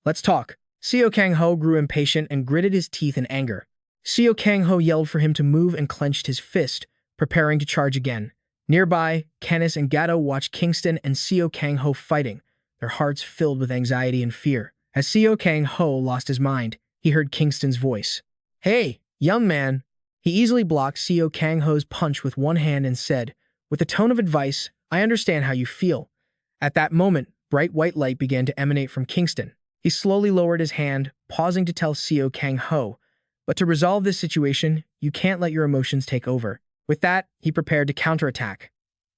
Let's talk." Seo Kang Ho grew impatient and gritted his teeth in anger. Seo Kang Ho yelled for him to move and clenched his fist, preparing to charge again. Nearby, Kenneth and Gatto watched Kingston and Seo Kang Ho fighting, their hearts filled with anxiety and fear. As Seo Kang Ho lost his mind, he heard Kingston's voice. "Hey, young man." He easily blocked Seo Kang Ho's punch with one hand and said, with a tone of advice, "I understand how you feel." At that moment, bright white light began to emanate from Kingston. He slowly lowered his hand, pausing to tell Seo Kang Ho, "But to resolve this situation, you can't let your emotions take over." With that, he prepared to counterattack.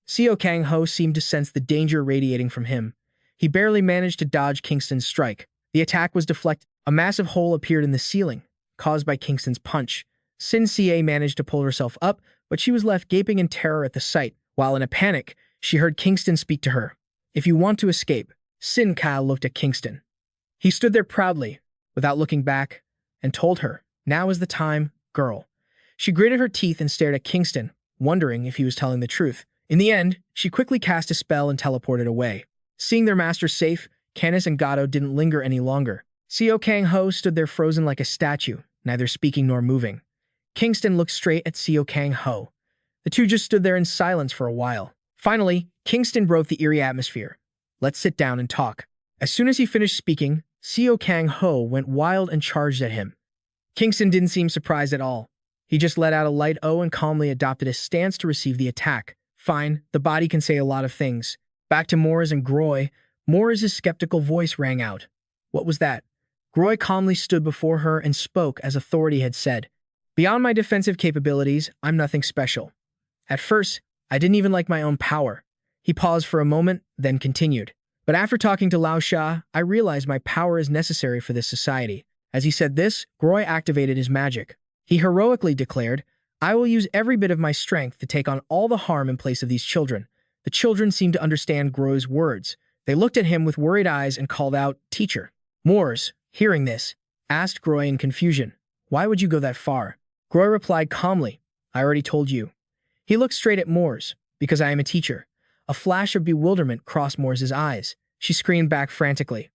Seo Kang Ho seemed to sense the danger radiating from him. He barely managed to dodge Kingston's strike. The attack was deflected. A massive hole appeared in the ceiling, caused by Kingston's punch. Sin Ca managed to pull herself up, but she was left gaping in terror at the sight. While in a panic, she heard Kingston speak to her. "If you want to escape." Sin Ka looked at Kingston. He stood there proudly, without looking back, and told her, "Now is the time, girl." She gritted her teeth and stared at Kingston, wondering if he was telling the truth. In the end, she quickly cast a spell and teleported away. Seeing their master safe, Kenneth and Gatto didn't linger any longer. Seo Kang Ho stood there frozen like a statue, neither speaking nor moving. Kingston looked straight at Seo Kang Ho. The two just stood there in silence for a while. Finally, Kingston broke the eerie atmosphere. "Let's sit down and talk." As soon as he finished speaking, Seo Kang Ho went wild and charged at him. Kingston didn't seem surprised at all. He just let out a light "oh" and calmly adopted a stance to receive the attack. "Fine, the body can say a lot of things." Back to Moors and Groy, Moore's skeptical voice rang out. "What was that?" Groy calmly stood before her and spoke as authority had said. "Beyond my defensive capabilities, I'm nothing special. At first, I didn't even like my own power." He paused for a moment, then continued. "But after talking to Lao Sha, I realized my power is necessary for this society." As he said this, Groy activated his magic. He heroically declared, "I will use every bit of my strength to take on all the harm in place of these children." The children seemed to understand Groy's words. They looked at him with worried eyes and called out, "Teacher." Moors, hearing this, asked Groy in confusion, "Why would you go that far?" Groy replied calmly, "I already told you." He looked straight at Moors, "Because I am a teacher." A flash of bewilderment crossed Moore's eyes. She screamed back frantically,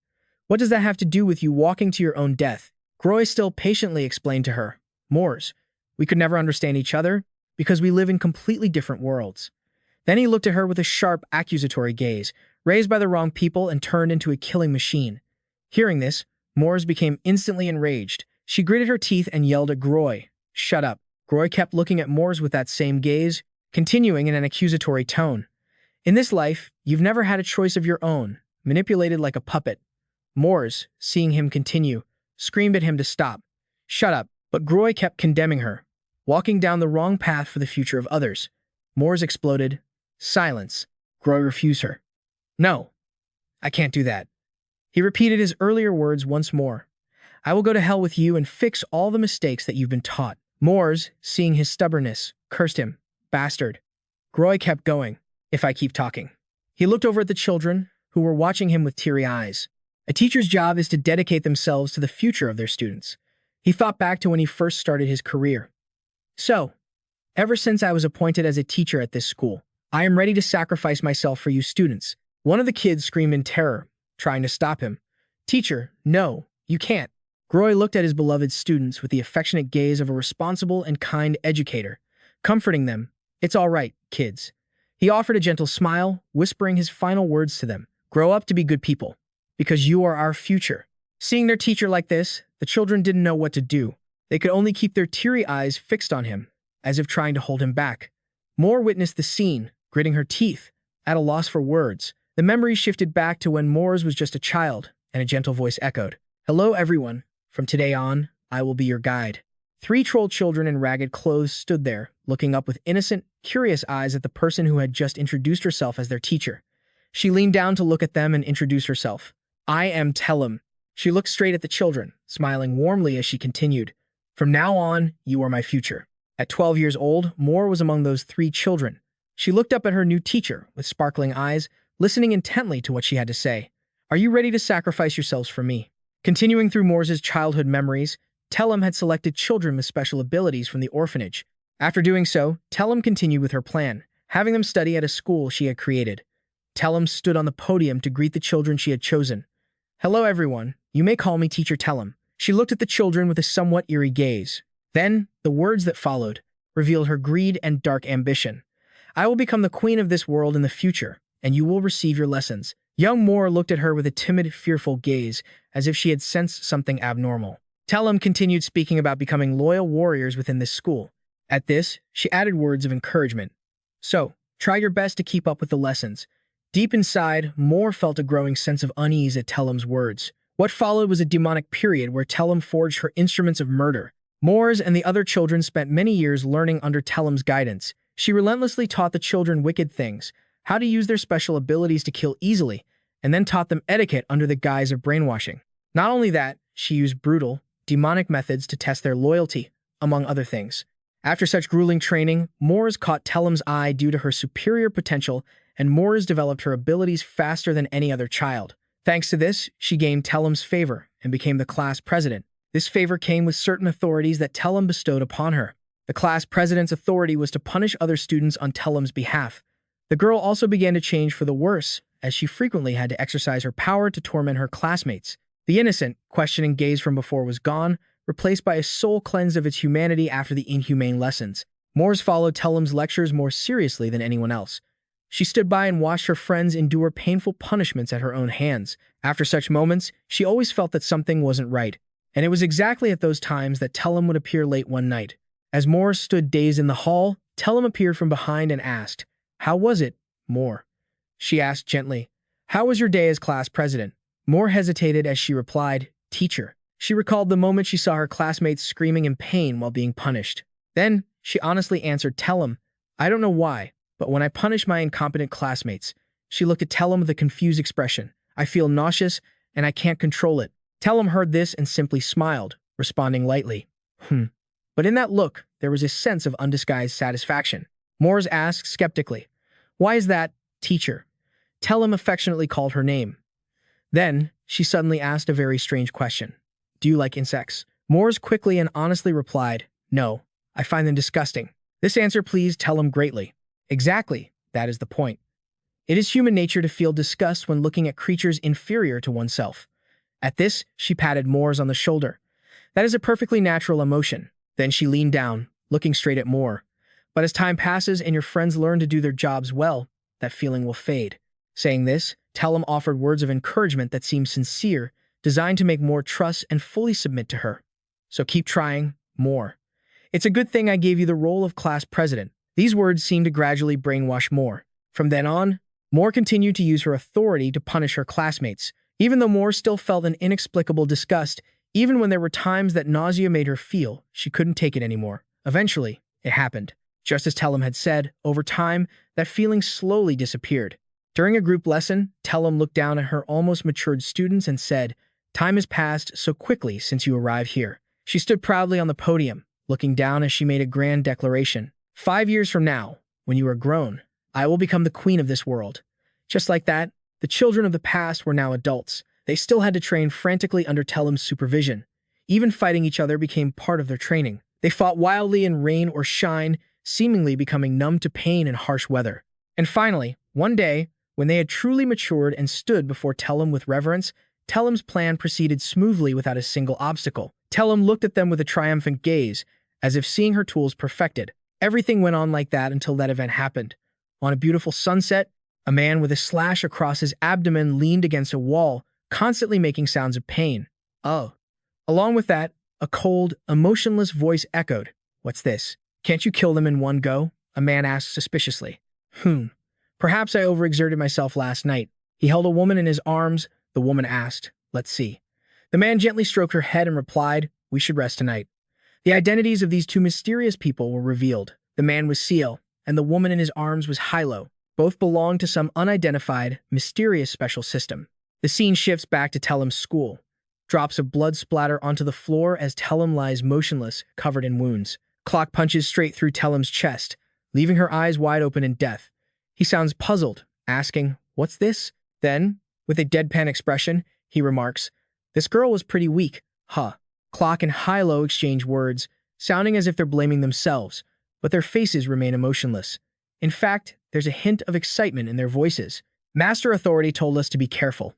"What does that have to do with you walking to your own death?" Groy still patiently explained to her, "Moors, we could never understand each other because we live in completely different worlds." Then he looked at her with a sharp, accusatory gaze, raised by the wrong people and turned into a killing machine. Hearing this, Moors became instantly enraged. She gritted her teeth and yelled at Groy, "Shut up." Groy kept looking at Moors with that same gaze, continuing in an accusatory tone. "In this life, you've never had a choice of your own, manipulated like a puppet." Moors, seeing him continue, screamed at him to stop. "Shut up." But Groy kept condemning her, walking down the wrong path for the future of others. Moors exploded. "Silence." Groy refused her. "No, I can't do that." He repeated his earlier words once more. "I will go to hell with you and fix all the mistakes that you've been taught." Moors, seeing his stubbornness, cursed him, "Bastard." Groy kept going. "If I keep talking." He looked over at the children, who were watching him with teary eyes. A teacher's job is to dedicate themselves to the future of their students. He thought back to when he first started his career. "So, ever since I was appointed as a teacher at this school, I am ready to sacrifice myself for you students." One of the kids screamed in terror, trying to stop him. "Teacher, no, you can't." Groy looked at his beloved students with the affectionate gaze of a responsible and kind educator, comforting them. "It's all right, kids." He offered a gentle smile, whispering his final words to them. "Grow up to be good people, because you are our future." Seeing their teacher like this, the children didn't know what to do. They could only keep their teary eyes fixed on him, as if trying to hold him back. Moore witnessed the scene, gritting her teeth, at a loss for words. The memory shifted back to when Moores was just a child, and a gentle voice echoed, "Hello, everyone. From today on, I will be your guide." 3 troll children in ragged clothes stood there, looking up with innocent, curious eyes at the person who had just introduced herself as their teacher. She leaned down to look at them and introduce herself. "I am Tellum." She looked straight at the children, smiling warmly as she continued, "From now on, you are my future." At 12 years old, Moore was among those 3 children. She looked up at her new teacher with sparkling eyes, listening intently to what she had to say. "Are you ready to sacrifice yourselves for me?" Continuing through Moore's childhood memories, Tellum had selected children with special abilities from the orphanage. After doing so, Tellum continued with her plan, having them study at a school she had created. Tellum stood on the podium to greet the children she had chosen. "Hello, everyone. You may call me Teacher Tellum." She looked at the children with a somewhat eerie gaze. Then, the words that followed revealed her greed and dark ambition. "I will become the queen of this world in the future, and you will receive your lessons." Young Moore looked at her with a timid, fearful gaze, as if she had sensed something abnormal. Tellum continued speaking about becoming loyal warriors within this school. At this, she added words of encouragement. "So, try your best to keep up with the lessons." Deep inside, Moore felt a growing sense of unease at Tellum's words. What followed was a demonic period where Tellum forged her instruments of murder. Moores and the other children spent many years learning under Tellum's guidance. She relentlessly taught the children wicked things, how to use their special abilities to kill easily, and then taught them etiquette under the guise of brainwashing. Not only that, she used brutal, demonic methods to test their loyalty, among other things. After such grueling training, Moores caught Tellum's eye due to her superior potential, and Moores developed her abilities faster than any other child. Thanks to this, she gained Tellum's favor and became the class president. This favor came with certain authorities that Tellum bestowed upon her. The class president's authority was to punish other students on Tellum's behalf. The girl also began to change for the worse, as she frequently had to exercise her power to torment her classmates. The innocent, questioning gaze from before was gone, replaced by a soul cleansed of its humanity after the inhumane lessons. Moores followed Tellum's lectures more seriously than anyone else. She stood by and watched her friends endure painful punishments at her own hands. After such moments, she always felt that something wasn't right. And it was exactly at those times that Tellum would appear late one night. As Moore stood dazed in the hall, Tellum appeared from behind and asked, "How was it, Moore?" She asked gently, "How was your day as class president?" Moore hesitated as she replied, "Teacher." She recalled the moment she saw her classmates screaming in pain while being punished. Then, she honestly answered Tellum, "I don't know why, but when I punish my incompetent classmates." She looked at Tellum with a confused expression. "I feel nauseous, and I can't control it." Tellum heard this and simply smiled, responding lightly, But in that look, there was a sense of undisguised satisfaction. Moores asked skeptically, "Why is that, teacher?" Tellum affectionately called her name. Then, she suddenly asked a very strange question. "Do you like insects?" Moores quickly and honestly replied, "No, I find them disgusting." This answer pleased Tellum greatly. Exactly, that is the point. It is human nature to feel disgust when looking at creatures inferior to oneself. At this, she patted Moores on the shoulder. "That is a perfectly natural emotion." Then she leaned down, looking straight at Moore. "But as time passes and your friends learn to do their jobs well, that feeling will fade." Saying this, Tellum offered words of encouragement that seemed sincere, designed to make Moore trust and fully submit to her. "So keep trying, Moore. It's a good thing I gave you the role of class president." These words seemed to gradually brainwash Moore. From then on, Moore continued to use her authority to punish her classmates. Even though Moore still felt an inexplicable disgust, even when there were times that nausea made her feel she couldn't take it anymore. Eventually, it happened. Just as Tellum had said, over time, that feeling slowly disappeared. During a group lesson, Tellum looked down at her almost matured students and said, "Time has passed so quickly since you arrived here." She stood proudly on the podium, looking down as she made a grand declaration. 5 years from now, when you are grown, I will become the queen of this world." Just like that, the children of the past were now adults. They still had to train frantically under Tellum's supervision. Even fighting each other became part of their training. They fought wildly in rain or shine, seemingly becoming numb to pain and harsh weather. And finally, one day, when they had truly matured and stood before Tellum with reverence, Tellum's plan proceeded smoothly without a single obstacle. Tellum looked at them with a triumphant gaze, as if seeing her tools perfected. Everything went on like that until that event happened. On a beautiful sunset, a man with a slash across his abdomen leaned against a wall, constantly making sounds of pain. Oh. Along with that, a cold, emotionless voice echoed. What's this? Can't you kill them in one go? A man asked suspiciously. Perhaps I overexerted myself last night. He held a woman in his arms. The woman asked, let's see. The man gently stroked her head and replied, we should rest tonight. The identities of these two mysterious people were revealed. The man was Seo, and the woman in his arms was Hilo. Both belonged to some unidentified, mysterious special system. The scene shifts back to Tellum's school. Drops of blood splatter onto the floor as Tellum lies motionless, covered in wounds. Clock punches straight through Tellum's chest, leaving her eyes wide open in death. He sounds puzzled, asking, what's this? Then, with a deadpan expression, he remarks, this girl was pretty weak, huh? Clock and Hilo exchange words, sounding as if they're blaming themselves, but their faces remain emotionless. In fact, there's a hint of excitement in their voices. Master Authority told us to be careful.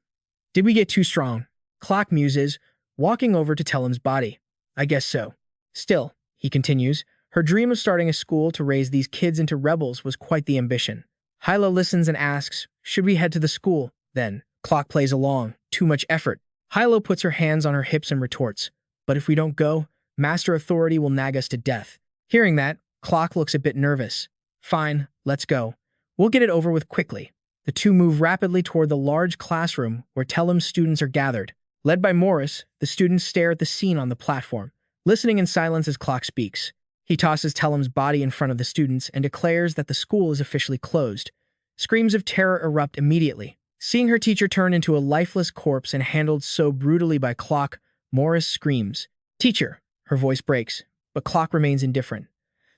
Did we get too strong? Clock muses, walking over to Tellum's body. I guess so. Still, he continues, her dream of starting a school to raise these kids into rebels was quite the ambition. Hilo listens and asks, should we head to the school? Then, Clock plays along. Too much effort. Hilo puts her hands on her hips and retorts, but if we don't go, Master Authority will nag us to death. Hearing that, Clock looks a bit nervous. Fine, let's go. We'll get it over with quickly. The two move rapidly toward the large classroom where Tellum's students are gathered. Led by Morris, the students stare at the scene on the platform, listening in silence as Clock speaks. He tosses Tellum's body in front of the students and declares that the school is officially closed. Screams of terror erupt immediately. Seeing her teacher turn into a lifeless corpse and handled so brutally by Clock, Morris screams, Teacher! Her voice breaks, but Clock remains indifferent.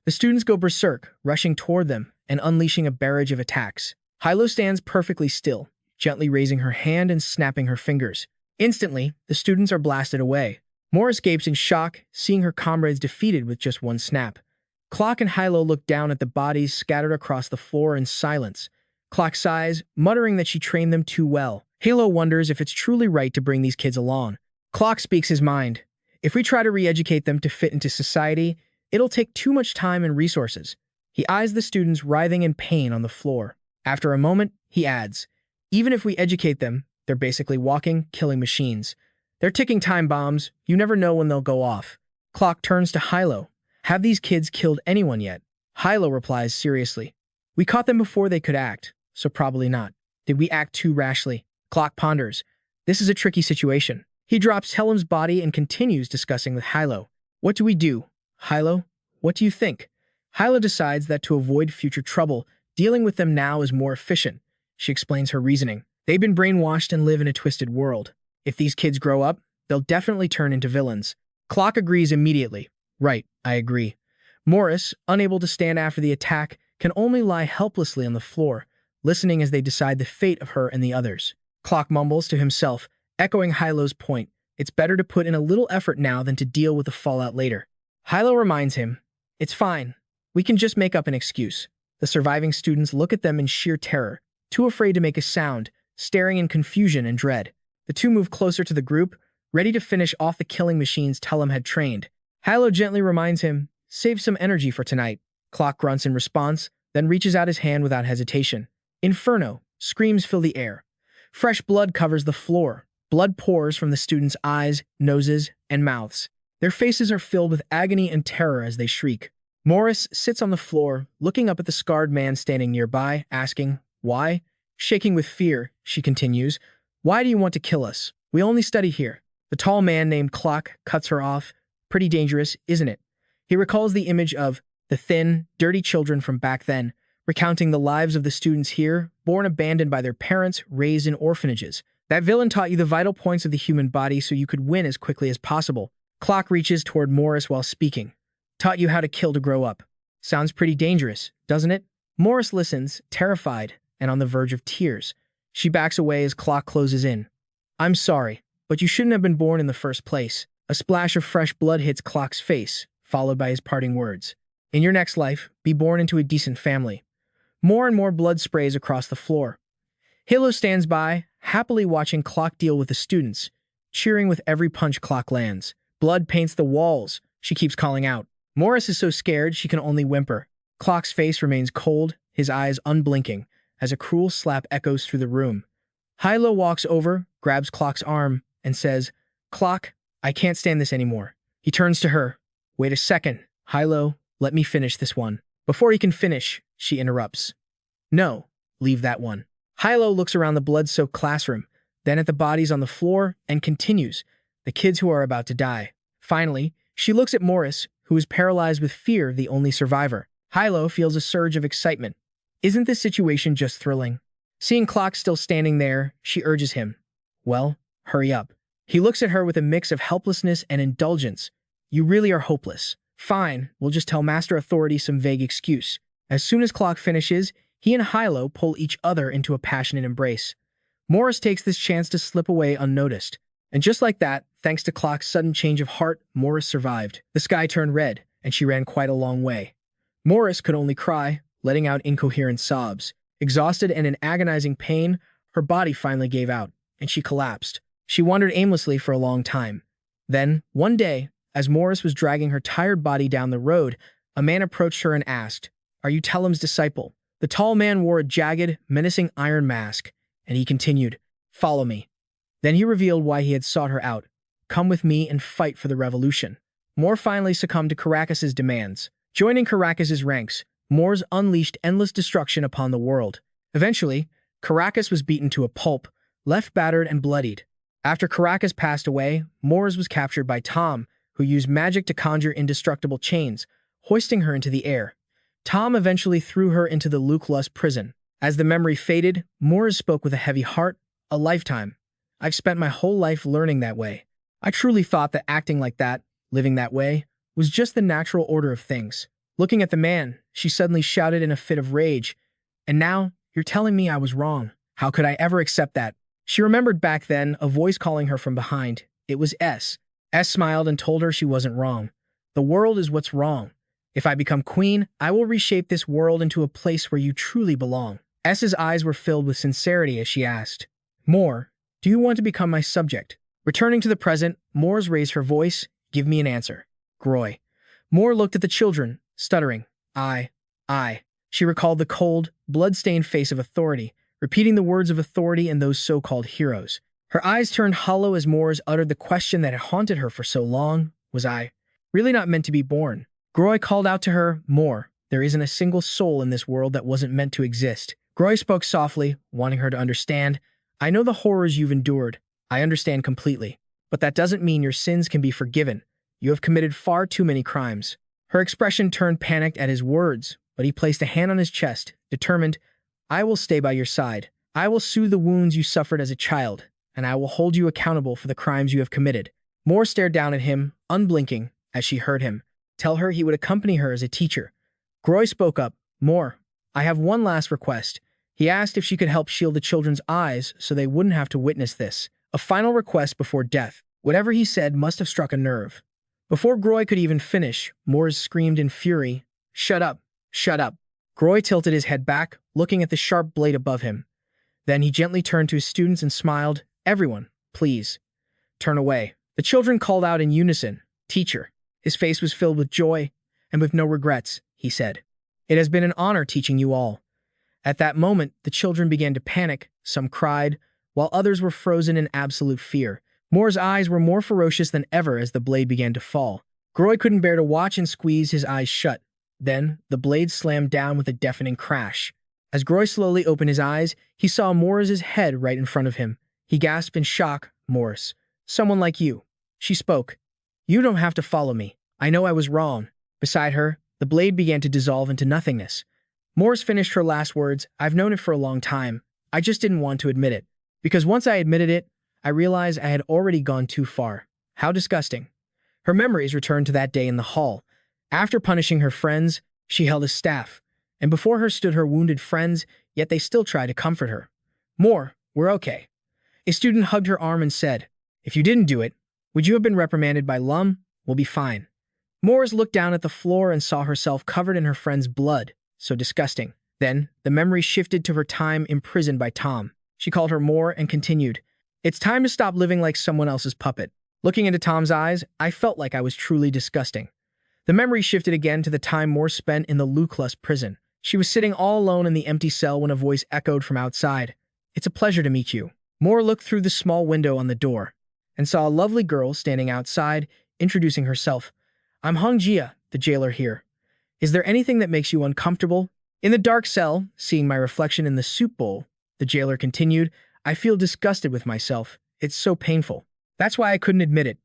The students go berserk, rushing toward them and unleashing a barrage of attacks. Hilo stands perfectly still, gently raising her hand and snapping her fingers. Instantly, the students are blasted away. Morris gapes in shock, seeing her comrades defeated with just one snap. Clock and Hilo look down at the bodies scattered across the floor in silence. Clock sighs, muttering that she trained them too well. Hilo wonders if it's truly right to bring these kids along. Clock speaks his mind. If we try to re-educate them to fit into society, it'll take too much time and resources. He eyes the students writhing in pain on the floor. After a moment, he adds, even if we educate them, they're basically walking, killing machines. They're ticking time bombs. You never know when they'll go off. Clock turns to Hilo. Have these kids killed anyone yet? Hilo replies seriously. We caught them before they could act, so probably not. Did we act too rashly? Clock ponders. This is a tricky situation. He drops Tellum's body and continues discussing with Hilo. What do we do? Hilo, what do you think? Hilo decides that to avoid future trouble, dealing with them now is more efficient. She explains her reasoning. They've been brainwashed and live in a twisted world. If these kids grow up, they'll definitely turn into villains. Clock agrees immediately. Right, I agree. Morris, unable to stand after the attack, can only lie helplessly on the floor, listening as they decide the fate of her and the others. Clock mumbles to himself, echoing Hilo's point. It's better to put in a little effort now than to deal with the fallout later. Hilo reminds him, it's fine. We can just make up an excuse. The surviving students look at them in sheer terror, too afraid to make a sound, staring in confusion and dread. The two move closer to the group, ready to finish off the killing machines Tellum had trained. Hilo gently reminds him, save some energy for tonight. Clock grunts in response, then reaches out his hand without hesitation. Inferno! Screams fill the air. Fresh blood covers the floor. Blood pours from the students' eyes, noses, and mouths. Their faces are filled with agony and terror as they shriek. Morris sits on the floor, looking up at the scarred man standing nearby, asking, why? Shaking with fear, she continues, why do you want to kill us? We only study here. The tall man named Clock cuts her off. Pretty dangerous, isn't it? He recalls the image of the thin, dirty children from back then, recounting the lives of the students here, born abandoned by their parents, raised in orphanages. That villain taught you the vital points of the human body so you could win as quickly as possible. Clock reaches toward Morris while speaking. Taught you how to kill to grow up. Sounds pretty dangerous, doesn't it? Morris listens, terrified, and on the verge of tears. She backs away as Clock closes in. I'm sorry, but you shouldn't have been born in the first place. A splash of fresh blood hits Clock's face, followed by his parting words. In your next life, be born into a decent family. More and more blood sprays across the floor. Hilo stands by, happily watching Clock deal with the students, cheering with every punch Clock lands. Blood paints the walls. She keeps calling out. Morris is so scared she can only whimper. Clock's face remains cold, his eyes unblinking, as a cruel slap echoes through the room. Hilo walks over, grabs Clock's arm, and says, "Clock, I can't stand this anymore." He turns to her. "Wait a second, Hilo, let me finish this one." Before he can finish, she interrupts. "No, leave that one." Hilo looks around the blood-soaked classroom, then at the bodies on the floor, and continues, the kids who are about to die. Finally, she looks at Morris, who is paralyzed with fear, the only survivor. Hilo feels a surge of excitement. Isn't this situation just thrilling? Seeing Clock still standing there, she urges him. "Well, hurry up." He looks at her with a mix of helplessness and indulgence. "You really are hopeless. Fine, we'll just tell Master Authority some vague excuse." As soon as Clock finishes, he and Hilo pull each other into a passionate embrace. Morris takes this chance to slip away unnoticed. And just like that, thanks to Clock's sudden change of heart, Morris survived. The sky turned red, and she ran quite a long way. Morris could only cry, letting out incoherent sobs. Exhausted and in agonizing pain, her body finally gave out, and she collapsed. She wandered aimlessly for a long time. Then, one day, as Morris was dragging her tired body down the road, a man approached her and asked, "Are you Telem's disciple?" The tall man wore a jagged, menacing iron mask, and he continued, "Follow me." Then he revealed why he had sought her out. "Come with me and fight for the revolution." Moore finally succumbed to Caracas's demands. Joining Caracas's ranks, Moores unleashed endless destruction upon the world. Eventually, Caracas was beaten to a pulp, left battered and bloodied. After Caracas passed away, Moores was captured by Tom, who used magic to conjure indestructible chains, hoisting her into the air. Tom eventually threw her into the Ruculus Prison. As the memory faded, Moores spoke with a heavy heart. "A lifetime. I've spent my whole life learning that way. I truly thought that acting like that, living that way, was just the natural order of things." Looking at the man, she suddenly shouted in a fit of rage, "And now, you're telling me I was wrong. How could I ever accept that?" She remembered back then a voice calling her from behind. It was S. S smiled and told her she wasn't wrong. "The world is what's wrong. If I become queen, I will reshape this world into a place where you truly belong." S's eyes were filled with sincerity as she asked, "Moore, do you want to become my subject?" Returning to the present, Moores raised her voice. "Give me an answer." Groy. Moore looked at the children, stuttering. I. She recalled the cold, blood-stained face of authority, repeating the words of authority and those so-called heroes. Her eyes turned hollow as Moores uttered the question that had haunted her for so long. Was I really not meant to be born? Groy called out to her, "Moore, there isn't a single soul in this world that wasn't meant to exist." Groy spoke softly, wanting her to understand. "I know the horrors you've endured. I understand completely. But that doesn't mean your sins can be forgiven. You have committed far too many crimes." Her expression turned panicked at his words, but he placed a hand on his chest, determined. "I will stay by your side. I will soothe the wounds you suffered as a child, and I will hold you accountable for the crimes you have committed." Moore stared down at him, unblinking, as she heard him tell her he would accompany her as a teacher. Groy spoke up. "Moore, I have one last request." He asked if she could help shield the children's eyes so they wouldn't have to witness this. A final request before death. Whatever he said must have struck a nerve. Before Groy could even finish, Moores screamed in fury, "Shut up! Shut up!" Groy tilted his head back, looking at the sharp blade above him. Then he gently turned to his students and smiled. "Everyone, please, turn away." The children called out in unison, "Teacher." His face was filled with joy, and with no regrets, he said, "It has been an honor teaching you all." At that moment, the children began to panic. Some cried, while others were frozen in absolute fear. Moore's eyes were more ferocious than ever as the blade began to fall. Groy couldn't bear to watch and squeezed his eyes shut. Then, the blade slammed down with a deafening crash. As Groy slowly opened his eyes, he saw Morris's head right in front of him. He gasped in shock. "Morris, someone like you." She spoke. "You don't have to follow me. I know I was wrong." Beside her, the blade began to dissolve into nothingness. Morris finished her last words. "I've known it for a long time. I just didn't want to admit it. Because once I admitted it, I realized I had already gone too far." How disgusting. Her memories returned to that day in the hall. After punishing her friends, she held a staff, and before her stood her wounded friends, yet they still tried to comfort her. "Moore, we're okay." A student hugged her arm and said, "If you didn't do it, would you have been reprimanded by Lum? We'll be fine." Moores looked down at the floor and saw herself covered in her friend's blood. So disgusting. Then, the memory shifted to her time imprisoned by Tom. She called her more and continued, "It's time to stop living like someone else's puppet." Looking into Tom's eyes, I felt like I was truly disgusting. The memory shifted again to the time Moore spent in the Ruculus Prison. She was sitting all alone in the empty cell when a voice echoed from outside. "It's a pleasure to meet you." Moore looked through the small window on the door and saw a lovely girl standing outside, introducing herself. "I'm Hung Jia, the jailer here. Is there anything that makes you uncomfortable?" In the dark cell, seeing my reflection in the soup bowl, the jailer continued, "I feel disgusted with myself. It's so painful. That's why I couldn't admit it.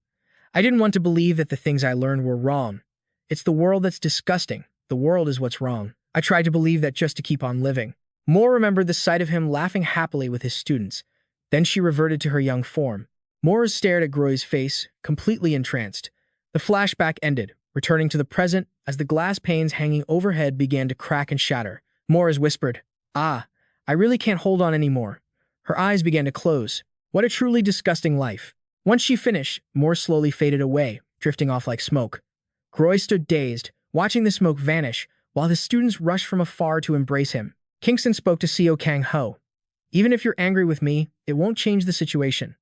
I didn't want to believe that the things I learned were wrong. It's the world that's disgusting. The world is what's wrong. I tried to believe that just to keep on living." Moore remembered the sight of him laughing happily with his students. Then she reverted to her young form. Moore stared at Groy's face, completely entranced. The flashback ended, returning to the present as the glass panes hanging overhead began to crack and shatter. Moore whispered, "Ah, I really can't hold on anymore." Her eyes began to close. What a truly disgusting life. Once she finished, Moore slowly faded away, drifting off like smoke. Groy stood dazed, watching the smoke vanish, while the students rushed from afar to embrace him. Kingston spoke to Seo Kang Yu. "Even if you're angry with me, it won't change the situation."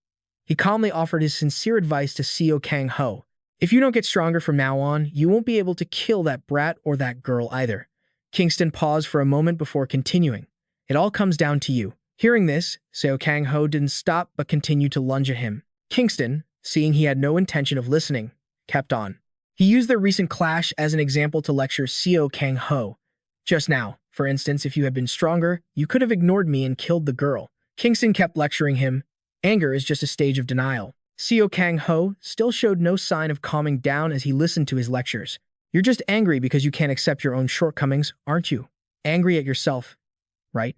He calmly offered his sincere advice to Seo Kang Yu. "If you don't get stronger from now on, you won't be able to kill that brat or that girl either." Kingston paused for a moment before continuing. "It all comes down to you." Hearing this, Seo Kang Yu didn't stop but continued to lunge at him. Kingston, seeing he had no intention of listening, kept on. He used their recent clash as an example to lecture Seo Kang Yu. "Just now, for instance, if you had been stronger, you could have ignored me and killed the girl." Kingston kept lecturing him. Anger is just a stage of denial. Seo Kang Yu still showed no sign of calming down as he listened to his lectures. "You're just angry because you can't accept your own shortcomings, aren't you? Angry at yourself, right?"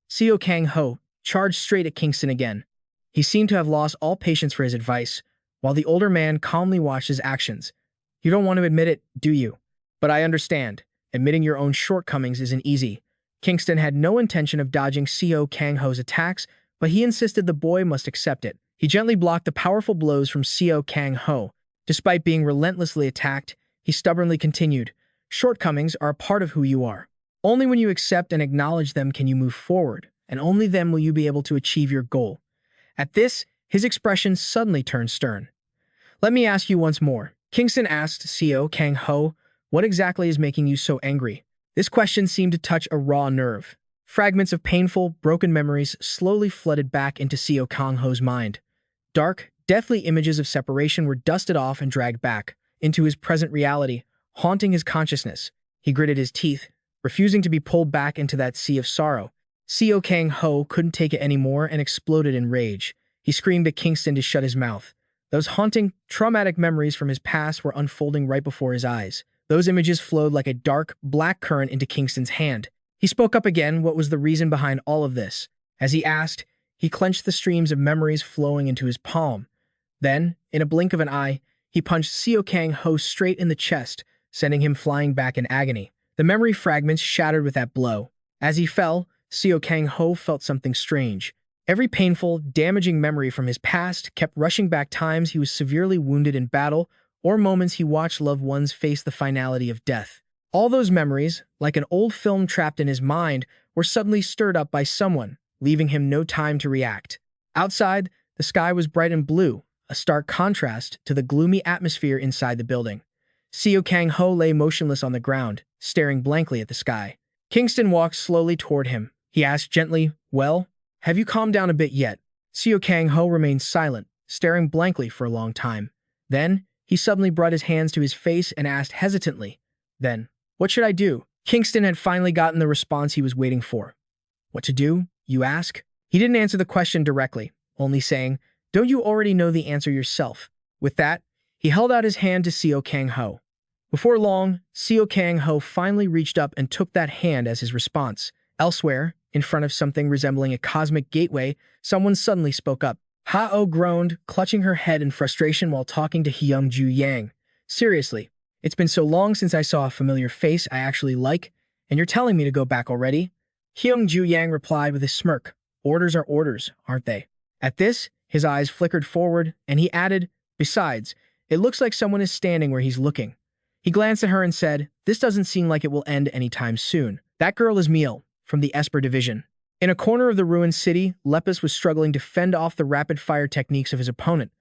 Seo Kang Yu charged straight at Kingston again. He seemed to have lost all patience for his advice, while the older man calmly watched his actions. "You don't want to admit it, do you? But I understand. Admitting your own shortcomings isn't easy." Kingston had no intention of dodging Seo Kang Yu's attacks, but he insisted the boy must accept it. He gently blocked the powerful blows from Seo Kang Yu. Despite being relentlessly attacked, he stubbornly continued, "Shortcomings are a part of who you are. Only when you accept and acknowledge them can you move forward, and only then will you be able to achieve your goal." At this, his expression suddenly turned stern. "Let me ask you once more." Kingston asked Seo Kang Yu, "What exactly is making you so angry?" This question seemed to touch a raw nerve. Fragments of painful, broken memories slowly flooded back into Seo Kang Yu's mind. Dark, deathly images of separation were dusted off and dragged back into his present reality, haunting his consciousness. He gritted his teeth, refusing to be pulled back into that sea of sorrow. Seo Kang Yu couldn't take it anymore and exploded in rage. He screamed at Kingston to shut his mouth. Those haunting, traumatic memories from his past were unfolding right before his eyes. Those images flowed like a dark, black current into Kingston's hand. He spoke up again. What was the reason behind all of this? As he asked, he clenched the streams of memories flowing into his palm. Then, in a blink of an eye, he punched Seo Kang Yu straight in the chest, sending him flying back in agony. The memory fragments shattered with that blow. As he fell, Seo Kang Yu felt something strange. Every painful, damaging memory from his past kept rushing back times he was severely wounded in battle or moments he watched loved ones face the finality of death. All those memories, like an old film trapped in his mind, were suddenly stirred up by someone, leaving him no time to react. Outside, the sky was bright and blue, a stark contrast to the gloomy atmosphere inside the building. Seo Kang Yu lay motionless on the ground, staring blankly at the sky. Kingston walked slowly toward him. He asked gently, "Well, have you calmed down a bit yet?" Seo Kang Yu remained silent, staring blankly for a long time. Then, he suddenly brought his hands to his face and asked hesitantly, "Then, what should I do?" Kingston had finally gotten the response he was waiting for. "What to do, you ask?" He didn't answer the question directly, only saying, "Don't you already know the answer yourself?" With that, he held out his hand to Seo Kang Yu. Before long, Seo Kang Yu finally reached up and took that hand as his response. Elsewhere, in front of something resembling a cosmic gateway, someone suddenly spoke up. Ha-Oh groaned, clutching her head in frustration while talking to Hyung-Ju Yang. "Seriously, it's been so long since I saw a familiar face I actually like, and you're telling me to go back already?" Hyung-Ju Yang replied with a smirk. "Orders are orders, aren't they?" At this, his eyes flickered forward, and he added, "Besides, it looks like someone is standing where he's looking." He glanced at her and said, "This doesn't seem like it will end anytime soon. That girl is Miel, from the Esper Division." In a corner of the ruined city, Lepus was struggling to fend off the rapid-fire techniques of his opponent.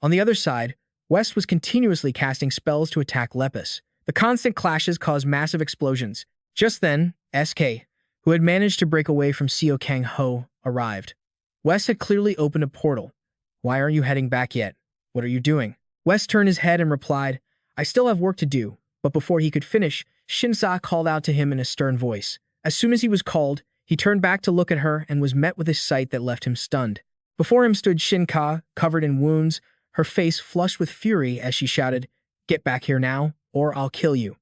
On the other side, West was continuously casting spells to attack Lepus. The constant clashes caused massive explosions. Just then, SK, who had managed to break away from Seo Kang Yu, arrived. West had clearly opened a portal. "Why aren't you heading back yet? What are you doing?" West turned his head and replied, "I still have work to do." But before he could finish, Shinsa called out to him in a stern voice. As soon as he was called, he turned back to look at her and was met with a sight that left him stunned. Before him stood Shinka, covered in wounds, her face flushed with fury as she shouted, "Get back here now, or I'll kill you."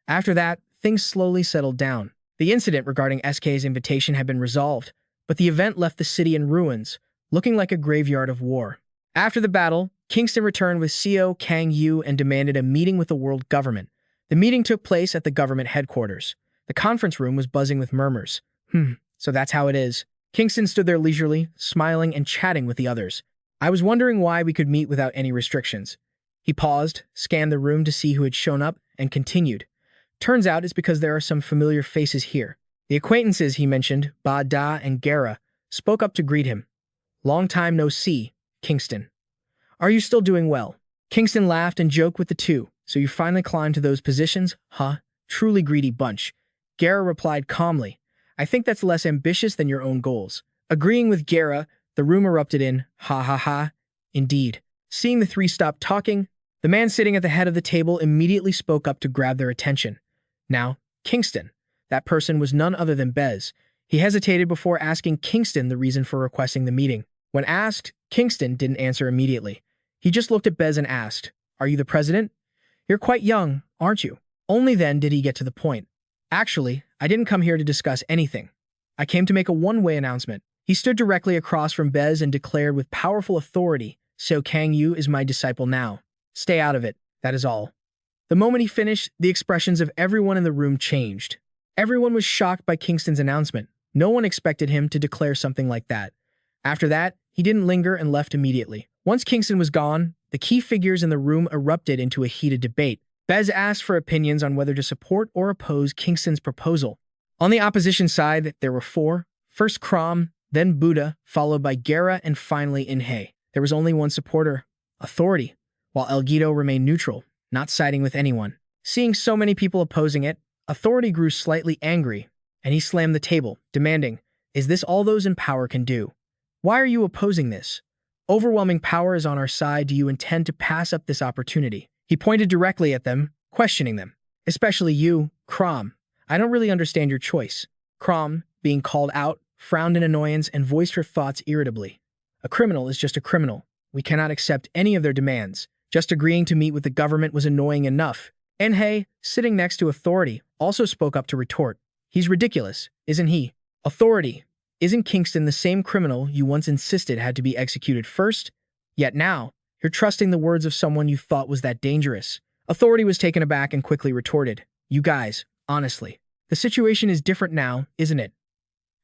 After that, things slowly settled down. The incident regarding SK's invitation had been resolved, but the event left the city in ruins, looking like a graveyard of war. After the battle, Kingston returned with Seo Kang Yu and demanded a meeting with the world government. The meeting took place at the government headquarters. The conference room was buzzing with murmurs. So that's how it is. Kingston stood there leisurely, smiling and chatting with the others. "I was wondering why we could meet without any restrictions." He paused, scanned the room to see who had shown up, and continued. "Turns out it's because there are some familiar faces here." The acquaintances he mentioned, Ba Da and Gara, spoke up to greet him. "Long time no see, Kingston. Are you still doing well?" Kingston laughed and joked with the two. "So you finally climbed to those positions, huh? Truly greedy bunch." Gara replied calmly, "I think that's less ambitious than your own goals." Agreeing with Gara, the room erupted in, "Ha ha ha." Indeed. Seeing the three stop talking, the man sitting at the head of the table immediately spoke up to grab their attention. Now, Kingston. That person was none other than Bez. He hesitated before asking Kingston the reason for requesting the meeting. When asked, Kingston didn't answer immediately. He just looked at Bez and asked, "Are you the president? You're quite young, aren't you?" Only then did he get to the point. "Actually, I didn't come here to discuss anything. I came to make a one-way announcement." He stood directly across from Bez and declared with powerful authority, "Seo Kang Yu is my disciple now. Stay out of it, that is all." The moment he finished, the expressions of everyone in the room changed. Everyone was shocked by Kingston's announcement. No one expected him to declare something like that. After that, he didn't linger and left immediately. Once Kingston was gone, the key figures in the room erupted into a heated debate. Bez asked for opinions on whether to support or oppose Kingston's proposal. On the opposition side, there were four. First Crom, then Buddha, followed by Gara, and finally Inhei. There was only one supporter, Authority, while Elgido remained neutral, not siding with anyone. Seeing so many people opposing it, Authority grew slightly angry, and he slammed the table, demanding, "Is this all those in power can do? Why are you opposing this? Overwhelming power is on our side. Do you intend to pass up this opportunity?" He pointed directly at them, questioning them. "Especially you, Crom. I don't really understand your choice." Crom, being called out, frowned in annoyance and voiced her thoughts irritably. "A criminal is just a criminal. We cannot accept any of their demands. Just agreeing to meet with the government was annoying enough." Enhei, sitting next to Authority, also spoke up to retort. "He's ridiculous, isn't he? Authority, isn't Kingston the same criminal you once insisted had to be executed first? Yet now, you're trusting the words of someone you thought was that dangerous." Authority was taken aback and quickly retorted, "You guys, honestly, the situation is different now, isn't it?"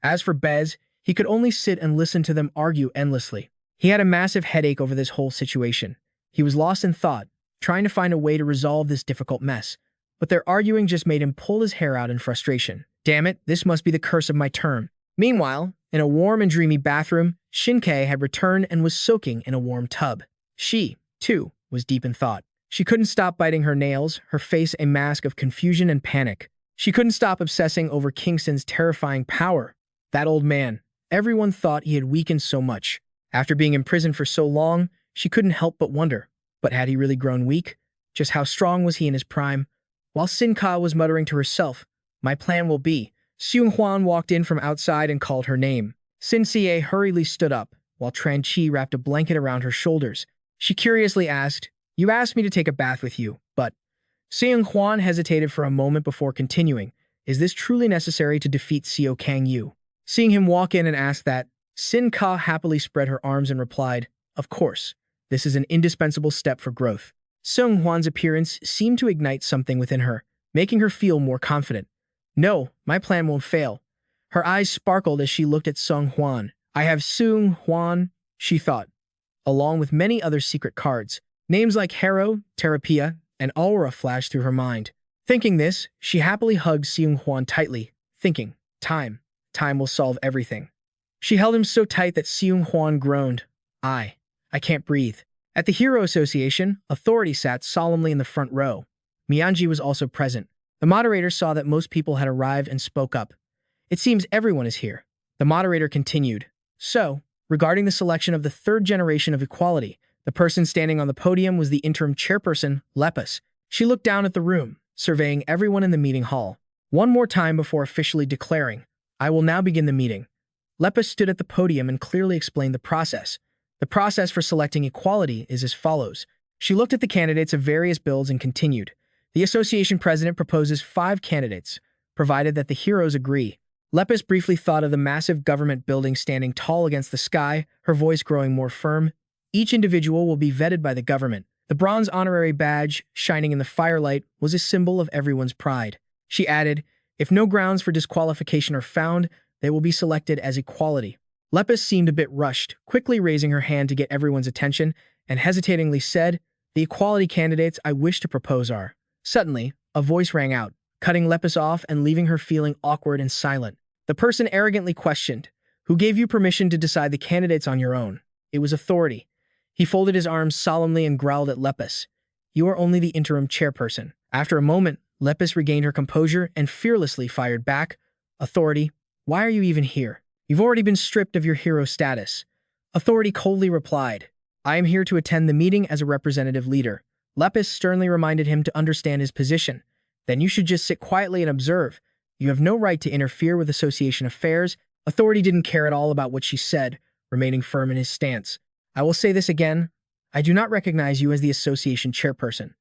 As for Bez, he could only sit and listen to them argue endlessly. He had a massive headache over this whole situation. He was lost in thought, trying to find a way to resolve this difficult mess, but their arguing just made him pull his hair out in frustration. Damn it, this must be the curse of my turn. Meanwhile, in a warm and dreamy bathroom, Shinkei had returned and was soaking in a warm tub. She, too, was deep in thought. She couldn't stop biting her nails, her face a mask of confusion and panic. She couldn't stop obsessing over Kingston's terrifying power. That old man, everyone thought he had weakened so much. After being imprisoned for so long, she couldn't help but wonder, but had he really grown weak? Just how strong was he in his prime? While Sinka was muttering to herself, "My plan will be," Seung Hwan walked in from outside and called her name. Sin Sie hurriedly stood up, while Tran Chi wrapped a blanket around her shoulders. She curiously asked, "You asked me to take a bath with you, but..." Seung Hwan hesitated for a moment before continuing, "Is this truly necessary to defeat Seo Kang Yu?" Seeing him walk in and ask that, Sin Ka happily spread her arms and replied, "Of course, this is an indispensable step for growth." Seung Hwan's appearance seemed to ignite something within her, making her feel more confident. "No, my plan won't fail." Her eyes sparkled as she looked at Seung Hwan. "I have Seung Hwan," she thought, along with many other secret cards. Names like Harrow, Terapia, and Aura flashed through her mind. Thinking this, she happily hugged Seung Hwan tightly, thinking, Time Time will solve everything. She held him so tight that Seung Hwan groaned. I can't breathe. At the Hero Association, authority sat solemnly in the front row. Mianji was also present. The moderator saw that most people had arrived and spoke up. It seems everyone is here. The moderator continued. So, regarding the selection of the third generation of equality, the person standing on the podium was the interim chairperson, Lepus. She looked down at the room, surveying everyone in the meeting hall. One more time before officially declaring, I will now begin the meeting. Lepus stood at the podium and clearly explained the process. The process for selecting equality is as follows. She looked at the candidates of various builds and continued. The association president proposes 5 candidates, provided that the heroes agree. Lepus briefly thought of the massive government building standing tall against the sky, her voice growing more firm. Each individual will be vetted by the government. The bronze honorary badge, shining in the firelight, was a symbol of everyone's pride. She added, if no grounds for disqualification are found, they will be selected as equality. Lepus seemed a bit rushed, quickly raising her hand to get everyone's attention, and hesitatingly said, the equality candidates I wish to propose are. Suddenly, a voice rang out, cutting Lepus off and leaving her feeling awkward and silent. The person arrogantly questioned, who gave you permission to decide the candidates on your own? It was authority. He folded his arms solemnly and growled at Lepus. You are only the interim chairperson. After a moment, Lepus regained her composure and fearlessly fired back. Authority, why are you even here? You've already been stripped of your hero status. Authority coldly replied, I am here to attend the meeting as a representative leader. Lepus sternly reminded him to understand his position. Then you should just sit quietly and observe. You have no right to interfere with association affairs. Authority didn't care at all about what she said, remaining firm in his stance. I will say this again. I do not recognize you as the association chairperson.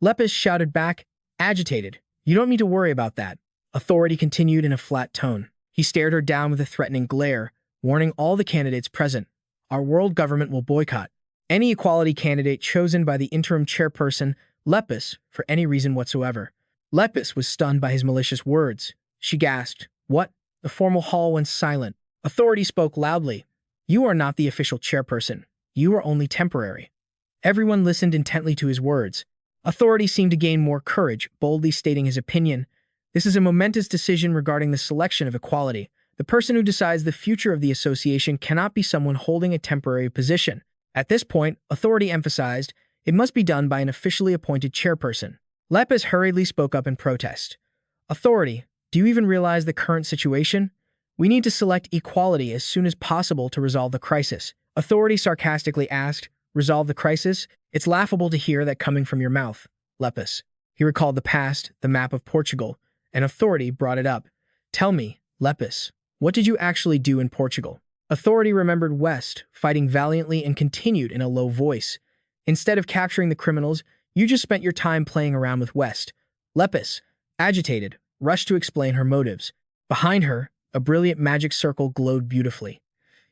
Lepus shouted back, agitated. You don't need to worry about that. Authority continued in a flat tone. He stared her down with a threatening glare, warning all the candidates present. Our world government will boycott any equality candidate chosen by the interim chairperson, Lepus, for any reason whatsoever. Lepus was stunned by his malicious words. She gasped, what? The formal hall went silent. Authority spoke loudly. You are not the official chairperson. You are only temporary. Everyone listened intently to his words. Authority seemed to gain more courage, boldly stating his opinion. This is a momentous decision regarding the selection of equality. The person who decides the future of the association cannot be someone holding a temporary position. At this point, authority emphasized, it must be done by an officially appointed chairperson. Lepus hurriedly spoke up in protest. Authority, do you even realize the current situation? We need to select equality as soon as possible to resolve the crisis. Authority sarcastically asked, resolve the crisis? It's laughable to hear that coming from your mouth, Lepus. He recalled the past, the map of Portugal, and Authority brought it up. Tell me, Lepus, what did you actually do in Portugal? Authority remembered West, fighting valiantly, and continued in a low voice. Instead of capturing the criminals, you just spent your time playing around with West. Lepus, agitated, rushed to explain her motives. Behind her, a brilliant magic circle glowed beautifully.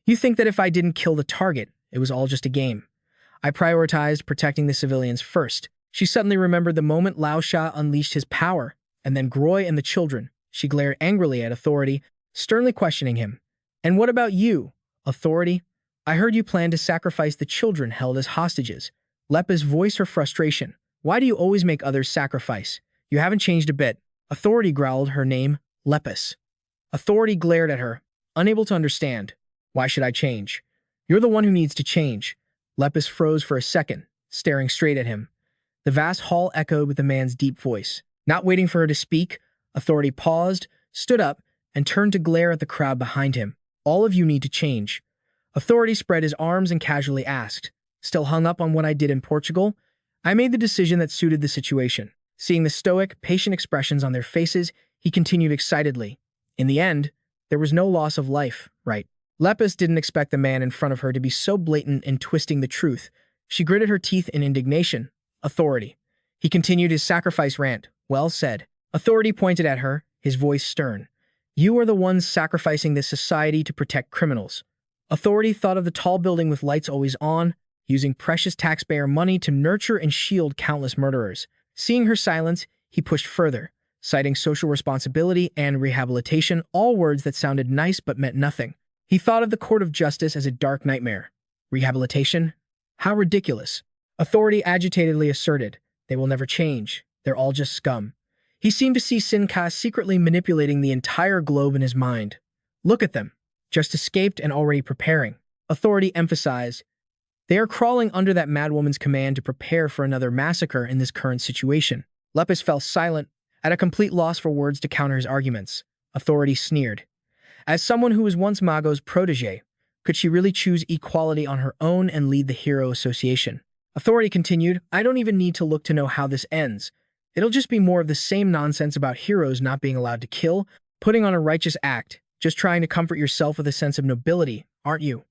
You think that if I didn't kill the target, it was all just a game. I prioritized protecting the civilians first. She suddenly remembered the moment Lao Sha unleashed his power, and then Groy and the children. She glared angrily at Authority, sternly questioning him. And what about you, Authority? I heard you planned to sacrifice the children held as hostages. Lepus voiced her frustration. Why do you always make others sacrifice? You haven't changed a bit. Authority growled, her name, Lepus. Authority glared at her, unable to understand. Why should I change? You're the one who needs to change. Lepus froze for a second, staring straight at him. The vast hall echoed with the man's deep voice. Not waiting for her to speak, Authority paused, stood up, and turned to glare at the crowd behind him. All of you need to change. Authority spread his arms and casually asked, still hung up on what I did in Portugal? I made the decision that suited the situation. Seeing the stoic, patient expressions on their faces, he continued excitedly. In the end, there was no loss of life, right? Lepus didn't expect the man in front of her to be so blatant in twisting the truth. She gritted her teeth in indignation. Authority. He continued his sacrifice rant. Well said. Authority pointed at her, his voice stern. You are the ones sacrificing this society to protect criminals. Authority thought of the tall building with lights always on, using precious taxpayer money to nurture and shield countless murderers. Seeing her silence, he pushed further, citing social responsibility and rehabilitation, all words that sounded nice but meant nothing. He thought of the court of justice as a dark nightmare. Rehabilitation? How ridiculous. Authority agitatedly asserted, they will never change. They're all just scum. He seemed to see Sin Ka secretly manipulating the entire globe in his mind. Look at them. Just escaped and already preparing. Authority emphasized. They are crawling under that madwoman's command to prepare for another massacre in this current situation. Lepus fell silent, at a complete loss for words to counter his arguments. Authority sneered. As someone who was once Mago's protege, could she really choose equality on her own and lead the Hero Association? Authority continued, I don't even need to look to know how this ends. It'll just be more of the same nonsense about heroes not being allowed to kill, putting on a righteous act, just trying to comfort yourself with a sense of nobility, aren't you?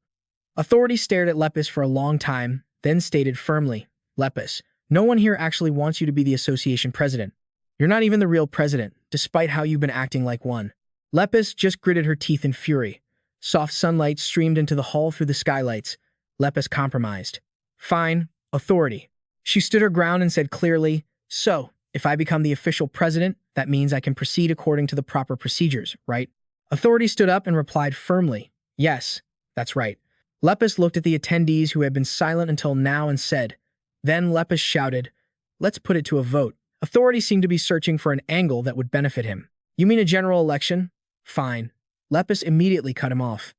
Authority stared at Lepus for a long time, then stated firmly, Lepus, no one here actually wants you to be the association president. You're not even the real president, despite how you've been acting like one. Lepus just gritted her teeth in fury. Soft sunlight streamed into the hall through the skylights. Lepus compromised. Fine, Authority. She stood her ground and said clearly, so, if I become the official president, that means I can proceed according to the proper procedures, right? Authority stood up and replied firmly, yes, that's right. Lepus looked at the attendees who had been silent until now and said, then Lepus shouted, let's put it to a vote. Authority seemed to be searching for an angle that would benefit him. You mean a general election? Fine. Lepus immediately cut him off.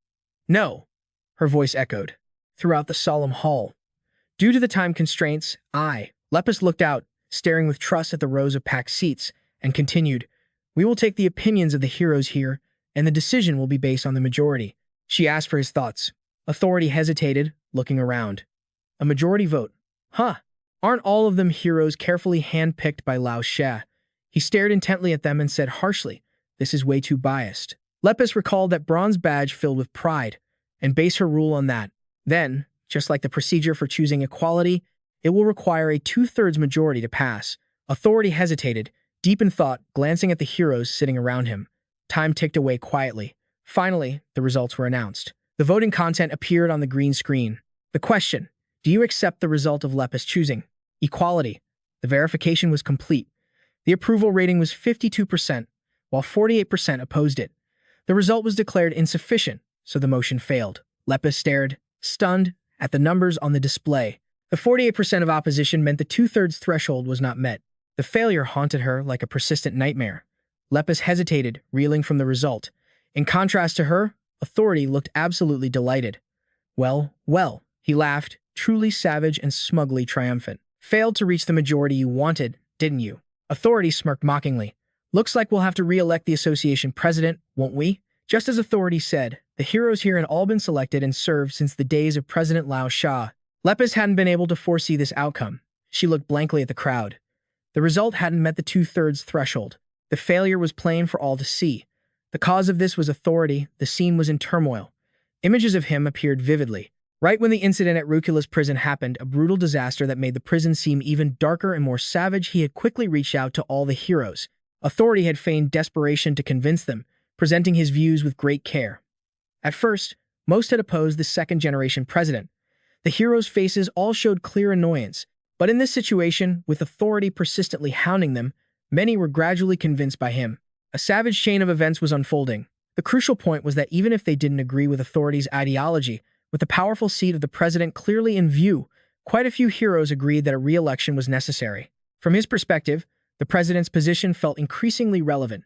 No, her voice echoed throughout the solemn hall. Due to the time constraints, Lepus looked out, staring with trust at the rows of packed seats, and continued, we will take the opinions of the heroes here, and the decision will be based on the majority. She asked for his thoughts. Authority hesitated, looking around. A majority vote. Huh. Aren't all of them heroes carefully hand-picked by Lao Xia? He stared intently at them and said harshly, this is way too biased. Lepus recalled that bronze badge filled with pride, and based her rule on that. Then, just like the procedure for choosing equality, it will require a 2/3 majority to pass. Authority hesitated, deep in thought, glancing at the heroes sitting around him. Time ticked away quietly. Finally, the results were announced. The voting content appeared on the green screen. The question, do you accept the result of Lepus choosing equality? The verification was complete. The approval rating was 52%, while 48% opposed it. The result was declared insufficient, so the motion failed. Lepus stared, stunned, at the numbers on the display. The 48% of opposition meant the 2/3 threshold was not met. The failure haunted her like a persistent nightmare. Lepus hesitated, reeling from the result. In contrast to her, Authority looked absolutely delighted. Well, he laughed, truly savage and smugly triumphant. Failed to reach the majority you wanted, didn't you? Authority smirked mockingly. Looks like we'll have to re-elect the association president, won't we? Just as Authority said, the heroes here had all been selected and served since the days of President Lao Xia. Lepus hadn't been able to foresee this outcome. She looked blankly at the crowd. The result hadn't met the 2/3 threshold. The failure was plain for all to see. The cause of this was Authority. The scene was in turmoil. Images of him appeared vividly. Right when the incident at Ruculus Prison happened, a brutal disaster that made the prison seem even darker and more savage, he had quickly reached out to all the heroes. Authority had feigned desperation to convince them, presenting his views with great care. At first, most had opposed the second-generation president. The heroes' faces all showed clear annoyance, but in this situation, with Authority persistently hounding them, many were gradually convinced by him. A savage chain of events was unfolding. The crucial point was that even if they didn't agree with Authority's ideology, with the powerful seat of the president clearly in view, quite a few heroes agreed that a re-election was necessary. From his perspective, the president's position felt increasingly relevant,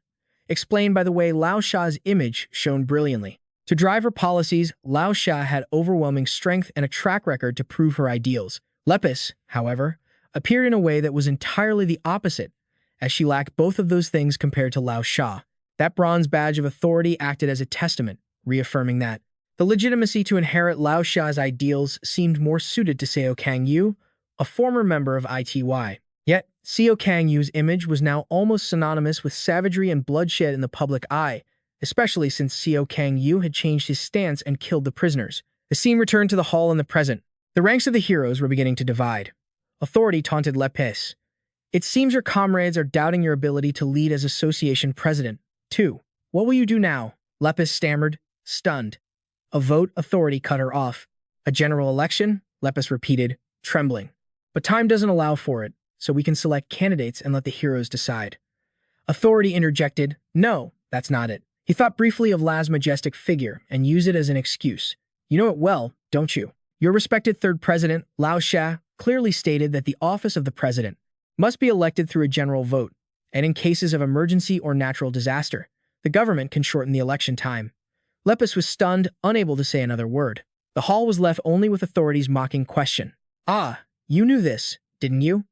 explained by the way Lao Xia's image shone brilliantly. To drive her policies, Lao Xia had overwhelming strength and a track record to prove her ideals. Lepus, however, appeared in a way that was entirely the opposite, as she lacked both of those things compared to Lao Xia. That bronze badge of Authority acted as a testament, reaffirming that the legitimacy to inherit Lao Xia's ideals seemed more suited to Seo Kang Yu, a former member of ITY. Yet, Seo Kang Yu's image was now almost synonymous with savagery and bloodshed in the public eye, especially since Seo Kang Yu had changed his stance and killed the prisoners. The scene returned to the hall in the present. The ranks of the heroes were beginning to divide. Authority taunted Lepus. It seems your comrades are doubting your ability to lead as association president, too. What will you do now? Lepus stammered, stunned. A vote. Authority cut her off. A general election? Lepus repeated, trembling. But time doesn't allow for it, so we can select candidates and let the heroes decide. Authority interjected, no, that's not it. He thought briefly of La's majestic figure and used it as an excuse. You know it well, don't you? Your respected third president, Lao Xia, clearly stated that the office of the president must be elected through a general vote, and in cases of emergency or natural disaster, the government can shorten the election time. Lepus was stunned, unable to say another word. The hall was left only with Authority's mocking question. "Ah, you knew this, didn't you?"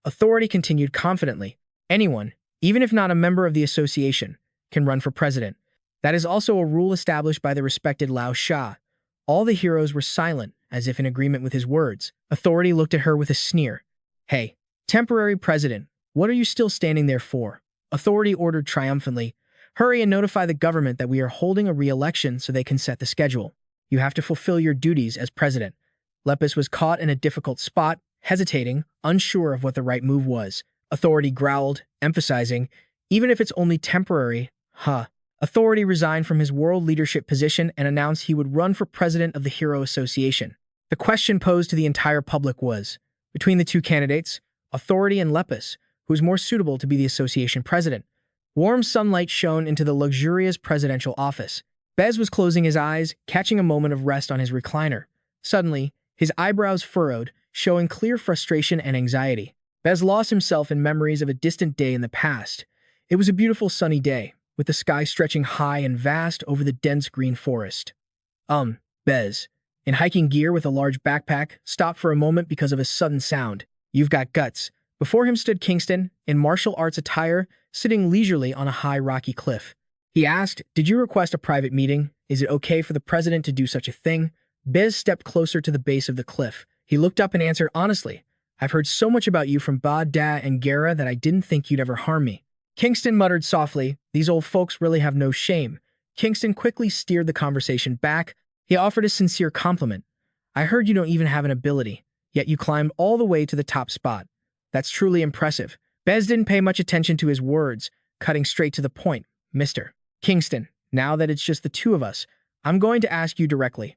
Authority continued confidently. "Anyone, even if not a member of the association, can run for president. That is also a rule established by the respected Lao Sha." All the heroes were silent, as if in agreement with his words. Authority looked at her with a sneer. "Hey, temporary president, what are you still standing there for?" Authority ordered triumphantly. "Hurry and notify the government that we are holding a re-election so they can set the schedule. You have to fulfill your duties as president." Lepus was caught in a difficult spot, hesitating, unsure of what the right move was. Authority growled, emphasizing, "Even if it's only temporary, huh?" Authority resigned from his world leadership position and announced he would run for president of the Hero Association. The question posed to the entire public was, between the two candidates, Authority and Lepus, who was more suitable to be the association president? Warm sunlight shone into the luxurious presidential office. Bez was closing his eyes, catching a moment of rest on his recliner. Suddenly, his eyebrows furrowed, showing clear frustration and anxiety. Bez lost himself in memories of a distant day in the past. It was a beautiful sunny day, with the sky stretching high and vast over the dense green forest. Bez, in hiking gear with a large backpack, stopped for a moment because of a sudden sound. "You've got guts." Before him stood Kingston, in martial arts attire, sitting leisurely on a high rocky cliff. He asked, "Did you request a private meeting? Is it okay for the president to do such a thing?" Bez stepped closer to the base of the cliff. He looked up and answered honestly, "I've heard so much about you from Ba Da and Gara that I didn't think you'd ever harm me." Kingston muttered softly, "These old folks really have no shame." Kingston quickly steered the conversation back. He offered a sincere compliment. "I heard you don't even have an ability, yet you climbed all the way to the top spot. That's truly impressive." Bez didn't pay much attention to his words, cutting straight to the point. "Mr. Kingston, now that it's just the two of us, I'm going to ask you directly."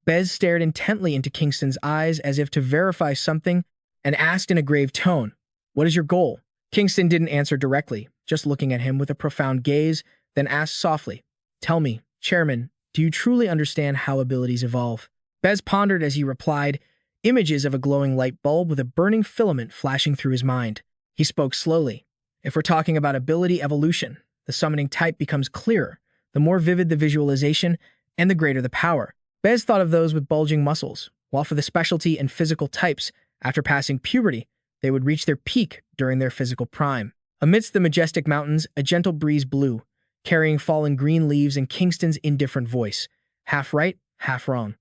Bez stared intently into Kingston's eyes as if to verify something and asked in a grave tone, "What is your goal?" Kingston didn't answer directly, just looking at him with a profound gaze, then asked softly, "Tell me, Chairman, do you truly understand how abilities evolve?" Bez pondered as he replied, images of a glowing light bulb with a burning filament flashing through his mind. He spoke slowly. "If we're talking about ability evolution, the summoning type becomes clearer, the more vivid the visualization, and the greater the power." Bez thought of those with bulging muscles, while for the specialty and physical types, after passing puberty, they would reach their peak during their physical prime. Amidst the majestic mountains, a gentle breeze blew, carrying fallen green leaves in Kingston's indifferent voice. "Half right, half wrong."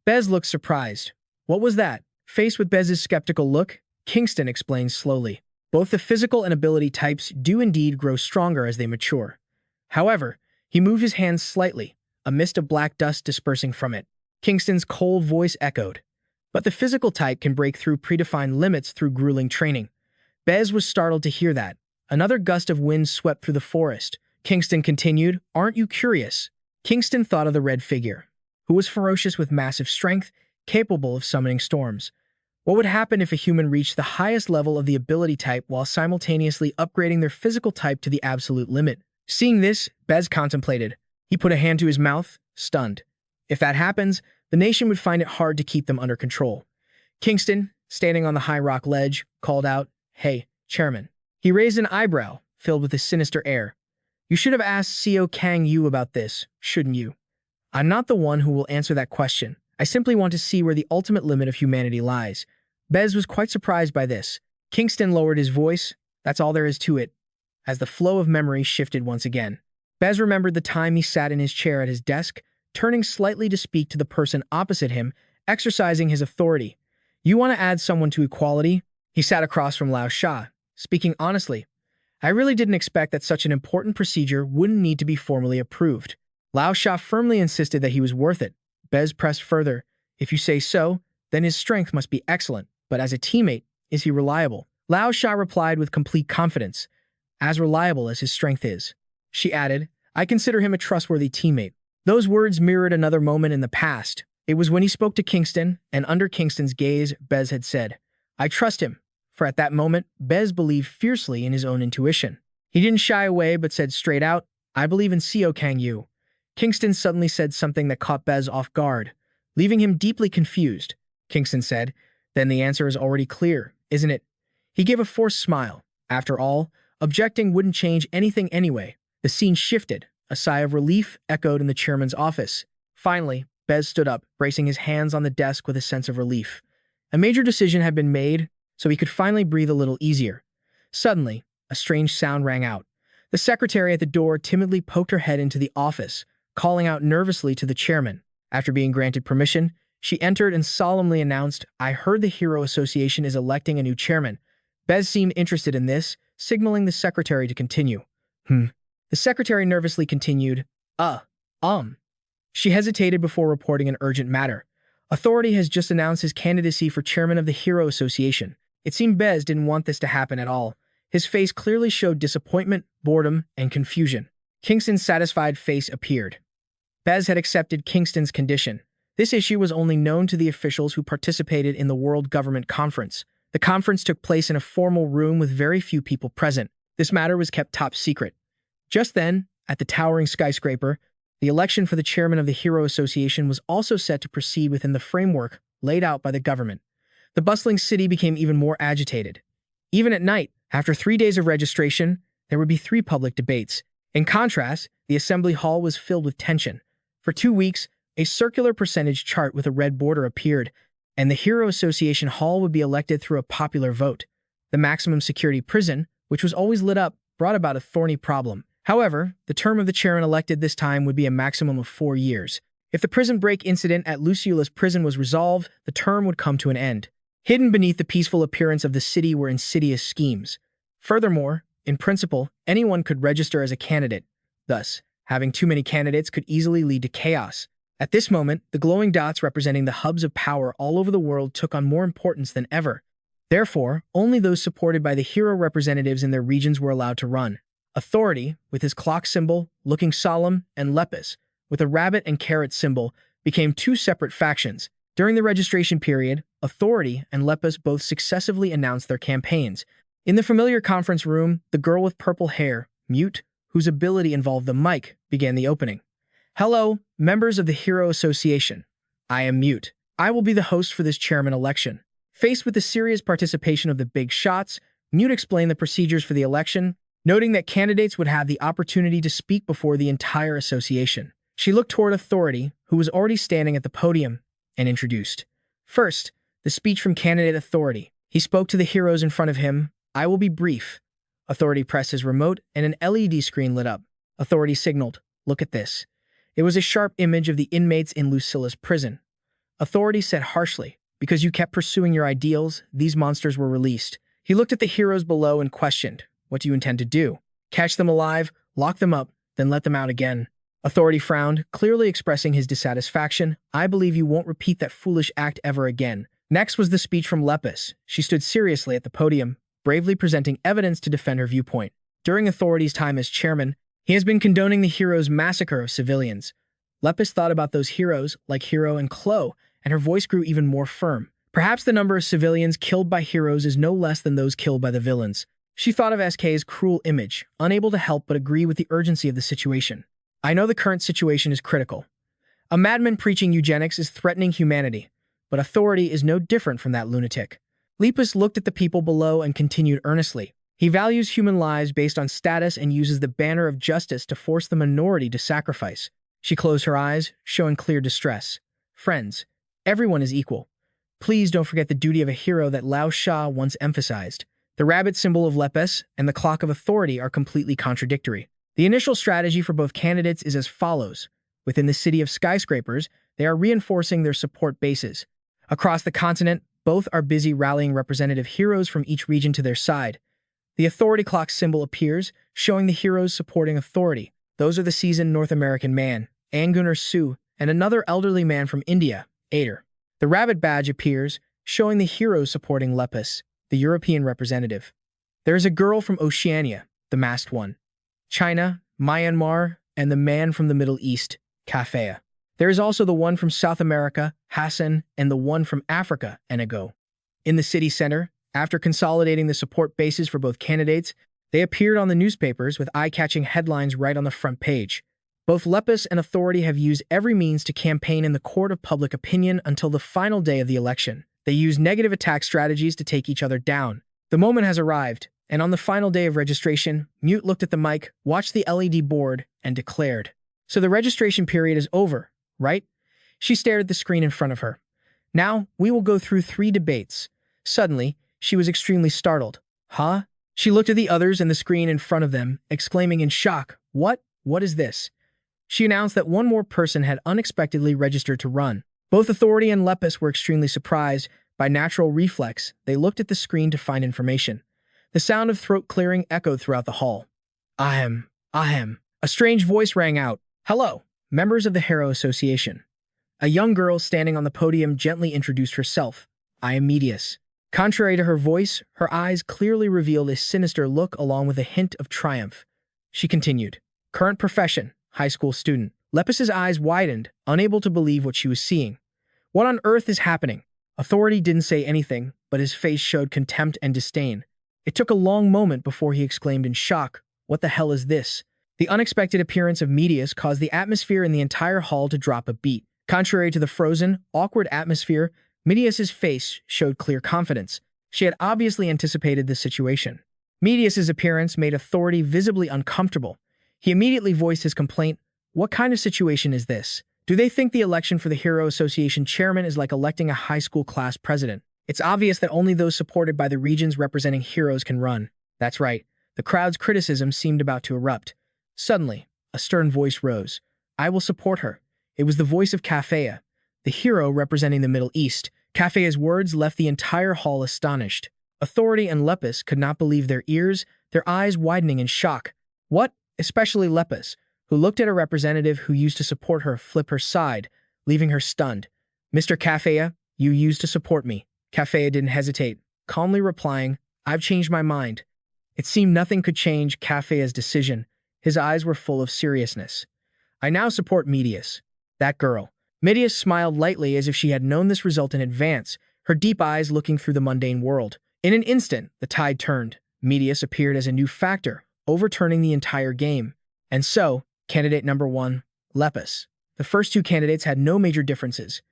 Bez looked surprised. "What was that?" Faced with Bez's skeptical look, Kingston explained slowly. "Both the physical and ability types do indeed grow stronger as they mature. However," he moved his hand slightly, a mist of black dust dispersing from it. Kingston's cold voice echoed. "But the physical type can break through predefined limits through grueling training." Bez was startled to hear that. Another gust of wind swept through the forest. Kingston continued, "Aren't you curious?" Kingston thought of the red figure, who was ferocious with massive strength, capable of summoning storms. What would happen if a human reached the highest level of the ability type while simultaneously upgrading their physical type to the absolute limit? Seeing this, Bez contemplated. He put a hand to his mouth, stunned. If that happens, the nation would find it hard to keep them under control. Kingston, standing on the high rock ledge, called out, "Hey, Chairman." He raised an eyebrow, filled with a sinister air. "You should have asked Seo Kang Yu about this, shouldn't you?" "I'm not the one who will answer that question. I simply want to see where the ultimate limit of humanity lies." Bez was quite surprised by this. Kingston lowered his voice. "That's all there is to it." As the flow of memory shifted once again, Bez remembered the time he sat in his chair at his desk, turning slightly to speak to the person opposite him, exercising his authority. "You want to add someone to equality?" He sat across from Lao Sha, speaking honestly. "I really didn't expect that such an important procedure wouldn't need to be formally approved." Lao Sha firmly insisted that he was worth it. Bez pressed further. "If you say so, then his strength must be excellent. But as a teammate, is he reliable?" Lao Sha replied with complete confidence. "As reliable as his strength is." She added, "I consider him a trustworthy teammate." Those words mirrored another moment in the past. It was when he spoke to Kingston, and under Kingston's gaze, Bez had said, "I trust him." For at that moment, Bez believed fiercely in his own intuition. He didn't shy away but said straight out, "I believe in Seo Kang Yu." Kingston suddenly said something that caught Bez off guard, leaving him deeply confused. Kingston said, "Then the answer is already clear, isn't it?" He gave a forced smile. After all, objecting wouldn't change anything anyway. The scene shifted. A sigh of relief echoed in the chairman's office. Finally, Bez stood up, bracing his hands on the desk with a sense of relief. A major decision had been made, so he could finally breathe a little easier. Suddenly, a strange sound rang out. The secretary at the door timidly poked her head into the office, calling out nervously to the chairman. After being granted permission, she entered and solemnly announced, "I heard the Hero Association is electing a new chairman." Bez seemed interested in this, signaling the secretary to continue. The secretary nervously continued, She hesitated before reporting an urgent matter. Authority has just announced his candidacy for chairman of the Hero Association. It seemed Bez didn't want this to happen at all. His face clearly showed disappointment, boredom, and confusion. Kingston's satisfied face appeared. Bez had accepted Kingston's condition. This issue was only known to the officials who participated in the World Government Conference. The conference took place in a formal room with very few people present. This matter was kept top secret. Just then, at the towering skyscraper, the election for the chairman of the Hero Association was also set to proceed within the framework laid out by the government. The bustling city became even more agitated. Even at night, after 3 days of registration, there would be 3 public debates. In contrast, the assembly hall was filled with tension. For 2 weeks, a circular percentage chart with a red border appeared, and the Hero Association hall would be elected through a popular vote. The maximum security prison, which was always lit up, brought about a thorny problem. However, the term of the chairman elected this time would be a maximum of 4 years. If the prison break incident at Ruculus Prison was resolved, the term would come to an end. Hidden beneath the peaceful appearance of the city were insidious schemes. Furthermore, in principle, anyone could register as a candidate. Thus, having too many candidates could easily lead to chaos. At this moment, the glowing dots representing the hubs of power all over the world took on more importance than ever. Therefore, only those supported by the hero representatives in their regions were allowed to run. Authority, with his clock symbol, looking solemn, and Lepus, with a rabbit and carrot symbol, became 2 separate factions. During the registration period, Authority and Lepus both successively announced their campaigns. In the familiar conference room, the girl with purple hair, Mute, whose ability involved the mic, began the opening. "Hello, members of the Hero Association. I am Mute. I will be the host for this chairman election." Faced with the serious participation of the big shots, Mute explained the procedures for the election, noting that candidates would have the opportunity to speak before the entire association. She looked toward Authority, who was already standing at the podium, and introduced. First, the speech from candidate Authority. He spoke to the heroes in front of him. "I will be brief." Authority pressed his remote, and an LED screen lit up. Authority signaled, "Look at this." It was a sharp image of the inmates in Ruculus Prison. Authority said harshly, "Because you kept pursuing your ideals, these monsters were released." He looked at the heroes below and questioned, "What do you intend to do? Catch them alive, lock them up, then let them out again?" Authority frowned, clearly expressing his dissatisfaction. "I believe you won't repeat that foolish act ever again." Next was the speech from Lepus. She stood seriously at the podium, bravely presenting evidence to defend her viewpoint. During Authority's time as chairman, he has been condoning the heroes' massacre of civilians. Lepus thought about those heroes, like Hero and Chloe, and her voice grew even more firm. Perhaps the number of civilians killed by heroes is no less than those killed by the villains. She thought of SK's cruel image, unable to help but agree with the urgency of the situation. "I know the current situation is critical. A madman preaching eugenics is threatening humanity, but Authority is no different from that lunatic." Lepus looked at the people below and continued earnestly. "He values human lives based on status and uses the banner of justice to force the minority to sacrifice." She closed her eyes, showing clear distress. "Friends, everyone is equal. Please don't forget the duty of a hero that Lao Sha once emphasized." The rabbit symbol of Lepus and the clock of Authority are completely contradictory. The initial strategy for both candidates is as follows. Within the city of skyscrapers, they are reinforcing their support bases. Across the continent, both are busy rallying representative heroes from each region to their side. The Authority clock symbol appears, showing the heroes supporting Authority. Those are the seasoned North American man, Angunar Su, and another elderly man from India, Ader. The rabbit badge appears, showing the heroes supporting Lepus, the European representative. There is a girl from Oceania, the masked one, China, Myanmar, and the man from the Middle East, Kafea. There is also the one from South America, Hassan, and the one from Africa, Enigo. In the city center, after consolidating the support bases for both candidates, they appeared on the newspapers with eye-catching headlines right on the front page. Both Lepus and Authority have used every means to campaign in the court of public opinion until the final day of the election. They use negative attack strategies to take each other down. The moment has arrived, and on the final day of registration, Mute looked at the mic, watched the LED board, and declared, "So the registration period is over, right?" She stared at the screen in front of her. "Now, we will go through 3 debates." Suddenly, she was extremely startled. "Huh?" She looked at the others and the screen in front of them, exclaiming in shock, "What? What is this?" She announced that one more person had unexpectedly registered to run. Both Authority and Lepus were extremely surprised. By natural reflex, they looked at the screen to find information. The sound of throat clearing echoed throughout the hall. Ahem, ahem. A strange voice rang out. "Hello, members of the Hero Association." A young girl standing on the podium gently introduced herself. "I am Medius." Contrary to her voice, her eyes clearly revealed a sinister look along with a hint of triumph. She continued, "Current profession, high school student." Lepus's eyes widened, unable to believe what she was seeing. What on earth is happening? Authority didn't say anything, but his face showed contempt and disdain. It took a long moment before he exclaimed in shock, "What the hell is this?" The unexpected appearance of Medius caused the atmosphere in the entire hall to drop a beat. Contrary to the frozen, awkward atmosphere, Medius's face showed clear confidence. She had obviously anticipated this situation. Medius's appearance made Authority visibly uncomfortable. He immediately voiced his complaint. "What kind of situation is this? Do they think the election for the Hero Association chairman is like electing a high school class president? It's obvious that only those supported by the regions representing heroes can run." That's right. The crowd's criticism seemed about to erupt. Suddenly, a stern voice rose. "I will support her." It was the voice of Kafea, the hero representing the Middle East. Kafea's words left the entire hall astonished. Authority and Lepus could not believe their ears, their eyes widening in shock. What? Especially Lepus, who looked at a representative who used to support her flip her side, leaving her stunned. "Mr. Kafea, you used to support me." Kafea didn't hesitate, calmly replying, "I've changed my mind." It seemed nothing could change Kafea's decision. His eyes were full of seriousness. "I now support Medius." That girl. Medius smiled lightly as if she had known this result in advance, her deep eyes looking through the mundane world. In an instant, the tide turned. Medius appeared as a new factor, overturning the entire game. And so, candidate number 1, Lepus. The first 2 candidates had no major differences.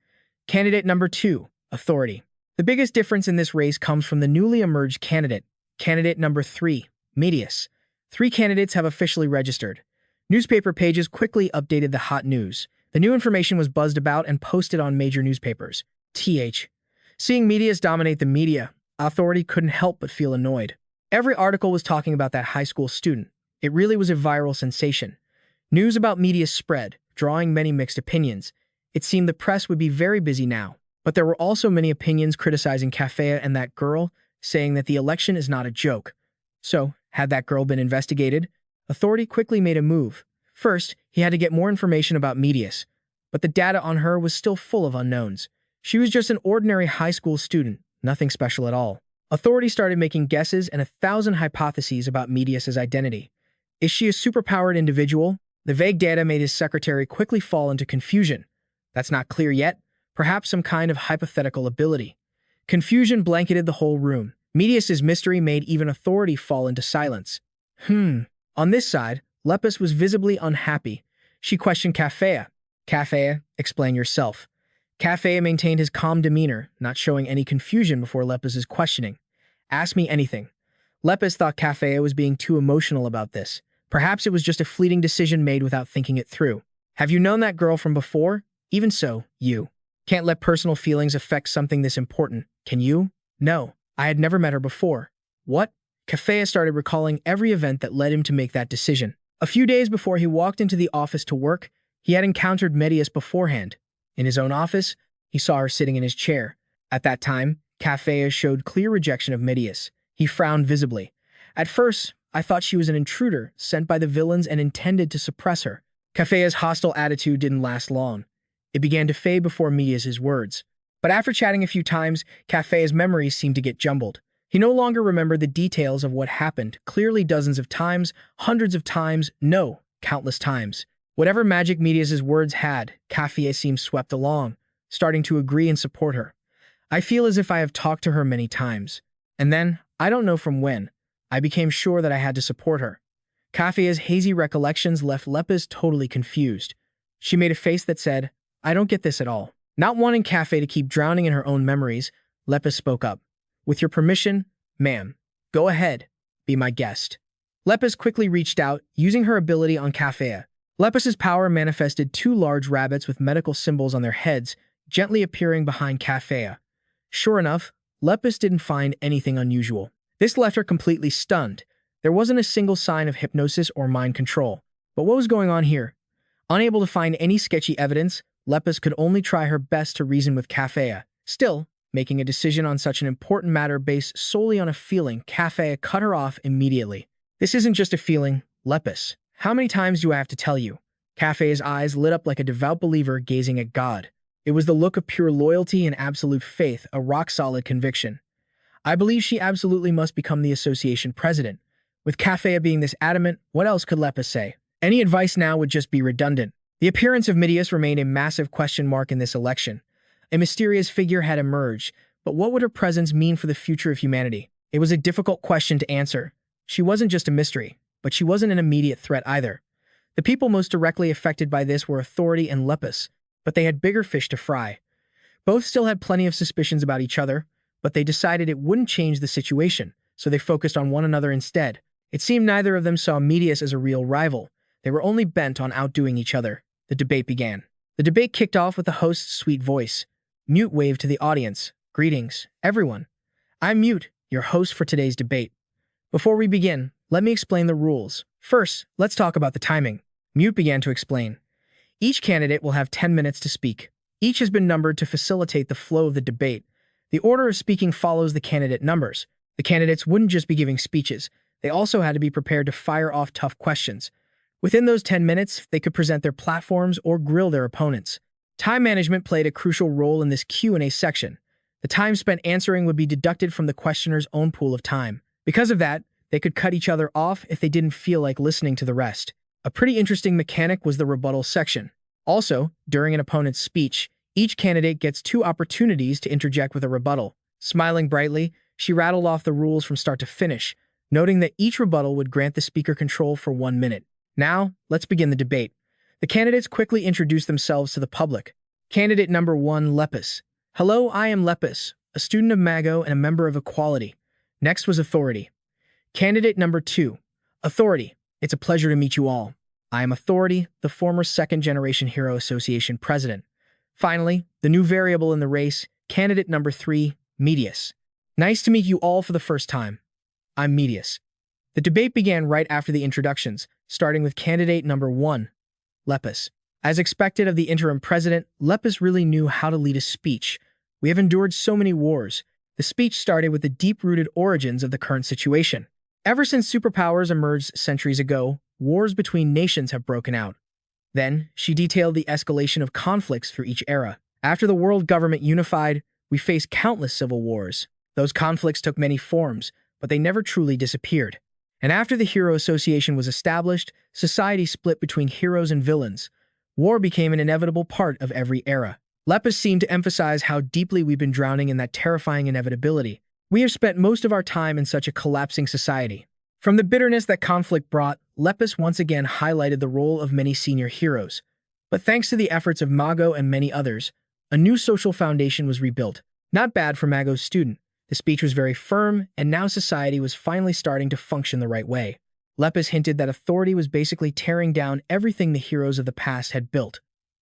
Candidate number 2, Authority. The biggest difference in this race comes from the newly emerged candidate. Candidate number 3, Medius. 3 candidates have officially registered. Newspaper pages quickly updated the hot news. The new information was buzzed about and posted on major newspapers. Seeing Medius dominate the media, Authority couldn't help but feel annoyed. Every article was talking about that high school student. It really was a viral sensation. News about Medius spread, drawing many mixed opinions. It seemed the press would be very busy now. But there were also many opinions criticizing Kafea and that girl, saying that the election is not a joke. So, had that girl been investigated? Authority quickly made a move. First, he had to get more information about Medius, but the data on her was still full of unknowns. She was just an ordinary high school student, nothing special at all. Authority started making guesses and 1,000 hypotheses about Medius's identity. Is she a superpowered individual? The vague data made his secretary quickly fall into confusion. That's not clear yet. Perhaps some kind of hypothetical ability. Confusion blanketed the whole room. Medius's mystery made even Authority fall into silence. On this side, Lepus was visibly unhappy. She questioned Kafea. "Kafea, explain yourself." Kafea maintained his calm demeanor, not showing any confusion before Lepus's questioning. "Ask me anything." Lepus thought Kafea was being too emotional about this. Perhaps it was just a fleeting decision made without thinking it through. "Have you known that girl from before?" "Even so, you can't let personal feelings affect something this important, can you?" "No, I had never met her before." "What?" Kafea started recalling every event that led him to make that decision. A few days before he walked into the office to work, he had encountered Medius beforehand. In his own office, he saw her sitting in his chair. At that time, Kafea showed clear rejection of Medius. He frowned visibly. "At first, I thought she was an intruder sent by the villains and intended to suppress her." Kafea's hostile attitude didn't last long. It began to fade before Medius's words. But after chatting a few times, Kafea's memories seemed to get jumbled. He no longer remembered the details of what happened, clearly dozens of times, hundreds of times, no, countless times. Whatever magic Medius's words had, Kafea seemed swept along, starting to agree and support her. "I feel as if I have talked to her many times. And then, I don't know from when, I became sure that I had to support her." Kafea's hazy recollections left Lepus totally confused. She made a face that said, "I don't get this at all." Not wanting Kafea to keep drowning in her own memories, Lepus spoke up. "With your permission, ma'am, go ahead, be my guest." Lepus quickly reached out, using her ability on Kafea. Lepus's power manifested two large rabbits with medical symbols on their heads, gently appearing behind Kafea. Sure enough, Lepus didn't find anything unusual. This left her completely stunned. There wasn't a single sign of hypnosis or mind control. But what was going on here? Unable to find any sketchy evidence, Lepus could only try her best to reason with Kafea. Still, making a decision on such an important matter based solely on a feeling, Kafea cut her off immediately. This isn't just a feeling, Lepus. How many times do I have to tell you? Kafea's eyes lit up like a devout believer gazing at God. It was the look of pure loyalty and absolute faith, a rock-solid conviction. I believe she absolutely must become the association president. With Kafea being this adamant, what else could Lepus say? Any advice now would just be redundant. The appearance of Midias remained a massive question mark in this election. A mysterious figure had emerged, but what would her presence mean for the future of humanity? It was a difficult question to answer. She wasn't just a mystery, but she wasn't an immediate threat either. The people most directly affected by this were Authority and Lepus, but they had bigger fish to fry. Both still had plenty of suspicions about each other, but they decided it wouldn't change the situation, so they focused on one another instead. It seemed neither of them saw Midias as a real rival. They were only bent on outdoing each other. The debate began. The debate kicked off with the host's sweet voice. Mute waved to the audience. Greetings, everyone. I'm Mute, your host for today's debate. Before we begin, let me explain the rules. First, let's talk about the timing. Mute began to explain. Each candidate will have 10 minutes to speak. Each has been numbered to facilitate the flow of the debate. The order of speaking follows the candidate numbers. The candidates wouldn't just be giving speeches. They also had to be prepared to fire off tough questions. Within those 10 minutes, they could present their platforms or grill their opponents. Time management played a crucial role in this Q&A section. The time spent answering would be deducted from the questioner's own pool of time. Because of that, they could cut each other off if they didn't feel like listening to the rest. A pretty interesting mechanic was the rebuttal section. Also, during an opponent's speech, each candidate gets 2 opportunities to interject with a rebuttal. Smiling brightly, she rattled off the rules from start to finish, noting that each rebuttal would grant the speaker control for 1 minute. Now, let's begin the debate. The candidates quickly introduced themselves to the public. Candidate number 1, Lepus. Hello, I am Lepus, a student of Mago and a member of Equality. Next was Authority. Candidate number 2, Authority. It's a pleasure to meet you all. I am Authority, the former Second-Generation Hero Association president. Finally, the new variable in the race, candidate number 3, Midias. Nice to meet you all for the first time. I'm Midias. The debate began right after the introductions, starting with candidate number 1, Lepus. As expected of the interim president, Lepus really knew how to lead a speech. We have endured so many wars. The speech started with the deep-rooted origins of the current situation. Ever since superpowers emerged centuries ago, wars between nations have broken out. Then, she detailed the escalation of conflicts through each era. After the world government unified, we faced countless civil wars. Those conflicts took many forms, but they never truly disappeared. And after the Hero Association was established, society split between heroes and villains. War became an inevitable part of every era. Lepus seemed to emphasize how deeply we've been drowning in that terrifying inevitability. We have spent most of our time in such a collapsing society. From the bitterness that conflict brought, Lepus once again highlighted the role of many senior heroes. But thanks to the efforts of Mago and many others, a new social foundation was rebuilt. Not bad for Mago's student. The speech was very firm, and now society was finally starting to function the right way. Lepus hinted that Authority was basically tearing down everything the heroes of the past had built.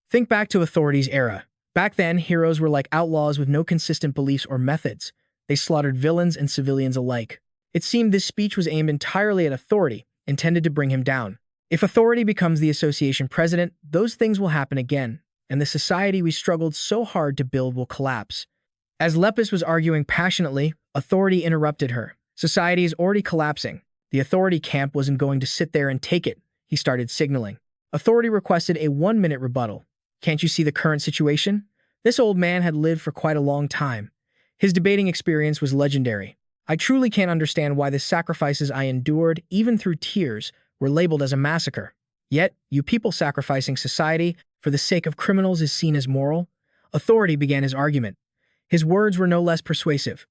Think back to Authority's era. Back then, heroes were like outlaws with no consistent beliefs or methods. They slaughtered villains and civilians alike. It seemed this speech was aimed entirely at Authority, intended to bring him down. If Authority becomes the association president, those things will happen again, and the society we struggled so hard to build will collapse. As Lepus was arguing passionately, Authority interrupted her. Society is already collapsing. The Authority camp wasn't going to sit there and take it, he started signaling. Authority requested a 1-minute rebuttal. Can't you see the current situation? This old man had lived for quite a long time. His debating experience was legendary. I truly can't understand why the sacrifices I endured, even through tears, were labeled as a massacre. Yet, you people sacrificing society for the sake of criminals is seen as moral? Authority began his argument. His words were no less persuasive.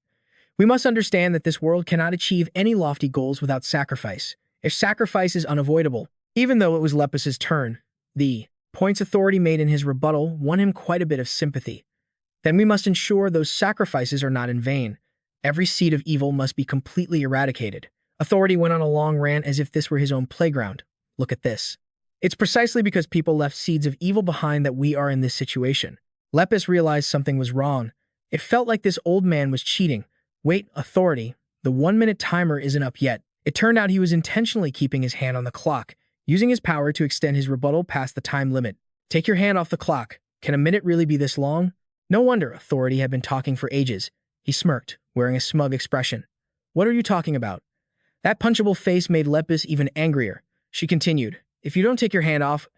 We must understand that this world cannot achieve any lofty goals without sacrifice. If sacrifice is unavoidable, even though it was Lepus's turn, the points Authority made in his rebuttal won him quite a bit of sympathy. Then we must ensure those sacrifices are not in vain. Every seed of evil must be completely eradicated. Authority went on a long rant as if this were his own playground. Look at this. It's precisely because people left seeds of evil behind that we are in this situation. Lepus realized something was wrong. It felt like this old man was cheating. Wait, authority. The 1-minute timer isn't up yet. It turned out he was intentionally keeping his hand on the clock, using his power to extend his rebuttal past the time limit. Take your hand off the clock. Can a minute really be this long? No wonder authority had been talking for ages. He smirked, wearing a smug expression. What are you talking about? That punchable face made Lepus even angrier. She continued, if you don't take your hand off,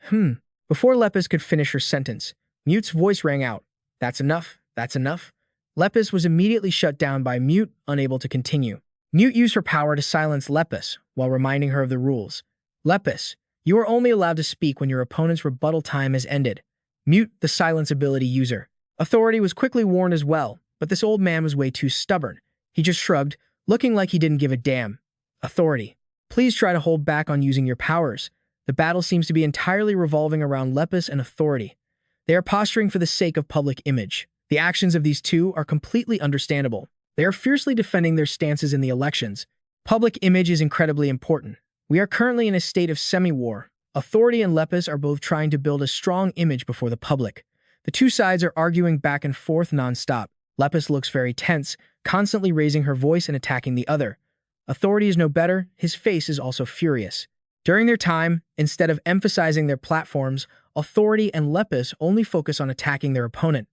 Before Lepus could finish her sentence, Mute's voice rang out. That's enough. That's enough. Lepus was immediately shut down by Mute, unable to continue. Mute used her power to silence Lepus, while reminding her of the rules. Lepus, you are only allowed to speak when your opponent's rebuttal time has ended. Mute, the silence ability user. Authority was quickly warned as well, but this old man was way too stubborn. He just shrugged, looking like he didn't give a damn. Authority, please try to hold back on using your powers. The battle seems to be entirely revolving around Lepus and Authority. They are posturing for the sake of public image. The actions of these two are completely understandable. They are fiercely defending their stances in the elections. Public image is incredibly important. We are currently in a state of semi-war. Authority and Lepus are both trying to build a strong image before the public. The two sides are arguing back and forth non-stop. Lepus looks very tense, constantly raising her voice and attacking the other. Authority is no better, his face is also furious. During their time, instead of emphasizing their platforms, Authority and Lepus only focus on attacking their opponent.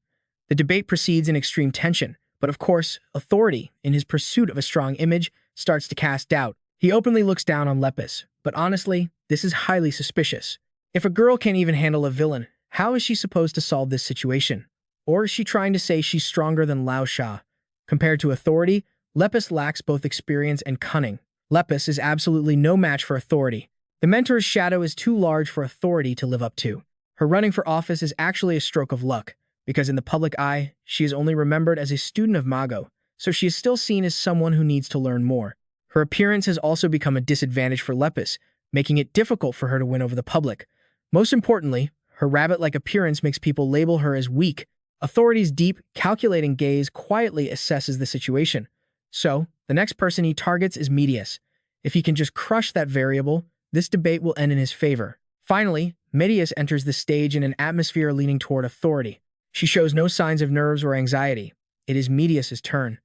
The debate proceeds in extreme tension, but of course, Authority, in his pursuit of a strong image, starts to cast doubt. He openly looks down on Lepus, but honestly, this is highly suspicious. If a girl can't even handle a villain, how is she supposed to solve this situation? Or is she trying to say she's stronger than Lao Sha? Compared to Authority, Lepus lacks both experience and cunning. Lepus is absolutely no match for Authority. The mentor's shadow is too large for Authority to live up to. Her running for office is actually a stroke of luck, because in the public eye, she is only remembered as a student of Mago, so she is still seen as someone who needs to learn more. Her appearance has also become a disadvantage for Lepus, making it difficult for her to win over the public. Most importantly, her rabbit-like appearance makes people label her as weak. Authority's deep, calculating gaze quietly assesses the situation. So, the next person he targets is Medius. If he can just crush that variable, this debate will end in his favor. Finally, Medius enters the stage in an atmosphere leaning toward Authority. She shows no signs of nerves or anxiety. It is Medius's turn.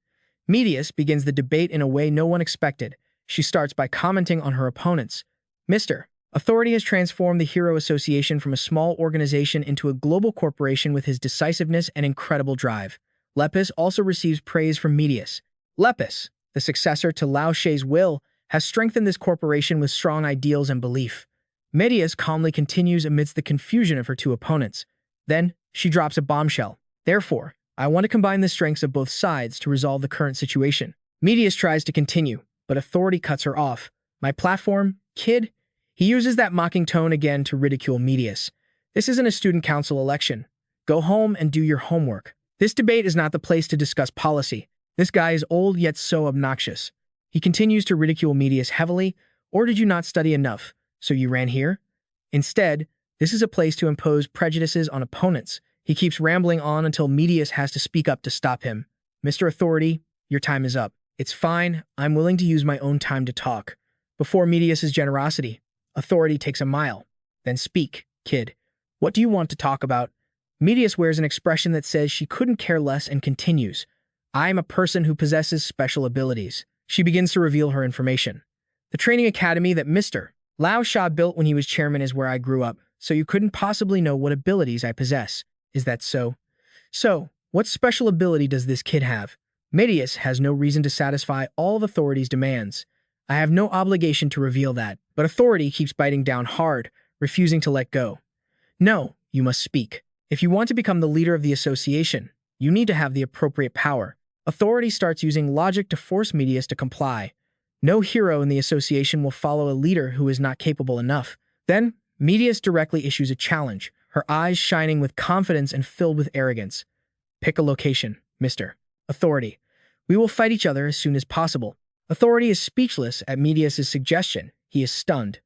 Medius begins the debate in a way no one expected. She starts by commenting on her opponents. Mr. Authority has transformed the Hero Association from a small organization into a global corporation with his decisiveness and incredible drive. Lepus also receives praise from Medius. Lepus, the successor to Lao She's will, has strengthened this corporation with strong ideals and belief. Medius calmly continues amidst the confusion of her two opponents. Then, she drops a bombshell. Therefore, I want to combine the strengths of both sides to resolve the current situation. Medius tries to continue, but Authority cuts her off. My platform, kid? He uses that mocking tone again to ridicule Medius. This isn't a student council election. Go home and do your homework. This debate is not the place to discuss policy. This guy is old yet so obnoxious. He continues to ridicule Medius heavily. Or did you not study enough, so you ran here? Instead, this is a place to impose prejudices on opponents. He keeps rambling on until Medius has to speak up to stop him. Mr. Authority, your time is up. It's fine, I'm willing to use my own time to talk. Before Medius's generosity, Authority takes a mile. Then speak, kid. What do you want to talk about? Medius wears an expression that says she couldn't care less and continues. I am a person who possesses special abilities. She begins to reveal her information. The training academy that Mr. Lao Sha built when he was chairman is where I grew up, so you couldn't possibly know what abilities I possess. Is that so? So, what special ability does this kid have? Medius has no reason to satisfy all of Authority's demands. I have no obligation to reveal that, but Authority keeps biting down hard, refusing to let go. No, you must speak. If you want to become the leader of the association, you need to have the appropriate power. Authority starts using logic to force Medius to comply. No hero in the association will follow a leader who is not capable enough. Then, Medius directly issues a challenge, her eyes shining with confidence and filled with arrogance. Pick a location, Mr. Authority. We will fight each other as soon as possible. Authority is speechless at Medius's suggestion. He is stunned.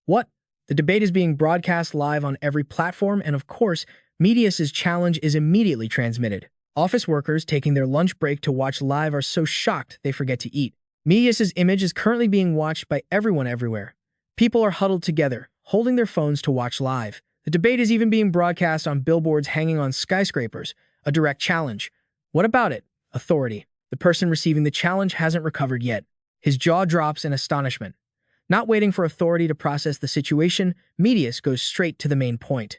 What? The debate is being broadcast live on every platform, and of course, Medius's challenge is immediately transmitted. Office workers taking their lunch break to watch live are so shocked they forget to eat. Medius's image is currently being watched by everyone everywhere. People are huddled together, holding their phones to watch live. The debate is even being broadcast on billboards hanging on skyscrapers, a direct challenge. What about it? Authority. The person receiving the challenge hasn't recovered yet. His jaw drops in astonishment. Not waiting for authority to process the situation, Medius goes straight to the main point.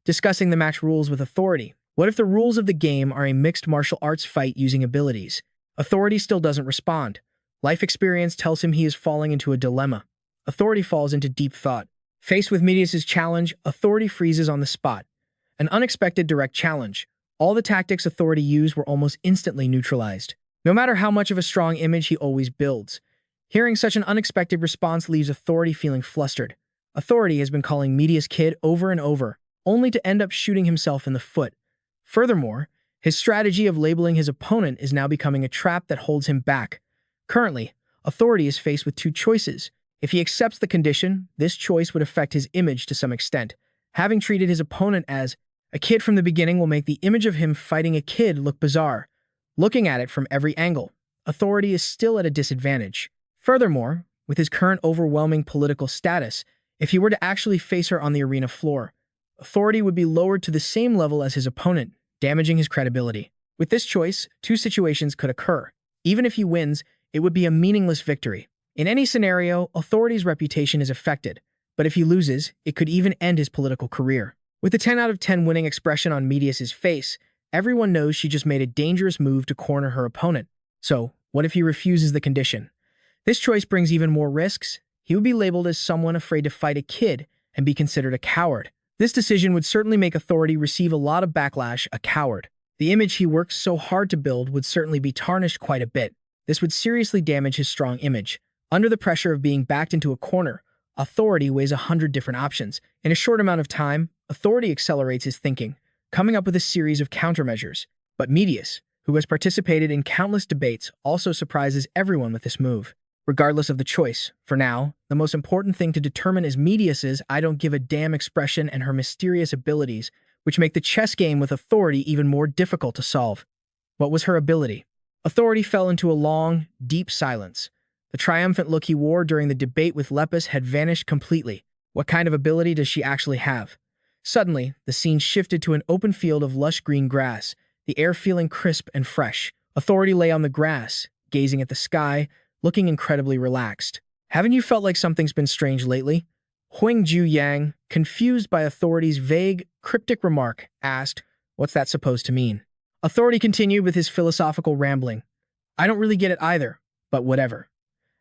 Discussing the match rules with authority. What if the rules of the game are a mixed martial arts fight using abilities? Authority still doesn't respond. Life experience tells him he is falling into a dilemma. Authority falls into deep thought. Faced with Medius's challenge, authority freezes on the spot. An unexpected direct challenge. All the tactics authority used were almost instantly neutralized. No matter how much of a strong image he always builds. Hearing such an unexpected response leaves authority feeling flustered. Authority has been calling Medius kid over and over, only to end up shooting himself in the foot. Furthermore, his strategy of labeling his opponent is now becoming a trap that holds him back. Currently, authority is faced with two choices. If he accepts the condition, this choice would affect his image to some extent. Having treated his opponent as a kid from the beginning will make the image of him fighting a kid look bizarre. Looking at it from every angle, authority is still at a disadvantage. Furthermore, with his current overwhelming political status, if he were to actually face her on the arena floor, authority would be lowered to the same level as his opponent, damaging his credibility. With this choice, two situations could occur. Even if he wins, it would be a meaningless victory. In any scenario, authority's reputation is affected, but if he loses, it could even end his political career. With the 10 out of 10 winning expression on Medius's face, everyone knows she just made a dangerous move to corner her opponent. So, what if he refuses the condition? This choice brings even more risks. He would be labeled as someone afraid to fight a kid and be considered a coward. This decision would certainly make authority receive a lot of backlash, a coward. The image he worked so hard to build would certainly be tarnished quite a bit. This would seriously damage his strong image. Under the pressure of being backed into a corner, authority weighs 100 different options. In a short amount of time, authority accelerates his thinking, coming up with a series of countermeasures. But Medius, who has participated in countless debates, also surprises everyone with this move. Regardless of the choice, for now, the most important thing to determine is Medius's "I don't give a damn" expression and her mysterious abilities, which make the chess game with authority even more difficult to solve. What was her ability? Authority fell into a long, deep silence. The triumphant look he wore during the debate with Lepus had vanished completely. What kind of ability does she actually have? Suddenly, the scene shifted to an open field of lush green grass, the air feeling crisp and fresh. Authority lay on the grass, gazing at the sky, looking incredibly relaxed. Haven't you felt like something's been strange lately? Huang Ju Yang, confused by authority's vague, cryptic remark, asked, "What's that supposed to mean?" Authority continued with his philosophical rambling. "I don't really get it either, but whatever.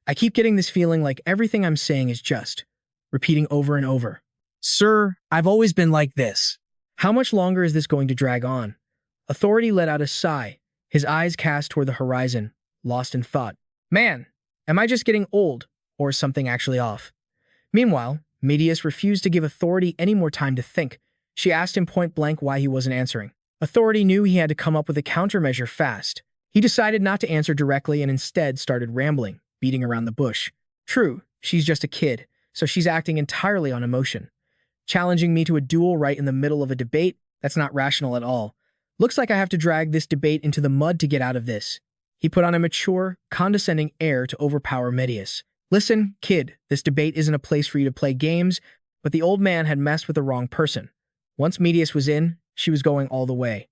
I keep getting this feeling like everything I'm saying is just repeating over and over. Sir, I've always been like this. How much longer is this going to drag on?" Authority let out a sigh, his eyes cast toward the horizon, lost in thought. Man, am I just getting old, or is something actually off? Meanwhile, Medius refused to give authority any more time to think. She asked him point blank why he wasn't answering. Authority knew he had to come up with a countermeasure fast. He decided not to answer directly and instead started rambling, beating around the bush. True, she's just a kid, so she's acting entirely on emotion. Challenging me to a duel right in the middle of a debate? That's not rational at all. Looks like I have to drag this debate into the mud to get out of this. He put on a mature, condescending air to overpower Medius. Listen, kid, this debate isn't a place for you to play games, but the old man had messed with the wrong person. Once Medius was in, she was going all the way.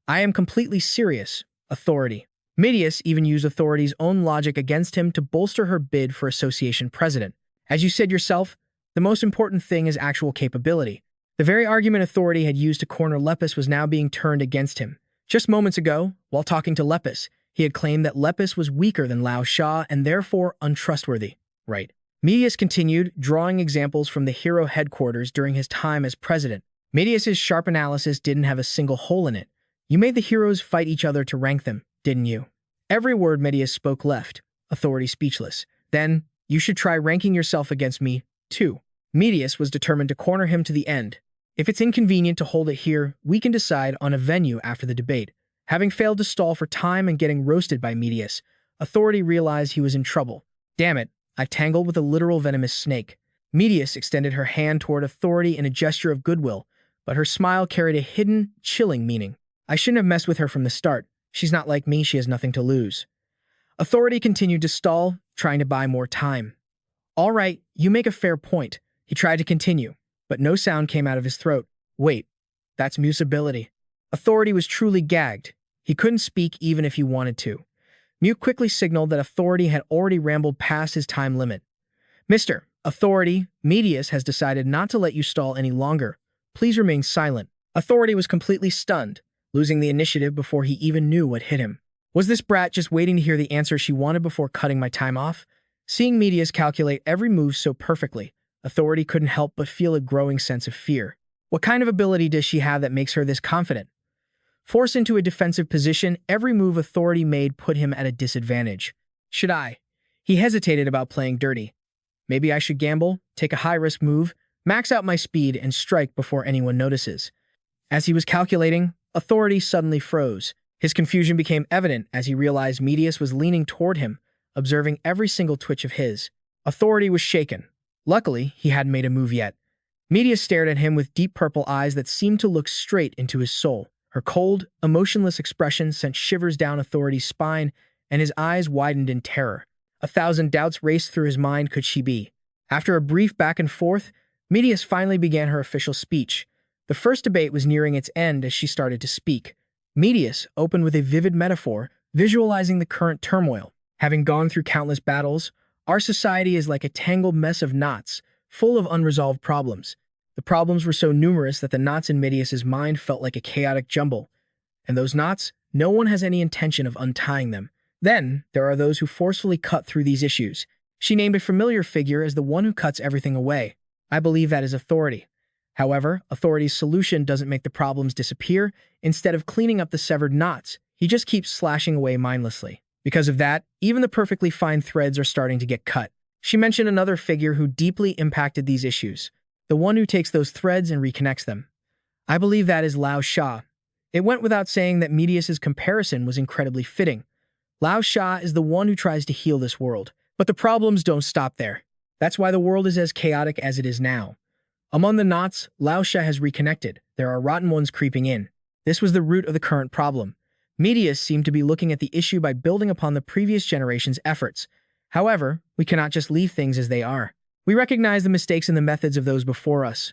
I am completely serious. Authority. Medius even used authority's own logic against him to bolster her bid for association president. As you said yourself, the most important thing is actual capability. The very argument authority had used to corner Lepus was now being turned against him. Just moments ago, while talking to Lepus, he had claimed that Lepus was weaker than Lao Sha and therefore untrustworthy. Right. Medius continued, drawing examples from the hero headquarters during his time as president. Medius's sharp analysis didn't have a single hole in it. You made the heroes fight each other to rank them, didn't you? Every word Medius spoke left, authority speechless. Then, you should try ranking yourself against me, too. Medius was determined to corner him to the end. If it's inconvenient to hold it here, we can decide on a venue after the debate. Having failed to stall for time and getting roasted by Medius, authority realized he was in trouble. Damn it, I've tangled with a literal venomous snake. Medius extended her hand toward authority in a gesture of goodwill, but her smile carried a hidden, chilling meaning. I shouldn't have messed with her from the start. She's not like me, she has nothing to lose. Authority continued to stall, trying to buy more time. All right, you make a fair point. He tried to continue, but no sound came out of his throat. Wait, that's mutability. Authority was truly gagged. He couldn't speak even if he wanted to. Mute quickly signaled that Authority had already rambled past his time limit. Mr. Authority, Medius has decided not to let you stall any longer. Please remain silent. Authority was completely stunned, losing the initiative before he even knew what hit him. Was this brat just waiting to hear the answer she wanted before cutting my time off? Seeing Medius calculate every move so perfectly, Authority couldn't help but feel a growing sense of fear. What kind of ability does she have that makes her this confident? Forced into a defensive position, every move Authority made put him at a disadvantage. Should I? He hesitated about playing dirty. Maybe I should gamble, take a high-risk move, max out my speed, and strike before anyone notices. As he was calculating, Authority suddenly froze. His confusion became evident as he realized Medius was leaning toward him, observing every single twitch of his. Authority was shaken. Luckily, he hadn't made a move yet. Medius stared at him with deep purple eyes that seemed to look straight into his soul. Her cold, emotionless expression sent shivers down Authority's spine, and his eyes widened in terror. 1,000 doubts raced through his mind. Could she be? After a brief back and forth, Medius finally began her official speech. The first debate was nearing its end as she started to speak. Medius opened with a vivid metaphor, visualizing the current turmoil. Having gone through countless battles, our society is like a tangled mess of knots, full of unresolved problems. The problems were so numerous that the knots in Medius's mind felt like a chaotic jumble. And those knots, no one has any intention of untying them. Then, there are those who forcefully cut through these issues. She named a familiar figure as the one who cuts everything away. I believe that is Authority. However, Authority's solution doesn't make the problems disappear. Instead of cleaning up the severed knots, he just keeps slashing away mindlessly. Because of that, even the perfectly fine threads are starting to get cut. She mentioned another figure who deeply impacted these issues, the one who takes those threads and reconnects them. I believe that is Lao Sha. It went without saying that Medius's comparison was incredibly fitting. Lao Sha is the one who tries to heal this world. But the problems don't stop there. That's why the world is as chaotic as it is now. Among the knots, Lao Sha has reconnected. There are rotten ones creeping in. This was the root of the current problem. Medius seemed to be looking at the issue by building upon the previous generation's efforts. However, we cannot just leave things as they are. We recognize the mistakes in the methods of those before us,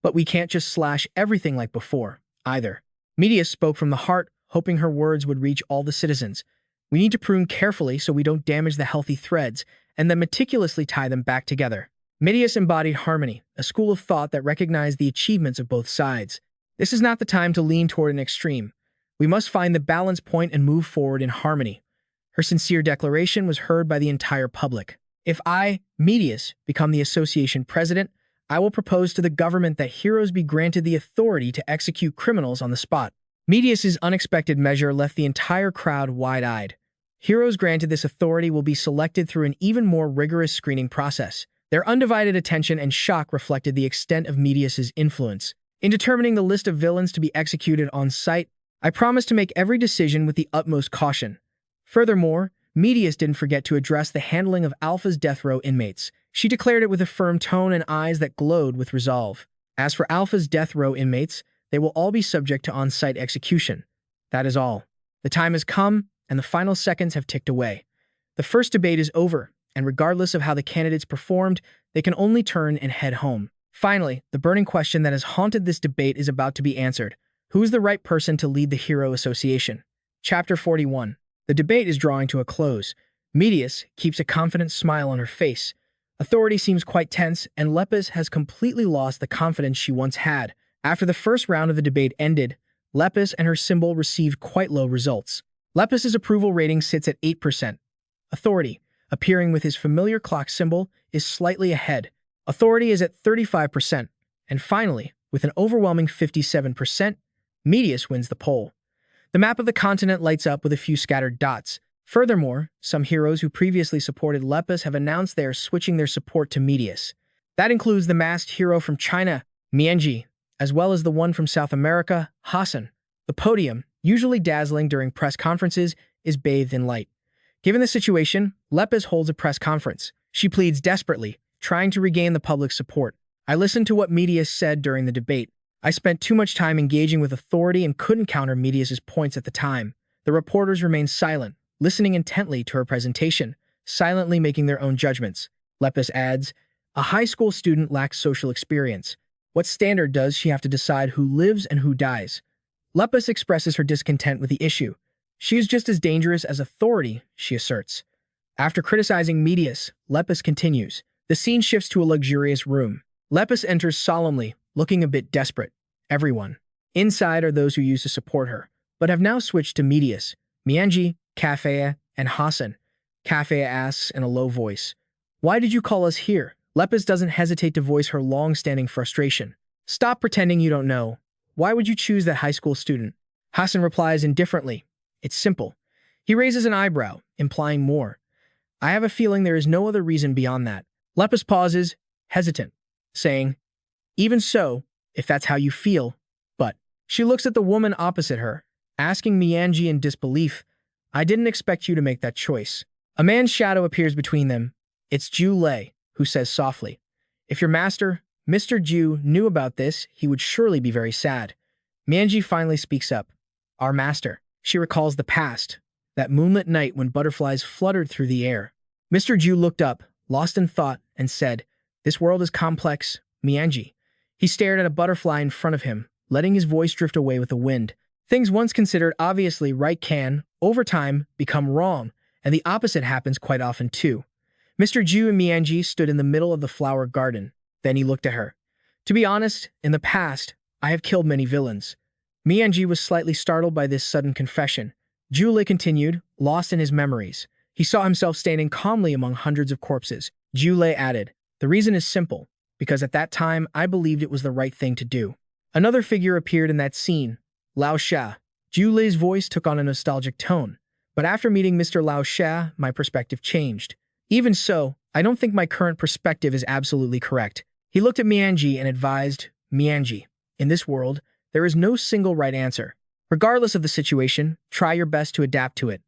but we can't just slash everything like before, either. Medius spoke from the heart, hoping her words would reach all the citizens. We need to prune carefully so we don't damage the healthy threads, and then meticulously tie them back together. Medius embodied harmony, a school of thought that recognized the achievements of both sides. This is not the time to lean toward an extreme. We must find the balance point and move forward in harmony. Her sincere declaration was heard by the entire public. If I, Medius, become the association president, I will propose to the government that heroes be granted the authority to execute criminals on the spot. Medius's unexpected measure left the entire crowd wide-eyed. Heroes granted this authority will be selected through an even more rigorous screening process. Their undivided attention and shock reflected the extent of Medius's influence. In determining the list of villains to be executed on site, I promised to make every decision with the utmost caution. Furthermore, Medius didn't forget to address the handling of Alpha's death row inmates. She declared it with a firm tone and eyes that glowed with resolve. As for Alpha's death row inmates, they will all be subject to on-site execution. That is all. The time has come, and the final seconds have ticked away. The first debate is over, and regardless of how the candidates performed, they can only turn and head home. Finally, the burning question that has haunted this debate is about to be answered. Who is the right person to lead the Hero Association? Chapter 41. The debate is drawing to a close. Medius keeps a confident smile on her face. Authority seems quite tense, and Lepus has completely lost the confidence she once had. After the first round of the debate ended, Lepus and her symbol received quite low results. Lepus's approval rating sits at 8%. Authority, appearing with his familiar clock symbol, is slightly ahead. Authority is at 35%. And finally, with an overwhelming 57%, Medius wins the poll. The map of the continent lights up with a few scattered dots. Furthermore, some heroes who previously supported Lepus have announced they are switching their support to Medius. That includes the masked hero from China, Mienji, as well as the one from South America, Hassan. The podium, usually dazzling during press conferences, is bathed in light. Given the situation, Lepus holds a press conference. She pleads desperately, trying to regain the public's support. I listened to what Medius said during the debate. I spent too much time engaging with authority and couldn't counter Medius's points at the time. The reporters remained silent, listening intently to her presentation, silently making their own judgments. Lepus adds, A high school student lacks social experience. What standard does she have to decide who lives and who dies? Lepus expresses her discontent with the issue. She is just as dangerous as authority, she asserts. After criticizing Medius, Lepus continues. The scene shifts to a luxurious room. Lepus enters solemnly, looking a bit desperate. Everyone. Inside are those who used to support her, but have now switched to Medius, Mianji, Kafea, and Hassan. Kafea asks in a low voice, "Why did you call us here?" Lepus doesn't hesitate to voice her long-standing frustration. "Stop pretending you don't know. Why would you choose that high school student?" Hassan replies indifferently, "It's simple." He raises an eyebrow, implying more. "I have a feeling there is no other reason beyond that." Lepus pauses, hesitant, saying, "Even so, if that's how you feel, but..." She looks at the woman opposite her, asking Mianji in disbelief, "I didn't expect you to make that choice." A man's shadow appears between them. It's Ju Lei, who says softly, "If your master, Mr. Ju, knew about this, he would surely be very sad." Mianji finally speaks up. "Our master." She recalls the past, that moonlit night when butterflies fluttered through the air. Mr. Ju looked up, lost in thought, and said, "This world is complex, Mianji." He stared at a butterfly in front of him, letting his voice drift away with the wind. Things once considered obviously right can, over time, become wrong, and the opposite happens quite often too. Mr. Ju and Mianji stood in the middle of the flower garden. Then he looked at her. "To be honest, in the past, I have killed many villains." Mianji was slightly startled by this sudden confession. Ju Lei continued, lost in his memories. He saw himself standing calmly among hundreds of corpses. Ju Lei added, "The reason is simple, because at that time I believed it was the right thing to do." Another figure appeared in that scene, Lao Sha. Ju Lei's voice took on a nostalgic tone. "But after meeting Mr. Lao Sha, my perspective changed. Even so, I don't think my current perspective is absolutely correct." He looked at Mianji and advised, "Mianji, in this world, there is no single right answer. Regardless of the situation, try your best to adapt to it.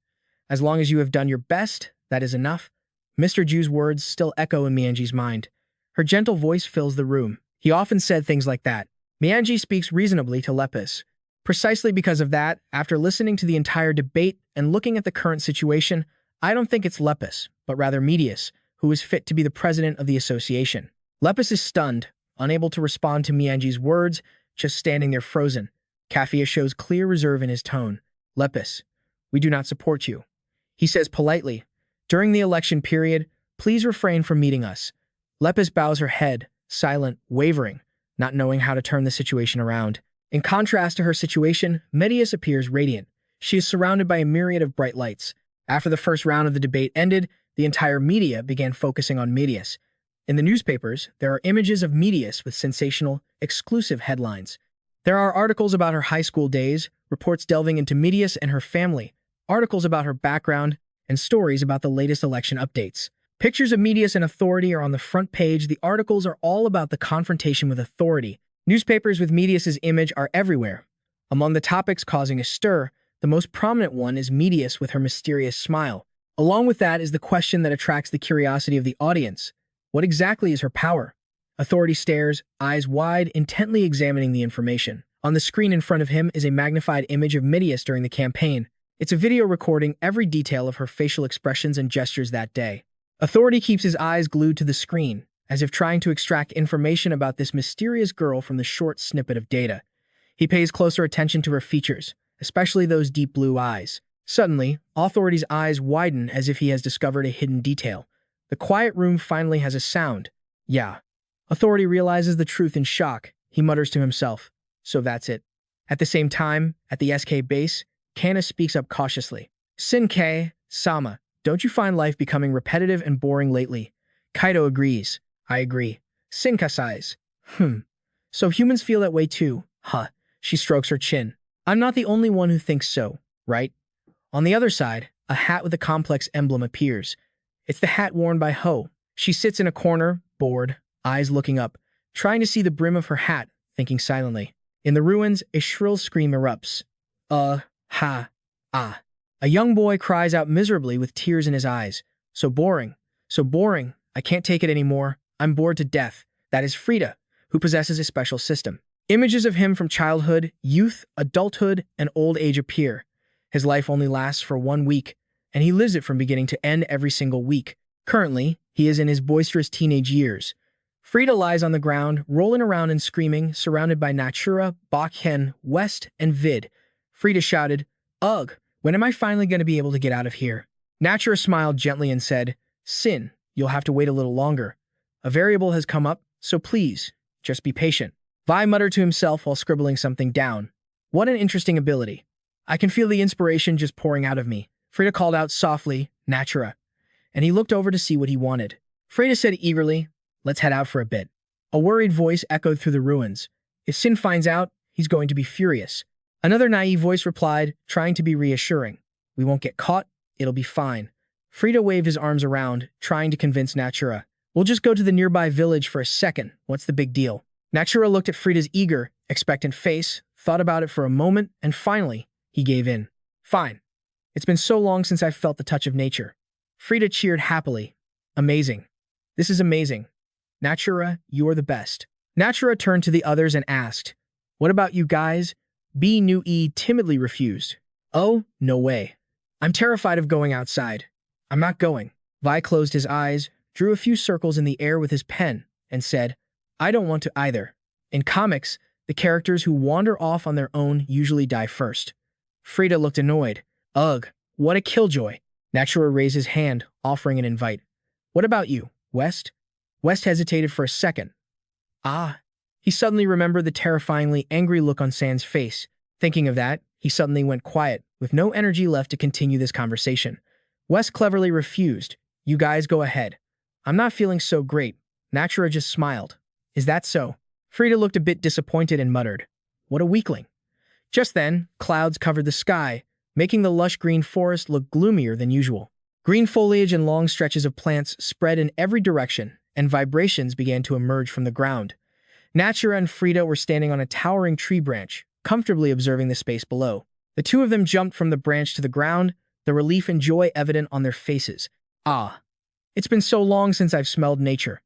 As long as you have done your best, that is enough." Mr. Ju's words still echo in Mianji's mind. Her gentle voice fills the room. He often said things like that. Mianji speaks reasonably to Lepus. Precisely because of that, after listening to the entire debate and looking at the current situation, I don't think it's Lepus, but rather Medius, who is fit to be the president of the association. Lepus is stunned, unable to respond to Mianji's words, just standing there frozen. Kafia shows clear reserve in his tone. "Lepus, we do not support you." He says politely, "During the election period, please refrain from meeting us." Lepus bows her head, silent, wavering, not knowing how to turn the situation around. In contrast to her situation, Medius appears radiant. She is surrounded by a myriad of bright lights. After the first round of the debate ended, the entire media began focusing on Medius. In the newspapers, there are images of Medius with sensational, exclusive headlines. There are articles about her high school days, reports delving into Medius and her family, articles about her background, and stories about the latest election updates. Pictures of Medius and authority are on the front page. The articles are all about the confrontation with authority. Newspapers with Medius's image are everywhere. Among the topics causing a stir, the most prominent one is Medius with her mysterious smile. Along with that is the question that attracts the curiosity of the audience. What exactly is her power? Authority stares, eyes wide, intently examining the information. On the screen in front of him is a magnified image of Medius during the campaign. It's a video recording every detail of her facial expressions and gestures that day. Authority keeps his eyes glued to the screen, as if trying to extract information about this mysterious girl from the short snippet of data. He pays closer attention to her features, especially those deep blue eyes. Suddenly, Authority's eyes widen as if he has discovered a hidden detail. The quiet room finally has a sound. "Yeah." Authority realizes the truth in shock. He mutters to himself, "So that's it." At the same time, at the SK base, Kana speaks up cautiously. "Sin-K, Sama, don't you find life becoming repetitive and boring lately?" Kaido agrees. "I agree." Sinka sighs. So humans feel that way too, huh?" She strokes her chin. "I'm not the only one who thinks so, right?" On the other side, a hat with a complex emblem appears. It's the hat worn by Ho. She sits in a corner, bored, eyes looking up, trying to see the brim of her hat, thinking silently. In the ruins, a shrill scream erupts. Ha, ah. A young boy cries out miserably with tears in his eyes. So boring, I can't take it anymore. I'm bored to death." That is Frida, who possesses a special system. Images of him from childhood, youth, adulthood, and old age appear. His life only lasts for 1 week, and he lives it from beginning to end every single week. Currently, he is in his boisterous teenage years. Frida lies on the ground, rolling around and screaming, surrounded by Natura, Bakhen, West, and Vid. Frida shouted, "Ugh, when am I finally going to be able to get out of here?" Natura smiled gently and said, "Sin, you'll have to wait a little longer. A variable has come up, so please, just be patient." Vi muttered to himself while scribbling something down. What an interesting ability. I can feel the inspiration just pouring out of me. Frida called out softly, "Natura," and he looked over to see what he wanted. Frida said eagerly, "Let's head out for a bit." A worried voice echoed through the ruins. "If Sin finds out, he's going to be furious." Another naive voice replied, trying to be reassuring. "We won't get caught. It'll be fine." Frida waved his arms around, trying to convince Natura. "We'll just go to the nearby village for a second. What's the big deal?" Natura looked at Frida's eager, expectant face, thought about it for a moment, and finally, he gave in. "Fine. It's been so long since I've felt the touch of nature." Frida cheered happily. "Amazing. This is amazing. Natura, you are the best." Natura turned to the others and asked, "What about you guys?" B. Nu E timidly refused. "Oh, no way. I'm terrified of going outside. I'm not going." Vi closed his eyes, drew a few circles in the air with his pen, and said, "I don't want to either." In comics, the characters who wander off on their own usually die first. Frida looked annoyed. "Ugh, what a killjoy." Natura raised his hand, offering an invite. "What about you, West?" West hesitated for a second. "Ah." He suddenly remembered the terrifyingly angry look on San's face. Thinking of that, he suddenly went quiet, with no energy left to continue this conversation. West cleverly refused. "You guys go ahead. I'm not feeling so great." Natura just smiled. "Is that so?" Frida looked a bit disappointed and muttered, "What a weakling." Just then, clouds covered the sky, making the lush green forest look gloomier than usual. Green foliage and long stretches of plants spread in every direction, and vibrations began to emerge from the ground. Natura and Frida were standing on a towering tree branch, comfortably observing the space below. The two of them jumped from the branch to the ground, the relief and joy evident on their faces. "Ah, it's been so long since I've smelled nature."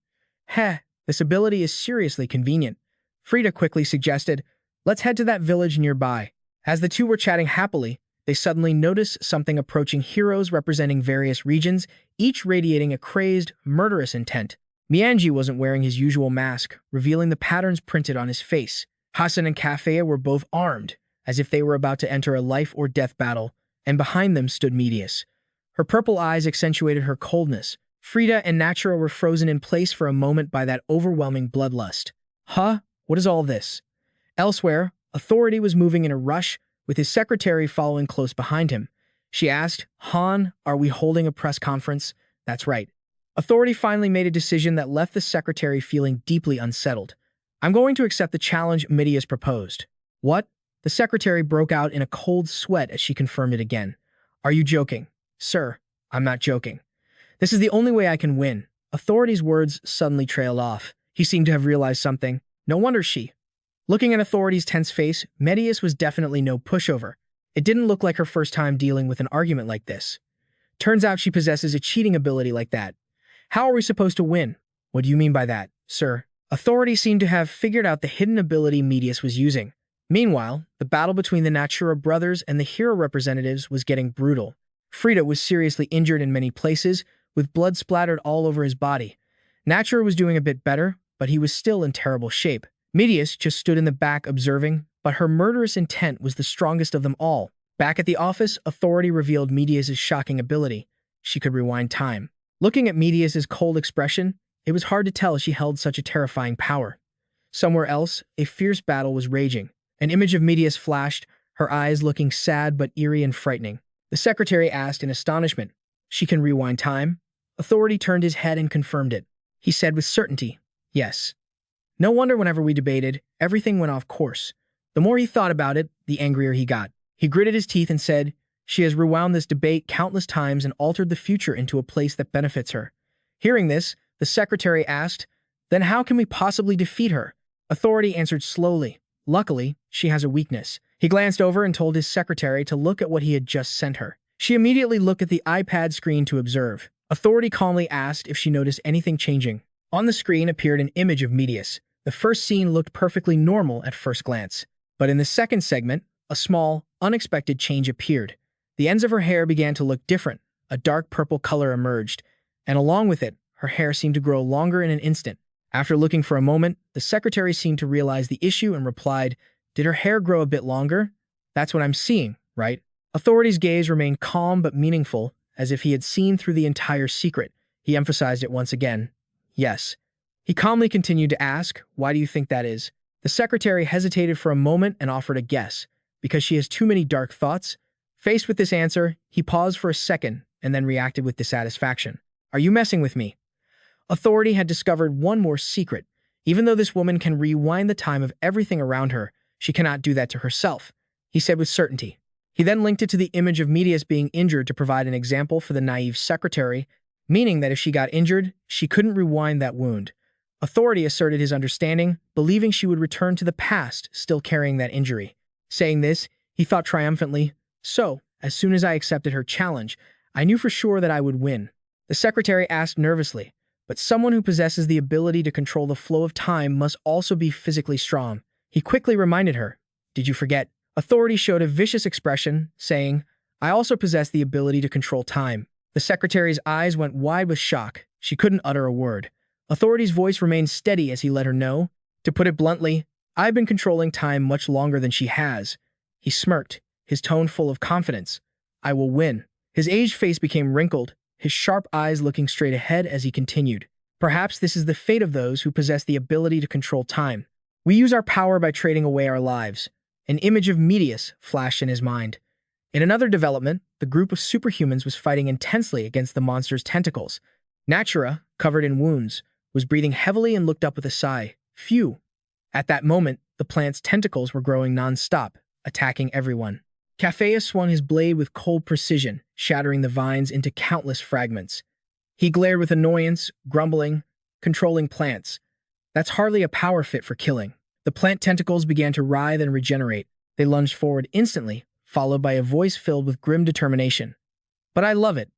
"Heh, this ability is seriously convenient." Frida quickly suggested, "Let's head to that village nearby." As the two were chatting happily, they suddenly noticed something approaching heroes representing various regions, each radiating a crazed, murderous intent. Mianji wasn't wearing his usual mask, revealing the patterns printed on his face. Hassan and Kafea were both armed, as if they were about to enter a life-or-death battle, and behind them stood Medius. Her purple eyes accentuated her coldness. Frida and Natura were frozen in place for a moment by that overwhelming bloodlust. "Huh? What is all this?" Elsewhere, Authority was moving in a rush, with his secretary following close behind him. She asked, "Han, are we holding a press conference?" "That's right." Authority finally made a decision that left the secretary feeling deeply unsettled. "I'm going to accept the challenge Midias proposed." "What?" The secretary broke out in a cold sweat as she confirmed it again. "Are you joking?" "Sir, I'm not joking. This is the only way I can win." Authority's words suddenly trailed off. He seemed to have realized something. No wonder she. Looking at Authority's tense face, Medius was definitely no pushover. It didn't look like her first time dealing with an argument like this. Turns out she possesses a cheating ability like that. "How are we supposed to win?" "What do you mean by that, sir?" Authority seemed to have figured out the hidden ability Medius was using. Meanwhile, the battle between the Natura brothers and the hero representatives was getting brutal. Frida was seriously injured in many places, with blood splattered all over his body. Natura was doing a bit better, but he was still in terrible shape. Medius just stood in the back observing, but her murderous intent was the strongest of them all. Back at the office, Authority revealed Medius' shocking ability. She could rewind time. Looking at Medius' cold expression, it was hard to tell she held such a terrifying power. Somewhere else, a fierce battle was raging. An image of Medius flashed, her eyes looking sad but eerie and frightening. The secretary asked in astonishment, "She can rewind time?" Authority turned his head and confirmed it. He said with certainty, "Yes." No wonder whenever we debated, everything went off course. The more he thought about it, the angrier he got. He gritted his teeth and said, "She has rewound this debate countless times and altered the future into a place that benefits her." Hearing this, the secretary asked, "Then how can we possibly defeat her?" Authority answered slowly, "Luckily, she has a weakness." He glanced over and told his secretary to look at what he had just sent her. She immediately looked at the iPad screen to observe. Authority calmly asked if she noticed anything changing. On the screen appeared an image of Medius. The first scene looked perfectly normal at first glance. But in the second segment, a small, unexpected change appeared. The ends of her hair began to look different. A dark purple color emerged, and along with it, her hair seemed to grow longer in an instant. After looking for a moment, the secretary seemed to realize the issue and replied, "Did her hair grow a bit longer? That's what I'm seeing, right?" Authority's gaze remained calm but meaningful, as if he had seen through the entire secret. He emphasized it once again. "Yes." He calmly continued to ask, "Why do you think that is?" The secretary hesitated for a moment and offered a guess. "Because she has too many dark thoughts?" Faced with this answer, he paused for a second and then reacted with dissatisfaction. "Are you messing with me?" Authority had discovered one more secret. Even though this woman can rewind the time of everything around her, she cannot do that to herself, he said with certainty. He then linked it to the image of Medius being injured to provide an example for the naive secretary, meaning that if she got injured, she couldn't rewind that wound. Authority asserted his understanding, believing she would return to the past, still carrying that injury. Saying this, he thought triumphantly, "So, as soon as I accepted her challenge, I knew for sure that I would win." The secretary asked nervously, "But someone who possesses the ability to control the flow of time must also be physically strong." He quickly reminded her, "Did you forget?" Authority showed a vicious expression, saying, "I also possess the ability to control time." The secretary's eyes went wide with shock. She couldn't utter a word. Authority's voice remained steady as he let her know, "To put it bluntly, I've been controlling time much longer than she has." He smirked, his tone full of confidence. "I will win." His aged face became wrinkled, his sharp eyes looking straight ahead as he continued. "Perhaps this is the fate of those who possess the ability to control time. We use our power by trading away our lives." An image of Medius flashed in his mind. In another development, the group of superhumans was fighting intensely against the monster's tentacles. Natura, covered in wounds, was breathing heavily and looked up with a sigh. Phew. At that moment, the plant's tentacles were growing non-stop, attacking everyone. Cafea swung his blade with cold precision, shattering the vines into countless fragments. He glared with annoyance, grumbling, "Controlling plants. That's hardly a power fit for killing." The plant tentacles began to writhe and regenerate. They lunged forward instantly, followed by a voice filled with grim determination. "But I love it.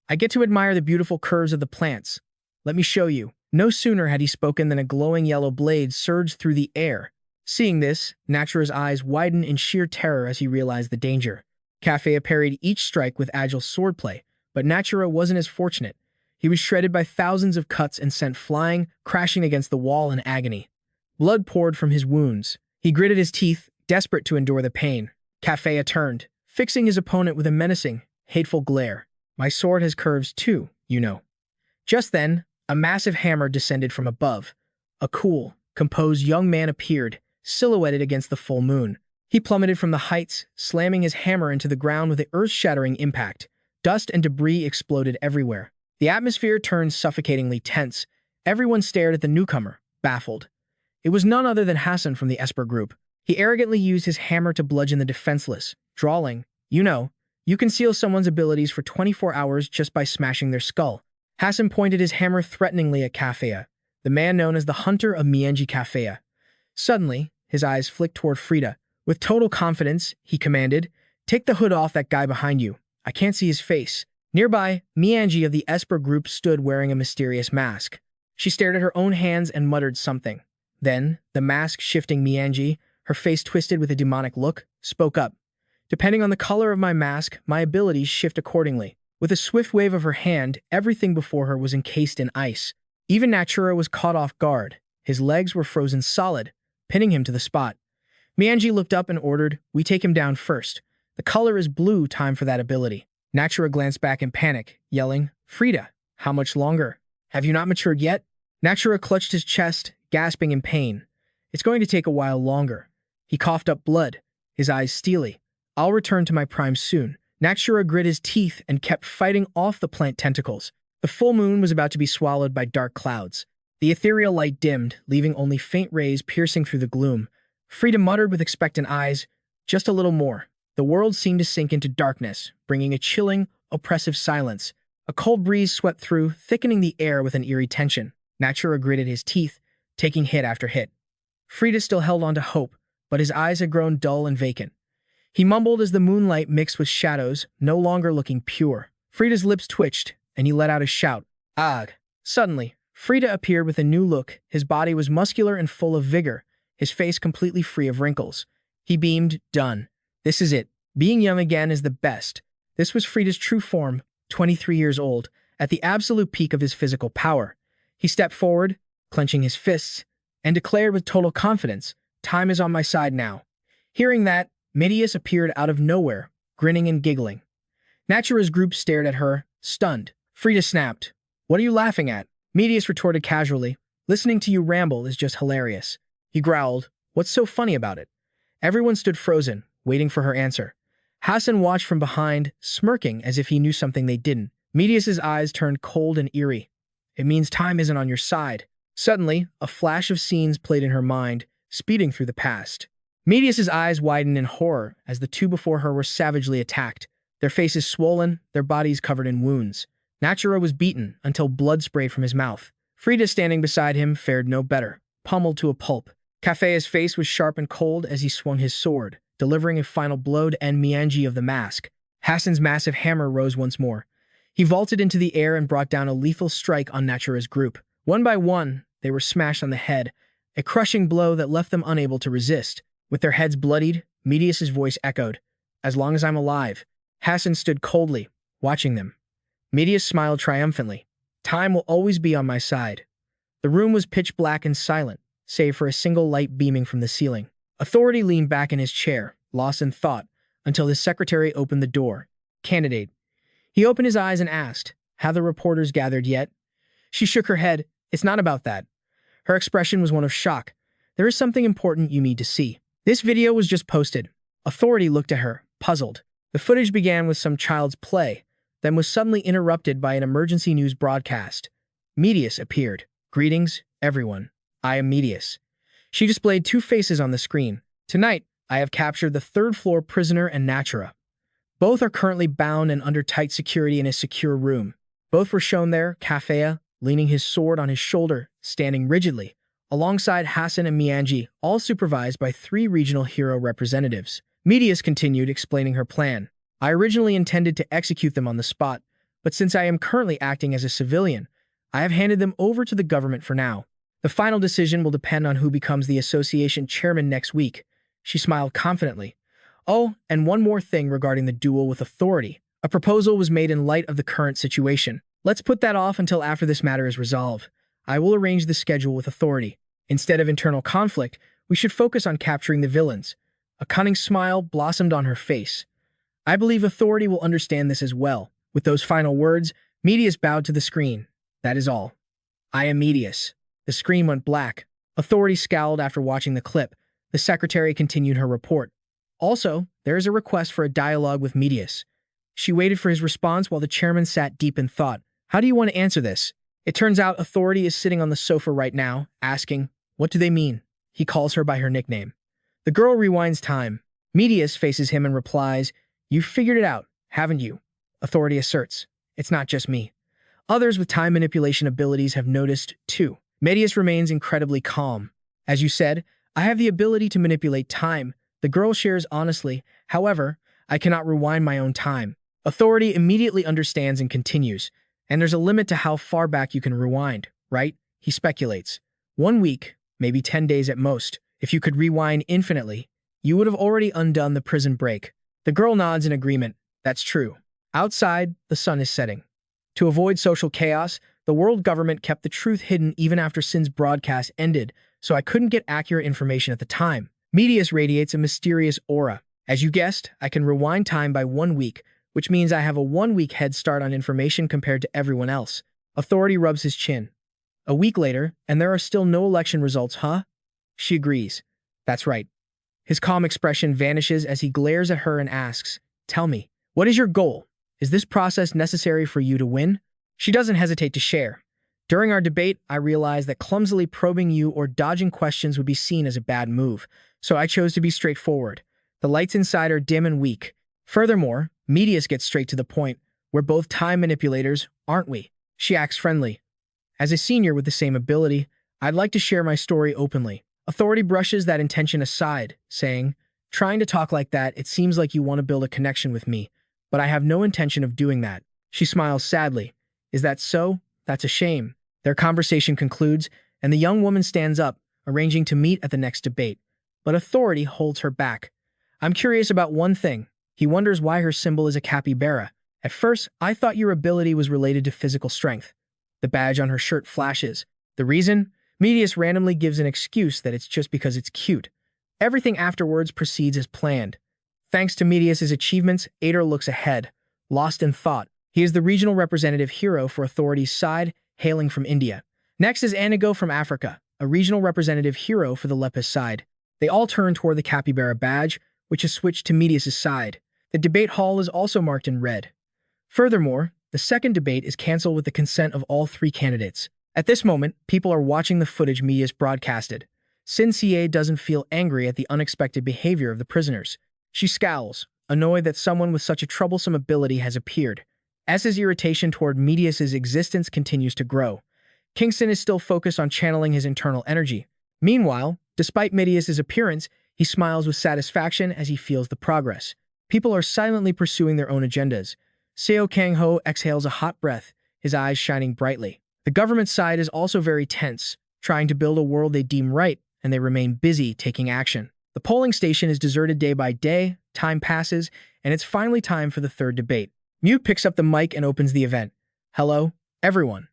I get to admire the beautiful curves of the plants. Let me show you." No sooner had he spoken than a glowing yellow blade surged through the air. Seeing this, Natura's eyes widened in sheer terror as he realized the danger. Cafea parried each strike with agile swordplay, but Natura wasn't as fortunate. He was shredded by thousands of cuts and sent flying, crashing against the wall in agony. Blood poured from his wounds. He gritted his teeth, desperate to endure the pain. Cafea turned, fixing his opponent with a menacing, hateful glare. "My sword has curves too, you know." Just then, a massive hammer descended from above. A cool, composed young man appeared, silhouetted against the full moon. He plummeted from the heights, slamming his hammer into the ground with an earth-shattering impact. Dust and debris exploded everywhere. The atmosphere turned suffocatingly tense. Everyone stared at the newcomer, baffled. It was none other than Hassan from the Esper group. He arrogantly used his hammer to bludgeon the defenseless, drawling, "You know, you can seal someone's abilities for 24 hours just by smashing their skull." Hassan pointed his hammer threateningly at Cafea, the man known as the Hunter of Mienji Cafea. Suddenly, his eyes flicked toward Frida. With total confidence, he commanded, "Take the hood off that guy behind you. I can't see his face." Nearby, Mianji of the Esper group stood wearing a mysterious mask. She stared at her own hands and muttered something. Then, the mask shifting Mianji, her face twisted with a demonic look, spoke up. "Depending on the color of my mask, my abilities shift accordingly." With a swift wave of her hand, everything before her was encased in ice. Even Natura was caught off guard. His legs were frozen solid, pinning him to the spot. Mianji looked up and ordered, "We take him down first. The color is blue, time for that ability." Natura glanced back in panic, yelling, "Frida, how much longer? Have you not matured yet?" Natura clutched his chest, gasping in pain. "It's going to take a while longer." He coughed up blood, his eyes steely. "I'll return to my prime soon." Natura grit his teeth and kept fighting off the plant tentacles. The full moon was about to be swallowed by dark clouds. The ethereal light dimmed, leaving only faint rays piercing through the gloom. Frida muttered with expectant eyes, "Just a little more." The world seemed to sink into darkness, bringing a chilling, oppressive silence. A cold breeze swept through, thickening the air with an eerie tension. Natura gritted his teeth, taking hit after hit. Frida still held on to hope, but his eyes had grown dull and vacant. He mumbled as the moonlight mixed with shadows, no longer looking pure. Frida's lips twitched, and he let out a shout. "Ugh!" Suddenly, Frida appeared with a new look. His body was muscular and full of vigor, his face completely free of wrinkles. He beamed, "Done. This is it. Being young again is the best." This was Frida's true form, 23 years old, at the absolute peak of his physical power. He stepped forward, clenching his fists, and declared with total confidence, "Time is on my side now." Hearing that, Midias appeared out of nowhere, grinning and giggling. Natura's group stared at her, stunned. Frida snapped, "What are you laughing at?" Midias retorted casually, "Listening to you ramble is just hilarious." He growled, "What's so funny about it?" Everyone stood frozen, waiting for her answer. Hassan watched from behind, smirking as if he knew something they didn't. Midias's eyes turned cold and eerie. "It means time isn't on your side." Suddenly, a flash of scenes played in her mind, speeding through the past. Midias's eyes widened in horror as the two before her were savagely attacked, their faces swollen, their bodies covered in wounds. Natura was beaten until blood sprayed from his mouth. Frida, standing beside him, fared no better, pummeled to a pulp. Cafe's face was sharp and cold as he swung his sword, delivering a final blow to end Mianji of the mask. Hassan's massive hammer rose once more. He vaulted into the air and brought down a lethal strike on Natura's group. One by one, they were smashed on the head, a crushing blow that left them unable to resist. With their heads bloodied, Midias's voice echoed, "As long as I'm alive." Hassan stood coldly, watching them. Midias smiled triumphantly. "Time will always be on my side." The room was pitch black and silent, save for a single light beaming from the ceiling. Authority leaned back in his chair, lost in thought, until his secretary opened the door. "Candidate." He opened his eyes and asked, "Have the reporters gathered yet?" She shook her head. "It's not about that." Her expression was one of shock. "There is something important you need to see." This video was just posted. Authority looked at her, puzzled. The footage began with some child's play, then was suddenly interrupted by an emergency news broadcast. Midias appeared. "Greetings, everyone. I am Midias." She displayed two faces on the screen. "Tonight, I have captured the third-floor prisoner and Natura. Both are currently bound and under tight security in a secure room." Both were shown there, Cafea, leaning his sword on his shoulder, standing rigidly, alongside Hassan and Mianji, all supervised by 3 regional hero representatives. Midias continued, explaining her plan. "I originally intended to execute them on the spot, but since I am currently acting as a civilian, I have handed them over to the government for now. The final decision will depend on who becomes the association chairman next week." She smiled confidently. "Oh, and one more thing regarding the duel with authority. A proposal was made in light of the current situation. Let's put that off until after this matter is resolved. I will arrange the schedule with authority. Instead of internal conflict, we should focus on capturing the villains." A cunning smile blossomed on her face. "I believe authority will understand this as well." With those final words, Midias bowed to the screen. "That is all. I am Midias." The screen went black. Authority scowled after watching the clip. The secretary continued her report. "Also, there is a request for a dialogue with Midias." She waited for his response while the chairman sat deep in thought. "How do you want to answer this?" It turns out authority is sitting on the sofa right now, asking, "What do they mean?" He calls her by her nickname. The girl rewinds time. Midias faces him and replies, "You've figured it out, haven't you?" Authority asserts, "It's not just me. Others with time manipulation abilities have noticed, too." Midias remains incredibly calm. "As you said, I have the ability to manipulate time," the girl shares honestly. "However, I cannot rewind my own time." Authority immediately understands and continues. "And there's a limit to how far back you can rewind, right?" He speculates. 1 week, maybe 10 days at most. If you could rewind infinitely, you would have already undone the prison break." The girl nods in agreement. "That's true." Outside, the sun is setting. To avoid social chaos, the world government kept the truth hidden even after Sin's broadcast ended, so I couldn't get accurate information at the time. Midias radiates a mysterious aura. "As you guessed, I can rewind time by 1 week, which means I have a 1-week head start on information compared to everyone else." Authority rubs his chin. "A week later, and there are still no election results, huh?" She agrees. "That's right." His calm expression vanishes as he glares at her and asks, "Tell me, what is your goal? Is this process necessary for you to win?" She doesn't hesitate to share. "During our debate, I realized that clumsily probing you or dodging questions would be seen as a bad move, so I chose to be straightforward. The lights inside are dim and weak. Furthermore, Midias gets straight to the point. We're both time manipulators, aren't we?" She acts friendly. "As a senior with the same ability, I'd like to share my story openly." Authority brushes that intention aside, saying, "Trying to talk like that, it seems like you want to build a connection with me, but I have no intention of doing that." She smiles sadly. "Is that so? That's a shame." Their conversation concludes, and the young woman stands up, arranging to meet at the next debate. But authority holds her back. "I'm curious about one thing." He wonders why her symbol is a capybara. "At first, I thought your ability was related to physical strength." The badge on her shirt flashes. "The reason? Medius randomly gives an excuse that it's just because it's cute. Everything afterwards proceeds as planned. Thanks to Medius's achievements, Ader looks ahead, lost in thought. He is the regional representative hero for Authority's side, hailing from India. Next is Anigo from Africa, a regional representative hero for the Lepus side. They all turn toward the Capybara badge, which is switched to Medius's side. The debate hall is also marked in red. Furthermore, the second debate is cancelled with the consent of all three candidates. At this moment, people are watching the footage Medius broadcasted. Sin Cie doesn't feel angry at the unexpected behavior of the prisoners. She scowls, annoyed that someone with such a troublesome ability has appeared. As his irritation toward Medius's existence continues to grow, Kingston is still focused on channeling his internal energy. Meanwhile, despite Medius's appearance, he smiles with satisfaction as he feels the progress. People are silently pursuing their own agendas. Seo Kang Yu exhales a hot breath, his eyes shining brightly. The government side is also very tense, trying to build a world they deem right, and they remain busy taking action. The polling station is deserted day by day, time passes, and it's finally time for the third debate. Mute picks up the mic and opens the event. Hello, everyone.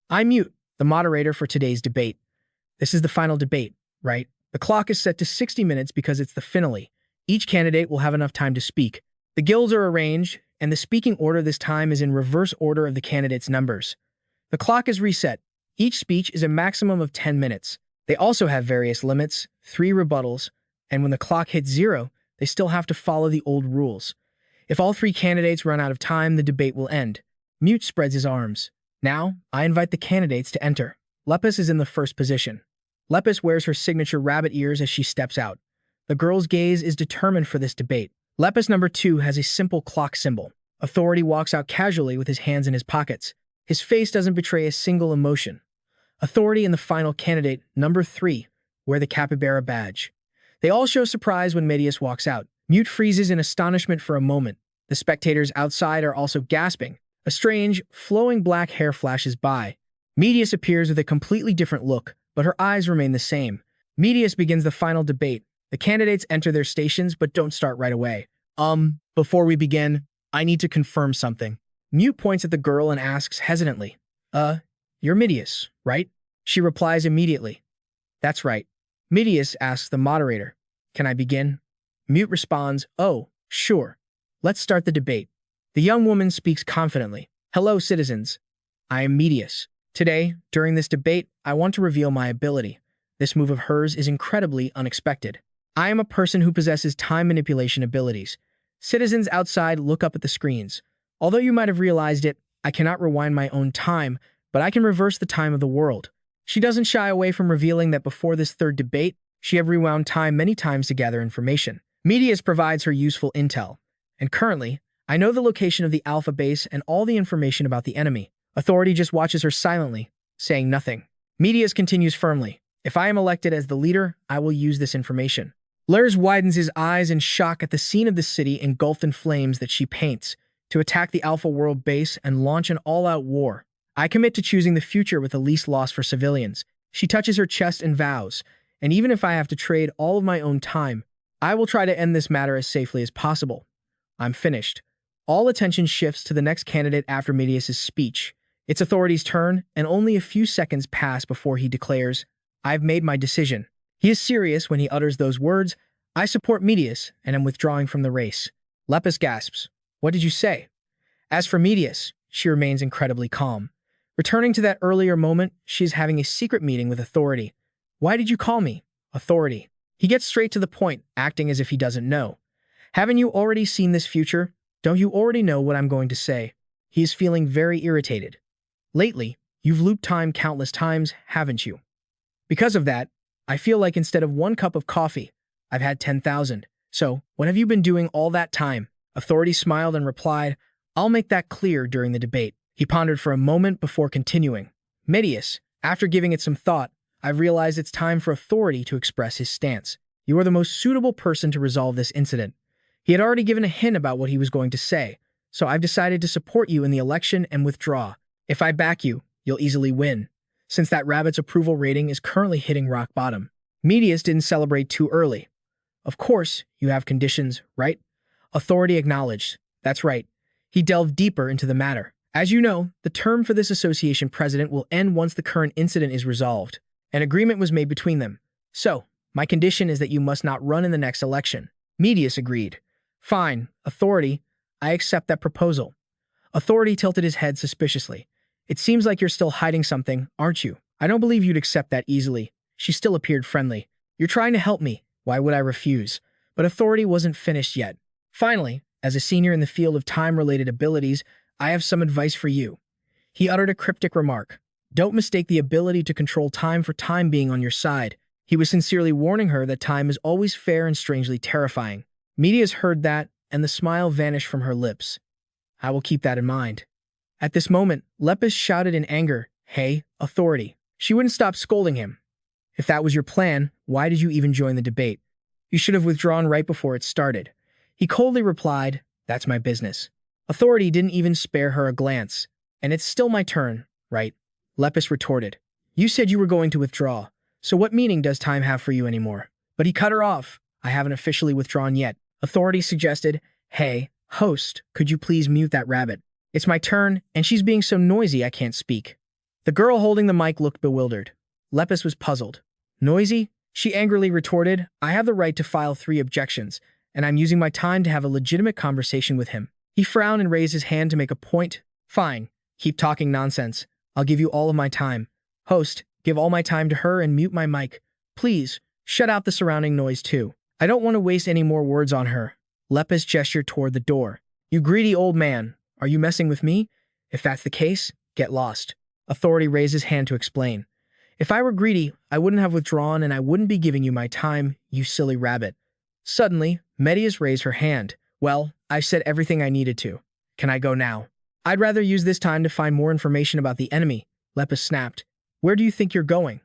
I'm Mute, the moderator for today's debate. This is the final debate, right? The clock is set to 60 minutes because it's the finale. Each candidate will have enough time to speak. The guilds are arranged, and the speaking order this time is in reverse order of the candidates' numbers. The clock is reset. Each speech is a maximum of 10 minutes. They also have various limits, 3 rebuttals, and when the clock hits 0, they still have to follow the old rules. If all 3 candidates run out of time, the debate will end. Mute spreads his arms. Now, I invite the candidates to enter. Lepus is in the first position. Lepus wears her signature rabbit ears as she steps out. The girl's gaze is determined for this debate. Lepus number 2 has a simple clock symbol. Authority walks out casually with his hands in his pockets. His face doesn't betray a single emotion. Authority and the final candidate, number 3, wear the Capybara badge. They all show surprise when Medius walks out. Mute freezes in astonishment for a moment. The spectators outside are also gasping. A strange, flowing black hair flashes by. Medius appears with a completely different look, but her eyes remain the same. Medius begins the final debate. The candidates enter their stations but don't start right away. Before we begin, I need to confirm something. Mute points at the girl and asks hesitantly, you're Medius, right? She replies immediately. That's right. Medius asks the moderator, can I begin? Mute responds, oh, sure. Let's start the debate. The young woman speaks confidently. Hello, citizens. I am Medius. Today, during this debate, I want to reveal my ability. This move of hers is incredibly unexpected. I am a person who possesses time manipulation abilities. Citizens outside look up at the screens. Although you might have realized it, I cannot rewind my own time, but I can reverse the time of the world. She doesn't shy away from revealing that before this third debate, she had rewound time many times to gather information. Medius provides her useful intel. And currently, I know the location of the Alpha base and all the information about the enemy. Authority just watches her silently, saying nothing. Medius continues firmly. If I am elected as the leader, I will use this information. Lurs widens his eyes in shock at the scene of the city engulfed in flames that she paints, to attack the Alpha World base and launch an all-out war. I commit to choosing the future with the least loss for civilians. She touches her chest and vows, and even if I have to trade all of my own time, I will try to end this matter as safely as possible. I'm finished. All attention shifts to the next candidate after Medius's speech. It's Authority's turn, and only a few seconds pass before he declares, I've made my decision. He is serious when he utters those words. I support Medius, and am withdrawing from the race. Lepus gasps. What did you say? As for Medius, she remains incredibly calm. Returning to that earlier moment, she is having a secret meeting with Authority. Why did you call me? Authority. He gets straight to the point, acting as if he doesn't know. Haven't you already seen this future? Don't you already know what I'm going to say? He is feeling very irritated. Lately, you've looped time countless times, haven't you? Because of that, I feel like instead of 1 cup of coffee, I've had 10,000. So, what have you been doing all that time? Authority smiled and replied, I'll make that clear during the debate. He pondered for a moment before continuing. Medius, after giving it some thought, I've realized it's time for Authority to express his stance. You are the most suitable person to resolve this incident. He had already given a hint about what he was going to say, so I've decided to support you in the election and withdraw. If I back you, you'll easily win, since that rabbit's approval rating is currently hitting rock bottom. Medius didn't celebrate too early. Of course, you have conditions, right? Authority acknowledged. That's right. He delved deeper into the matter. As you know, the term for this association president will end once the current incident is resolved. An agreement was made between them. So, my condition is that you must not run in the next election. Medius agreed. Fine, Authority, I accept that proposal. Authority tilted his head suspiciously. It seems like you're still hiding something, aren't you? I don't believe you'd accept that easily. She still appeared friendly. You're trying to help me. Why would I refuse? But Authority wasn't finished yet. Finally, as a senior in the field of time-related abilities, I have some advice for you. He uttered a cryptic remark. Don't mistake the ability to control time for time being on your side. He was sincerely warning her that time is always fair and strangely terrifying. Medius heard that, and the smile vanished from her lips. I will keep that in mind. At this moment, Lepus shouted in anger, Hey, Authority. She wouldn't stop scolding him. If that was your plan, why did you even join the debate? You should have withdrawn right before it started. He coldly replied, That's my business. Authority didn't even spare her a glance. And it's still my turn, right? Lepus retorted. You said you were going to withdraw, so what meaning does time have for you anymore? But he cut her off. I haven't officially withdrawn yet. Authority suggested, Hey, host, could you please mute that rabbit? It's my turn, and she's being so noisy I can't speak. The girl holding the mic looked bewildered. Lepus was puzzled. Noisy? She angrily retorted, I have the right to file 3 objections, and I'm using my time to have a legitimate conversation with him. He frowned and raised his hand to make a point. Fine. Keep talking nonsense. I'll give you all of my time. Host, give all my time to her and mute my mic. Please, shut out the surrounding noise too. I don't want to waste any more words on her. Lepus gestured toward the door. You greedy old man. Are you messing with me? If that's the case, get lost. Authority raised his hand to explain. If I were greedy, I wouldn't have withdrawn and I wouldn't be giving you my time, you silly rabbit. Suddenly, Medius raised her hand. Well, I've said everything I needed to. Can I go now? I'd rather use this time to find more information about the enemy, Lepus snapped. Where do you think you're going?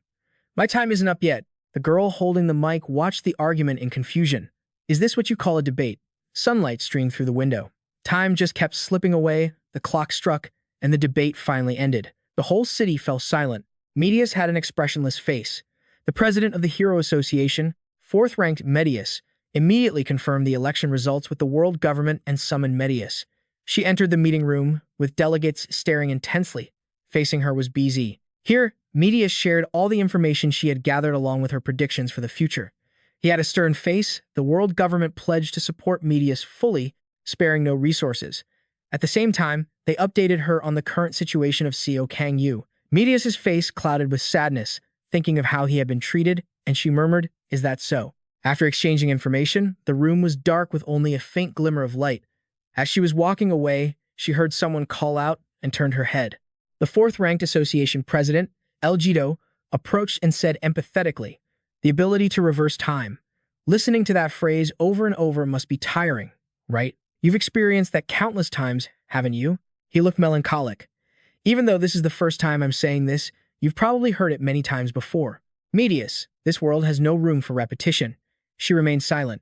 My time isn't up yet. The girl holding the mic watched the argument in confusion. Is this what you call a debate? Sunlight streamed through the window. Time just kept slipping away, the clock struck, and the debate finally ended. The whole city fell silent. Medius had an expressionless face. The president of the Hero Association, 4th-ranked Medius, immediately confirmed the election results with the world government and summoned Medius. She entered the meeting room, with delegates staring intensely. Facing her was BZ. Here, Medius shared all the information she had gathered along with her predictions for the future. He had a stern face. The world government pledged to support Medius fully, sparing no resources. At the same time, they updated her on the current situation of Seo Kang Yu. Medius's face clouded with sadness, thinking of how he had been treated, and she murmured, Is that so? After exchanging information, the room was dark with only a faint glimmer of light. As she was walking away, she heard someone call out and turned her head. The 4th-ranked association president, El Jido, approached and said empathetically, The ability to reverse time. Listening to that phrase over and over must be tiring, right? You've experienced that countless times, haven't you? He looked melancholic. Even though this is the first time I'm saying this, you've probably heard it many times before. Medius, this world has no room for repetition. She remained silent.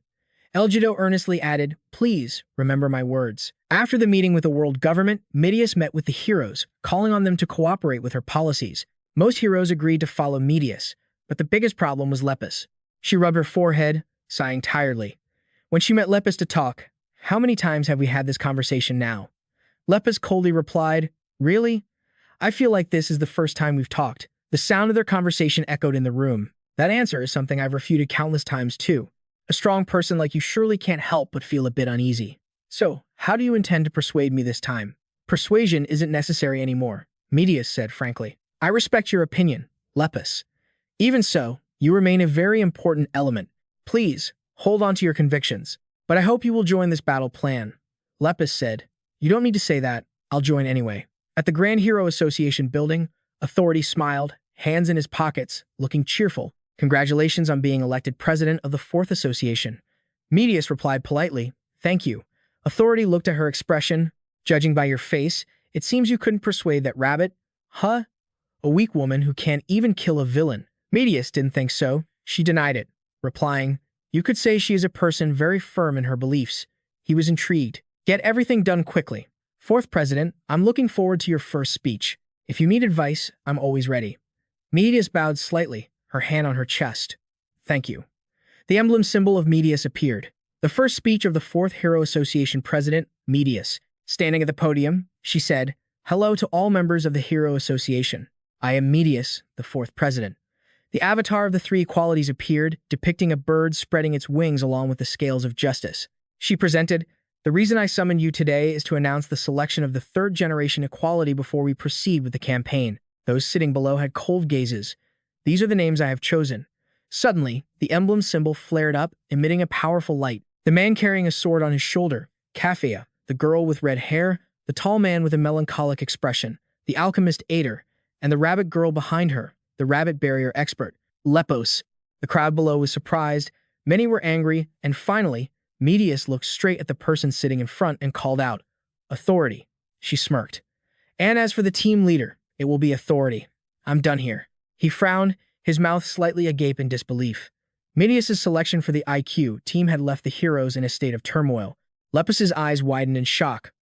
El Jido earnestly added, Please, remember my words. After the meeting with the world government, Medius met with the heroes, calling on them to cooperate with her policies. Most heroes agreed to follow Medius, but the biggest problem was Lepus. She rubbed her forehead, sighing tiredly. When she met Lepus to talk, How many times have we had this conversation now? Lepus coldly replied, Really? I feel like this is the first time we've talked. The sound of their conversation echoed in the room. That answer is something I've refuted countless times too. A strong person like you surely can't help but feel a bit uneasy. So, how do you intend to persuade me this time? Persuasion isn't necessary anymore, Medius said frankly. I respect your opinion, Lepus. Even so, you remain a very important element. Please, hold on to your convictions. But I hope you will join this battle plan. Lepus said, You don't need to say that. I'll join anyway. At the Grand Hero Association building, Authority smiled, hands in his pockets, looking cheerful. Congratulations on being elected president of the 4th Association. Medius replied politely, Thank you. Authority looked at her expression. Judging by your face, it seems you couldn't persuade that rabbit. Huh? A weak woman who can't even kill a villain. Medius didn't think so. She denied it, replying, You could say she is a person very firm in her beliefs. He was intrigued. Get everything done quickly. 4th President, I'm looking forward to your first speech. If you need advice, I'm always ready. Medius bowed slightly, her hand on her chest. Thank you. The emblem symbol of Medius appeared. The first speech of the 4th Hero Association President, Medius. Standing at the podium, she said, Hello to all members of the Hero Association. I am Medius, the 4th President. The avatar of the three equalities appeared, depicting a bird spreading its wings along with the scales of justice. She presented, "The reason I summoned you today is to announce the selection of the third-generation equality before we proceed with the campaign." Those sitting below had cold gazes. "These are the names I have chosen." Suddenly, the emblem symbol flared up, emitting a powerful light. The man carrying a sword on his shoulder, Kafea, the girl with red hair, the tall man with a melancholic expression, the alchemist Ader, and the rabbit girl behind her, the rabbit barrier expert, Lepos. The crowd below was surprised, many were angry, and finally, Medius looked straight at the person sitting in front and called out, "Authority." She smirked. "And as for the team leader, it will be authority. I'm done here." He frowned, his mouth slightly agape in disbelief. Medius's selection for the IQ team had left the heroes in a state of turmoil. Lepos's eyes widened in shock.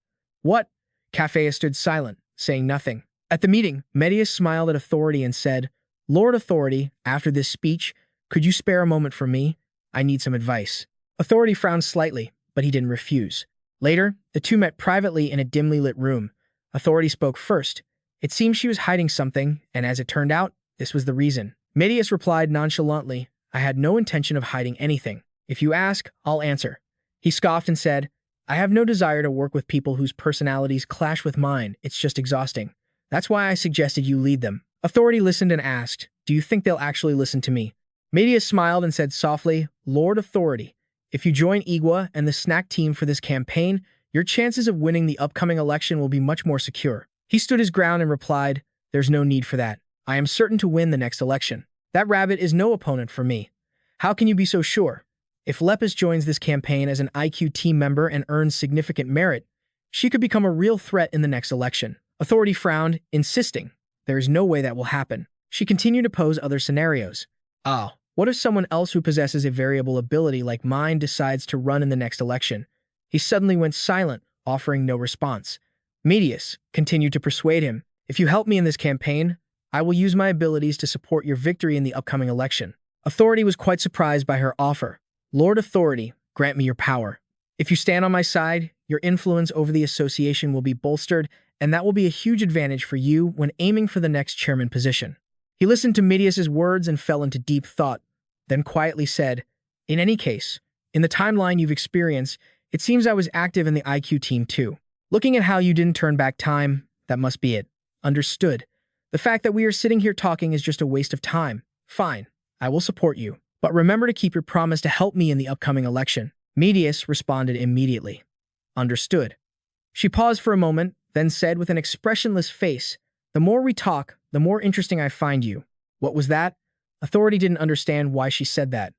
"What?" Kafea stood silent, saying nothing. At the meeting, Medius smiled at Authority and said, "Lord Authority, after this speech, could you spare a moment for me? I need some advice." Authority frowned slightly, but he didn't refuse. Later, the two met privately in a dimly lit room. Authority spoke first. It seemed she was hiding something, and as it turned out, this was the reason. Medius replied nonchalantly, "I had no intention of hiding anything. If you ask, I'll answer." He scoffed and said, "I have no desire to work with people whose personalities clash with mine. It's just exhausting. That's why I suggested you lead them." Authority listened and asked, "Do you think they'll actually listen to me?" Medius smiled and said softly, "Lord Authority, if you join Igwa and the snack team for this campaign, your chances of winning the upcoming election will be much more secure." He stood his ground and replied, "There's no need for that. I am certain to win the next election. That rabbit is no opponent for me." "How can you be so sure?" "If Lepus joins this campaign as an IQ team member and earns significant merit, she could become a real threat in the next election." Authority frowned, insisting, "There is no way that will happen." She continued to pose other scenarios. "Ah, what if someone else who possesses a variable ability like mine decides to run in the next election?" He suddenly went silent, offering no response. Medius continued to persuade him, "If you help me in this campaign, I will use my abilities to support your victory in the upcoming election." Authority was quite surprised by her offer. "Lord Authority, grant me your power. If you stand on my side, your influence over the association will be bolstered, and that will be a huge advantage for you when aiming for the next chairman position." He listened to Medius's words and fell into deep thought, then quietly said, "In any case, in the timeline you've experienced, it seems I was active in the IQ team too. Looking at how you didn't turn back time, that must be it." "Understood. The fact that we are sitting here talking is just a waste of time. Fine, I will support you. But remember to keep your promise to help me in the upcoming election." Medius responded immediately. "Understood." She paused for a moment, then said with an expressionless face, "The more we talk, the more interesting I find you." "What was that?" Authority didn't understand why she said that.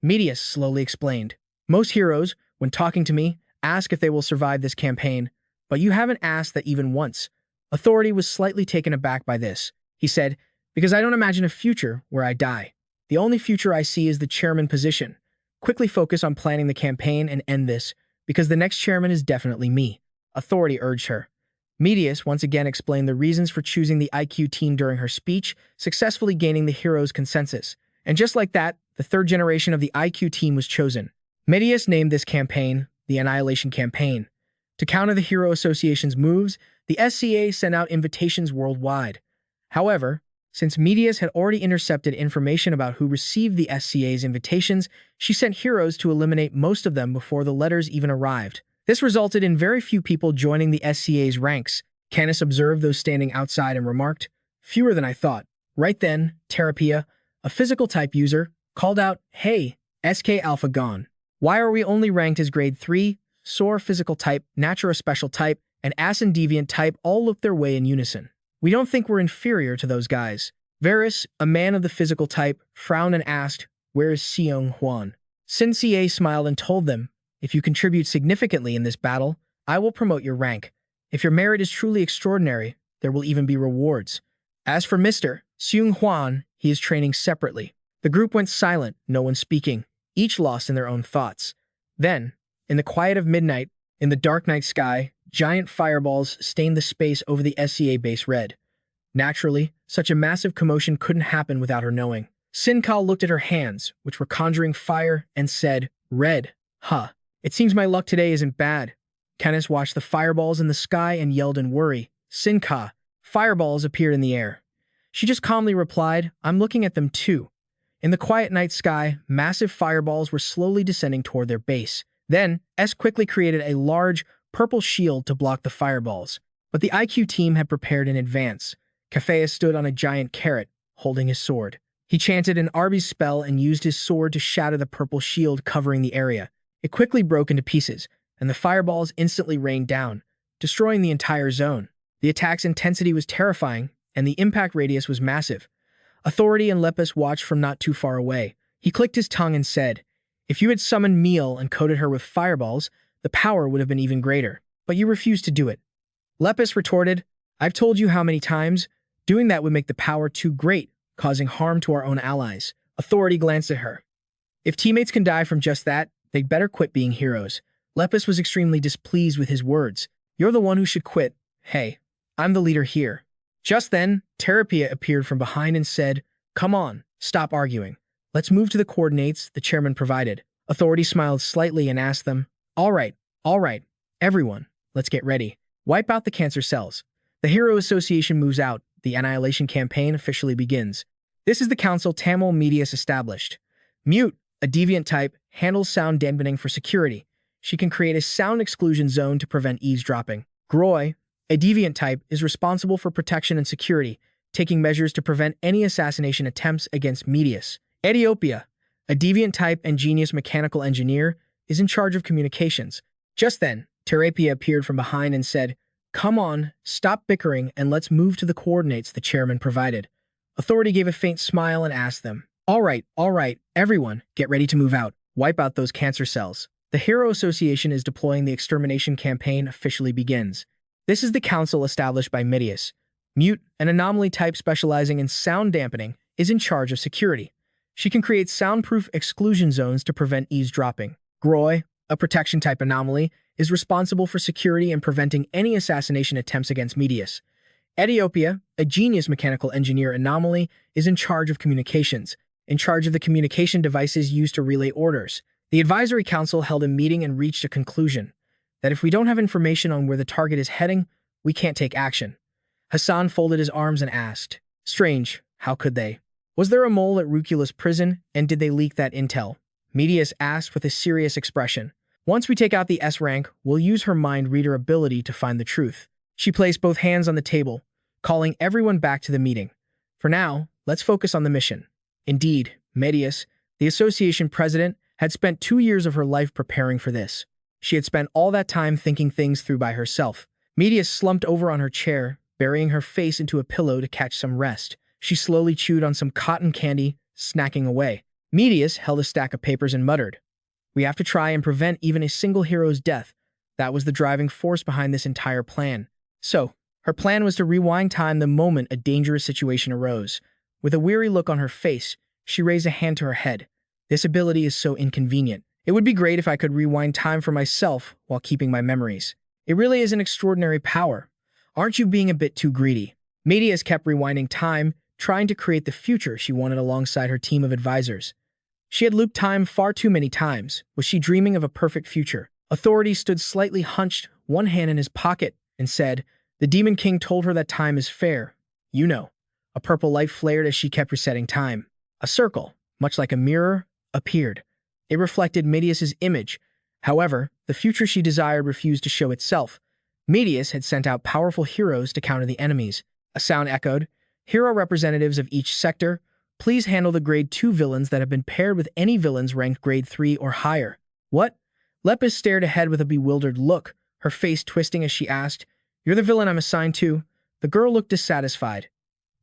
Medius slowly explained, "Most heroes, when talking to me, ask if they will survive this campaign, but you haven't asked that even once." Authority was slightly taken aback by this. He said, "Because I don't imagine a future where I die. The only future I see is the chairman position. Quickly focus on planning the campaign and end this, because the next chairman is definitely me." Authority urged her. Medius once again explained the reasons for choosing the IQ team during her speech, successfully gaining the heroes' consensus. And just like that, the third generation of the IQ team was chosen. Medius named this campaign the Annihilation Campaign. To counter the Hero Association's moves, the SCA sent out invitations worldwide. However, since Medius had already intercepted information about who received the SCA's invitations, she sent heroes to eliminate most of them before the letters even arrived. This resulted in very few people joining the SCA's ranks. Canis observed those standing outside and remarked, "Fewer than I thought." Right then, Terapia, a physical-type user, called out, "Hey, SK Alpha gone. Why are we only ranked as grade 3? Soar physical type, Natura special type, and Asin deviant type all look their way in unison. We don't think we're inferior to those guys." Varus, a man of the physical type, frowned and asked, "Where is Seong Hwan?" Sin CA smiled and told them, "If you contribute significantly in this battle, I will promote your rank. If your merit is truly extraordinary, there will even be rewards. As for Mr. Seung Hwan, he is training separately." The group went silent, no one speaking, each lost in their own thoughts. Then, in the quiet of midnight, in the dark night sky, giant fireballs stained the space over the SCA base red. Naturally, such a massive commotion couldn't happen without her knowing. Sin Kao looked at her hands, which were conjuring fire, and said, "Red. Huh. It seems my luck today isn't bad." Canis watched the fireballs in the sky and yelled in worry, "Sin Ka." Fireballs appeared in the air. She just calmly replied, "I'm looking at them too." In the quiet night sky, massive fireballs were slowly descending toward their base. Then, S quickly created a large, purple shield to block the fireballs. But the IQ team had prepared in advance. Kafeus stood on a giant carrot, holding his sword. He chanted an Arby's spell and used his sword to shatter the purple shield covering the area. It quickly broke into pieces, and the fireballs instantly rained down, destroying the entire zone. The attack's intensity was terrifying, and the impact radius was massive. Authority and Lepus watched from not too far away. He clicked his tongue and said, "If you had summoned Meal and coated her with fireballs, the power would have been even greater. But you refused to do it." Lepus retorted, "I've told you how many times? Doing that would make the power too great, causing harm to our own allies." Authority glanced at her. "If teammates can die from just that, they'd better quit being heroes." Lepus was extremely displeased with his words. "You're the one who should quit. Hey, I'm the leader here." Just then, Terapia appeared from behind and said, "Come on, stop arguing. Let's move to the coordinates the chairman provided." Authority smiled slightly and asked them, all right, everyone, let's get ready. Wipe out the cancer cells." The Hero Association moves out. The Annihilation campaign officially begins. This is the council Tamil Medius established. Mute, a deviant type, handles sound dampening for security. She can create a sound exclusion zone to prevent eavesdropping. Groy, a deviant type, is responsible for protection and security, taking measures to prevent any assassination attempts against Medius. Ethiopia, a deviant type and genius mechanical engineer, is in charge of communications. Just then, Terapia appeared from behind and said, "Come on, stop bickering and let's move to the coordinates the chairman provided." Authority gave a faint smile and asked them, all right, everyone, get ready to move out. Wipe out those cancer cells." The Hero Association is deploying. The extermination campaign officially begins. This is the council established by Medius. Mute, an anomaly type specializing in sound dampening, is in charge of security. She can create soundproof exclusion zones to prevent eavesdropping. Groy, a protection type anomaly, is responsible for security and preventing any assassination attempts against Medius. Ethiopia, a genius mechanical engineer anomaly, is in charge of communications, in charge of the communication devices used to relay orders. The advisory council held a meeting and reached a conclusion that if we don't have information on where the target is heading, we can't take action. Hassan folded his arms and asked, "Strange, how could they? Was there a mole at Ruculus Prison, and did they leak that intel?" Medius asked with a serious expression. "Once we take out the S rank, we'll use her mind reader ability to find the truth." She placed both hands on the table, calling everyone back to the meeting. "For now, let's focus on the mission." Indeed, Medius, the association president, had spent 2 years of her life preparing for this. She had spent all that time thinking things through by herself. Medius slumped over on her chair, burying her face into a pillow to catch some rest. She slowly chewed on some cotton candy, snacking away. Medius held a stack of papers and muttered, "We have to try and prevent even a single hero's death." That was the driving force behind this entire plan. So, her plan was to rewind time the moment a dangerous situation arose. With a weary look on her face, she raised a hand to her head. "This ability is so inconvenient. It would be great if I could rewind time for myself while keeping my memories. It really is an extraordinary power. Aren't you being a bit too greedy?" Medius kept rewinding time, trying to create the future she wanted alongside her team of advisors. She had looped time far too many times. Was she dreaming of a perfect future? Authority stood slightly hunched, one hand in his pocket, and said, "The Demon King told her that time is fair. You know." A purple light flared as she kept resetting time. A circle, much like a mirror, appeared. It reflected Medius's image. However, the future she desired refused to show itself. Medius had sent out powerful heroes to counter the enemies. A sound echoed, "Hero representatives of each sector, please handle the grade 2 villains that have been paired with any villains ranked grade 3 or higher." "What?" Lepus stared ahead with a bewildered look, her face twisting as she asked, "You're the villain I'm assigned to?" The girl looked dissatisfied.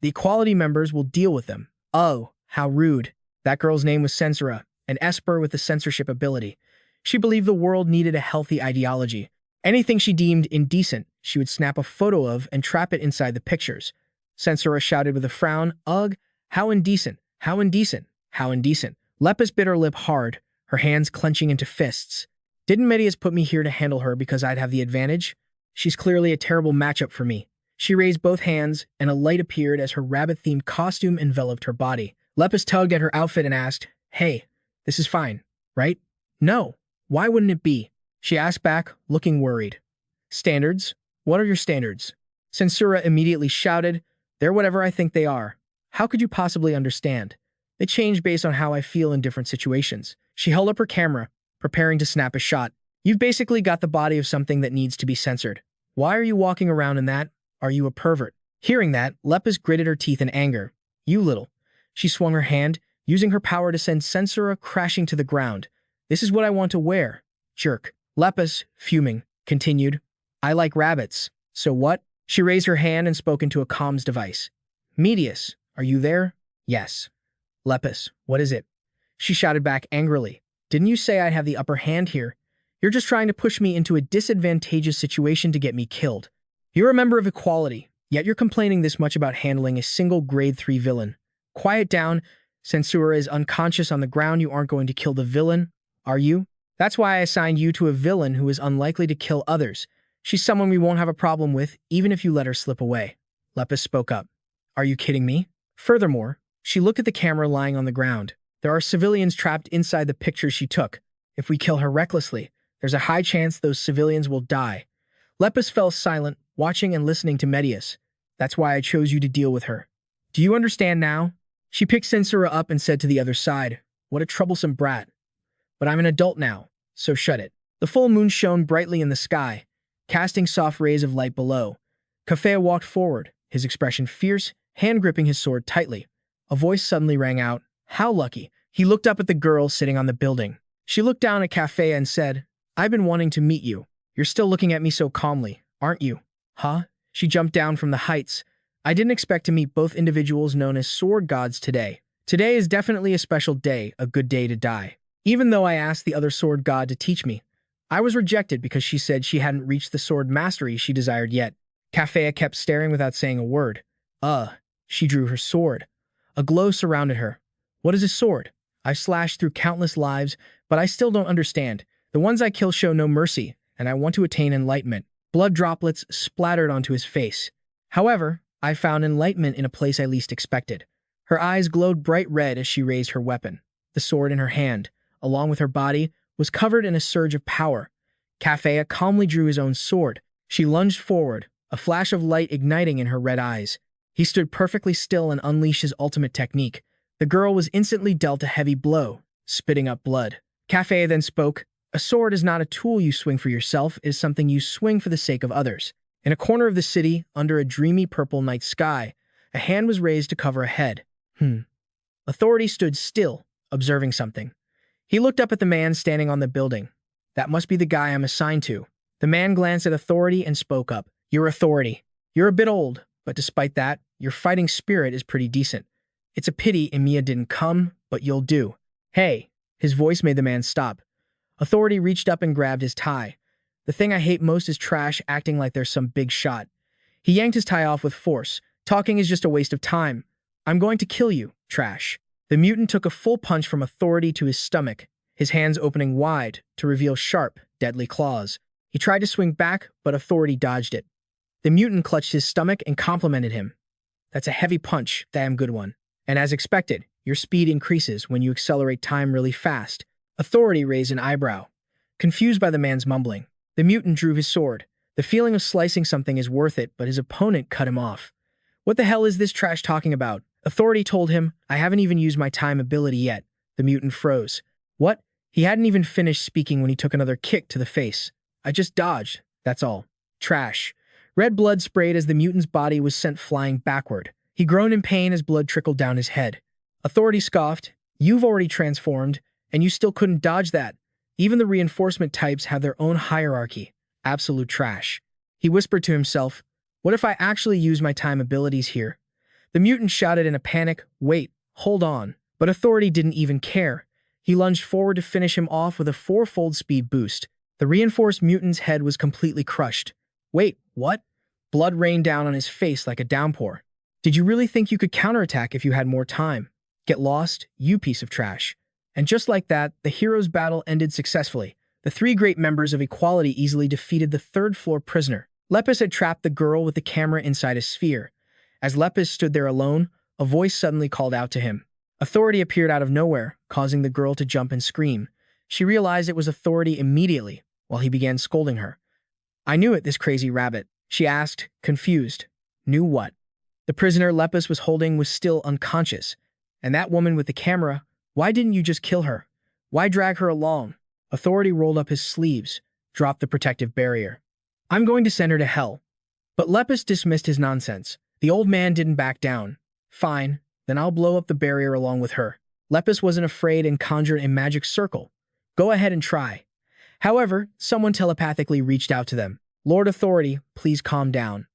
"The Equality members will deal with them." "Oh, how rude." That girl's name was Censora, an Esper with the censorship ability. She believed the world needed a healthy ideology. Anything she deemed indecent, she would snap a photo of and trap it inside the pictures. Censora shouted with a frown, "Ugh, how indecent, how indecent, how indecent." Lepus bit her lip hard, her hands clenching into fists. "Didn't Medius put me here to handle her because I'd have the advantage? She's clearly a terrible matchup for me." She raised both hands, and a light appeared as her rabbit-themed costume enveloped her body. Lepus tugged at her outfit and asked, "Hey, this is fine, right?" "No, why wouldn't it be?" she asked back, looking worried. "Standards? What are your standards?" Censura immediately shouted, "They're whatever I think they are. How could you possibly understand?" They change based on how I feel in different situations. She held up her camera, preparing to snap a shot. You've basically got the body of something that needs to be censored. Why are you walking around in that? Are you a pervert? Hearing that, Lepus gritted her teeth in anger. You little. She swung her hand, using her power to send Censura crashing to the ground. This is what I want to wear. Jerk. Lepus, fuming, continued. I like rabbits. So what? She raised her hand and spoke into a comms device. Medius, are you there? Yes. Lepus, what is it? She shouted back angrily. Didn't you say I'd have the upper hand here? You're just trying to push me into a disadvantageous situation to get me killed. You're a member of Equality, yet you're complaining this much about handling a single grade 3 villain. Quiet down. Censura is unconscious on the ground. You aren't going to kill the villain, are you? That's why I assigned you to a villain who is unlikely to kill others. She's someone we won't have a problem with, even if you let her slip away. Lepus spoke up. Are you kidding me? Furthermore, she looked at the camera lying on the ground. There are civilians trapped inside the picture she took. If we kill her recklessly, there's a high chance those civilians will die. Lepus fell silent, watching and listening to Medius. That's why I chose you to deal with her. Do you understand now? She picked Censura up and said to the other side, what a troublesome brat. But I'm an adult now, so shut it. The full moon shone brightly in the sky, casting soft rays of light below. Kafea walked forward, his expression fierce, hand gripping his sword tightly. A voice suddenly rang out. How lucky. He looked up at the girl sitting on the building. She looked down at Kafea and said, I've been wanting to meet you. You're still looking at me so calmly, aren't you? Huh? She jumped down from the heights. I didn't expect to meet both individuals known as sword gods today. Today is definitely a special day, a good day to die. Even though I asked the other sword god to teach me, I was rejected because she said she hadn't reached the sword mastery she desired yet. Kafea kept staring without saying a word. She drew her sword. A glow surrounded her. What is a sword? I've slashed through countless lives, but I still don't understand. The ones I kill show no mercy, and I want to attain enlightenment. Blood droplets splattered onto his face. However, I found enlightenment in a place I least expected. Her eyes glowed bright red as she raised her weapon. The sword in her hand, along with her body, was covered in a surge of power. Kafea calmly drew his own sword. She lunged forward, a flash of light igniting in her red eyes. He stood perfectly still and unleashed his ultimate technique. The girl was instantly dealt a heavy blow, spitting up blood. Kafea then spoke. A sword is not a tool you swing for yourself, it is something you swing for the sake of others. In a corner of the city, under a dreamy purple night sky, a hand was raised to cover a head. Authority stood still, observing something. He looked up at the man standing on the building. That must be the guy I'm assigned to. The man glanced at Authority and spoke up. Your Authority. You're a bit old, but despite that, your fighting spirit is pretty decent. It's a pity Emiya didn't come, but you'll do. Hey! His voice made the man stop. Authority reached up and grabbed his tie. The thing I hate most is trash acting like there's some big shot. He yanked his tie off with force. Talking is just a waste of time. I'm going to kill you, trash. The mutant took a full punch from Authority to his stomach, his hands opening wide to reveal sharp, deadly claws. He tried to swing back, but Authority dodged it. The mutant clutched his stomach and complimented him. That's a heavy punch, damn good one. And as expected, your speed increases when you accelerate time really fast. Authority raised an eyebrow, confused by the man's mumbling. The mutant drew his sword. The feeling of slicing something is worth it, but his opponent cut him off. What the hell is this trash talking about? Authority told him, I haven't even used my time ability yet. The mutant froze. What? He hadn't even finished speaking when he took another kick to the face. I just dodged, that's all. Trash. Red blood sprayed as the mutant's body was sent flying backward. He groaned in pain as blood trickled down his head. Authority scoffed. You've already transformed, and you still couldn't dodge that. Even the reinforcement types have their own hierarchy. Absolute trash. He whispered to himself, what if I actually use my time abilities here? The mutant shouted in a panic, wait, hold on. But Authority didn't even care. He lunged forward to finish him off with a fourfold speed boost. The reinforced mutant's head was completely crushed. Wait, what? Blood rained down on his face like a downpour. Did you really think you could counterattack if you had more time? Get lost, you piece of trash. And just like that, the hero's battle ended successfully. The three great members of Equality easily defeated the third-floor prisoner. Lepus had trapped the girl with the camera inside a sphere. As Lepus stood there alone, a voice suddenly called out to him. Authority appeared out of nowhere, causing the girl to jump and scream. She realized it was Authority immediately, while he began scolding her. I knew it, this crazy rabbit, she asked, confused. Knew what? The prisoner Lepus was holding was still unconscious, And that woman with the camera, why didn't you just kill her? Why drag her along? Authority rolled up his sleeves, dropped the protective barrier. I'm going to send her to hell. But Lepus dismissed his nonsense. The old man didn't back down. Fine, then I'll blow up the barrier along with her. Lepus wasn't afraid and conjured a magic circle. Go ahead and try. However, someone telepathically reached out to them. Lord Authority, please calm down.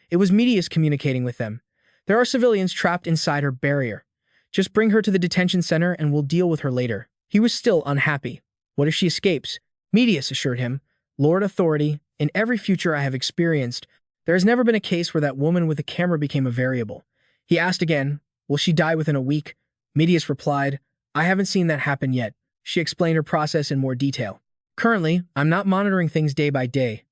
It was Medius communicating with them. There are civilians trapped inside her barrier. Just bring her to the detention center and we'll deal with her later. He was still unhappy. What if she escapes? Medius assured him. Lord Authority, in every future I have experienced, there has never been a case where that woman with the camera became a variable. He asked again, will she die within a week? Medius replied, I haven't seen that happen yet. She explained her process in more detail. Currently, I'm not monitoring things day by day.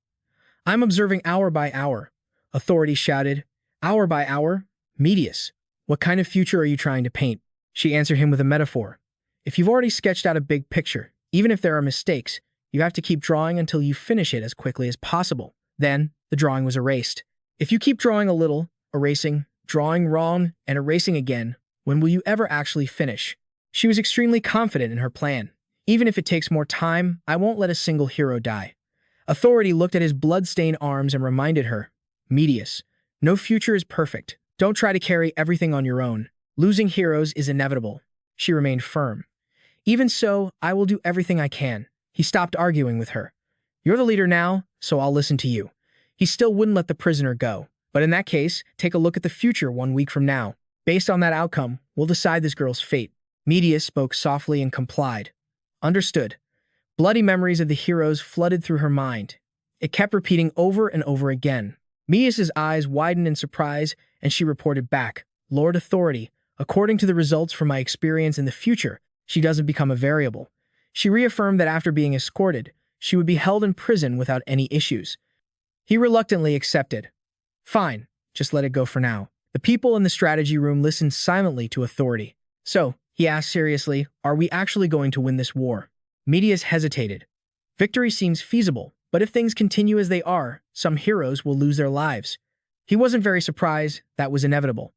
I'm observing hour by hour. Authority shouted, hour by hour? Medius, what kind of future are you trying to paint? She answered him with a metaphor. If you've already sketched out a big picture, even if there are mistakes, you have to keep drawing until you finish it as quickly as possible. Then, the drawing was erased. If you keep drawing a little, erasing, drawing wrong, and erasing again, when will you ever actually finish? She was extremely confident in her plan. Even if it takes more time, I won't let a single hero die. Authority looked at his blood-stained arms and reminded her, Medius, no future is perfect. Don't try to carry everything on your own. Losing heroes is inevitable. She remained firm. Even so, I will do everything I can. He stopped arguing with her. You're the leader now, so I'll listen to you. He still wouldn't let the prisoner go. But in that case, take a look at the future 1 week from now. Based on that outcome, we'll decide this girl's fate. Medius spoke softly and complied. Understood. Bloody memories of the heroes flooded through her mind. It kept repeating over and over again. Medius's eyes widened in surprise, and she reported back, Lord Authority, according to the results from my experience in the future, she doesn't become a variable. She reaffirmed that after being escorted, she would be held in prison without any issues. He reluctantly accepted. Fine, just let it go for now. The people in the strategy room listened silently to Authority. So, he asked seriously, are we actually going to win this war? Medius hesitated. Victory seems feasible, but if things continue as they are, some heroes will lose their lives. He wasn't very surprised, that was inevitable.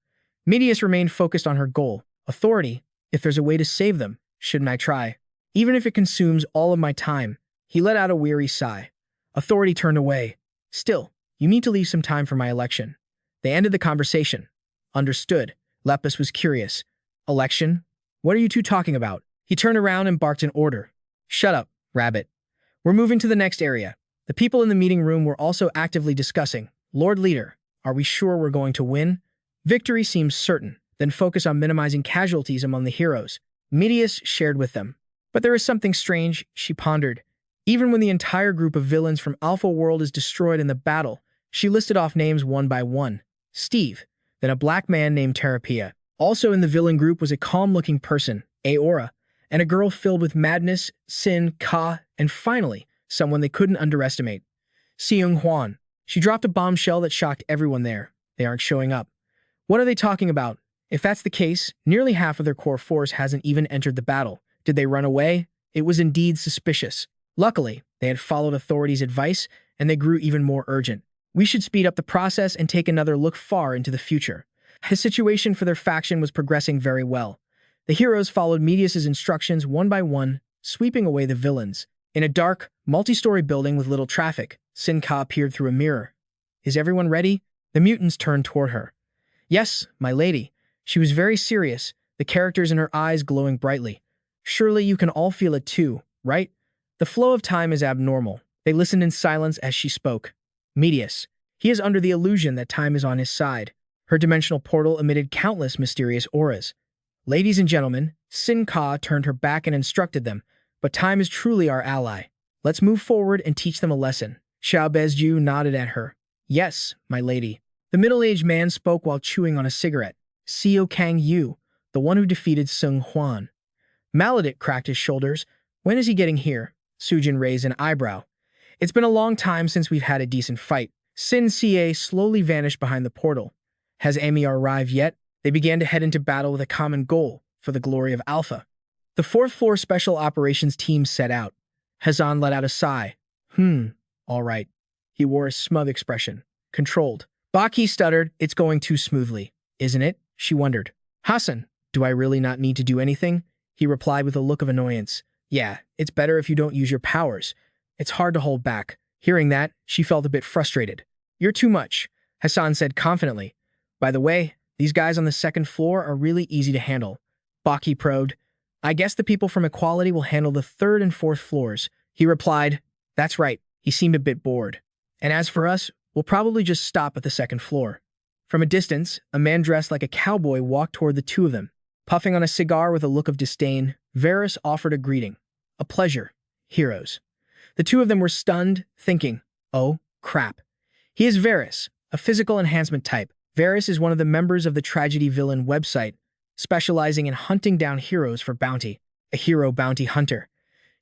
Medius remained focused on her goal. Authority, if there's a way to save them, shouldn't I try? Even if it consumes all of my time. He let out a weary sigh. Authority turned away. Still, you need to leave some time for my election. They ended the conversation. Understood. Lepus was curious. Election? What are you two talking about? He turned around and barked an order. Shut up, rabbit. We're moving to the next area. The people in the meeting room were also actively discussing. Lord Leader, are we sure we're going to win? Victory seems certain. Then focus on minimizing casualties among the heroes. Medius shared with them. But there is something strange, she pondered. Even when the entire group of villains from Alpha World is destroyed in the battle, she listed off names one by one. Steve, then a black man named Terapia. Also in the villain group was a calm-looking person, Aora, and a girl filled with madness, sin, Ka, and finally, someone they couldn't underestimate. Seung Hwan. She dropped a bombshell that shocked everyone there. They aren't showing up. What are they talking about? If that's the case, nearly half of their core force hasn't even entered the battle. Did they run away? It was indeed suspicious. Luckily, they had followed Authority's advice, and they grew even more urgent. We should speed up the process and take another look far into the future. The situation for their faction was progressing very well. The heroes followed Medius's instructions one by one, sweeping away the villains. In a dark, multi-story building with little traffic, Sin-Ka appeared through a mirror. Is everyone ready? The mutants turned toward her. Yes, my lady. She was very serious, the characters in her eyes glowing brightly. Surely you can all feel it too, right? The flow of time is abnormal. They listened in silence as she spoke. Medius. He is under the illusion that time is on his side. Her dimensional portal emitted countless mysterious auras. Ladies and gentlemen, Sin-Ka turned her back and instructed them, but time is truly our ally. Let's move forward and teach them a lesson. Xiao Bezju nodded at her. Yes, my lady. The middle-aged man spoke while chewing on a cigarette. Seo Kang Yu, the one who defeated Seung Hwan. Maladit cracked his shoulders. When is he getting here? Sujin raised an eyebrow. It's been a long time since we've had a decent fight. Sin Ca slowly vanished behind the portal. Has Amir arrived yet? They began to head into battle with a common goal, for the glory of Alpha. The fourth floor special operations team set out. Hazan let out a sigh. All right. He wore a smug expression. Controlled. Baki stuttered, it's going too smoothly, isn't it? She wondered. Hassan, Do I really not need to do anything? He replied with a look of annoyance. Yeah, it's better if you don't use your powers. It's hard to hold back. Hearing that, she felt a bit frustrated. You're too much, Hassan said confidently. By the way, these guys on the second floor are really easy to handle. Baki probed. I guess the people from Equality will handle the third and fourth floors. He replied. That's right. He seemed a bit bored. And as for us, we'll probably just stop at the second floor. From a distance, a man dressed like a cowboy walked toward the two of them. Puffing on a cigar with a look of disdain, Varys offered a greeting. A pleasure, heroes. The two of them were stunned, thinking, oh, crap. He is Varys, a physical enhancement type. Varys is one of the members of the Tragedy Villain website, specializing in hunting down heroes for bounty, a hero bounty hunter.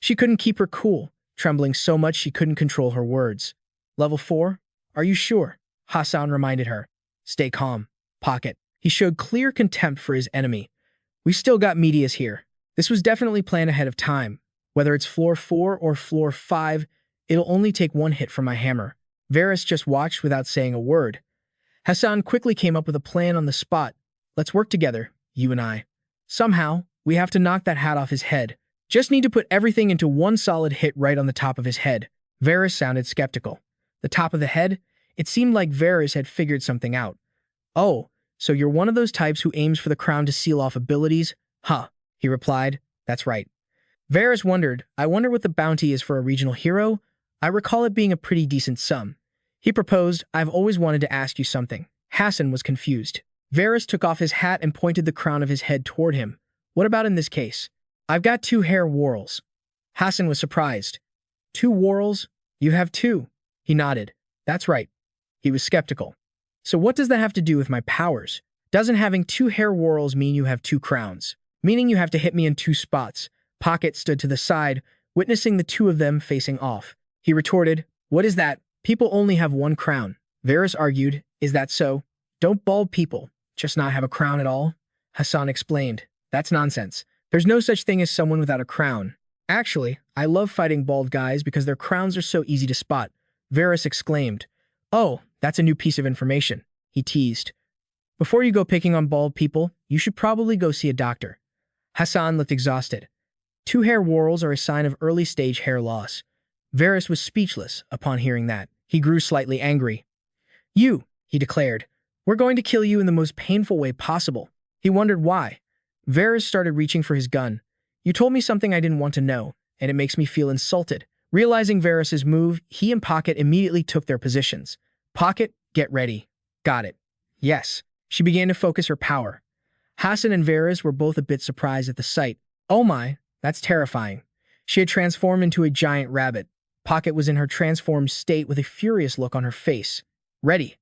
She couldn't keep her cool, trembling so much she couldn't control her words. Level 4? Are you sure? Hassan reminded her. Stay calm. Pocket. He showed clear contempt for his enemy. We still got medias here. This was definitely planned ahead of time. Whether it's floor 4 or floor 5, it'll only take one hit from my hammer. Varys just watched without saying a word. Hassan quickly came up with a plan on the spot. Let's work together, you and I. Somehow, we have to knock that hat off his head. Just need to put everything into one solid hit right on the top of his head. Varys sounded skeptical. The top of the head? It seemed like Varys had figured something out. Oh, so you're one of those types who aims for the crown to seal off abilities? Huh, he replied. That's right. Varys wondered, I wonder what the bounty is for a regional hero? I recall it being a pretty decent sum. He proposed, I've always wanted to ask you something. Hassan was confused. Varys took off his hat and pointed the crown of his head toward him. What about in this case? I've got 2 hair whorls. Hassan was surprised. 2 whorls? You have 2. He nodded. That's right. He was skeptical. So what does that have to do with my powers? Doesn't having 2 hair whorls mean you have 2 crowns? Meaning you have to hit me in 2 spots. Pocket stood to the side, witnessing the two of them facing off. He retorted, what is that? People only have 1 crown. Varys argued, is that so? Don't bald people just not have a crown at all? Hassan explained, that's nonsense. There's no such thing as someone without a crown. Actually, I love fighting bald guys because their crowns are so easy to spot. Varys exclaimed, oh, that's a new piece of information. He teased. Before you go picking on bald people, you should probably go see a doctor. Hassan looked exhausted. 2 hair whorls are a sign of early-stage hair loss. Varys was speechless upon hearing that. He grew slightly angry. You, he declared, we're going to kill you in the most painful way possible. He wondered why. Varys started reaching for his gun. You told me something I didn't want to know, and it makes me feel insulted. Realizing Varys' move, he and Pocket immediately took their positions. Pocket, get ready. Got it. Yes. She began to focus her power. Hassan and Varys were both a bit surprised at the sight. Oh my, that's terrifying. She had transformed into a giant rabbit. Pocket was in her transformed state with a furious look on her face. Ready.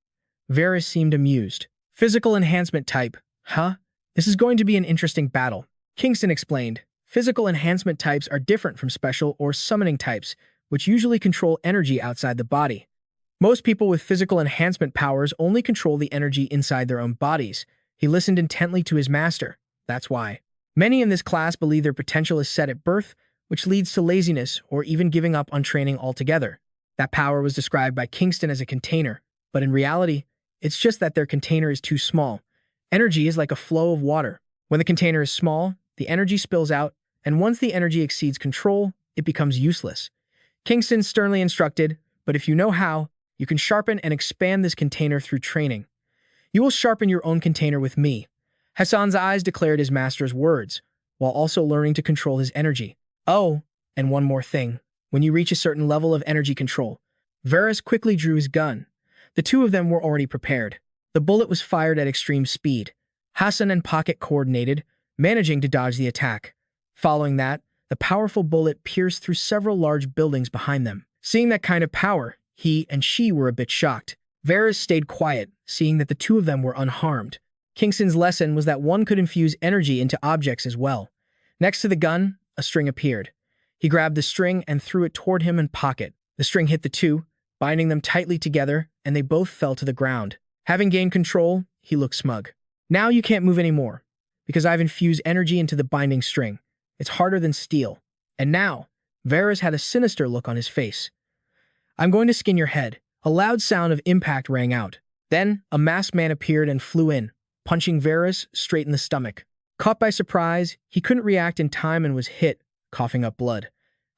Varys seemed amused. Physical enhancement type. Huh? This is going to be an interesting battle. Kingston explained. Physical enhancement types are different from special or summoning types, which usually control energy outside the body. Most people with physical enhancement powers only control the energy inside their own bodies. He listened intently to his master. That's why. Many in this class believe their potential is set at birth, which leads to laziness or even giving up on training altogether. That power was described by Kingston as a container, but in reality, it's just that their container is too small. Energy is like a flow of water. When the container is small, the energy spills out, and once the energy exceeds control, it becomes useless. Kingston sternly instructed, but if you know how, you can sharpen and expand this container through training. You will sharpen your own container with me. Hassan's eyes declared his master's words, while also learning to control his energy. Oh, and one more thing. When you reach a certain level of energy control, Varys quickly drew his gun. The two of them were already prepared. The bullet was fired at extreme speed. Hassan and Pocket coordinated, managing to dodge the attack. Following that, the powerful bullet pierced through several large buildings behind them. Seeing that kind of power, he and she were a bit shocked. Varys stayed quiet, seeing that the two of them were unharmed. Kingston's lesson was that one could infuse energy into objects as well. Next to the gun, a string appeared. He grabbed the string and threw it toward him and Pocket. The string hit the two, binding them tightly together, and they both fell to the ground. Having gained control, he looked smug. Now you can't move anymore, because I've infused energy into the binding string. It's harder than steel. And now, Varys had a sinister look on his face. I'm going to skin your head. A loud sound of impact rang out. Then, a masked man appeared and flew in, punching Varys straight in the stomach. Caught by surprise, he couldn't react in time and was hit, coughing up blood.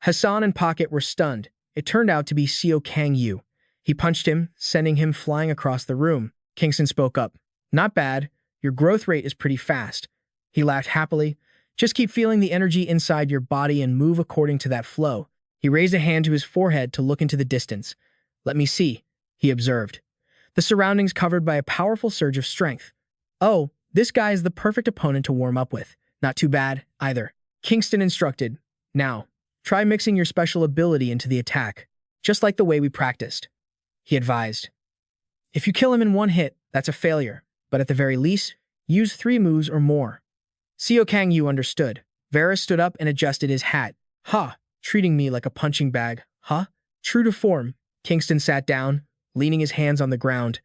Hassan and Pocket were stunned. It turned out to be Seo Kang Yu. He punched him, sending him flying across the room. Kingston spoke up. "Not bad. Your growth rate is pretty fast." He laughed happily. "Just keep feeling the energy inside your body and move according to that flow." He raised a hand to his forehead to look into the distance. "Let me see," he observed. The surroundings covered by a powerful surge of strength. "Oh, this guy is the perfect opponent to warm up with. Not too bad, either." Kingston instructed. "Now, try mixing your special ability into the attack, just like the way we practiced," he advised. "If you kill him in one hit, that's a failure, but at the very least, use 3 moves or more." Seo Kang Yu understood. Varus stood up and adjusted his hat. "Ha, treating me like a punching bag, huh?" True to form, Kingston sat down, leaning his hands on the ground.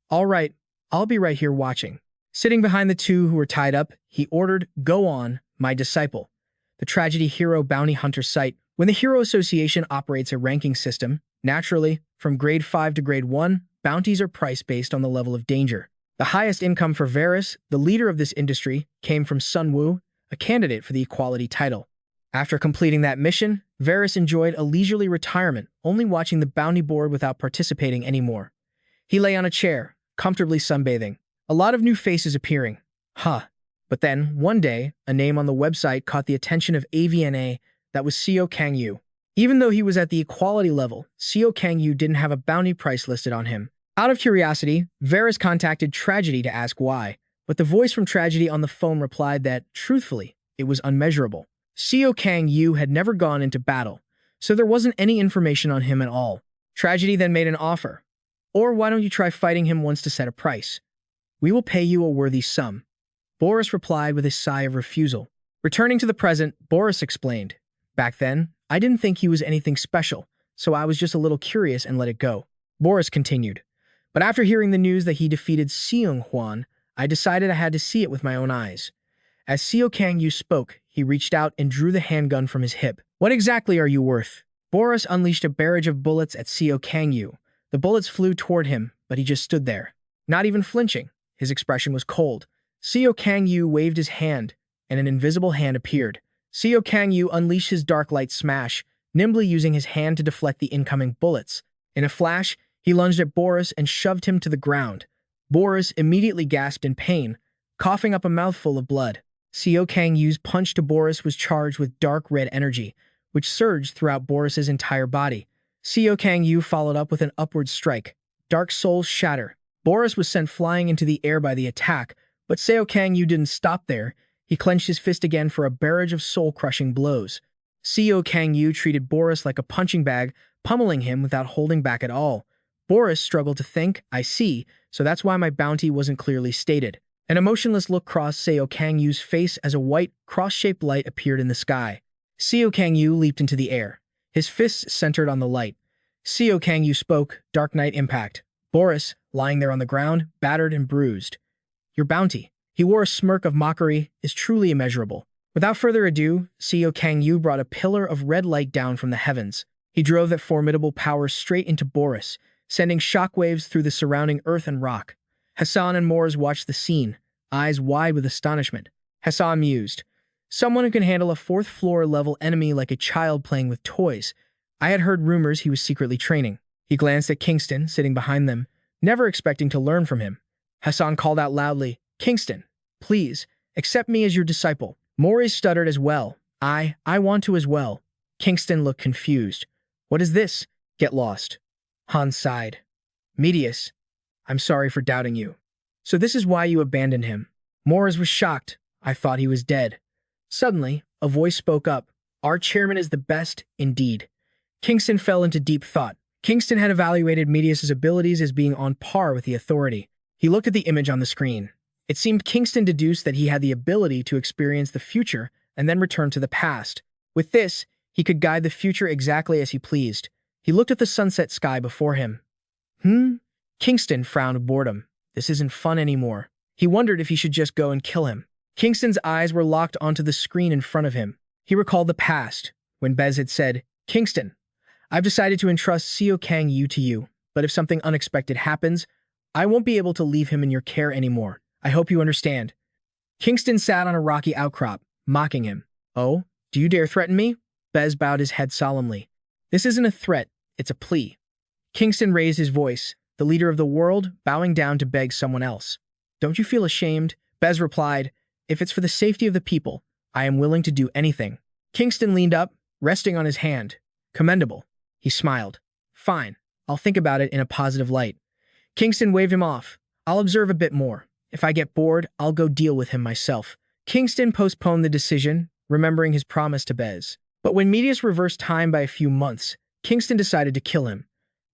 "All right, I'll be right here watching." Sitting behind the two who were tied up, he ordered, "Go on, my disciple." The Tragedy Hero Bounty Hunter site. When the Hero Association operates a ranking system, naturally, from grade 5 to grade 1, bounties are priced based on the level of danger. The highest income for Varus, the leader of this industry, came from Sun Wu, a candidate for the equality title. After completing that mission, Varus enjoyed a leisurely retirement, only watching the bounty board without participating anymore. He lay on a chair, comfortably sunbathing. A lot of new faces appearing. But then, one day, a name on the website caught the attention of AVNA. That was Seo Kang Yu. Even though he was at the equality level, Seo Kang Yu didn't have a bounty price listed on him. Out of curiosity, Varus contacted Tragedy to ask why, but the voice from Tragedy on the phone replied that, truthfully, it was unmeasurable. Seo Kang Yu had never gone into battle, so there wasn't any information on him at all. Tragedy then made an offer. "Or why don't you try fighting him once to set a price? We will pay you a worthy sum." Boris replied with a sigh of refusal. Returning to the present, Boris explained, "Back then, I didn't think he was anything special, so I was just a little curious and let it go." Boris continued, "But after hearing the news that he defeated Seung Hwan, I decided I had to see it with my own eyes." As Seo Kang Yu spoke, he reached out and drew the handgun from his hip. "What exactly are you worth?" Boris unleashed a barrage of bullets at Seo Kang Yu. The bullets flew toward him, but he just stood there, not even flinching. His expression was cold. Seo Kang Yu waved his hand, and an invisible hand appeared. Seo Kang Yu unleashed his dark light smash, nimbly using his hand to deflect the incoming bullets. In a flash, he lunged at Boris and shoved him to the ground. Boris immediately gasped in pain, coughing up a mouthful of blood. Seo Kang Yu's punch to Boris was charged with dark red energy, which surged throughout Boris's entire body. Seo Kang Yu followed up with an upward strike. Dark souls shatter. Boris was sent flying into the air by the attack, but Seo Kang Yu didn't stop there. He clenched his fist again for a barrage of soul-crushing blows. Seo Kang Yu treated Boris like a punching bag, pummeling him without holding back at all. Boris struggled to think. "I see, so that's why my bounty wasn't clearly stated." An emotionless look crossed Seo Kang Yu's face as a white, cross-shaped light appeared in the sky. Seo Kang Yu leaped into the air. His fists centered on the light. Seo Kang Yu spoke, Dark Knight Impact. Boris, lying there on the ground, battered and bruised. "Your bounty," he wore a smirk of mockery, "is truly immeasurable." Without further ado, Seo Kang Yu brought a pillar of red light down from the heavens. He drove that formidable power straight into Boris, sending shockwaves through the surrounding earth and rock. Hassan and Moors watched the scene, eyes wide with astonishment. Hassan mused, "Someone who can handle a 4th-floor level enemy like a child playing with toys. I had heard rumors he was secretly training." He glanced at Kingston, sitting behind them, never expecting to learn from him. Hassan called out loudly, "Kingston, please, accept me as your disciple." Moores stuttered as well. I want to as well." Kingston looked confused. "What is this?" "Get lost." Hans sighed. "Medius, I'm sorry for doubting you. So this is why you abandoned him." Moores was shocked. "I thought he was dead." Suddenly, a voice spoke up. "Our chairman is the best, indeed." Kingston fell into deep thought. Kingston had evaluated Medius's abilities as being on par with the authority. He looked at the image on the screen. It seemed Kingston deduced that he had the ability to experience the future and then return to the past. With this, he could guide the future exactly as he pleased. He looked at the sunset sky before him. Kingston frowned with boredom. This isn't fun anymore. He wondered if he should just go and kill him. Kingston's eyes were locked onto the screen in front of him. He recalled the past, when Bez had said, "Kingston, I've decided to entrust Seo Kang Yu to you, but if something unexpected happens, I won't be able to leave him in your care anymore. I hope you understand." Kingston sat on a rocky outcrop, mocking him. Oh, do you dare threaten me? Bez bowed his head solemnly. This isn't a threat, it's a plea. Kingston raised his voice, the leader of the world, bowing down to beg someone else. Don't you feel ashamed? Bez replied, if it's for the safety of the people, I am willing to do anything. Kingston leaned up, resting on his hand. Commendable. He smiled. Fine, I'll think about it in a positive light. Kingston waved him off. I'll observe a bit more. If I get bored, I'll go deal with him myself. Kingston postponed the decision, remembering his promise to Bez. But when Medius reversed time by a few months, Kingston decided to kill him.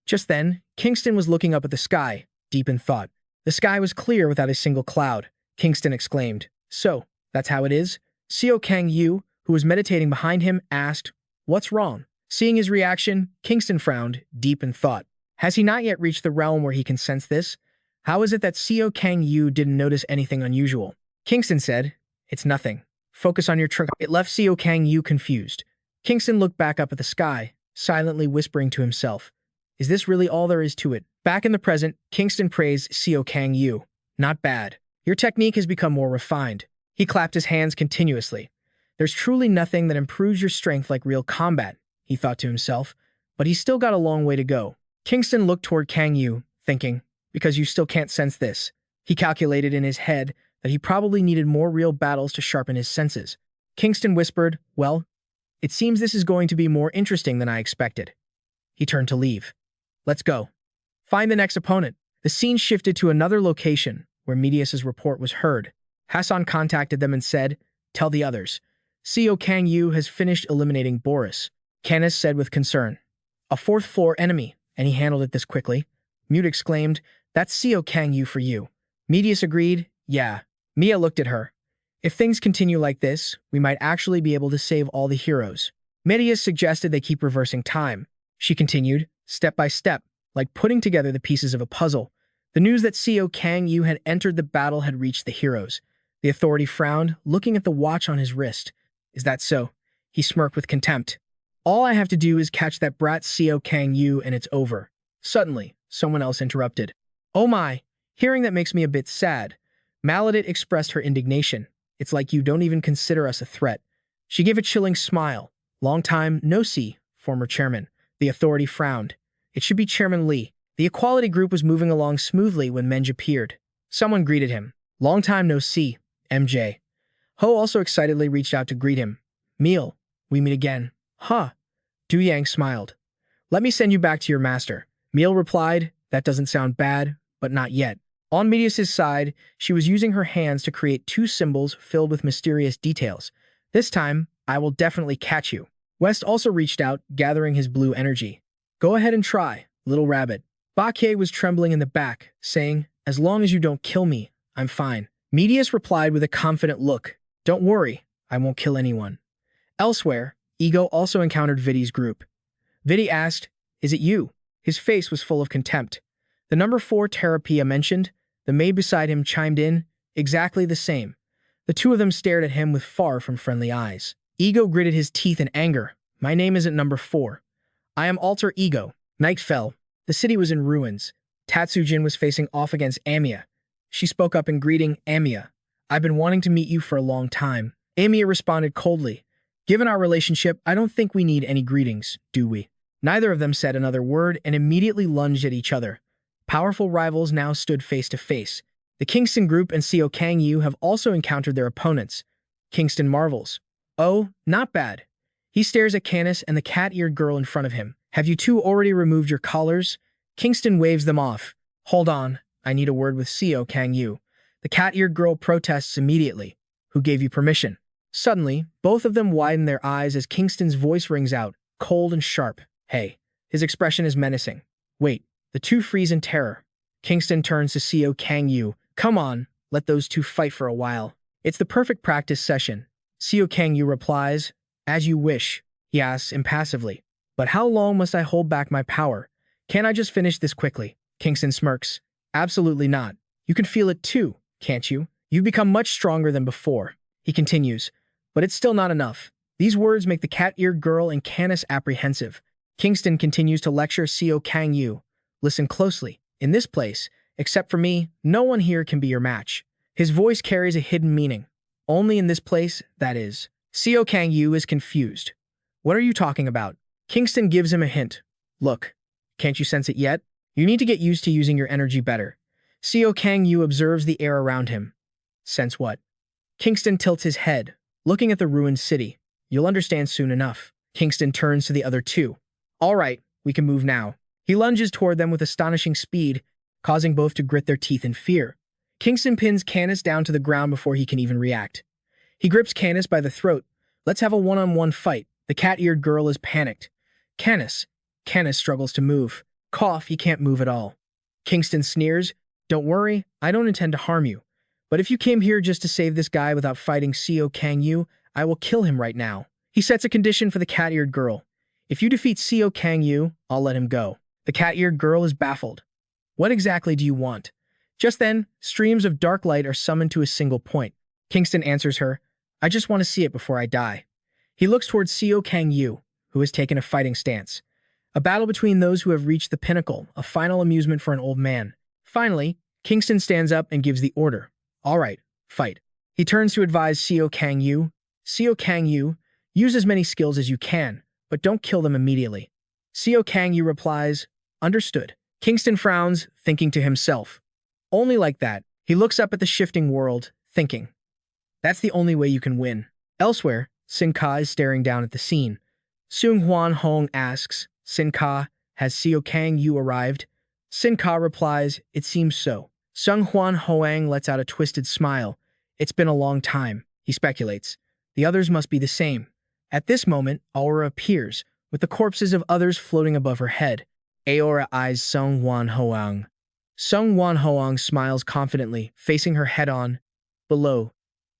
Just then, Kingston was looking up at the sky, deep in thought. The sky was clear without a single cloud. Kingston exclaimed. So, that's how it is? Seo Kang Yu, who was meditating behind him, asked, What's wrong? Seeing his reaction, Kingston frowned, deep in thought. Has he not yet reached the realm where he can sense this? How is it that Seo Kang Yu didn't notice anything unusual? Kingston said, It's nothing. Focus on your trick. It left Seo Kang Yu confused. Kingston looked back up at the sky, silently whispering to himself. Is this really all there is to it? Back in the present, Kingston praised Seo Kang Yu. Not bad. Your technique has become more refined. He clapped his hands continuously. There's truly nothing that improves your strength like real combat, he thought to himself, but he's still got a long way to go. Kingston looked toward Kang Yu, thinking, because you still can't sense this. He calculated in his head that he probably needed more real battles to sharpen his senses. Kingston whispered, Well, it seems this is going to be more interesting than I expected. He turned to leave. Let's go. Find the next opponent. The scene shifted to another location where Medius's report was heard. Hassan contacted them and said, Tell the others. Seo Kang Yu has finished eliminating Boris. Canis said with concern. A fourth-floor enemy, and he handled it this quickly. Mute exclaimed, That's Seo Kang Yu for you. Medius agreed, Yeah. Mia looked at her. If things continue like this, we might actually be able to save all the heroes. Medius suggested they keep reversing time. She continued, step by step, like putting together the pieces of a puzzle. The news that Seo Kang Yu had entered the battle had reached the heroes. The authority frowned, looking at the watch on his wrist. Is that so? He smirked with contempt. All I have to do is catch that brat Seo Kang Yu and it's over. Suddenly, someone else interrupted. Oh my, hearing that makes me a bit sad. Maladit expressed her indignation. It's like you don't even consider us a threat. She gave a chilling smile. Long time no see, former chairman. The authority frowned. It should be Chairman Lee. The equality group was moving along smoothly when Menj appeared. Someone greeted him. Long time no see, MJ. Ho also excitedly reached out to greet him. Meal, we meet again. Huh. Du Yang smiled. Let me send you back to your master. Meal replied, That doesn't sound bad, but not yet. On Medius's side, she was using her hands to create two symbols filled with mysterious details. This time, I will definitely catch you. West also reached out, gathering his blue energy. Go ahead and try, little rabbit. Bakye was trembling in the back, saying, As long as you don't kill me, I'm fine. Medius replied with a confident look. Don't worry, I won't kill anyone. Elsewhere, Ego also encountered Vidi's group. Vidi asked, Is it you? His face was full of contempt. The number 4 Terapia mentioned. The maid beside him chimed in, exactly the same. The two of them stared at him with far from friendly eyes. Ego gritted his teeth in anger. My name isn't number 4. I am Alter Ego. Night fell. The city was in ruins. Tatsujin was facing off against Amiya. She spoke up in greeting, Amiya. I've been wanting to meet you for a long time. Amiya responded coldly. Given our relationship, I don't think we need any greetings, do we? Neither of them said another word and immediately lunged at each other. Powerful rivals now stood face to face. The Kingston group and Seo Kang Yu have also encountered their opponents. Kingston marvels. Oh, not bad. He stares at Canis and the cat-eared girl in front of him. Have you two already removed your collars? Kingston waves them off. Hold on, I need a word with Seo Kang Yu. The cat-eared girl protests immediately. Who gave you permission? Suddenly, both of them widen their eyes as Kingston's voice rings out, cold and sharp. Hey. His expression is menacing. Wait. The two freeze in terror. Kingston turns to Seo Kang Yu. Come on, let those two fight for a while. It's the perfect practice session. Seo Kang Yu replies, As you wish. He asks impassively. But how long must I hold back my power? Can't I just finish this quickly? Kingston smirks. Absolutely not. You can feel it too, can't you? You've become much stronger than before. He continues. But it's still not enough. These words make the cat-eared girl and Canis apprehensive. Kingston continues to lecture Seo Kang Yu. Listen closely. In this place, except for me, no one here can be your match. His voice carries a hidden meaning. Only in this place, that is. Seo Kang Yu is confused. What are you talking about? Kingston gives him a hint. Look, can't you sense it yet? You need to get used to using your energy better. Seo Kang Yu observes the air around him. Sense what? Kingston tilts his head, looking at the ruined city. You'll understand soon enough. Kingston turns to the other two. All right, we can move now. He lunges toward them with astonishing speed, causing both to grit their teeth in fear. Kingston pins Canis down to the ground before he can even react. He grips Canis by the throat. Let's have a one-on-one fight. The cat-eared girl is panicked. Canis struggles to move. Cough, he can't move at all. Kingston sneers. Don't worry, I don't intend to harm you. But if you came here just to save this guy without fighting Seo Kang Yu, I will kill him right now. He sets a condition for the cat-eared girl. If you defeat Seo Kang Yu, I'll let him go. The cat-eared girl is baffled. What exactly do you want? Just then, streams of dark light are summoned to a single point. Kingston answers her, I just want to see it before I die. He looks towards Seo Kang Yu, who has taken a fighting stance. A battle between those who have reached the pinnacle, a final amusement for an old man. Finally, Kingston stands up and gives the order. All right, fight. He turns to advise Seo Kang Yu. Seo Kang Yu, use as many skills as you can, but don't kill them immediately. Seo Kang Yu replies, understood. Kingston frowns, thinking to himself. Only like that. He looks up at the shifting world, thinking. That's the only way you can win. Elsewhere, Sin Ka is staring down at the scene. Seung Hwan Hong asks, Sin Ka, has Seo Kang Yu arrived? Sin Ka replies, it seems so. Seung Hwan Hoang lets out a twisted smile. It's been a long time, he speculates. The others must be the same. At this moment, Aura appears, with the corpses of others floating above her head. Aora eyes Seung Hwan Hoang. Seung Hwan Hoang smiles confidently, facing her head-on. Below,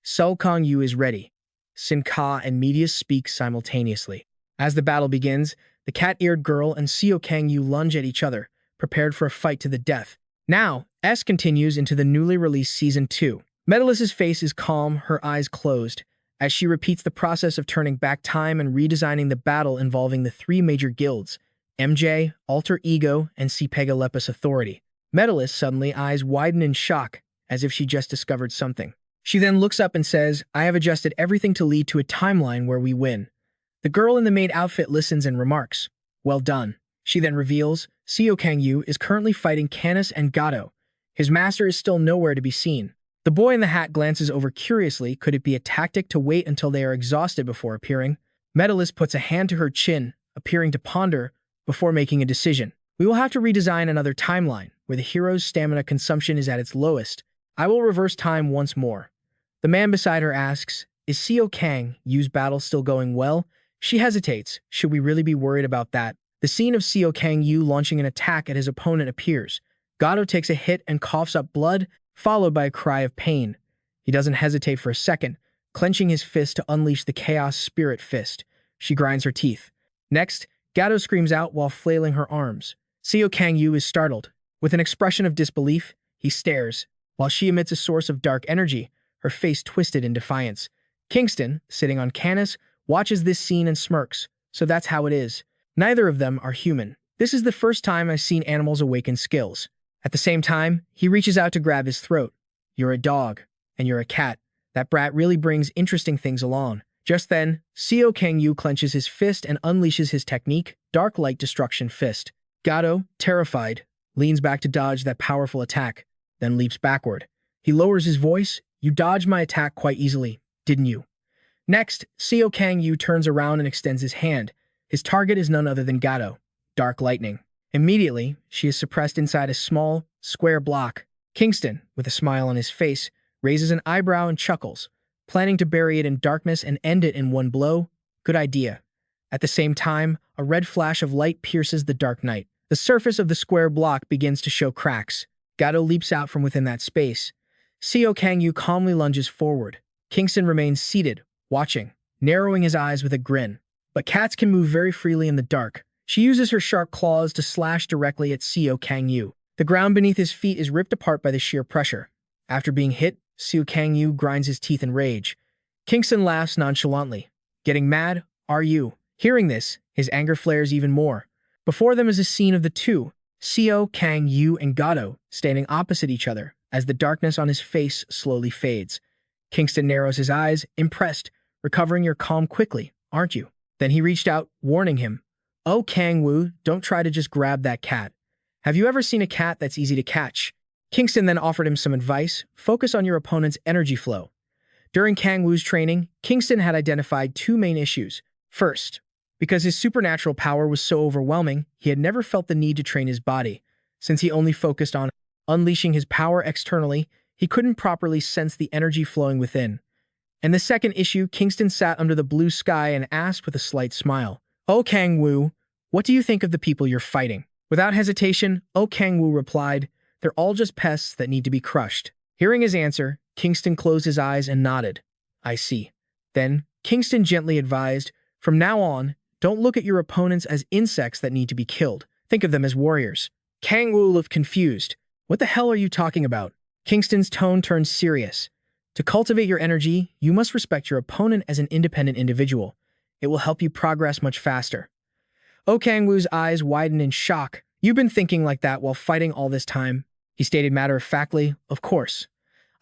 Seo Kang Yu is ready. Sin Ka and Medius speak simultaneously. As the battle begins, the cat-eared girl and Seo Kang Yu lunge at each other, prepared for a fight to the death. Now, S continues into the newly released Season 2. Medalis's face is calm, her eyes closed, as she repeats the process of turning back time and redesigning the battle involving the three major guilds, MJ, Alter Ego, and Sepega Lepus Authority. Medalis suddenly eyes widen in shock, as if she just discovered something. She then looks up and says, I have adjusted everything to lead to a timeline where we win. The girl in the maid outfit listens and remarks, well done. She then reveals, Seo Kang Yu is currently fighting Canis and Gato. His master is still nowhere to be seen. The boy in the hat glances over curiously. Could it be a tactic to wait until they are exhausted before appearing? Medalis puts a hand to her chin, appearing to ponder, before making a decision. We will have to redesign another timeline, where the hero's stamina consumption is at its lowest. I will reverse time once more. The man beside her asks, is Seo Kang Yu's battle still going well? She hesitates. Should we really be worried about that? The scene of Seo Kang Yu launching an attack at his opponent appears. Gato takes a hit and coughs up blood, followed by a cry of pain. He doesn't hesitate for a second, clenching his fist to unleash the Chaos Spirit Fist. She grinds her teeth. Next, Gato screams out while flailing her arms. Seo Kang Yu is startled. With an expression of disbelief, he stares, while she emits a source of dark energy, her face twisted in defiance. Kingston, sitting on Canis, watches this scene and smirks. So that's how it is. Neither of them are human. This is the first time I've seen animals awaken skills. At the same time, he reaches out to grab his throat. You're a dog, and you're a cat. That brat really brings interesting things along. Just then, Seo Kang Yu clenches his fist and unleashes his technique, Dark Light Destruction Fist. Gato, terrified, leans back to dodge that powerful attack, then leaps backward. He lowers his voice. You dodged my attack quite easily, didn't you? Next, Seo Kang Yu turns around and extends his hand. His target is none other than Gato, Dark Lightning. Immediately, she is suppressed inside a small, square block. Kingston, with a smile on his face, raises an eyebrow and chuckles, planning to bury it in darkness and end it in one blow. Good idea. At the same time, a red flash of light pierces the dark night. The surface of the square block begins to show cracks. Gato leaps out from within that space. Seo Kang Yu calmly lunges forward. Kingston remains seated, watching, narrowing his eyes with a grin. But cats can move very freely in the dark. She uses her sharp claws to slash directly at Seo Kang Yu. The ground beneath his feet is ripped apart by the sheer pressure. After being hit, Seo Kang Yu grinds his teeth in rage. Kingston laughs nonchalantly. Getting mad, are you? Hearing this, his anger flares even more. Before them is a scene of the two, Seo Kang Yu and Gato, standing opposite each other as the darkness on his face slowly fades. Kingston narrows his eyes, impressed. Recovering your calm quickly, aren't you? Then he reached out, warning him. Oh, Kang Wu, don't try to just grab that cat. Have you ever seen a cat that's easy to catch? Kingston then offered him some advice. Focus on your opponent's energy flow. During Kang Wu's training, Kingston had identified two main issues. First, because his supernatural power was so overwhelming, he had never felt the need to train his body. Since he only focused on unleashing his power externally, he couldn't properly sense the energy flowing within. And the second issue, Kingston sat under the blue sky and asked with a slight smile, Oh Kang Wu, what do you think of the people you're fighting? Without hesitation, Oh Kang Wu replied, They're all just pests that need to be crushed. Hearing his answer, Kingston closed his eyes and nodded. I see. Then, Kingston gently advised, From now on, don't look at your opponents as insects that need to be killed. Think of them as warriors. Kang Wu looked confused. What the hell are you talking about? Kingston's tone turned serious. To cultivate your energy, you must respect your opponent as an independent individual. It will help you progress much faster. Oh Kang Wu's eyes widened in shock. You've been thinking like that while fighting all this time? He stated matter-of-factly, Of course.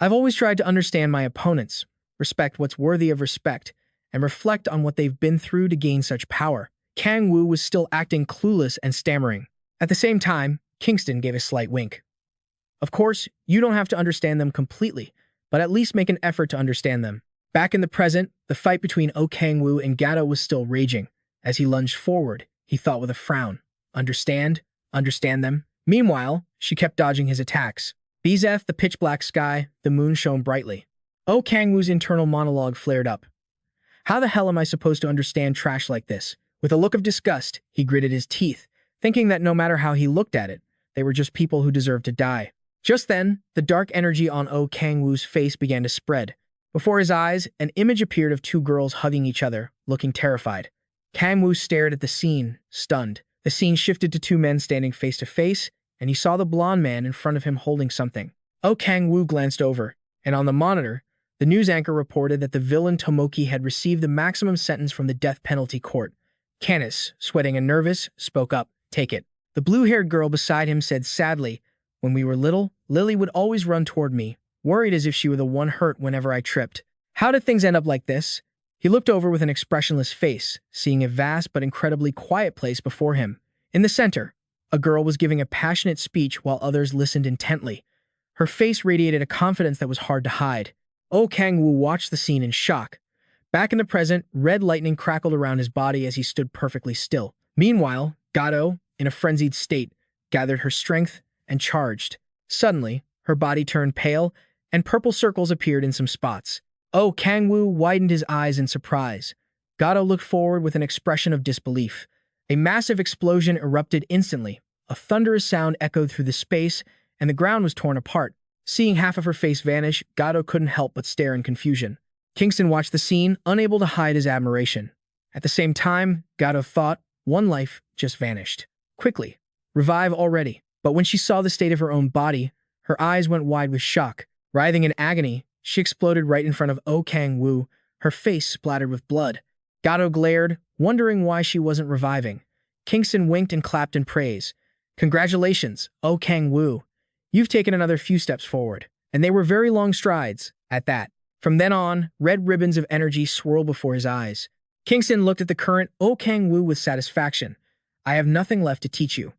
I've always tried to understand my opponents, respect what's worthy of respect, and reflect on what they've been through to gain such power. Kang Wu was still acting clueless and stammering. At the same time, Kingston gave a slight wink. Of course, you don't have to understand them completely, but at least make an effort to understand them. Back in the present, the fight between Oh Kang Wu and Gato was still raging. As he lunged forward, he thought with a frown. Understand? Understand them? Meanwhile, she kept dodging his attacks. Beneath the pitch-black sky, the moon shone brightly. Oh Kang Wu's internal monologue flared up. How the hell am I supposed to understand trash like this? With a look of disgust, he gritted his teeth, thinking that no matter how he looked at it, they were just people who deserved to die. Just then, the dark energy on Oh Kang Wu's face began to spread. Before his eyes, an image appeared of two girls hugging each other, looking terrified. Kang Wu stared at the scene, stunned. The scene shifted to two men standing face to face, and he saw the blonde man in front of him holding something. Oh Kang Wu glanced over, and on the monitor, the news anchor reported that the villain Tomoki had received the maximum sentence from the death penalty court. Canis, sweating and nervous, spoke up. Take it. The blue-haired girl beside him said sadly, When we were little, Lily would always run toward me, worried as if she were the one hurt whenever I tripped. How did things end up like this? He looked over with an expressionless face, seeing a vast but incredibly quiet place before him. In the center, a girl was giving a passionate speech while others listened intently. Her face radiated a confidence that was hard to hide. Oh Kang Wu watched the scene in shock. Back in the present, red lightning crackled around his body as he stood perfectly still. Meanwhile, Gato, in a frenzied state, gathered her strength and charged. Suddenly, her body turned pale, and purple circles appeared in some spots. Oh Kang Wu widened his eyes in surprise. Gato looked forward with an expression of disbelief. A massive explosion erupted instantly. A thunderous sound echoed through the space, and the ground was torn apart. Seeing half of her face vanish, Gato couldn't help but stare in confusion. Kingston watched the scene, unable to hide his admiration. At the same time, Gato thought, one life just vanished. Quickly. Revive already. But when she saw the state of her own body, her eyes went wide with shock. Writhing in agony, she exploded right in front of Oh Kang Wu, her face splattered with blood. Gato glared, wondering why she wasn't reviving. Kingston winked and clapped in praise. Congratulations, Oh Kang Wu. You've taken another few steps forward. And they were very long strides, at that. From then on, red ribbons of energy swirled before his eyes. Kingston looked at the current Oh Kang Wu with satisfaction. I have nothing left to teach you.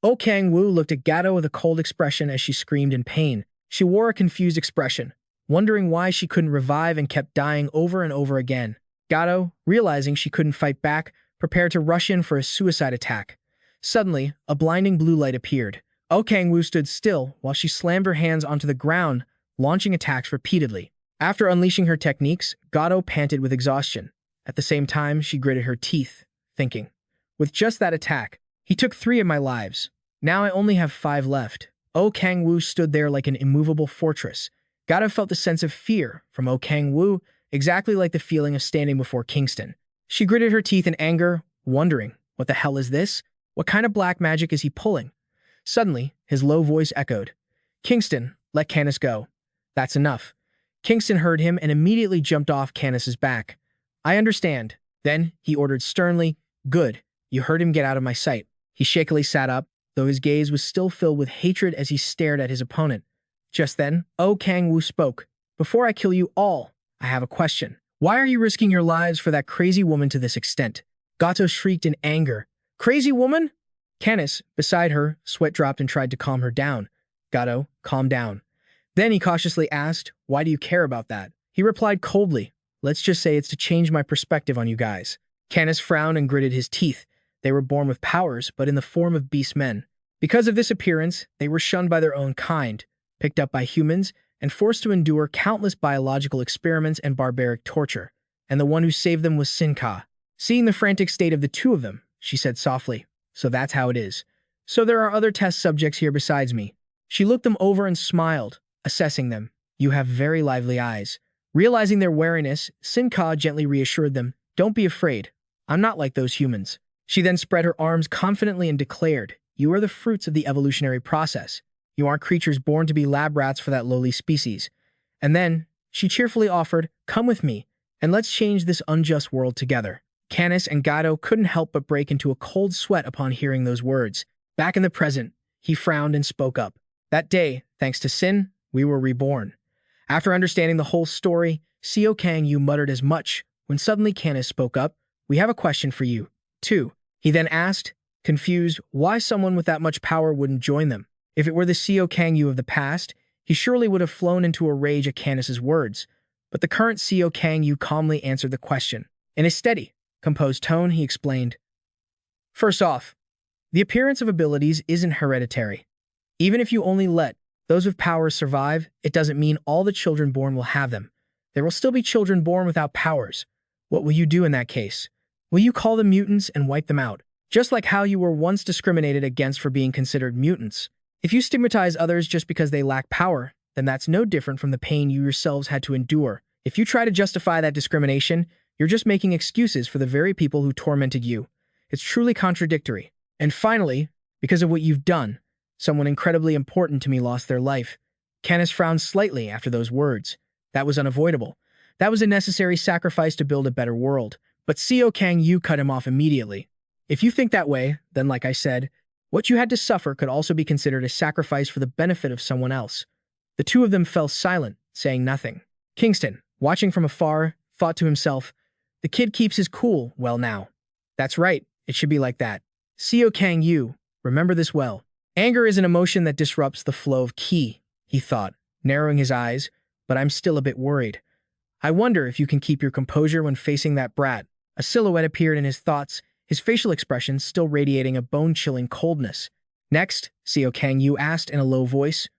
Oh Kang Wu looked at Gato with a cold expression as she screamed in pain. She wore a confused expression, wondering why she couldn't revive and kept dying over and over again. Gato, realizing she couldn't fight back, prepared to rush in for a suicide attack. Suddenly, a blinding blue light appeared. Oh Kang Wu stood still while she slammed her hands onto the ground, launching attacks repeatedly. After unleashing her techniques, Gato panted with exhaustion. At the same time, she gritted her teeth, thinking, with just that attack, he took 3 of my lives. Now I only have 5 left. Oh Kang Wu stood there like an immovable fortress. Gato felt the sense of fear from Oh Kang Wu, exactly like the feeling of standing before Kingston. She gritted her teeth in anger, wondering, what the hell is this? What kind of black magic is he pulling? Suddenly, his low voice echoed. Kingston, let Canis go. That's enough. Kingston heard him and immediately jumped off Canis's back. I understand. Then, he ordered sternly, Good, you heard him get out of my sight. He shakily sat up, though his gaze was still filled with hatred as he stared at his opponent. Just then, Oh Kang Wu spoke. Before I kill you all, I have a question. Why are you risking your lives for that crazy woman to this extent? Gato shrieked in anger. Crazy woman? Canis, beside her, sweat dropped and tried to calm her down. Gato, calm down. Then he cautiously asked, why do you care about that? He replied coldly, let's just say it's to change my perspective on you guys. Canis frowned and gritted his teeth. They were born with powers, but in the form of beast men. Because of this appearance, they were shunned by their own kind, picked up by humans, and forced to endure countless biological experiments and barbaric torture. And the one who saved them was Sinka. Seeing the frantic state of the two of them, she said softly, so that's how it is. So there are other test subjects here besides me. She looked them over and smiled, assessing them. You have very lively eyes. Realizing their wariness, Sinka gently reassured them, don't be afraid. I'm not like those humans. She then spread her arms confidently and declared, you are the fruits of the evolutionary process. You aren't creatures born to be lab rats for that lowly species. And then, she cheerfully offered, come with me, and let's change this unjust world together. Canis and Gato couldn't help but break into a cold sweat upon hearing those words. Back in the present, he frowned and spoke up. That day, thanks to Sin, we were reborn. After understanding the whole story, Seo Kang Yu muttered as much, when suddenly Canis spoke up, we have a question for you, too. He then asked, confused, why someone with that much power wouldn't join them. If it were the Seo Kang Yu of the past, he surely would have flown into a rage at Canis's words. But the current Seo Kang Yu calmly answered the question. In a steady, composed tone, he explained, first off, the appearance of abilities isn't hereditary. Even if you only let those with powers survive, it doesn't mean all the children born will have them. There will still be children born without powers. What will you do in that case? Will you call them mutants and wipe them out? Just like how you were once discriminated against for being considered mutants. If you stigmatize others just because they lack power, then that's no different from the pain you yourselves had to endure. If you try to justify that discrimination, you're just making excuses for the very people who tormented you. It's truly contradictory. And finally, because of what you've done, someone incredibly important to me lost their life. Canis frowned slightly after those words. That was unavoidable. That was a necessary sacrifice to build a better world. But Seo Kang Yu cut him off immediately. If you think that way, then like I said, what you had to suffer could also be considered a sacrifice for the benefit of someone else. The two of them fell silent, saying nothing. Kingston, watching from afar, thought to himself, the kid keeps his cool well now. That's right, it should be like that. Seo Kang Yu, remember this well. Anger is an emotion that disrupts the flow of ki, he thought, narrowing his eyes, but I'm still a bit worried. I wonder if you can keep your composure when facing that brat. A silhouette appeared in his thoughts, his facial expression still radiating a bone-chilling coldness. Next, Seo Kang Yu asked in a low voice,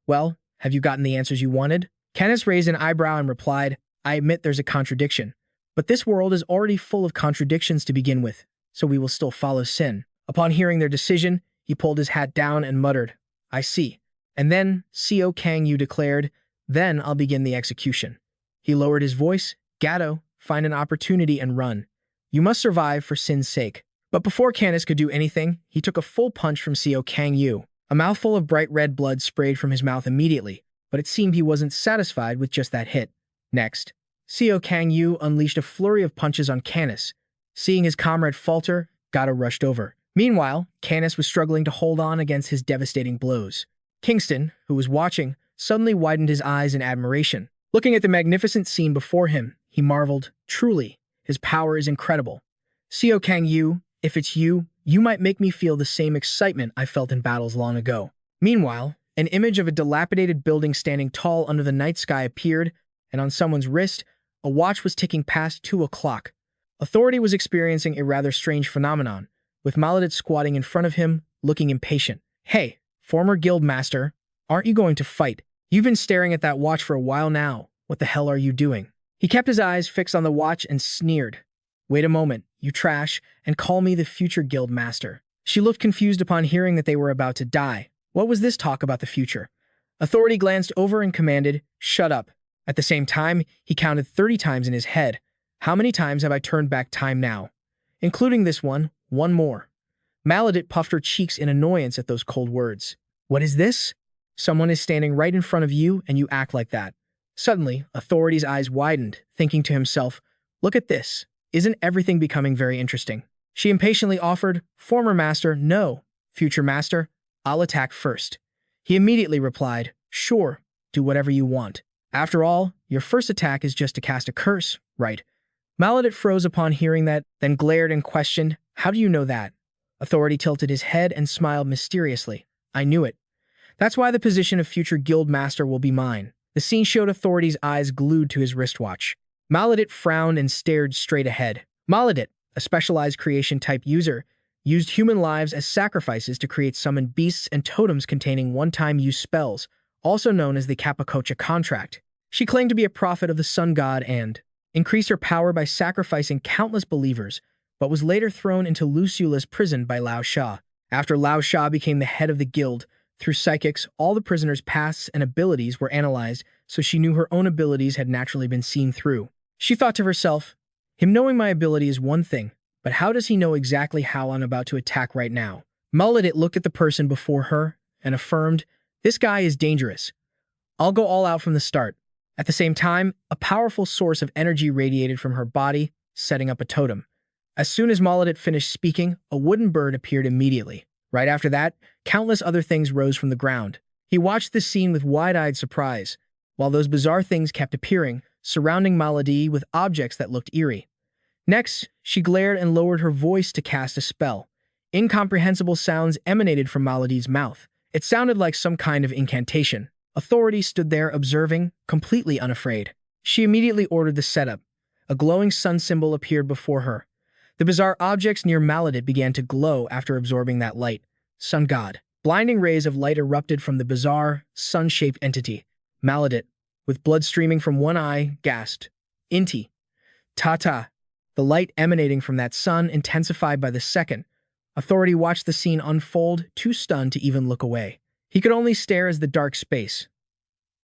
well, have you gotten the answers you wanted? Canis raised an eyebrow and replied, I admit there's a contradiction. But this world is already full of contradictions to begin with, so we will still follow Sin. Upon hearing their decision, he pulled his hat down and muttered, I see. And then, Seo Kang Yu declared, then I'll begin the execution. He lowered his voice, Gato, find an opportunity and run. You must survive for Sin's sake. But before Canis could do anything, he took a full punch from Seo Kang Yu. A mouthful of bright red blood sprayed from his mouth immediately, but it seemed he wasn't satisfied with just that hit. Next, Seo Kang Yu unleashed a flurry of punches on Canis. Seeing his comrade falter, Gato rushed over. Meanwhile, Canis was struggling to hold on against his devastating blows. Kingston, who was watching, suddenly widened his eyes in admiration. Looking at the magnificent scene before him, he marveled, truly, his power is incredible. Seo Kang Yu, if it's you, you might make me feel the same excitement I felt in battles long ago. Meanwhile, an image of a dilapidated building standing tall under the night sky appeared, and on someone's wrist, a watch was ticking past 2 o'clock. Authority was experiencing a rather strange phenomenon, with Maladit squatting in front of him, looking impatient. Hey, former guild master, aren't you going to fight? You've been staring at that watch for a while now. What the hell are you doing? He kept his eyes fixed on the watch and sneered. Wait a moment, you trash, and call me the future guild master. She looked confused upon hearing that they were about to die. What was this talk about the future? Authority glanced over and commanded, shut up. At the same time, he counted 30 times in his head. How many times have I turned back time now? Including this one more. Maladit puffed her cheeks in annoyance at those cold words. What is this? Someone is standing right in front of you and you act like that. Suddenly, Authority's eyes widened, thinking to himself, look at this. Isn't everything becoming very interesting? She impatiently offered, former master, no. Future master, I'll attack first. He immediately replied, sure, do whatever you want. After all, your first attack is just to cast a curse, right? Maladit froze upon hearing that, then glared and questioned, "How do you know that?" Authority tilted his head and smiled mysteriously. "I knew it. That's why the position of future guild master will be mine." The scene showed Authority's eyes glued to his wristwatch. Maladit frowned and stared straight ahead. Maladit, a specialized creation-type user, used human lives as sacrifices to create summoned beasts and totems containing one-time use spells, also known as the Capacocha contract. She claimed to be a prophet of the sun god and increased her power by sacrificing countless believers, but was later thrown into Ruculus Prison by Lao Sha. After Lao Sha became the head of the guild, through psychics, all the prisoners' pasts and abilities were analyzed, so she knew her own abilities had naturally been seen through. She thought to herself, "Him knowing my ability is one thing, but how does he know exactly how I'm about to attack right now?" Maladit looked at the person before her and affirmed, "This guy is dangerous. I'll go all out from the start." At the same time, a powerful source of energy radiated from her body, setting up a totem. As soon as Maladit finished speaking, a wooden bird appeared immediately. Right after that, countless other things rose from the ground. He watched this scene with wide-eyed surprise, while those bizarre things kept appearing, surrounding Maladi with objects that looked eerie. Next, she glared and lowered her voice to cast a spell. Incomprehensible sounds emanated from Maladi's mouth. It sounded like some kind of incantation. Authority stood there observing, completely unafraid. She immediately ordered the setup. A glowing sun symbol appeared before her. The bizarre objects near Maladit began to glow after absorbing that light. Sun God. Blinding rays of light erupted from the bizarre, sun-shaped entity. Maladit, with blood streaming from one eye, gasped, "Inti. Ta-ta." The light emanating from that sun intensified by the second. Authority watched the scene unfold, too stunned to even look away. He could only stare as the dark space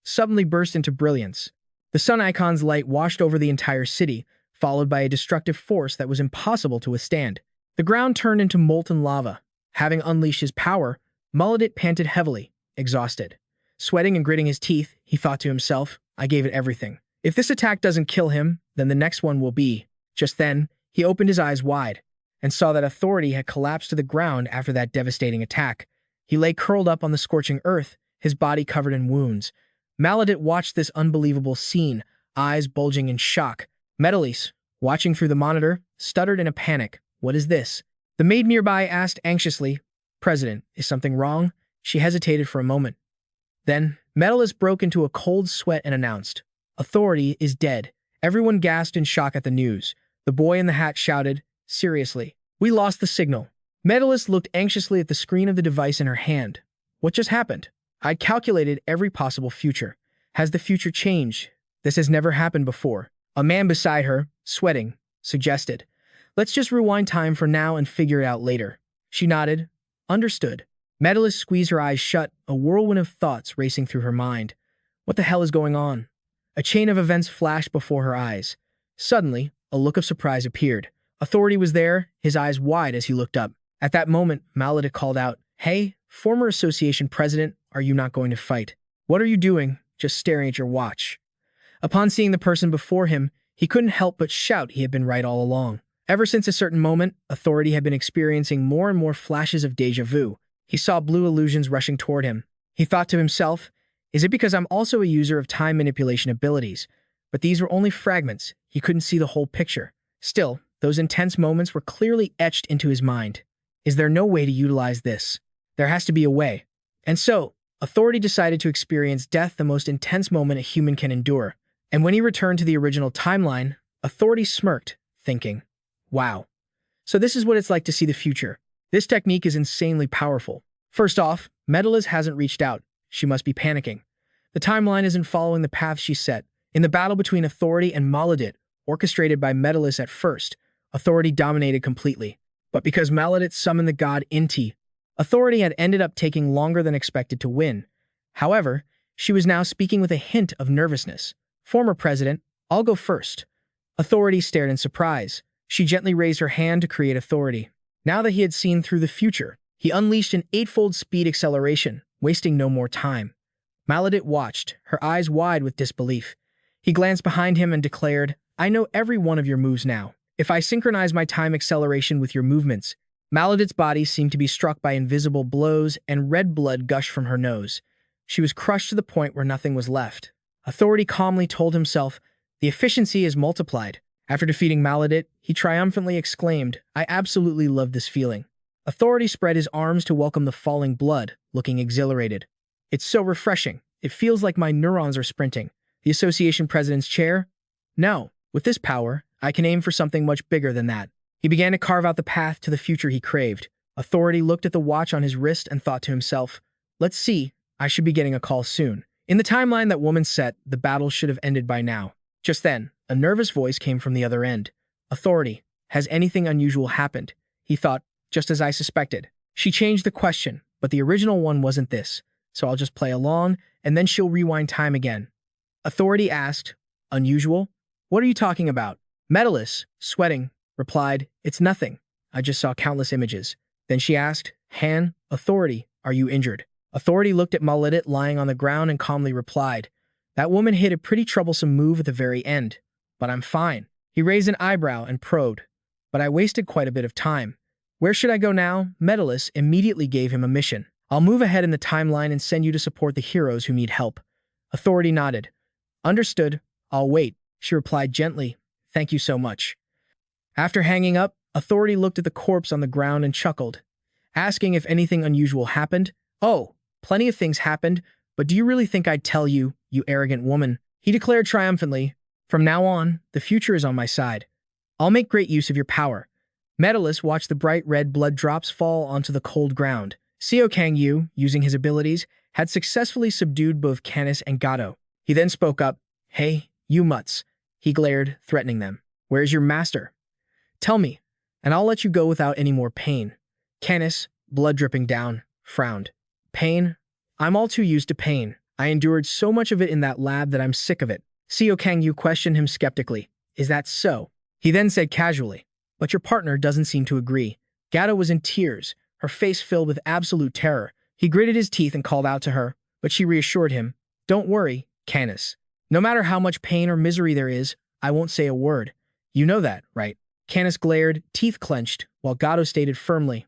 suddenly burst into brilliance. The sun icon's light washed over the entire city, followed by a destructive force that was impossible to withstand. The ground turned into molten lava. Having unleashed his power, Maladit panted heavily, exhausted. Sweating and gritting his teeth, he thought to himself, "I gave it everything. If this attack doesn't kill him, then the next one will be." Just then, he opened his eyes wide and saw that Authority had collapsed to the ground after that devastating attack. He lay curled up on the scorching earth, his body covered in wounds. Maladit watched this unbelievable scene, eyes bulging in shock. Metalise, watching through the monitor, stuttered in a panic. "What is this?" The maid nearby asked anxiously, "President, is something wrong?" She hesitated for a moment. Then, Metalise broke into a cold sweat and announced, "Authority is dead." Everyone gasped in shock at the news. The boy in the hat shouted, "Seriously, we lost the signal." Metalise looked anxiously at the screen of the device in her hand. "What just happened?" "I'd calculated every possible future. Has the future changed? This has never happened before." A man beside her, sweating, suggested, "Let's just rewind time for now and figure it out later." She nodded. "Understood." Metalist squeezed her eyes shut, a whirlwind of thoughts racing through her mind. What the hell is going on? A chain of events flashed before her eyes. Suddenly, a look of surprise appeared. Authority was there, his eyes wide as he looked up. At that moment, Maladit called out, "Hey, former association president, are you not going to fight? What are you doing, just staring at your watch?" Upon seeing the person before him, he couldn't help but shout he had been right all along. Ever since a certain moment, Authority had been experiencing more and more flashes of déjà vu. He saw blue illusions rushing toward him. He thought to himself, "Is it because I'm also a user of time manipulation abilities?" But these were only fragments. He couldn't see the whole picture. Still, those intense moments were clearly etched into his mind. Is there no way to utilize this? There has to be a way. And so, Authority decided to experience death, the most intense moment a human can endure. And when he returned to the original timeline, Authority smirked, thinking, "Wow. So this is what it's like to see the future. This technique is insanely powerful." First off, Metallis hasn't reached out. She must be panicking. The timeline isn't following the path she set. In the battle between Authority and Maladit, orchestrated by Metallis at first, Authority dominated completely. But because Maladit summoned the god Inti, Authority had ended up taking longer than expected to win. However, she was now speaking with a hint of nervousness. "Former president, I'll go first." Authority stared in surprise. She gently raised her hand to create authority. Now that he had seen through the future, he unleashed an 8-fold speed acceleration, wasting no more time. Maladit watched, her eyes wide with disbelief. He glanced behind him and declared, "I know every one of your moves now. If I synchronize my time acceleration with your movements." Maladit's body seemed to be struck by invisible blows, and red blood gushed from her nose. She was crushed to the point where nothing was left. Authority calmly told himself, the efficiency is multiplied. After defeating Maladit, he triumphantly exclaimed, I absolutely love this feeling. Authority spread his arms to welcome the falling blood, looking exhilarated. It's so refreshing. It feels like my neurons are sprinting. The association president's chair? No. With this power, I can aim for something much bigger than that. He began to carve out the path to the future he craved. Authority looked at the watch on his wrist and thought to himself, let's see, I should be getting a call soon. In the timeline that woman set, the battle should have ended by now. Just then, a nervous voice came from the other end. Authority, has anything unusual happened? He thought, just as I suspected. She changed the question, but the original one wasn't this, so I'll just play along, and then she'll rewind time again. Authority asked, unusual? What are you talking about? Medalist, sweating, replied, it's nothing. I just saw countless images. Then she asked, Han, Authority, are you injured? Authority looked at Maladit lying on the ground and calmly replied, that woman hit a pretty troublesome move at the very end, but I'm fine. He raised an eyebrow and probed, but I wasted quite a bit of time. Where should I go now? Medalist immediately gave him a mission. I'll move ahead in the timeline and send you to support the heroes who need help. Authority nodded. Understood. I'll wait, she replied gently. Thank you so much. After hanging up, Authority looked at the corpse on the ground and chuckled, asking if anything unusual happened. Oh, plenty of things happened, but do you really think I'd tell you, you arrogant woman? He declared triumphantly. From now on, the future is on my side. I'll make great use of your power. Medalist watched the bright red blood drops fall onto the cold ground. Seo Kang Yu, using his abilities, had successfully subdued both Canis and Gato. He then spoke up. Hey, you mutts. He glared, threatening them. Where's your master? Tell me, and I'll let you go without any more pain. Canis, blood dripping down, frowned. Pain? I'm all too used to pain. I endured so much of it in that lab that I'm sick of it. Seo Kang Yu questioned him skeptically. Is that so? He then said casually, but your partner doesn't seem to agree. Gato was in tears, her face filled with absolute terror. He gritted his teeth and called out to her, but she reassured him. Don't worry, Canis. No matter how much pain or misery there is, I won't say a word. You know that, right? Canis glared, teeth clenched, while Gato stated firmly,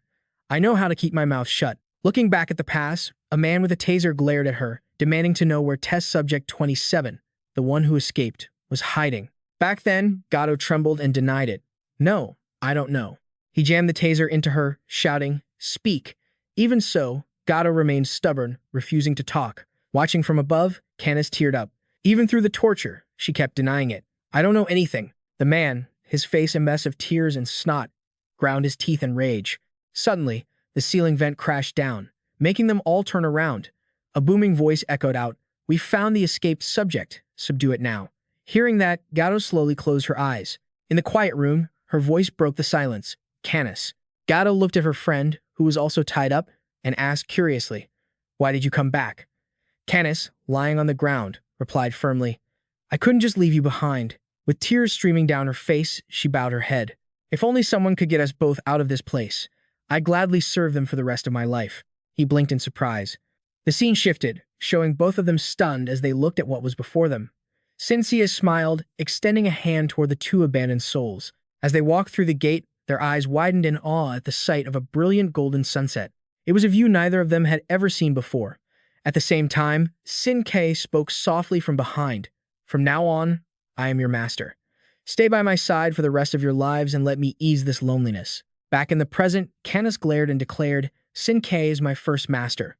I know how to keep my mouth shut. Looking back at the past, a man with a taser glared at her, demanding to know where test subject 27, the one who escaped, was hiding. Back then, Gato trembled and denied it. No, I don't know. He jammed the taser into her, shouting, Speak. Even so, Gato remained stubborn, refusing to talk. Watching from above, Canis teared up. Even through the torture, she kept denying it. I don't know anything. The man, his face a mess of tears and snot, ground his teeth in rage. Suddenly, the ceiling vent crashed down, making them all turn around. A booming voice echoed out, We found the escaped subject. Subdue it now. Hearing that, Gato slowly closed her eyes. In the quiet room, her voice broke the silence. Canis. Gato looked at her friend, who was also tied up, and asked curiously, Why did you come back? Canis, lying on the ground, replied firmly, I couldn't just leave you behind. With tears streaming down her face, she bowed her head. If only someone could get us both out of this place. I'd gladly serve them for the rest of my life. He blinked in surprise. The scene shifted, showing both of them stunned as they looked at what was before them. Cynthia smiled, extending a hand toward the two abandoned souls. As they walked through the gate, their eyes widened in awe at the sight of a brilliant golden sunset. It was a view neither of them had ever seen before. At the same time, Sin Kei spoke softly from behind. From now on, I am your master. Stay by my side for the rest of your lives and let me ease this loneliness. Back in the present, Canis glared and declared, Sin Kei is my first master.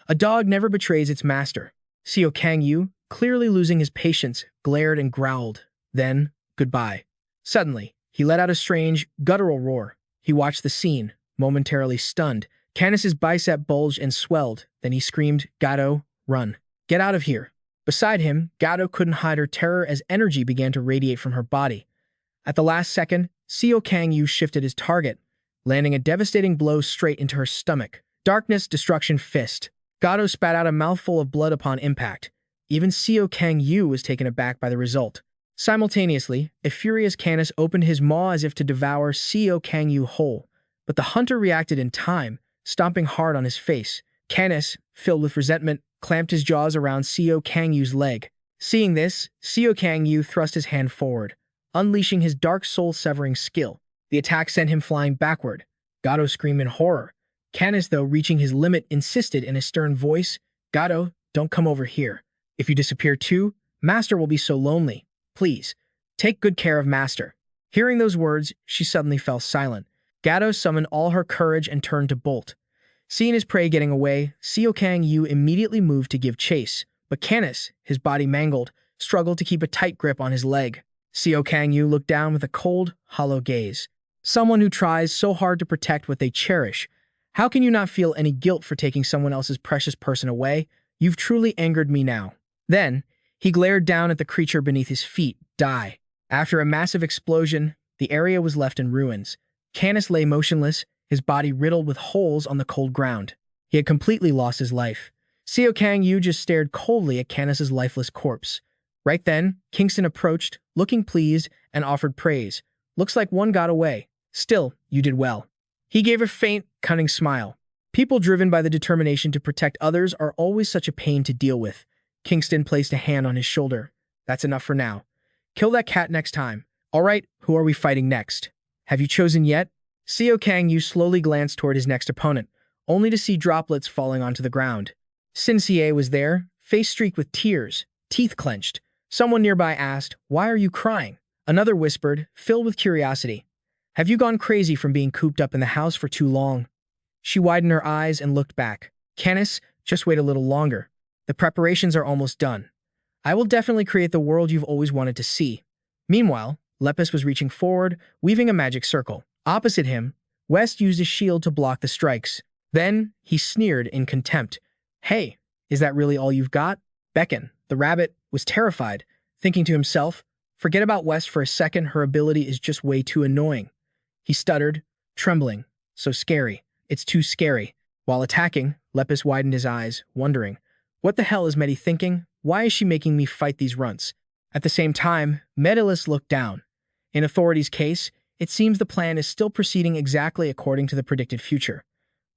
A dog never betrays its master. Seo Kang Yu, clearly losing his patience, glared and growled. Then, goodbye. Suddenly, he let out a strange, guttural roar. He watched the scene, momentarily stunned. Canis's bicep bulged and swelled. Then he screamed, Gato, run. Get out of here. Beside him, Gato couldn't hide her terror as energy began to radiate from her body. At the last second, Seo Kang Yu shifted his target, landing a devastating blow straight into her stomach. Darkness, destruction, fist. Gato spat out a mouthful of blood upon impact. Even Seo Kang Yu was taken aback by the result. Simultaneously, a furious Canis opened his maw as if to devour Seo Kang Yu whole, but the hunter reacted in time, stomping hard on his face. Canis, filled with resentment, clamped his jaws around Seo Kang Yu's leg. Seeing this, Seo Kang Yu thrust his hand forward, unleashing his dark soul-severing skill. The attack sent him flying backward. Gato screamed in horror. Canis, though reaching his limit, insisted in a stern voice, Gato, don't come over here. If you disappear too, Master will be so lonely. Please, take good care of Master." Hearing those words, she suddenly fell silent. Gato summoned all her courage and turned to bolt. Seeing his prey getting away, Seo Kang Yu immediately moved to give chase, but Canis, his body mangled, struggled to keep a tight grip on his leg. Seo Kang Yu looked down with a cold, hollow gaze. Someone who tries so hard to protect what they cherish. How can you not feel any guilt for taking someone else's precious person away? You've truly angered me now. Then, he glared down at the creature beneath his feet, die. After a massive explosion, the area was left in ruins. Canis lay motionless, his body riddled with holes on the cold ground. He had completely lost his life. Seo Kang Yu just stared coldly at Canis's lifeless corpse. Right then, Kingston approached, looking pleased, and offered praise. "Looks like one got away. Still, you did well." He gave a faint, cunning smile. People driven by the determination to protect others are always such a pain to deal with. Kingston placed a hand on his shoulder. "That's enough for now. Kill that cat next time. All right, who are we fighting next? Have you chosen yet?" Seo Kang Yu slowly glanced toward his next opponent, only to see droplets falling onto the ground. Sin Xie was there, face streaked with tears, teeth clenched. Someone nearby asked, "Why are you crying?" Another whispered, filled with curiosity, "Have you gone crazy from being cooped up in the house for too long?" She widened her eyes and looked back. "Canis, just wait a little longer. The preparations are almost done. I will definitely create the world you've always wanted to see." Meanwhile, Lepus was reaching forward, weaving a magic circle. Opposite him, West used his shield to block the strikes. Then, he sneered in contempt. "Hey, is that really all you've got?" Beckon, the rabbit, was terrified, thinking to himself, "Forget about West for a second, her ability is just way too annoying." He stuttered, trembling. "So scary. It's too scary." While attacking, Lepus widened his eyes, wondering, "What the hell is Medi thinking? Why is she making me fight these runts?" At the same time, Medalus looked down. In Authority's case, it seems the plan is still proceeding exactly according to the predicted future.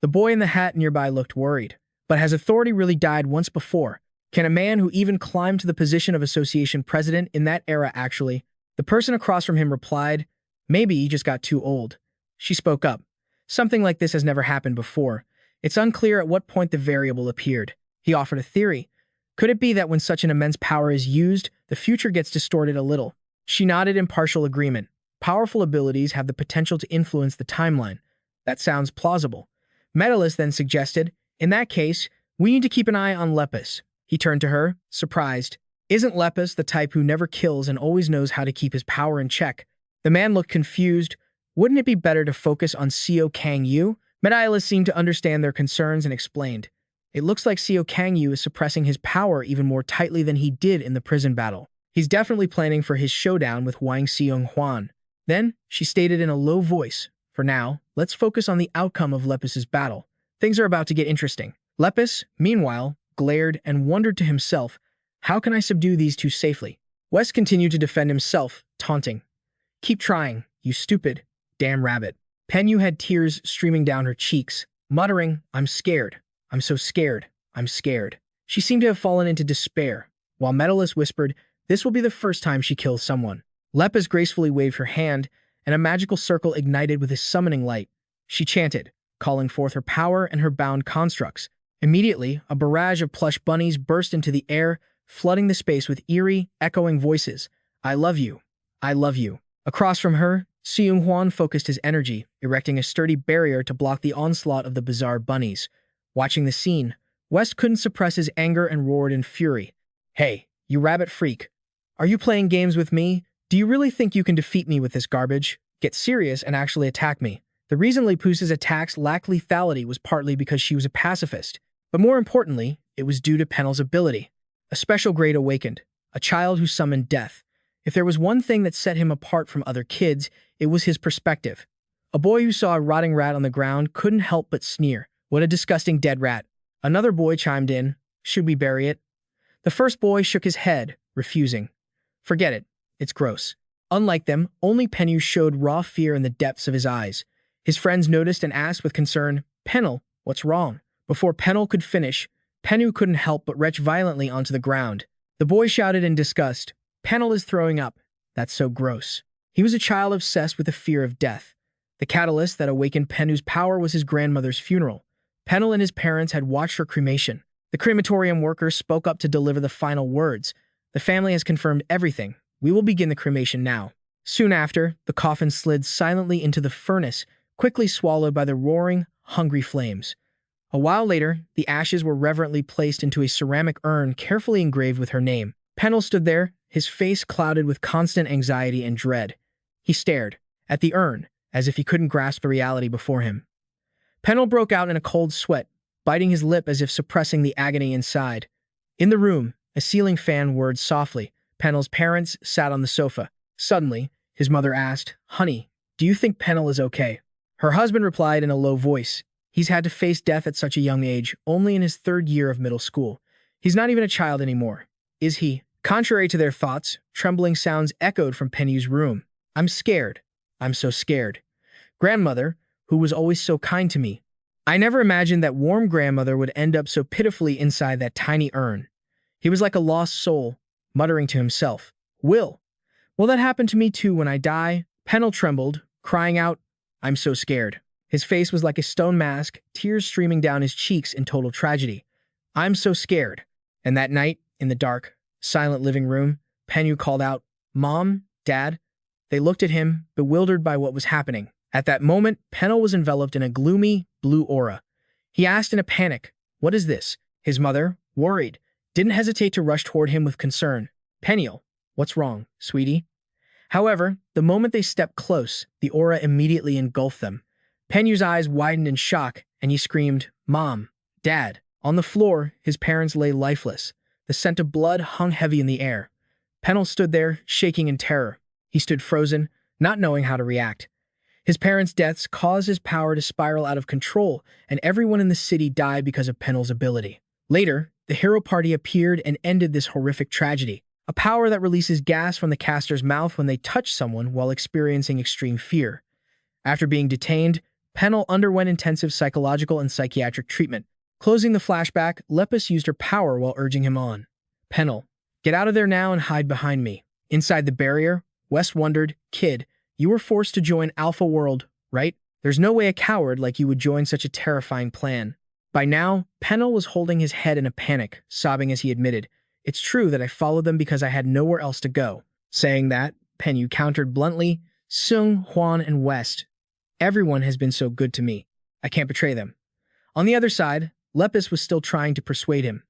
The boy in the hat nearby looked worried. But has Authority really died once before? Can a man who even climbed to the position of association president in that era actually? The person across from him replied, "Maybe he just got too old." She spoke up. "Something like this has never happened before. It's unclear at what point the variable appeared." He offered a theory. Could it be that when such an immense power is used, the future gets distorted a little? She nodded in partial agreement. Powerful abilities have the potential to influence the timeline. That sounds plausible. Medalus then suggested, "In that case, we need to keep an eye on Lepus." He turned to her, surprised. "Isn't Lepus the type who never kills and always knows how to keep his power in check?" The man looked confused. "Wouldn't it be better to focus on Seo Kang Yu?" Medalus seemed to understand their concerns and explained, "It looks like Seo Kang Yu is suppressing his power even more tightly than he did in the prison battle. He's definitely planning for his showdown with Wang Seong-hwan." Then, she stated in a low voice, "For now, let's focus on the outcome of Lepus's battle. Things are about to get interesting." Lepus, meanwhile, glared and wondered to himself, "How can I subdue these two safely?" West continued to defend himself, taunting, "Keep trying, you stupid, damn rabbit." Penyu had tears streaming down her cheeks, muttering, "I'm scared. I'm so scared. I'm scared." She seemed to have fallen into despair, while Medalus whispered, "This will be the first time she kills someone." Lepus gracefully waved her hand, and a magical circle ignited with his summoning light. She chanted, calling forth her power and her bound constructs. Immediately, a barrage of plush bunnies burst into the air, flooding the space with eerie, echoing voices. "I love you. I love you." Across from her, Seung-hwan focused his energy, erecting a sturdy barrier to block the onslaught of the bizarre bunnies. Watching the scene, West couldn't suppress his anger and roared in fury. "Hey, you rabbit freak. Are you playing games with me? Do you really think you can defeat me with this garbage? Get serious and actually attack me." The reason Lepus's attacks lacked lethality was partly because she was a pacifist, but more importantly, it was due to Pennell's ability. A special grade awakened, a child who summoned death. If there was one thing that set him apart from other kids, it was his perspective. A boy who saw a rotting rat on the ground couldn't help but sneer. "What a disgusting dead rat." Another boy chimed in, "Should we bury it?" The first boy shook his head, refusing. "Forget it. It's gross." Unlike them, only Penyu showed raw fear in the depths of his eyes. His friends noticed and asked with concern, "Pennell, what's wrong?" Before Pennell could finish, Penyu couldn't help but retch violently onto the ground. The boy shouted in disgust, "Pennell is throwing up. That's so gross." He was a child obsessed with the fear of death. The catalyst that awakened Penyu's power was his grandmother's funeral. Pennell and his parents had watched her cremation. The crematorium workers spoke up to deliver the final words. The family has confirmed everything. We will begin the cremation now." Soon after, the coffin slid silently into the furnace, quickly swallowed by the roaring, hungry flames. A while later, the ashes were reverently placed into a ceramic urn carefully engraved with her name. Pennell stood there, his face clouded with constant anxiety and dread. He stared at the urn, as if he couldn't grasp the reality before him. Pennell broke out in a cold sweat, biting his lip as if suppressing the agony inside. In the room, a ceiling fan whirred softly. Pennell's parents sat on the sofa. Suddenly, his mother asked, "Honey, do you think Pennell is okay?" Her husband replied in a low voice, "He's had to face death at such a young age, only in his 3rd year of middle school. He's not even a child anymore, is he?" Contrary to their thoughts, trembling sounds echoed from Penny's room. "I'm scared. I'm so scared. Grandmother, who was always so kind to me. I never imagined that warm grandmother would end up so pitifully inside that tiny urn." He was like a lost soul, muttering to himself, Will that happen to me too when I die?" Pennell trembled, crying out, "I'm so scared." His face was like a stone mask, tears streaming down his cheeks in total tragedy. "I'm so scared." And that night, in the dark, silent living room, Penny called out, "Mom, Dad." They looked at him, bewildered by what was happening. At that moment, Pennell was enveloped in a gloomy, blue aura. He asked in a panic, "What is this?" His mother, worried, didn't hesitate to rush toward him with concern. "Pennell, what's wrong, sweetie?" However, the moment they stepped close, the aura immediately engulfed them. Pennell's eyes widened in shock, and he screamed, "Mom, Dad." On the floor, his parents lay lifeless. The scent of blood hung heavy in the air. Pennell stood there, shaking in terror. He stood frozen, not knowing how to react. His parents' deaths caused his power to spiral out of control, and everyone in the city died because of Pennell's ability. Later, the hero party appeared and ended this horrific tragedy. A power that releases gas from the caster's mouth when they touch someone while experiencing extreme fear. After being detained, Pennell underwent intensive psychological and psychiatric treatment. Closing the flashback, Lepus used her power while urging him on. "Pennell, get out of there now and hide behind me." Inside the barrier, West wondered, "Kid, you were forced to join Alpha World, right? There's no way a coward like you would join such a terrifying plan." By now, Pennell was holding his head in a panic, sobbing as he admitted, "It's true that I followed them because I had nowhere else to go." Saying that, Pennell countered bluntly, "Sung, Juan, and West. Everyone has been so good to me. I can't betray them." On the other side, Lepus was still trying to persuade him.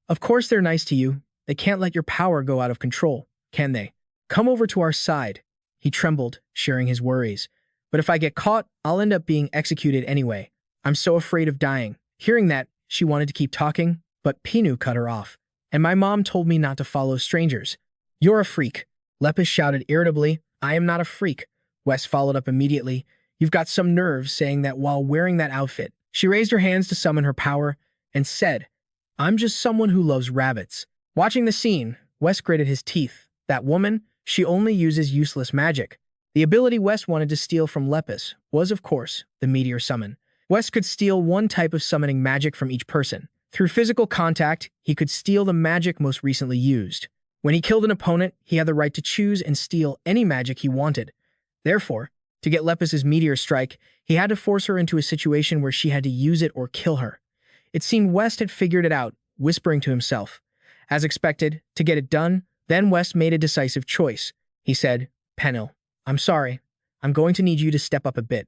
"Of course they're nice to you. They can't let your power go out of control, can they? Come over to our side." He trembled, sharing his worries. "But if I get caught, I'll end up being executed anyway. I'm so afraid of dying." Hearing that, she wanted to keep talking, but Pinu cut her off. "And my mom told me not to follow strangers." "You're a freak," Lepus shouted irritably. "I am not a freak." West followed up immediately. "You've got some nerve saying that while wearing that outfit." She raised her hands to summon her power and said, "I'm just someone who loves rabbits." Watching the scene, West gritted his teeth. That woman, she only uses useless magic. The ability West wanted to steal from Lepus was, of course, the meteor summon. West could steal one type of summoning magic from each person. Through physical contact, he could steal the magic most recently used. When he killed an opponent, he had the right to choose and steal any magic he wanted. Therefore, to get Lepus's meteor strike, he had to force her into a situation where she had to use it or kill her. It seemed West had figured it out, whispering to himself. As expected, to get it done, then West made a decisive choice. He said, "Pennell, I'm sorry. I'm going to need you to step up a bit."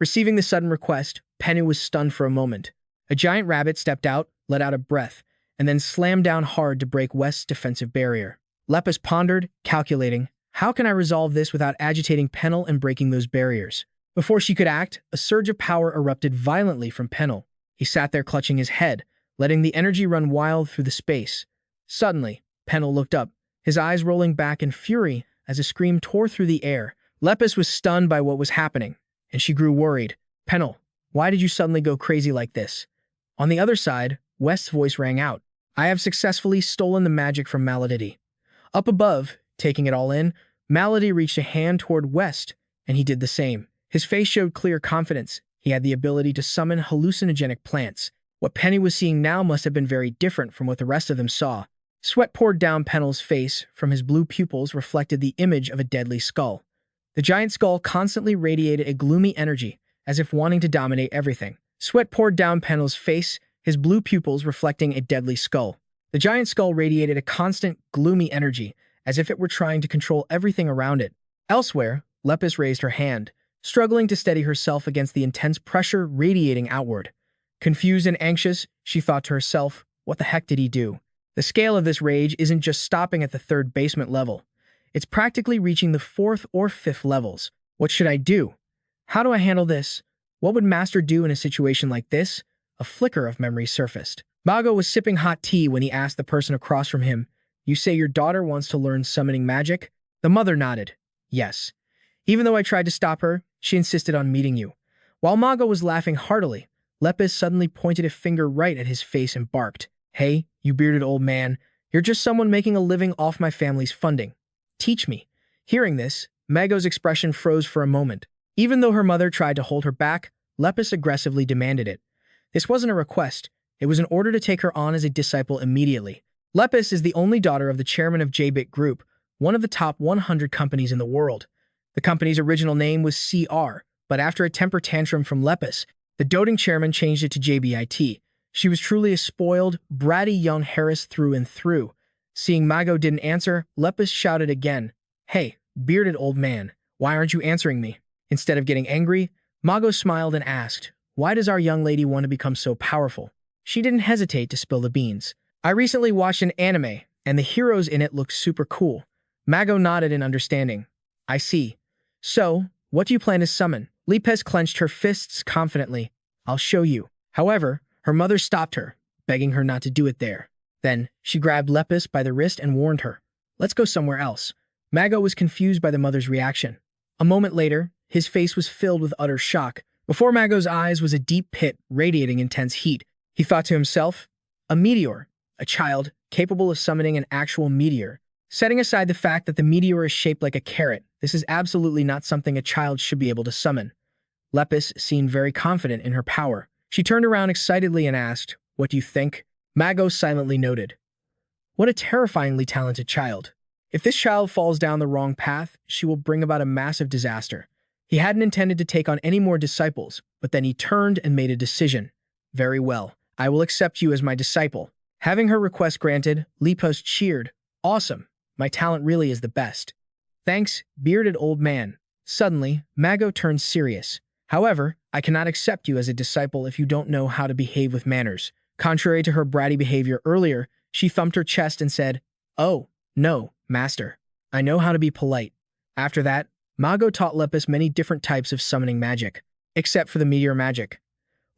Receiving the sudden request, Pennell was stunned for a moment. A giant rabbit stepped out, let out a breath, and then slammed down hard to break West's defensive barrier. Lepus pondered, calculating, how can I resolve this without agitating Pennell and breaking those barriers? Before she could act, a surge of power erupted violently from Pennell. He sat there clutching his head, letting the energy run wild through the space. Suddenly, Pennell looked up, his eyes rolling back in fury as a scream tore through the air. Lepus was stunned by what was happening, and she grew worried. "Pennell, why did you suddenly go crazy like this?" On the other side, West's voice rang out. "I have successfully stolen the magic from Malady." Up above, taking it all in, Malady reached a hand toward West, and he did the same. His face showed clear confidence. He had the ability to summon hallucinogenic plants. What Penny was seeing now must have been very different from what the rest of them saw. Sweat poured down Pennell's face. From his blue pupils reflected the image of a deadly skull. The giant skull constantly radiated a gloomy energy, as if wanting to dominate everything. Sweat poured down Pennell's face, his blue pupils reflecting a deadly skull. The giant skull radiated a constant, gloomy energy, as if it were trying to control everything around it. Elsewhere, Lepus raised her hand, struggling to steady herself against the intense pressure radiating outward. Confused and anxious, she thought to herself, what the heck did he do? The scale of this rage isn't just stopping at the third basement level. It's practically reaching the fourth or fifth levels. What should I do? How do I handle this? What would Master do in a situation like this? A flicker of memory surfaced. Mago was sipping hot tea when he asked the person across from him, "You say your daughter wants to learn summoning magic?" The mother nodded. "Yes. Even though I tried to stop her, she insisted on meeting you." While Mago was laughing heartily, Lepus suddenly pointed a finger right at his face and barked, "Hey, you bearded old man, you're just someone making a living off my family's funding. Teach me." Hearing this, Mago's expression froze for a moment. Even though her mother tried to hold her back, Lepus aggressively demanded it. This wasn't a request, it was an order to take her on as a disciple immediately. Lepus is the only daughter of the chairman of JBit Group, one of the top 100 companies in the world. The company's original name was CR, but after a temper tantrum from Lepus, the doting chairman changed it to JBIT. She was truly a spoiled, bratty young heiress through and through. Seeing Mago didn't answer, Lepus shouted again, "Hey, bearded old man, why aren't you answering me?" Instead of getting angry, Mago smiled and asked, "Why does our young lady want to become so powerful?" She didn't hesitate to spill the beans. "I recently watched an anime, and the heroes in it look super cool." Mago nodded in understanding. "I see. So, what do you plan to summon?" Lepus clenched her fists confidently. "I'll show you." However, her mother stopped her, begging her not to do it there. Then, she grabbed Lepus by the wrist and warned her, "Let's go somewhere else." Mago was confused by the mother's reaction. A moment later, his face was filled with utter shock. Before Mago's eyes was a deep pit radiating intense heat. He thought to himself, a meteor, a child capable of summoning an actual meteor. Setting aside the fact that the meteor is shaped like a carrot, this is absolutely not something a child should be able to summon. Lepus seemed very confident in her power. She turned around excitedly and asked, "What do you think?" Mago silently noted. What a terrifyingly talented child. If this child falls down the wrong path, she will bring about a massive disaster. He hadn't intended to take on any more disciples, but then he turned and made a decision. "Very well, I will accept you as my disciple." Having her request granted, Lepus cheered. "Awesome, my talent really is the best." "Thanks, bearded old man." Suddenly, Mago turned serious. "However, I cannot accept you as a disciple if you don't know how to behave with manners." Contrary to her bratty behavior earlier, she thumped her chest and said, "Oh, no, master. I know how to be polite." After that, Mago taught Lepus many different types of summoning magic, except for the meteor magic.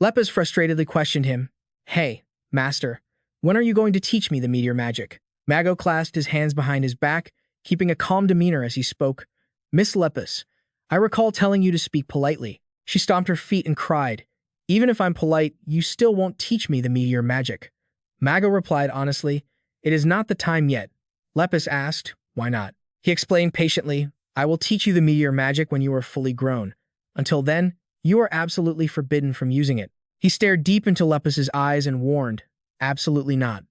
Lepus frustratedly questioned him, "Hey, master, when are you going to teach me the meteor magic?" Mago clasped his hands behind his back, keeping a calm demeanor as he spoke. "Miss Lepus, I recall telling you to speak politely." She stomped her feet and cried, "Even if I'm polite, you still won't teach me the meteor magic." Mago replied honestly, "It is not the time yet." Lepus asked, "Why not?" He explained patiently, "I will teach you the meteor magic when you are fully grown. Until then, you are absolutely forbidden from using it." He stared deep into Lepus's eyes and warned, "Absolutely not."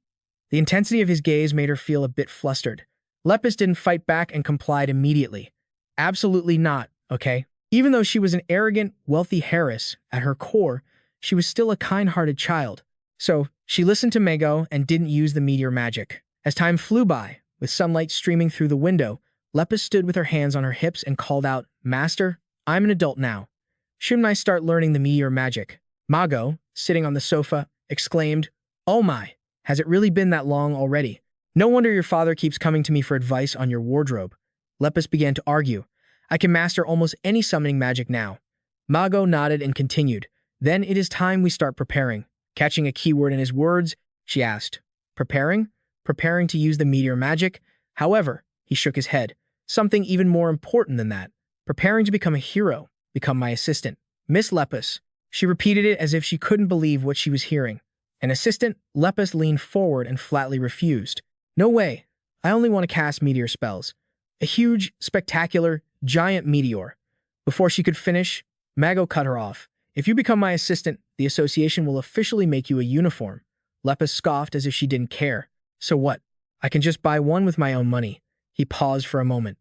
The intensity of his gaze made her feel a bit flustered. Lepus didn't fight back and complied immediately. "Absolutely not, okay?" Even though she was an arrogant, wealthy heiress, at her core, she was still a kind-hearted child. So, she listened to Mago and didn't use the meteor magic. As time flew by, with sunlight streaming through the window, Lepus stood with her hands on her hips and called out, "Master, I'm an adult now. Shouldn't I start learning the meteor magic?" Mago, sitting on the sofa, exclaimed, "Oh my, has it really been that long already? No wonder your father keeps coming to me for advice on your wardrobe." Lepus began to argue, "I can master almost any summoning magic now." Mago nodded and continued, "Then it is time we start preparing." Catching a keyword in his words, she asked, "Preparing? Preparing to use the meteor magic?" However, he shook his head. "Something even more important than that. Preparing to become a hero, become my assistant." "Miss Lepus." She repeated it as if she couldn't believe what she was hearing. "An assistant?" Lepus leaned forward and flatly refused. "No way. I only want to cast meteor spells. A huge, spectacular, giant meteor." Before she could finish, Mago cut her off. "If you become my assistant, the association will officially make you a uniform." Lepus scoffed as if she didn't care. "So what? I can just buy one with my own money." He paused for a moment.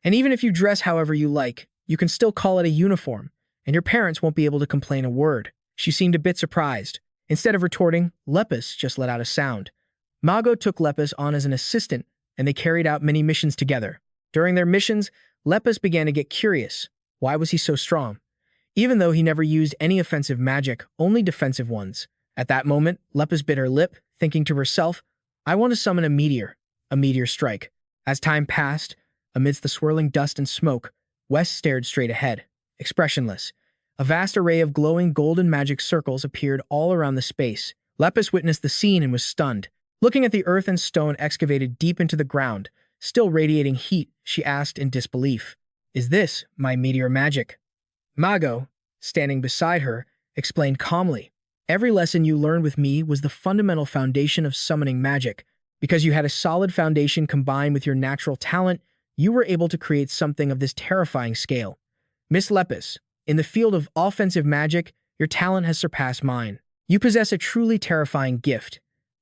"And even if you dress however you like, you can still call it a uniform, and your parents won't be able to complain a word." She seemed a bit surprised. Instead of retorting, Lepus just let out a sound. Mago took Lepus on as an assistant, and they carried out many missions together. During their missions, Lepus began to get curious. Why was he so strong? Even though he never used any offensive magic, only defensive ones. At that moment, Lepus bit her lip, thinking to herself, I want to summon a meteor strike. As time passed, amidst the swirling dust and smoke, Wes stared straight ahead, expressionless. A vast array of glowing golden magic circles appeared all around the space. Lepus witnessed the scene and was stunned. Looking at the earth and stone excavated deep into the ground, still radiating heat, she asked in disbelief, Is this my meteor magic? Mago, standing beside her, explained calmly, Every lesson you learned with me was the fundamental foundation of summoning magic. Because you had a solid foundation combined with your natural talent, you were able to create something of this terrifying scale. Miss Lepus, in the field of offensive magic, your talent has surpassed mine. You possess a truly terrifying gift.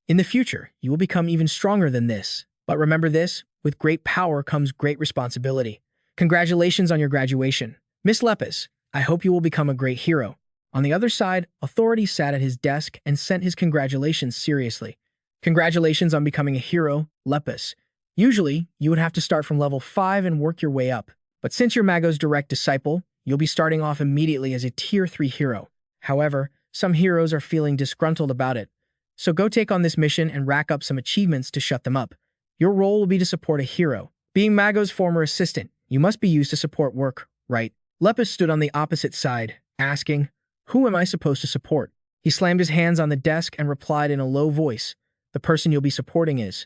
In the future, you will become even stronger than this. But remember this, with great power comes great responsibility. Congratulations on your graduation. Miss Lepus, I hope you will become a great hero. On the other side, authorities sat at his desk and sent his congratulations seriously. Congratulations on becoming a hero, Lepus. Usually, you would have to start from level 5 and work your way up. But since you're Mago's direct disciple, you'll be starting off immediately as a Tier 3 hero. However, some heroes are feeling disgruntled about it. So go take on this mission and rack up some achievements to shut them up. Your role will be to support a hero. Being Mago's former assistant, you must be used to support work, right? Lepus stood on the opposite side, asking, Who am I supposed to support? He slammed his hands on the desk and replied in a low voice, The person you'll be supporting is.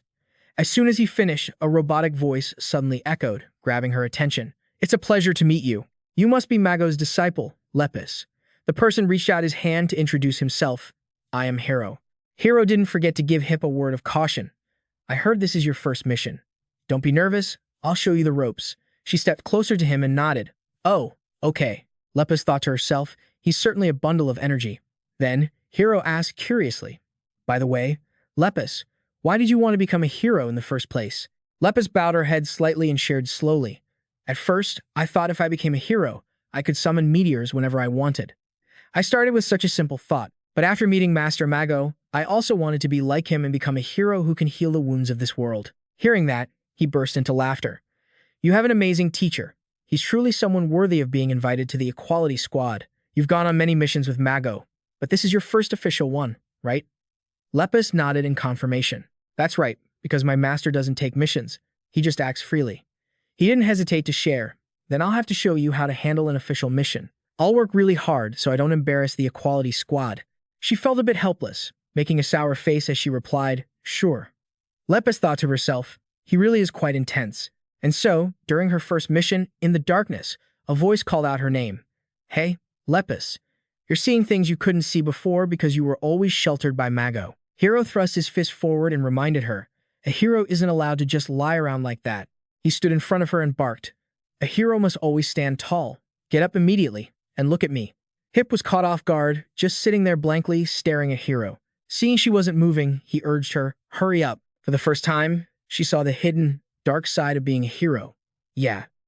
As soon as he finished, a robotic voice suddenly echoed, grabbing her attention. It's a pleasure to meet you. You must be Mago's disciple, Lepus. The person reached out his hand to introduce himself. I am Hero. Hero didn't forget to give Hip a word of caution. I heard this is your first mission. Don't be nervous. I'll show you the ropes. She stepped closer to him and nodded. Oh, okay. Lepus thought to herself, he's certainly a bundle of energy. Then, Hero asked curiously, By the way, Lepus, why did you want to become a hero in the first place? Lepus bowed her head slightly and shared slowly. At first, I thought if I became a hero, I could summon meteors whenever I wanted. I started with such a simple thought, but after meeting Master Mago, I also wanted to be like him and become a hero who can heal the wounds of this world. Hearing that, he burst into laughter. You have an amazing teacher. He's truly someone worthy of being invited to the Equality Squad. You've gone on many missions with Mago, but this is your first official one, right? Lepus nodded in confirmation. That's right, because my master doesn't take missions. He just acts freely. He didn't hesitate to share. Then I'll have to show you how to handle an official mission. I'll work really hard so I don't embarrass the Equality Squad. She felt a bit helpless, making a sour face as she replied, Sure. Lepus thought to herself, he really is quite intense. And so, during her first mission, in the darkness, a voice called out her name. Hey, Lepus. You're seeing things you couldn't see before because you were always sheltered by Mago. Hero thrust his fist forward and reminded her, a hero isn't allowed to just lie around like that. He stood in front of her and barked. A hero must always stand tall. Get up immediately, and look at me. Hip was caught off guard, just sitting there blankly, staring at Hero. Seeing she wasn't moving, he urged her, hurry up. For the first time, she saw the hidden, dark side of being a hero. Yeah,